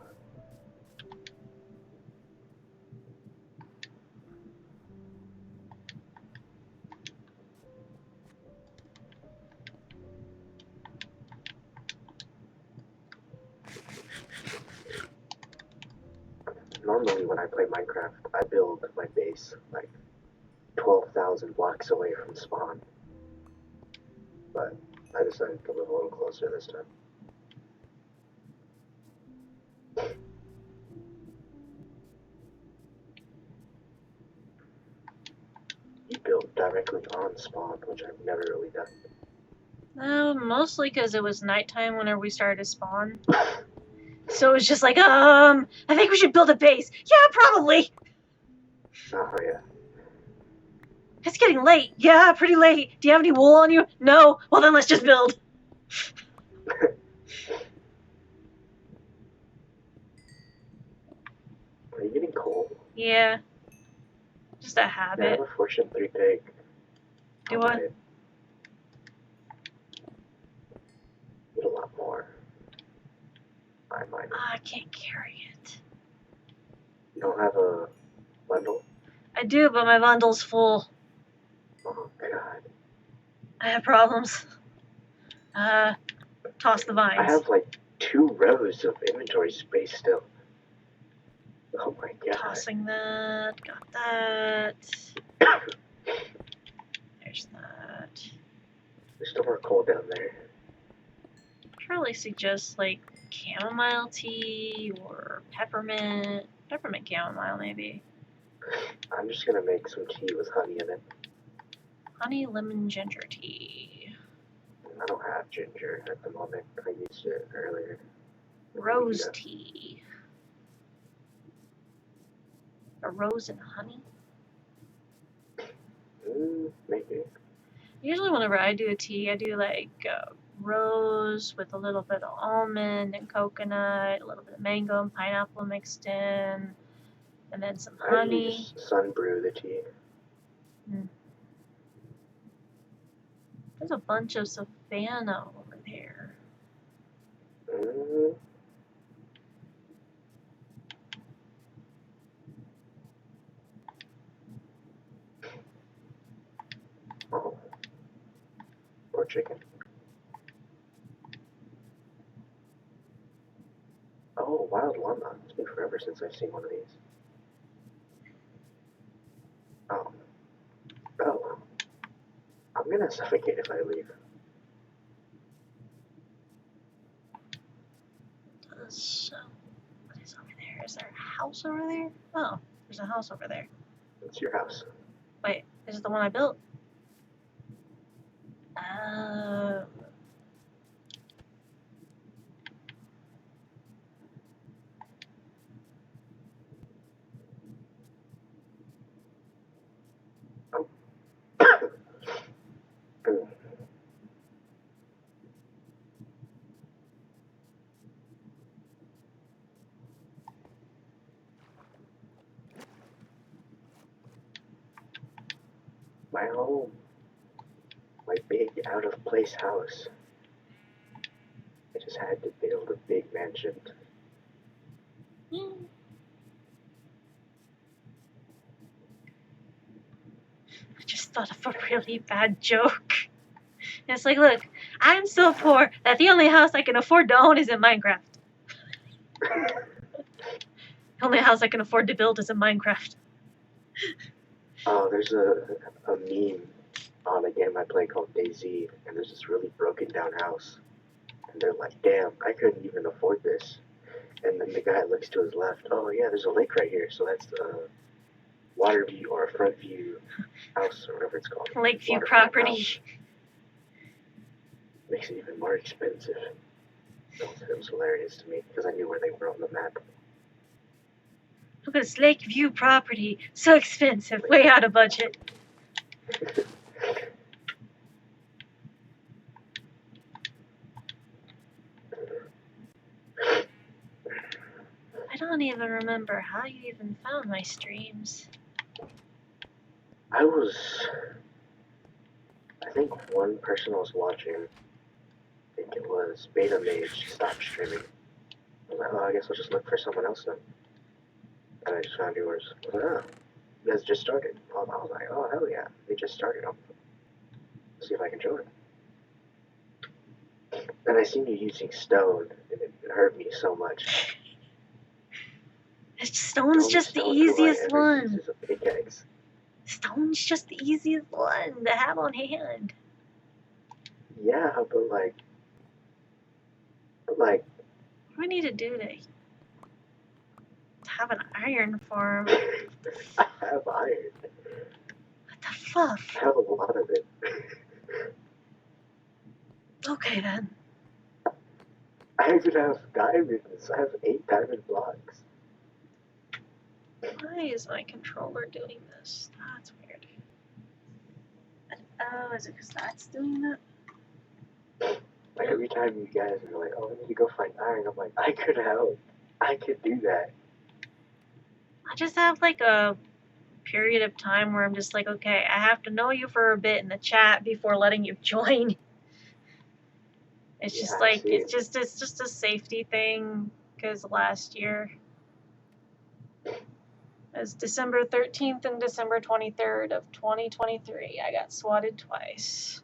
Normally when I play Minecraft, I build my base like 12,000 blocks away from spawn. But I decided to live a little closer this time. You build directly on spawn, which I've never really done. Mostly because it was nighttime whenever we started to spawn. So it was just like, I think we should build a base. Yeah, probably. Oh yeah. It's getting late. Yeah, pretty late. Do you have any wool on you? No. Well, then let's just build. Are you getting coal? Yeah. Just a Yeah, I habit. have a Fortune 3 pig. Do I'll what? buy it. Need a lot more. I might. I can't carry it. You don't have a bundle? I do, but my bundle's full. Oh god. I have problems. Toss the vines. I have like 2 rows of inventory space still. Oh my god. Tossing that. Got that. There's that. There's still more coal down there. Probably suggest like chamomile tea or peppermint. Peppermint chamomile, maybe. I'm just gonna make some tea with honey in it. Honey lemon ginger tea. I don't have ginger at the moment. I used it earlier. Rose tea. A rose and honey? Maybe. Usually whenever I do a tea, I do like rose with a little bit of almond and coconut, a little bit of mango and pineapple mixed in, and then some I honey. usually just sun brew the tea. There's a bunch of savannah over there. Oh. Or chicken. Oh, wild llama. It's been forever since I've seen one of these. Oh. Oh. I'm gonna suffocate if I leave. So, what is over there? Is there a house over there? Oh, there's a house over there. It's your house. Wait, is it the one I built? my home. My big out-of-place house. I just had to build a big mansion. I just thought of a really bad joke. It's like, look, I'm so poor that the only house I can afford to own is in Minecraft. The only house I can afford to build is in Minecraft. Oh, there's a meme on a game I play called DayZ, and there's this really broken down house. And they're like, damn, I couldn't even afford this. And then the guy looks to his left, oh yeah, there's a lake right here, so that's the water view or front view house or whatever it's called. Lakeview Waterfront property. house. Makes it even more expensive. So it was hilarious to me because I knew where they were on the map. Look at this Lakeview property. So expensive. Way out of budget. I don't even remember how you even found my streams. I think one person was watching. I think it was Beta Mage stopped streaming. I was like, oh, I guess I'll just look for someone else then. And I just found yours. I was like, oh, you guys just started. I was like, oh, hell yeah, they just started. I'll see if I can join. And I seen you using stone, and it hurt me so much. Stone's just the easiest one. Is a pickaxe. Stone's just the easiest one to have on hand. Yeah, but like, what do we need to do to have an iron farm? I have iron. What the fuck? I have a lot of it. Okay then. I even have diamonds. I have 8 diamond blocks. Why is my controller doing this? That's weird. Oh, is it because that's doing that? Like every time you guys are like, oh, we need to go find iron, I'm like, I could help. I could do that. I just have like a period of time where I'm just like, okay, I have to know you for a bit in the chat before letting you join. It's just like, it's just a safety thing, because last year, it was December 13th and December 23rd of 2023, I got swatted twice.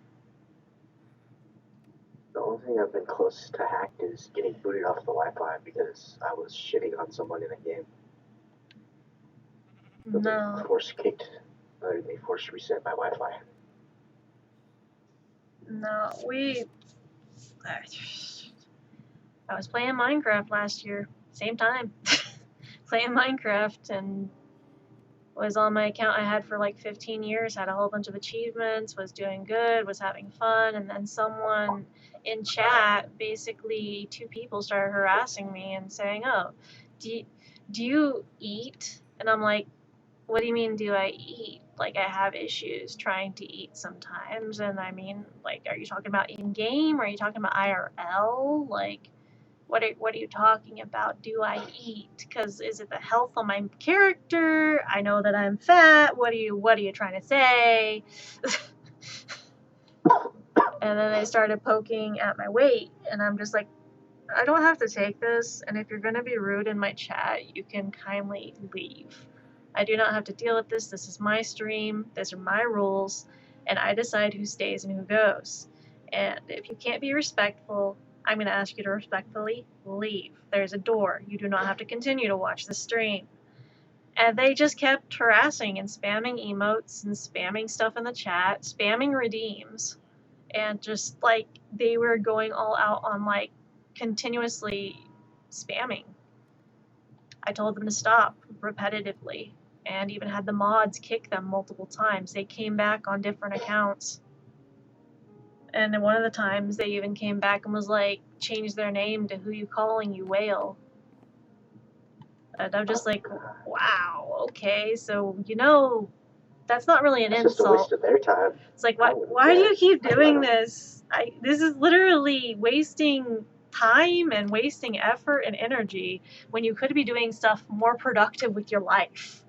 The only thing I've been close to hacked is getting booted off the Wi-Fi because I was shitting on someone in a game. But No. they force reset my Wi-Fi. No, I was playing Minecraft last year, same time. Playing Minecraft, and was on my account I had for like 15 years, had a whole bunch of achievements, was doing good, was having fun, and then someone in chat, basically 2 people started harassing me and saying, oh, do you eat? And I'm like, what do you mean, do I eat? Like, I have issues trying to eat sometimes, and I mean, like, are you talking about in-game, or are you talking about IRL? Like, what are you talking about? Do I eat? Because is it the health on my character? I know that I'm fat. What are you trying to say? And then they started poking at my weight, and I'm just like, I don't have to take this, and if you're going to be rude in my chat, you can kindly leave. I do not have to deal with this. This is my stream. These are my rules, and I decide who stays and who goes. And if you can't be respectful, I'm going to ask you to respectfully leave. There's a door. You do not have to continue to watch the stream. And they just kept harassing and spamming emotes and spamming stuff in the chat, spamming redeems, and just like they were going all out on like continuously spamming. I told them to stop repetitively, and even had the mods kick them multiple times. They came back on different accounts. And then one of the times they even came back and was like, change their name to who you calling, you whale. And I'm just like, wow, okay, so that's not really an It's insult. just a waste of their time. It's like, why do you keep doing this? This is literally wasting time and wasting effort and energy when you could be doing stuff more productive with your life.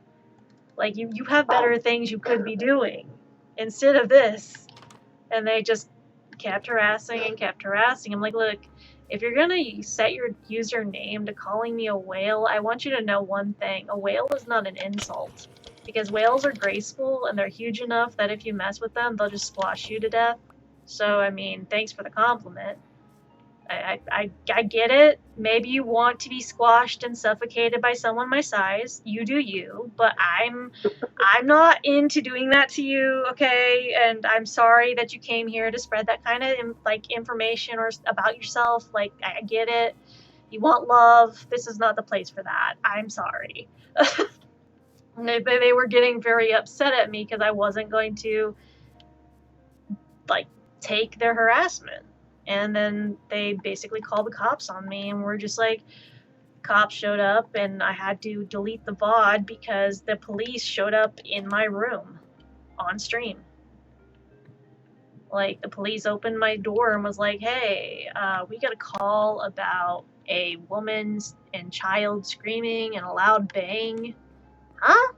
Like, you have better things you could be doing. instead of this. And they just kept harassing and kept harassing. I'm like, look, if you're gonna set your username to calling me a whale, I want you to know one thing. A whale is not an insult. Because whales are graceful and they're huge enough that if you mess with them, they'll just squash you to death. So, I mean, thanks for the compliment. I get it. Maybe you want to be squashed and suffocated by someone my size. You do you, but I'm not into doing that to you, okay? And I'm sorry that you came here to spread that kind of information or about yourself. Like, I get it. You want love. This is not the place for that. I'm sorry. They were getting very upset at me because I wasn't going to take their harassment. And then they basically called the cops on me, and we're just like, cops showed up, and I had to delete the VOD because the police showed up in my room on stream. Like, the police opened my door and was like, hey, we got a call about a woman and child screaming and a loud bang. Huh?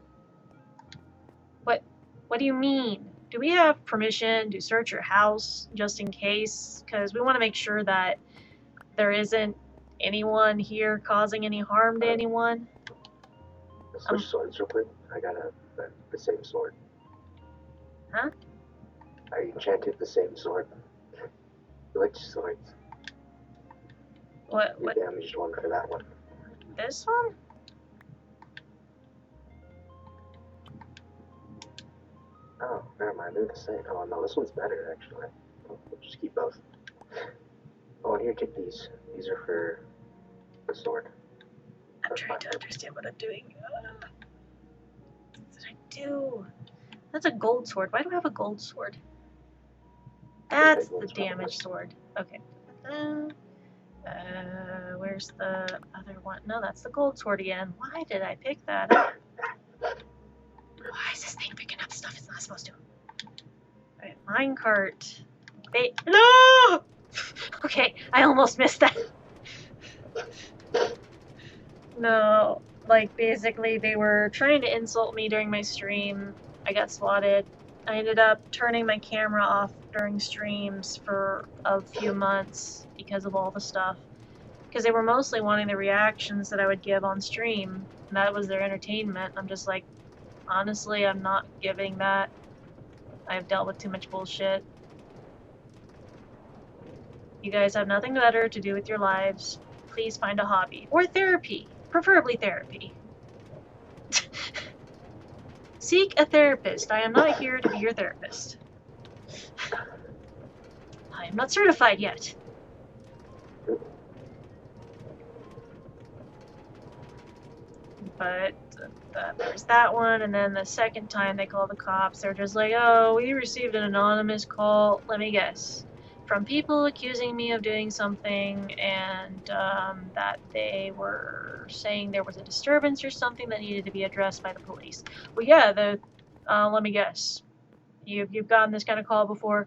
What do you mean? Do we have permission to search your house just in case? Because we want to make sure that there isn't anyone here causing any harm to anyone. Let's switch swords real quick. I got the same sword. Huh? I enchanted the same sword. Which swords? What? You damaged one for that one. This one? Oh, never mind. They're the same. Oh no, this one's better actually. We'll just keep both. Oh, and here, take these. These are for the sword. I'm trying to understand what I'm doing. What did I do? That's a gold sword. Why do I have a gold sword? That's the damaged sword. Okay. Where's the other one? No, that's the gold sword again. Why did I pick that up? Why is this thing picking up stuff it's not supposed to? Alright, minecart. No! Okay, I almost missed that. No, like, basically, they were trying to insult me during my stream. I got swatted. I ended up turning my camera off during streams for a few months because of all the stuff. Because they were mostly wanting the reactions that I would give on stream, and that was their entertainment. I'm just like, honestly, I'm not giving that. I've dealt with too much bullshit. You guys have nothing better to do with your lives. Please find a hobby. Or therapy. Preferably therapy. Seek a therapist. I am not here to be your therapist. I am not certified yet. But there's that one, and then the second time they call the cops, they're just like, oh, we received an anonymous call, let me guess, from people accusing me of doing something, and that they were saying there was a disturbance or something that needed to be addressed by the police. Well, yeah, let me guess. You've gotten this kind of call before?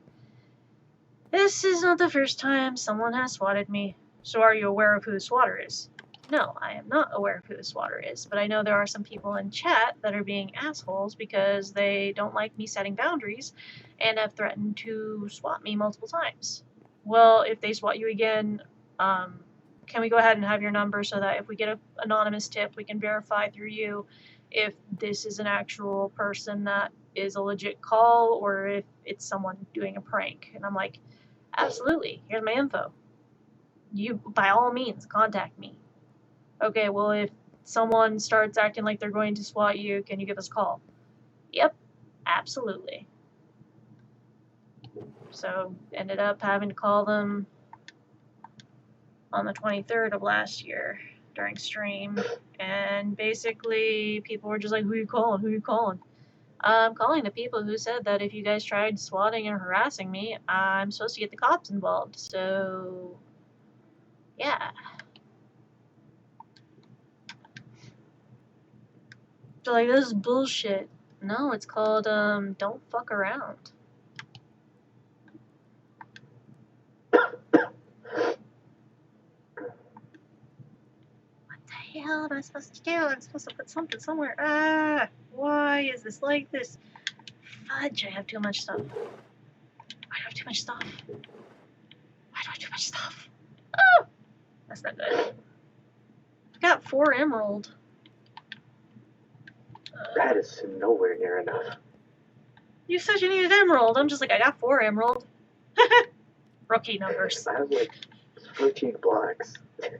This is not the first time someone has swatted me. So are you aware of who the swatter is? No, I am not aware of who the swatter is, but I know there are some people in chat that are being assholes because they don't like me setting boundaries and have threatened to swat me multiple times. Well, if they swat you again, can we go ahead and have your number so that if we get an anonymous tip, we can verify through you if this is an actual person that is a legit call or if it's someone doing a prank. And I'm like, absolutely, here's my info. You, by all means, contact me. Okay, well, if someone starts acting like they're going to swat you, can you give us a call? Yep, absolutely. So, ended up having to call them on the 23rd of last year during stream, and basically people were just like, who you calling, who you calling? I'm calling the people who said that if you guys tried swatting and harassing me, I'm supposed to get the cops involved, so yeah. They're like, this is bullshit. No, it's called, don't fuck around. What the hell am I supposed to do? I'm supposed to put something somewhere. Ah, why is this like this? Fudge, I have too much stuff. I have too much stuff. Why do I have too much stuff? Oh! That's not good. I've got 4 emerald. That is nowhere near enough. You said you needed emerald. I'm just like, I got 4 emerald. Rookie numbers. I have like 14 blocks. Okay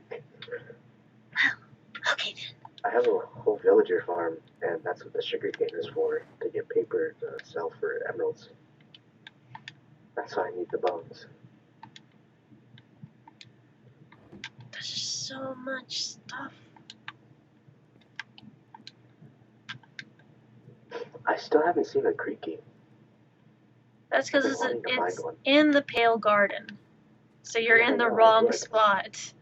then. I have a whole villager farm, and that's what the sugar cane is for, to get paper to sell for emeralds. That's why I need the bones. There's just so much stuff. I still haven't seen a creaky. That's because I've it's, been wanting to it's find one. in the pale garden. So you're Yeah, in the I know, wrong like- spot.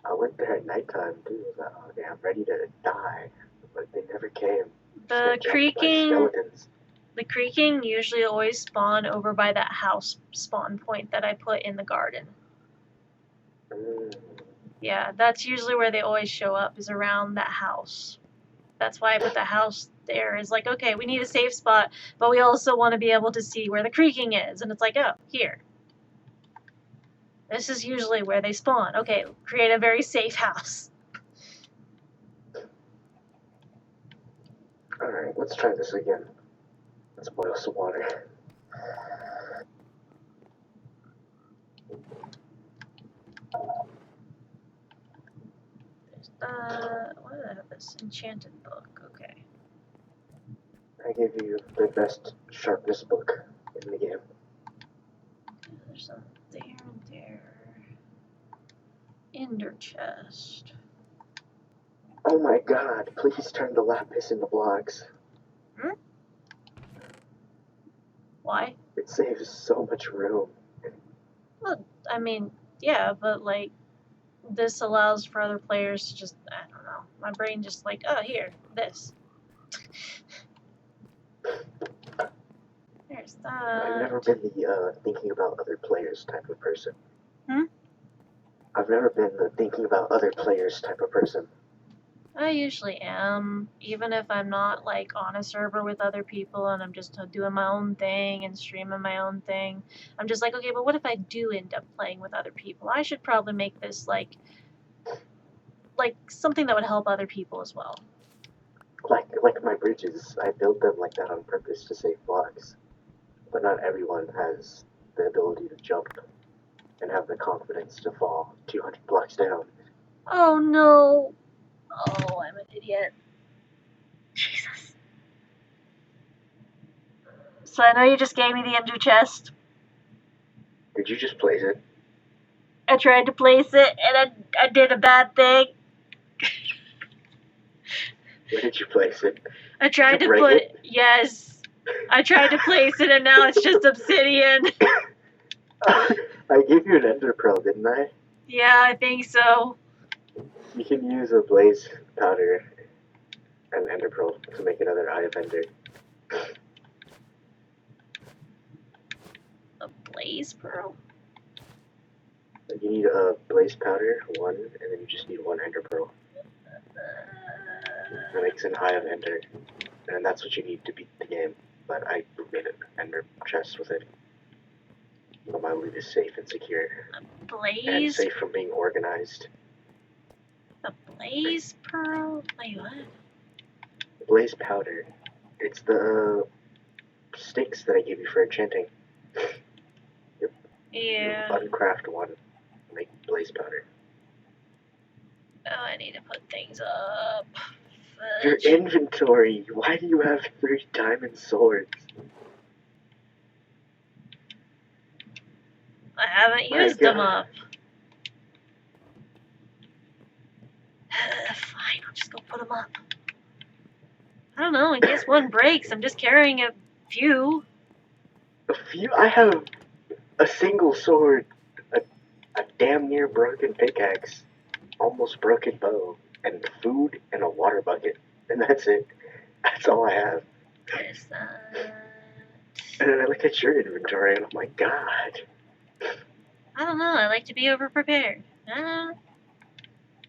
I went there at nighttime too. I was like, oh, yeah, I'm ready to die, but they never came. Just The got jumped by creaking, skeletons. the creaking usually always spawn over by that house spawn point that I put in the garden. Mm. Yeah, that's usually where they always show up, is around that house. That's why I put the house there. Is like, okay, we need a safe spot, but we also want to be able to see where the creaking is. And it's like, oh, here. This is usually where they spawn. Okay, create a very safe house. Alright, let's try this again. Let's boil some water. What did I have this? Enchanted book. Okay. I gave you the best sharpness book in the game. There's some there and there. Ender chest. Oh my god, please turn the lapis into blocks. Why? It saves so much room. Well, I mean, yeah, but like, this allows for other players to just, I don't know. My brain just like, oh, here, this. There's that. I've never been the thinking about other players type of person. Hmm? I've never been the thinking about other players type of person. I usually am, even if I'm not like on a server with other people and I'm just doing my own thing and streaming my own thing. I'm just like, okay, but what if I do end up playing with other people? I should probably make this like something that would help other people as well. Like my bridges, I build them like that on purpose to save blocks. But not everyone has the ability to jump and have the confidence to fall 200 blocks down. Oh no! Oh, I'm an idiot. Jesus. So I know you just gave me the ender chest. Did you just place it? I tried to place it and I did a bad thing. Where did you place it? I tried to Break put it? yes. I tried to place it and now it's just obsidian. I gave you an ender pearl, didn't I? Yeah, I think so. You can use a blaze powder and ender pearl to make another eye of ender. A blaze pearl? You need a blaze powder, 1, and then you just need 1 ender pearl. That makes an eye of ender, and that's what you need to beat the game. But I made an ender chest with it. So my loot is safe and secure, and Blaze? safe from being organized. A blaze pearl? Wait, what? Blaze powder. It's the sticks that I gave you for enchanting. Yeah. Uncraft 1. Make blaze powder. Oh, I need to put things up. Your Fudge. inventory! Why do you have 3 diamond swords? I haven't My used them God. up. Fine, I'll just go put them up. I don't know, in case one breaks, I'm just carrying a few. A few? I have a single sword, a damn near broken pickaxe, almost broken bow, and food and a water bucket. And that's it. That's all I have. There's that. And then I look at your inventory and I'm like, God. I don't know, I like to be over-prepared.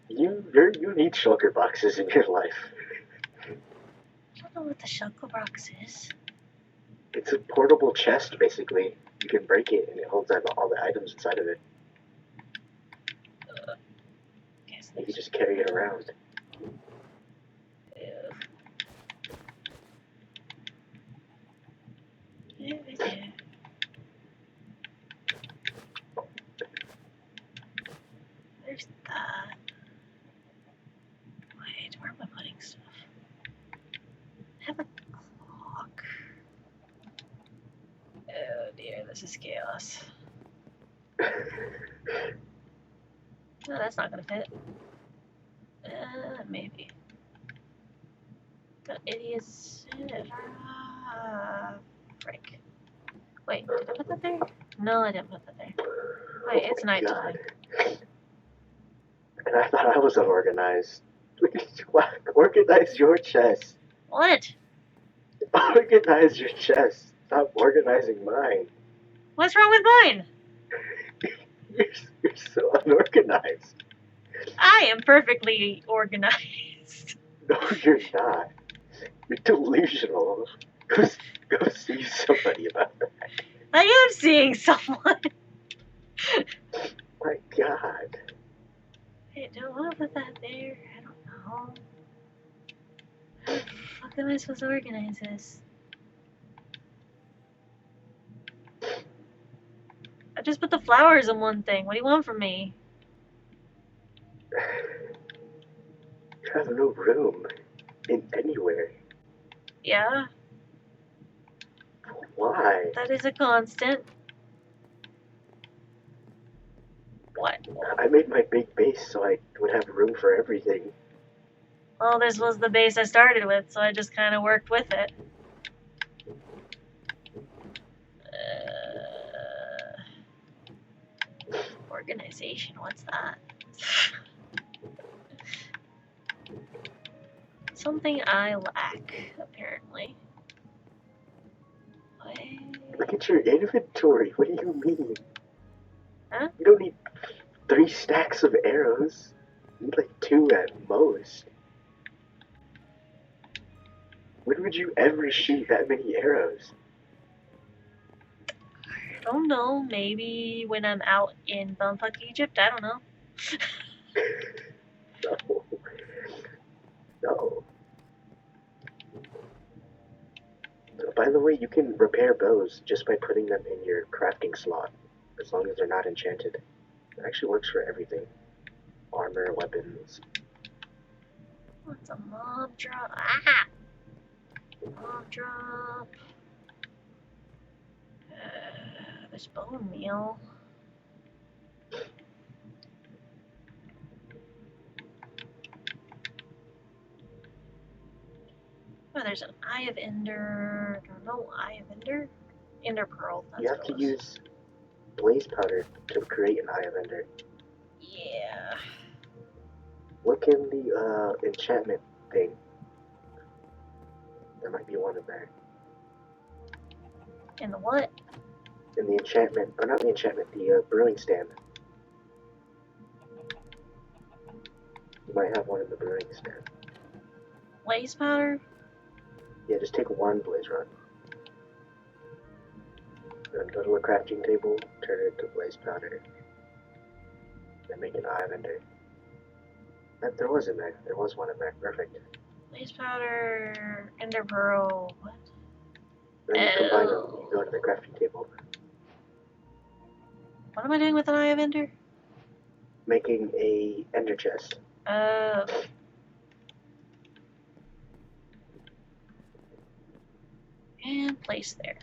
You need shulker boxes in your life. I don't know what the shulker box is. It's a portable chest, basically. You can break it, and it holds all the items inside of it. You can just carry it around. There's that. Wait, where am I putting stuff? I have a clock. Oh dear, this is chaos. No, that's not gonna fit. Maybe. The idiots. Frick. Wait, did I put that there? No, I didn't put that there. Wait, it's nighttime. And I thought I was unorganized. Organize your chest. What? Organize your chest. Stop organizing mine. What's wrong with mine? You're so unorganized. I am perfectly organized. No, you're not. You're delusional. Go see somebody about that. I am seeing someone. My God. Wait, do I want to put that there? I don't know. How the fuck am I supposed to organize this? I just put the flowers in one thing. What do you want from me? You have no room in anywhere. Yeah, Why? that is a constant. What? I made my big base so I would have room for everything. Well, this was the base I started with, so I just kind of worked with it. Organization, what's that? Something I lack, apparently. What? Look at your inventory. What do you mean? Huh? You don't need 3 stacks of arrows. You need like 2 at most. When would you ever shoot that many arrows? I don't know, maybe when I'm out in bumfuck Egypt, I don't know. No. No. By the way, you can repair bows just by putting them in your crafting slot, as long as they're not enchanted. It actually works for everything. Armor, weapons. What's a mob drop? Ah! Mob drop. There's bone meal. Oh, there's an Eye of Ender. No, Eye of Ender? Ender Pearl. That's You have to use blaze powder to create an Eye of Ender. Yeah. Look in the enchantment thing. There might be one in there. In the what? In the enchantment, or not the enchantment, the brewing stand. You might have one in the brewing stand. Blaze powder? Yeah, just take 1 blaze rod. Then go to a crafting table, turn it to blaze powder. Then make an Eye of Ender. There was in there. There was one in there. Perfect. Blaze powder, Ender Pearl. What? Then you combine them. You go to the crafting table. What am I doing with an Eye of Ender? Making a ender chest. Oh. And place there.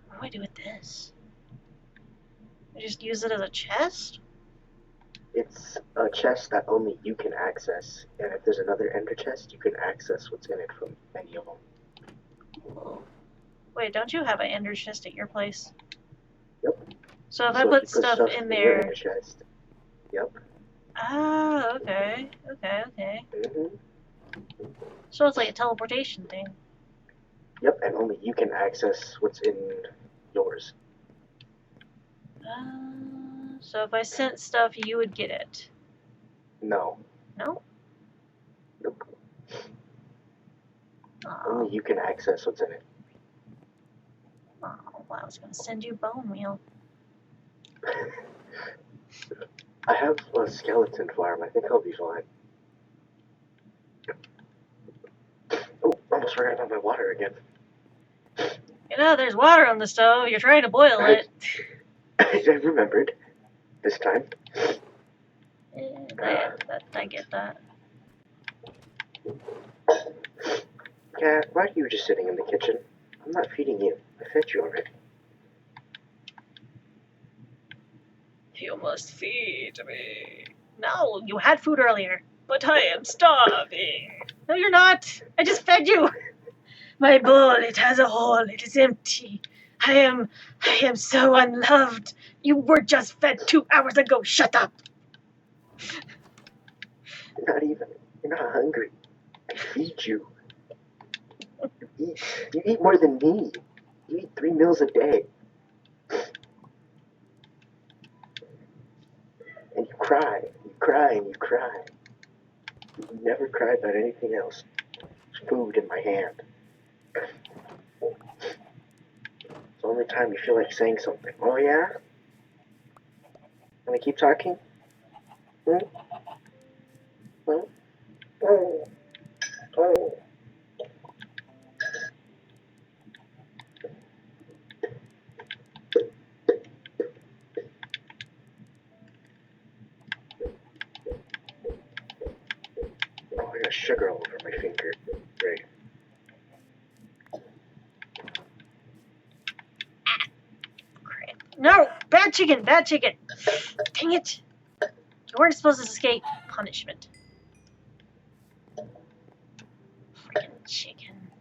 What do I do with this? I just use it as a chest? It's a chest that only you can access, and if there's another ender chest, you can access what's in it from any of them. Wait, don't you have an ender chest at your place? Yep. So if I put stuff in your there... ender chest. Yep. Ah, okay. Okay. Mm-hmm. So it's like a teleportation thing. Yep, and only you can access what's in yours. So if I sent stuff, you would get it. No. No? Nope. Aw. Only you can access what's in it. Oh, I was gonna send you bone meal. I have a skeleton farm. I think I'll be fine. Oh, almost forgot about my water again. You know, there's water on the stove. You're trying to boil it. I remembered. This time. I get that. Cat, why are you just sitting in the kitchen? I'm not feeding you. I fed you already. You must feed me. No, you had food earlier, but I am starving. No, you're not. I just fed you. My bowl, it has a hole. It is empty. I am so unloved. You were just fed 2 hours ago. Shut up. You're not hungry. I feed you. You eat more than me. You eat 3 meals a day. And you cry. You cry and you cry. You never cry about anything else. There's food in my hand. It's the only time you feel like saying something. Oh yeah? Wanna keep talking? Hmm? Hmm? Oh. Oh. Oh, I got sugar all over my finger. Great. No, bad chicken, bad chicken. Dang it. You weren't supposed to escape punishment. Freaking chicken.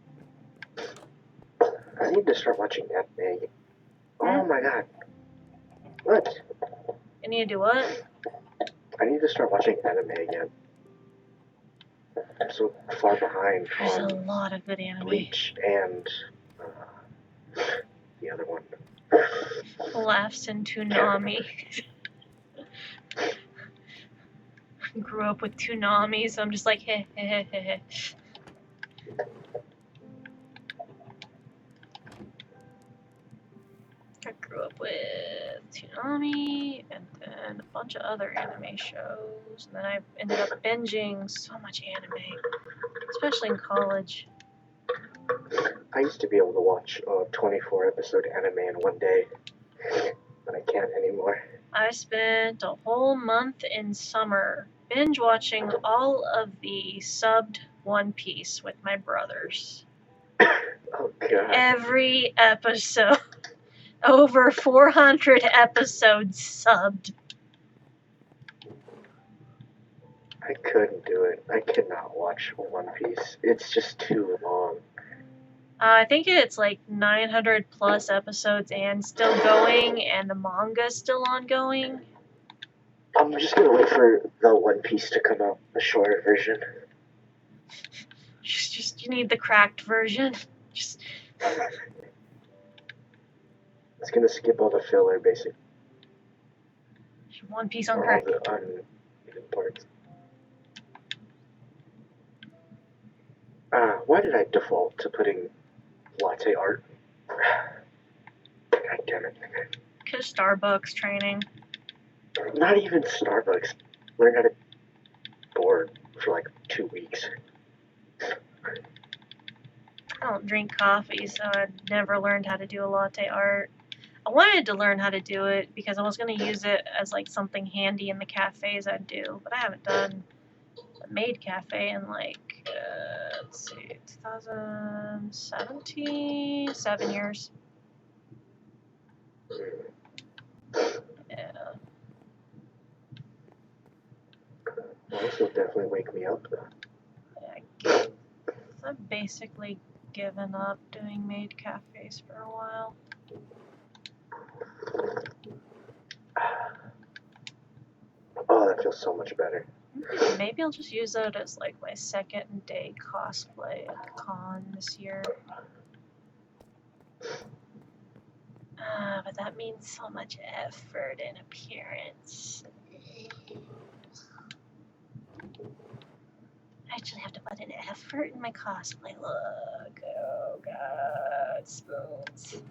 I need to start watching anime. Oh my god. What? You need to do what? I need to start watching anime again. I'm so far behind There's a on lot of good anime. Bleach and the other one. Laughs in Toonami. Grew up with Toonami, so I'm just like, heh heh heh heh heh. I grew up with Toonami and then a bunch of other anime shows, and then I ended up binging so much anime, especially in college. I used to be able to watch a 24-episode anime in one day, but I can't anymore. I spent a whole month in summer binge watching all of the subbed One Piece with my brothers. Oh god. Every episode. Over 400 episodes subbed. I couldn't do it. I could not watch One Piece. It's just too long. I think it's like 900 plus episodes and still going, and the manga's still ongoing. I'm just gonna wait for the One Piece to come out, the shorter version. Just you need the cracked version. Just It's gonna skip all the filler, basically. One Piece on Or crack. all the uneven parts. Why did I default to putting latte art? God damn it. Cause Starbucks training. Not even Starbucks. Learned how to board for like 2 weeks. I don't drink coffee, so I never learned how to do a latte art. I wanted to learn how to do it because I was going to use it as like something handy in the cafes I'd do, but I haven't done a maid cafe in like, let's see, 2017, 7 years. Yeah. Well, this will definitely wake me up, though. Yeah, I've basically given up doing maid cafes for a while. Oh, that feels so much better. Maybe I'll just use that as like my second day cosplay at the con this year. But that means so much effort and appearance. I actually have to put in effort in my cosplay look. Oh god, spoons.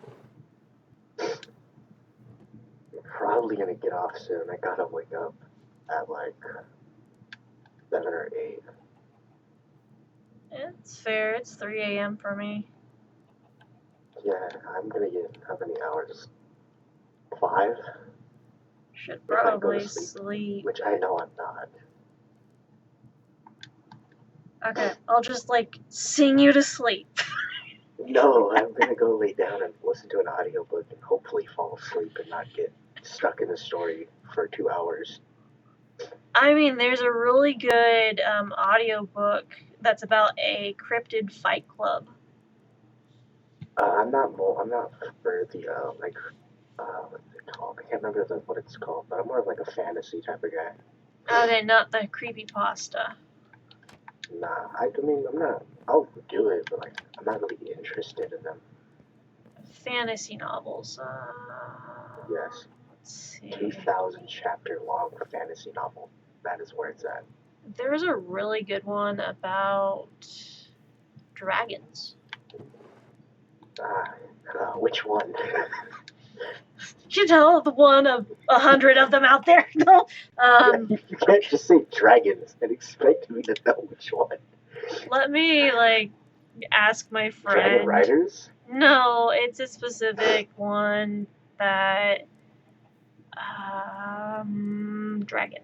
probably gonna get off soon. I gotta wake up at like 7 or 8. It's fair. It's 3 a.m. for me. Yeah, I'm gonna get how many hours? 5? Should If I go to probably sleep. sleep. Which I know I'm not. Okay, I'll just like sing you to sleep. No, I'm gonna go lay down and listen to an audiobook and hopefully fall asleep and not get stuck in the story for 2 hours. I mean, there's a really good audiobook that's about a cryptid fight club. I'm not for the what's it called? I can't remember what it's called, but I'm more of like a fantasy type of guy. Okay, not the creepypasta. Nah, I mean I'm not. I'll do it, but like I'm not really interested in them. Fantasy novels. Yes, Let's see. 2,000 chapter long fantasy novel. That is where it's at. There's a really good one about dragons. Which one? You know, the one of 100 of them out there. No. You can't just say dragons and expect me to know which one. Let me like ask my friend. Dragon Riders? No, it's a specific one that dragon.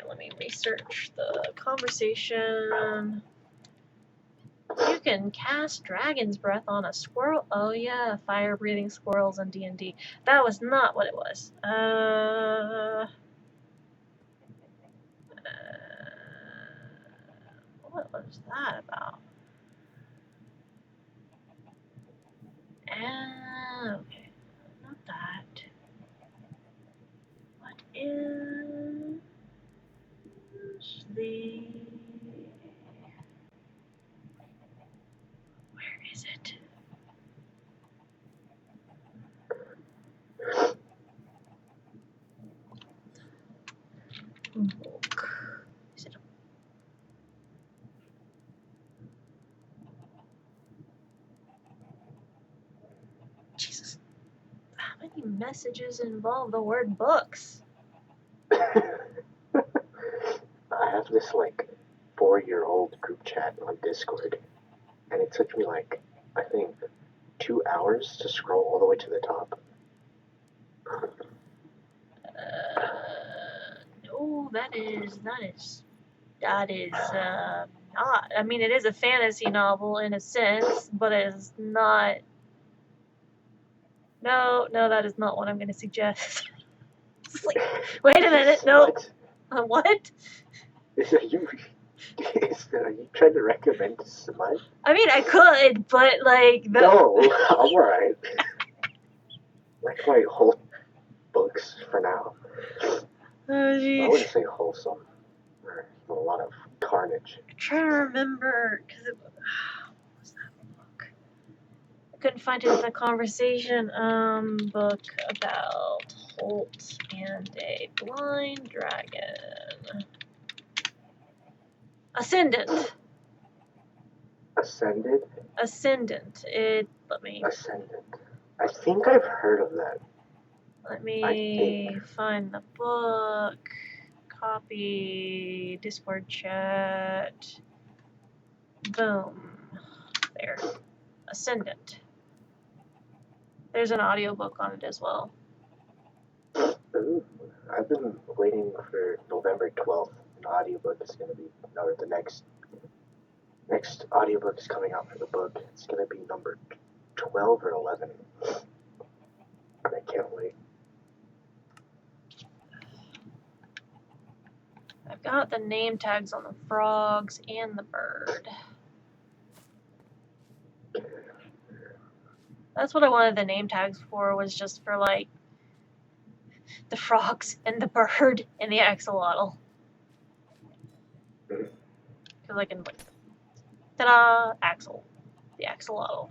Let me research the conversation. You can cast dragon's breath on a squirrel. Oh yeah, fire-breathing squirrels in D&D. That was not what it was. What was that about? Okay, not that. What is the... Where is it? Book. Is it? Jesus. How many messages involve the word books? I have this like 4-year-old group chat on Discord, and it took me like I think 2 hours to scroll all the way to the top. No, that is not. I mean, it is a fantasy novel in a sense, but it is not. No, that is not what I'm going to suggest. It's like, wait a minute, no. What? What? Are you trying to recommend smut? I mean, I could, but like No, I'm alright. Like my whole books for now. Oh, I wouldn't say wholesome. There's a lot of carnage. I'm trying to remember because what was that book? I couldn't find it in the conversation. Book about Holt and a blind dragon. Ascendant. Ascendant. Let me Ascendant. I think I've heard of that. Let me find the book. Copy. Discord chat. Boom. There. Ascendant. There's an audiobook on it as well. Ooh, I've been waiting for November 12th. An audiobook is going to be, or the next audiobook is coming out for the book. It's going to be number 12 or 11. And I can't wait. I've got the name tags on the frogs and the bird. That's what I wanted the name tags for, was just for like the frogs and the bird and the axolotl. Because I can like, ta-da, Axel. The axolotl.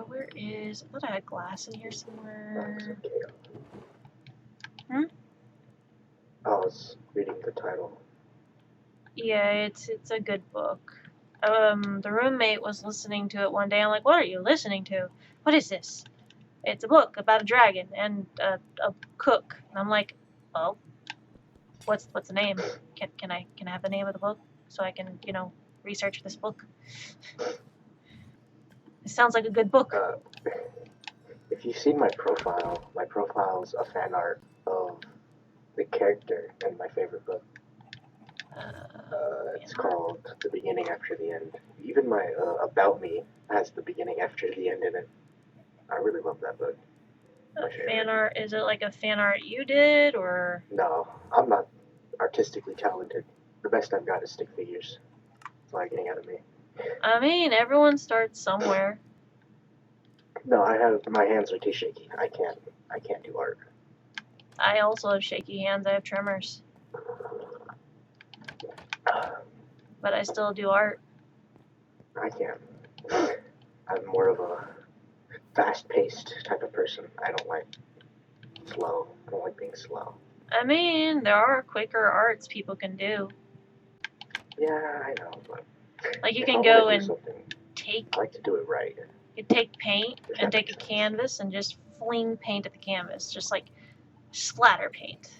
Where is, I thought I had glass in here somewhere. Hmm? I was reading the title. Yeah, it's a good book. The roommate was listening to it one day. I'm like, what are you listening to? What is this? It's a book about a dragon and a cook. And I'm like, well, what's the name? Can I have the name of the book so I can research this book? It sounds like a good book. If you've seen my profile's a fan art of the character in my favorite book. It's called The Beginning After the End. Even my About Me has The Beginning After the End in it. I really love that book. Fan art? Is it like a fan art you did, or? No, I'm not artistically talented. The best I've got is stick figures. That's all you're getting out of me. I mean, everyone starts somewhere. No, my hands are too shaky. I can't do art. I also have shaky hands. I have tremors. But I still do art. I can't. I'm more of a fast-paced type of person. I don't like slow. I don't like being slow. I mean, there are quicker arts people can do. Yeah, I know, but like you can go and take. I like to do it right. You take paint and take a canvas and just fling paint at the canvas, just like splatter paint.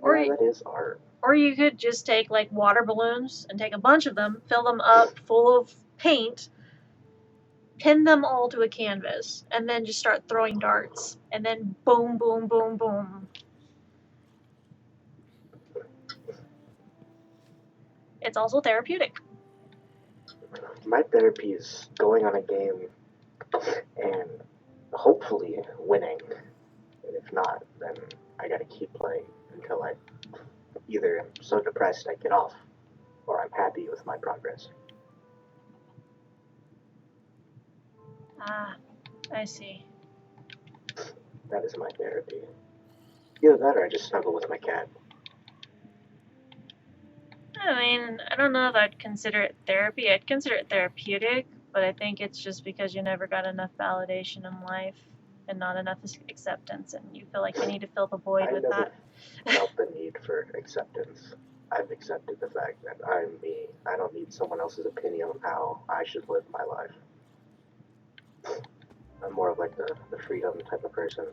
Or that is art. Or you could just take like water balloons and take a bunch of them, fill them up full of paint, pin them all to a canvas, and then just start throwing darts. And then boom, boom, boom, boom. It's also therapeutic. My therapy is going on a game and hopefully winning. And if not, then I gotta keep playing until I either am so depressed I get off, or I'm happy with my progress. Ah, I see. That is my therapy. Either that or I just snuggle with my cat. I mean, I don't know if I'd consider it therapy. I'd consider it therapeutic, but I think it's just because you never got enough validation in life and not enough acceptance, and you feel like you need to fill the void with that. I never felt the need for acceptance. I've accepted the fact that I'm me. I don't need someone else's opinion on how I should live my life. I'm more of like the freedom type of person.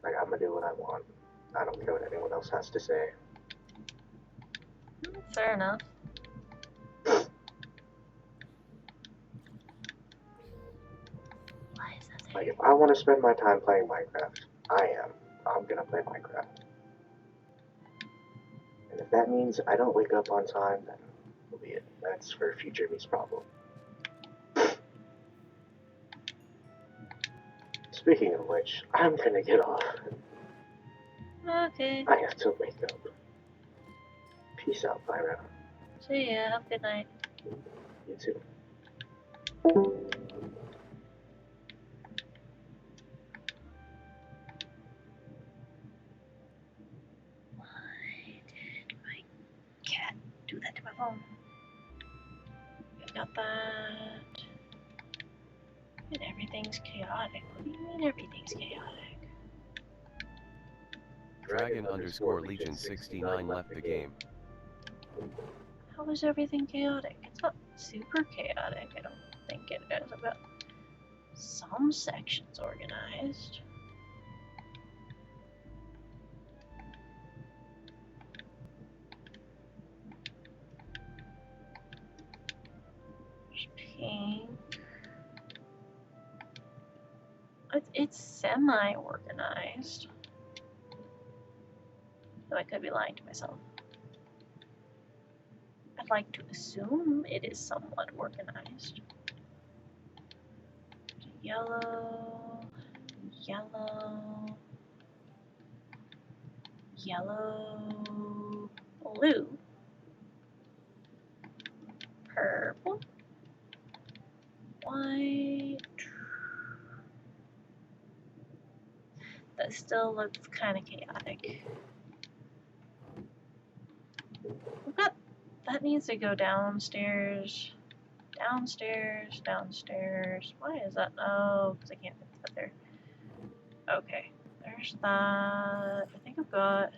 Like, I'm gonna do what I want. I don't care what anyone else has to say. Fair enough. Like, if I want to spend my time playing Minecraft, I'm gonna play Minecraft. And if that means I don't wake up on time, then will be it. That's for future me's problem. Speaking of which, I'm gonna get off. Okay. I have to wake up. Peace out, Pyro. See ya. Have a good night. You too. Why did my cat do that to my phone? I got that. And everything's chaotic. What do you mean everything's chaotic? Dragon_Legion 69 left the game. How is everything chaotic? It's not super chaotic. I don't think it is. I've got some sections organized. There's pink. It's semi-organized. Though I could be lying to myself. I'd like to assume it is somewhat organized. Yellow, yellow, yellow, blue, purple, white. That still looks kind of chaotic. That needs to go downstairs. Downstairs, downstairs. Why is that? Oh, because I can't fit that there. Okay, there's that. I think I've got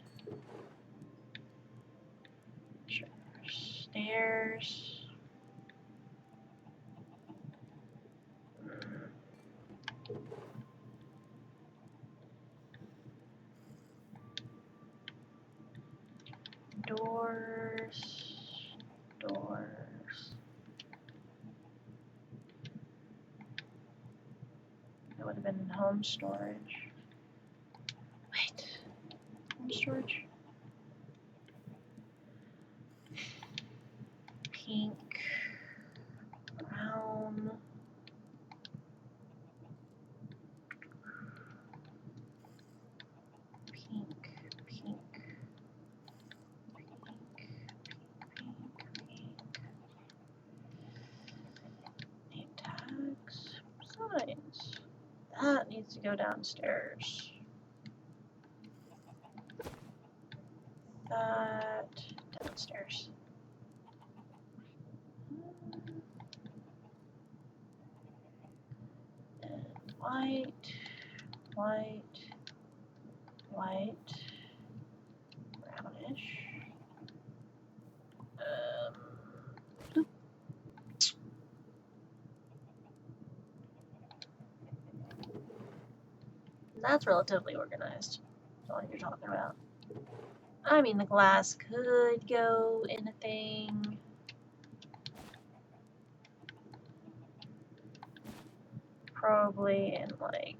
stairs. That would have been home storage. Wait. Home storage? Pink. Brown. Pink. Pink. Name tags. Signs. That needs to go downstairs. That downstairs. And white, white, white, brownish. Bloop. That's relatively organized. That's all you're talking about. I mean, the glass could go in a thing. Probably in like.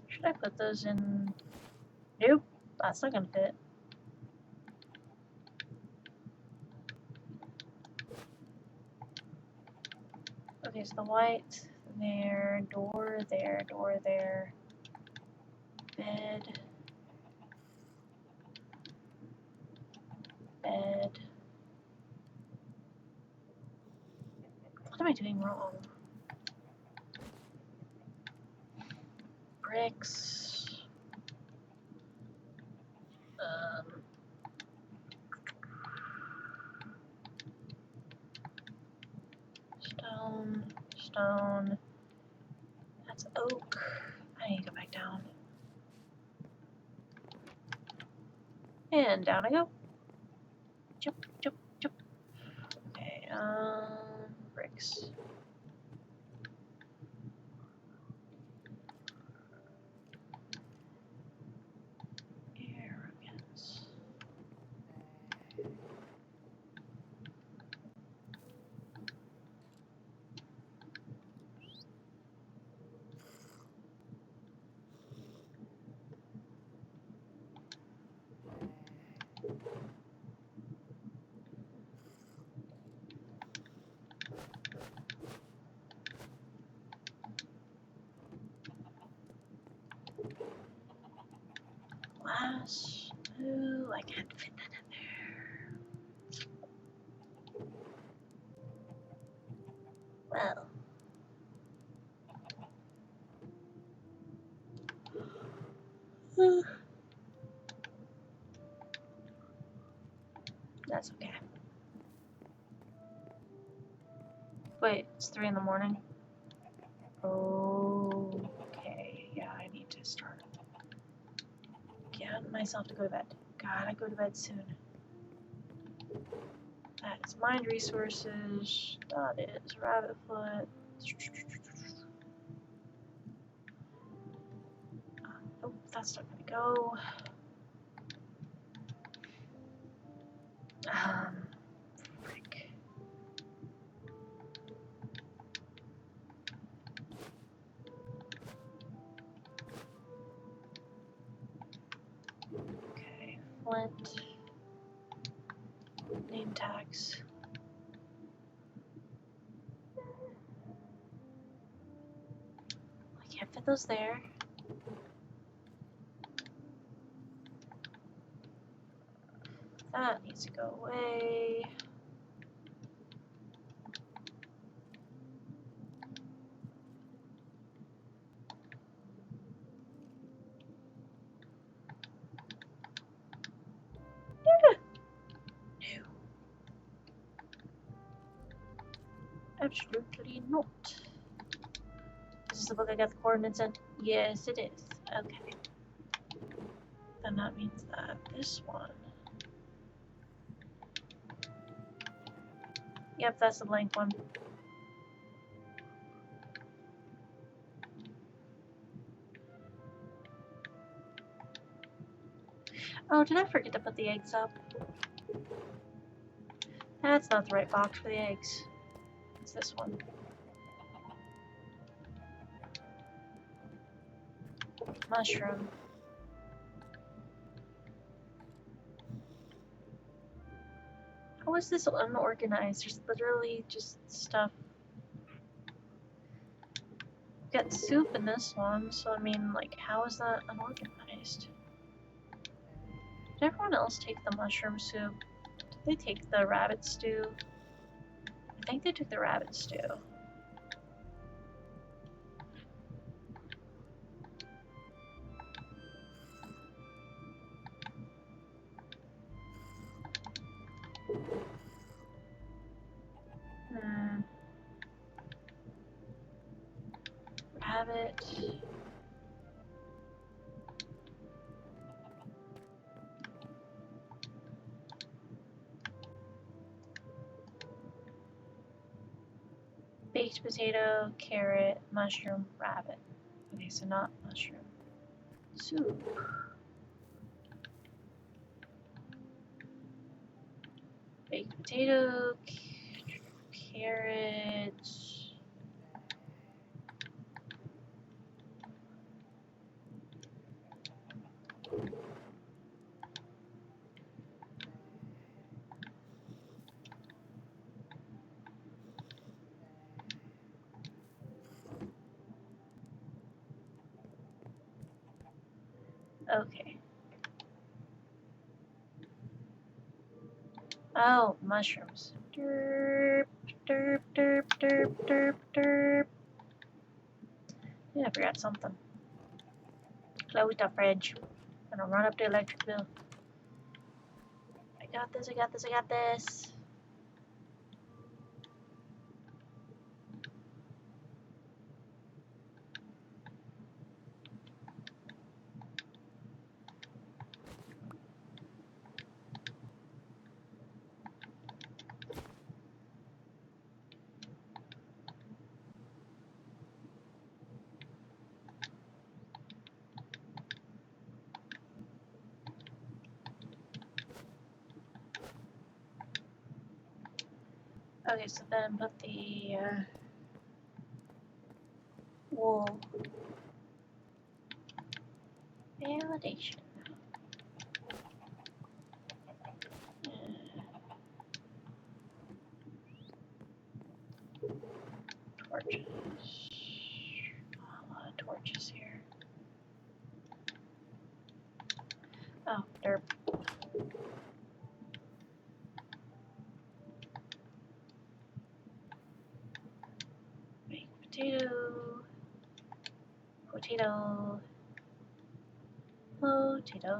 Should I put those in? Nope, that's not gonna fit. Okay, so the white there, door there, door there, bed, bed. What am I doing wrong? Bricks. Stone, stone. That's oak. I need to go back down. And down I go. Jump, jump, jump. Okay, bricks. Arrogance. Glass. Ooh, I can't fit that in there. Well. That's okay. Wait, it's 3 in the morning? Okay, yeah, I need to start. Get myself to go to bed. Gotta go to bed soon. That is mind resources. That is rabbit foot. Nope, that's not gonna go. Frick. Okay, flint. Name tags. I can't fit those there. That needs to go away. No. Absolutely not. Is this the book I got the coordinates in? Yes, it is. Okay. Then that means that this one. Yep, that's the blank one. Oh, did I forget to put the eggs up? That's not the right box for the eggs. It's this one. Mushroom. How is this unorganized? There's literally just stuff. We've got soup in this one, so I mean, like, how is that unorganized? Did everyone else take the mushroom soup? Did they take the rabbit stew? I think they took the rabbit stew. Rabbit. Baked potato, carrot, mushroom, rabbit. Okay, so not mushroom. Soup. Baked potato, carrots. Okay. Oh, mushrooms. Derp, derp, derp, derp, derp, derp. Yeah, I forgot something. Close the fridge. I'm gonna run up the electric bill. I got this, I got this, I got this. Okay, so then put the wool validation. Torches. A lot of torches here. Oh, derp. Baked potato. Potato. Potato.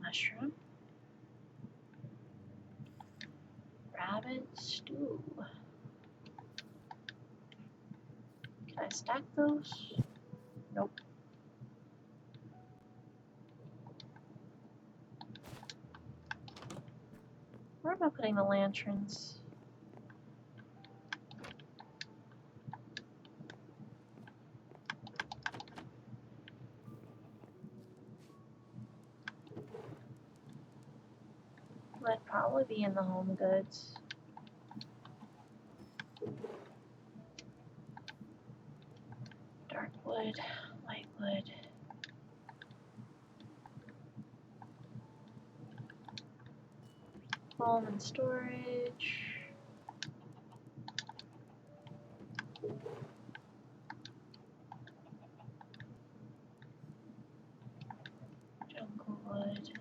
Mushroom. Rabbit stew. Can I stack those? Nope. Where am I putting the lanterns? That'd probably be in the home goods. Dark wood, light wood. Home and storage. Jungle wood.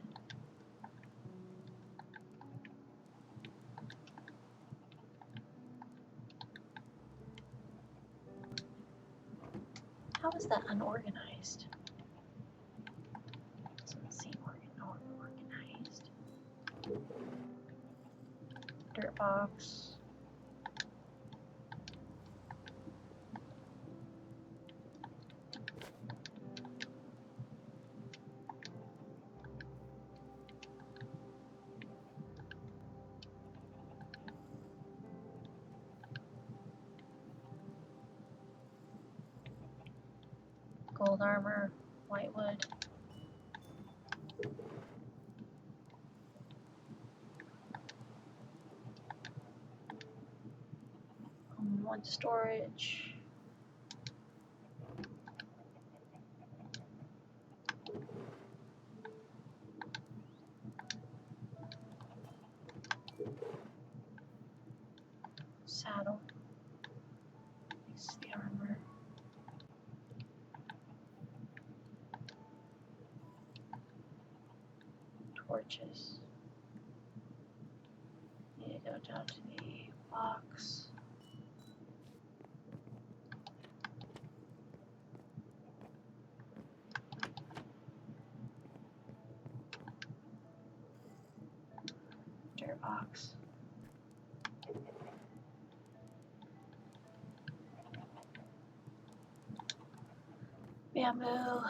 How is that unorganized? Doesn't seem organized. Dirt box. Gold armor, white wood. want storage. Saddle. Fix the armor. Torches. Need to go down to the box. Dirt box. Bamboo.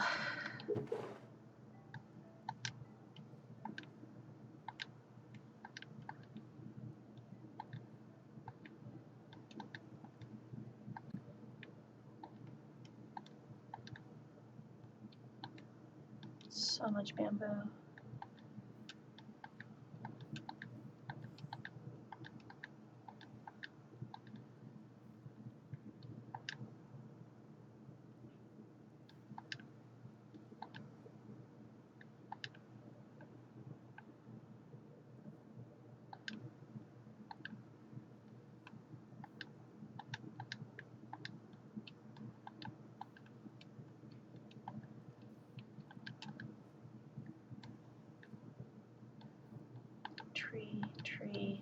So much bamboo. Tree.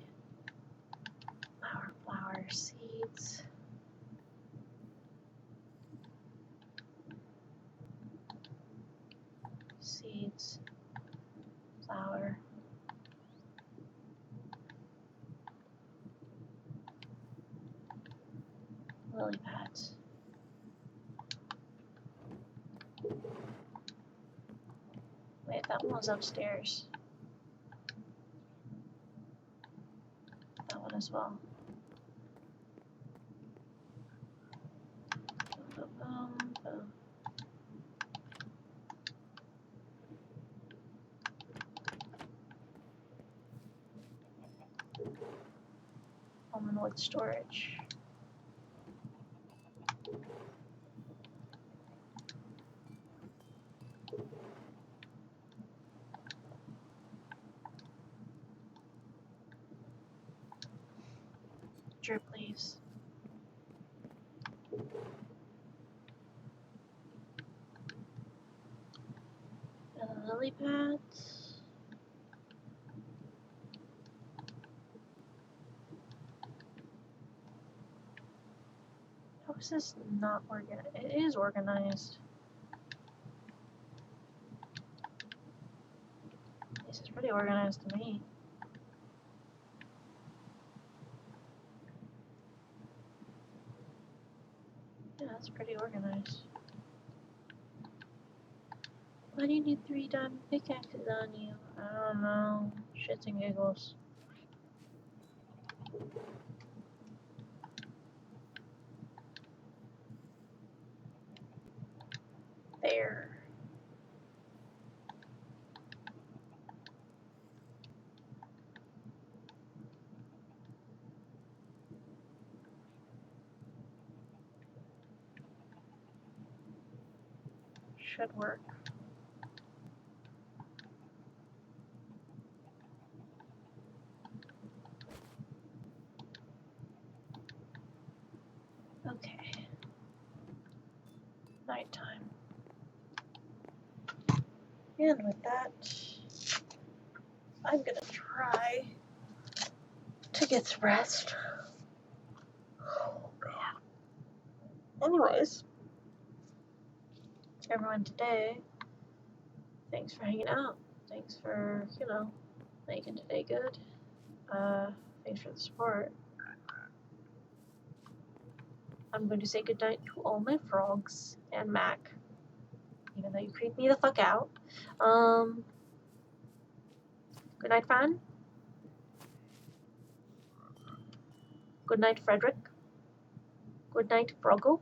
Flower, seeds. Seeds. Flower. Lily pads. Wait, that one was upstairs. That one as well. Boom. Almond storage. Drip leaves. And the lily pads. How is this not organized? It is organized. This is pretty organized to me. Yeah, that's pretty organized. Why do you need 3 diamond pickaxes on you? I don't know. Shits and giggles. There. Should work. Okay. Nighttime. And with that, I'm gonna try to get some rest. Oh man. Anyways, everyone today, thanks for hanging out. Thanks for, making today good. Thanks for the support. I'm going to say goodnight to all my frogs and Mac, even though you creep me the fuck out. Good night, Fran. Good night, Frederick. Good night, Froggo.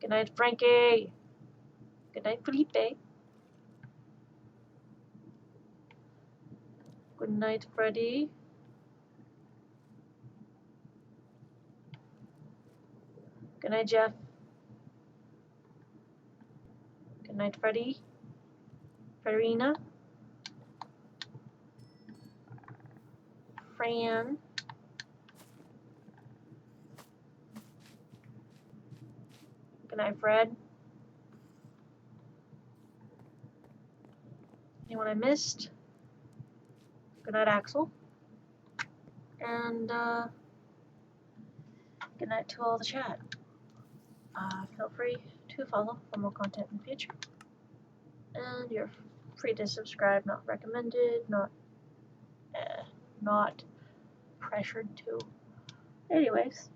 Good night, Frankie. Good night, Felipe. Good night, Freddy. Good night, Jeff. Good night, Freddie. Farina. Fran. Good night, Fred. Anyone I missed? Good night, Axel. And good night to all the chat. Feel free to follow for more content in the future. And you're free to subscribe, not recommended, not pressured to. Anyways,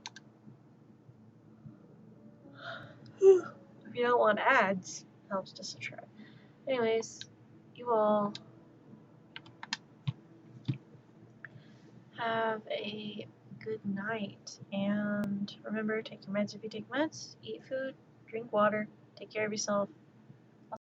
if you don't want ads, it helps to subscribe. Anyways, you all have a good night, and remember, take your meds if you take meds, eat food, drink water, take care of yourself,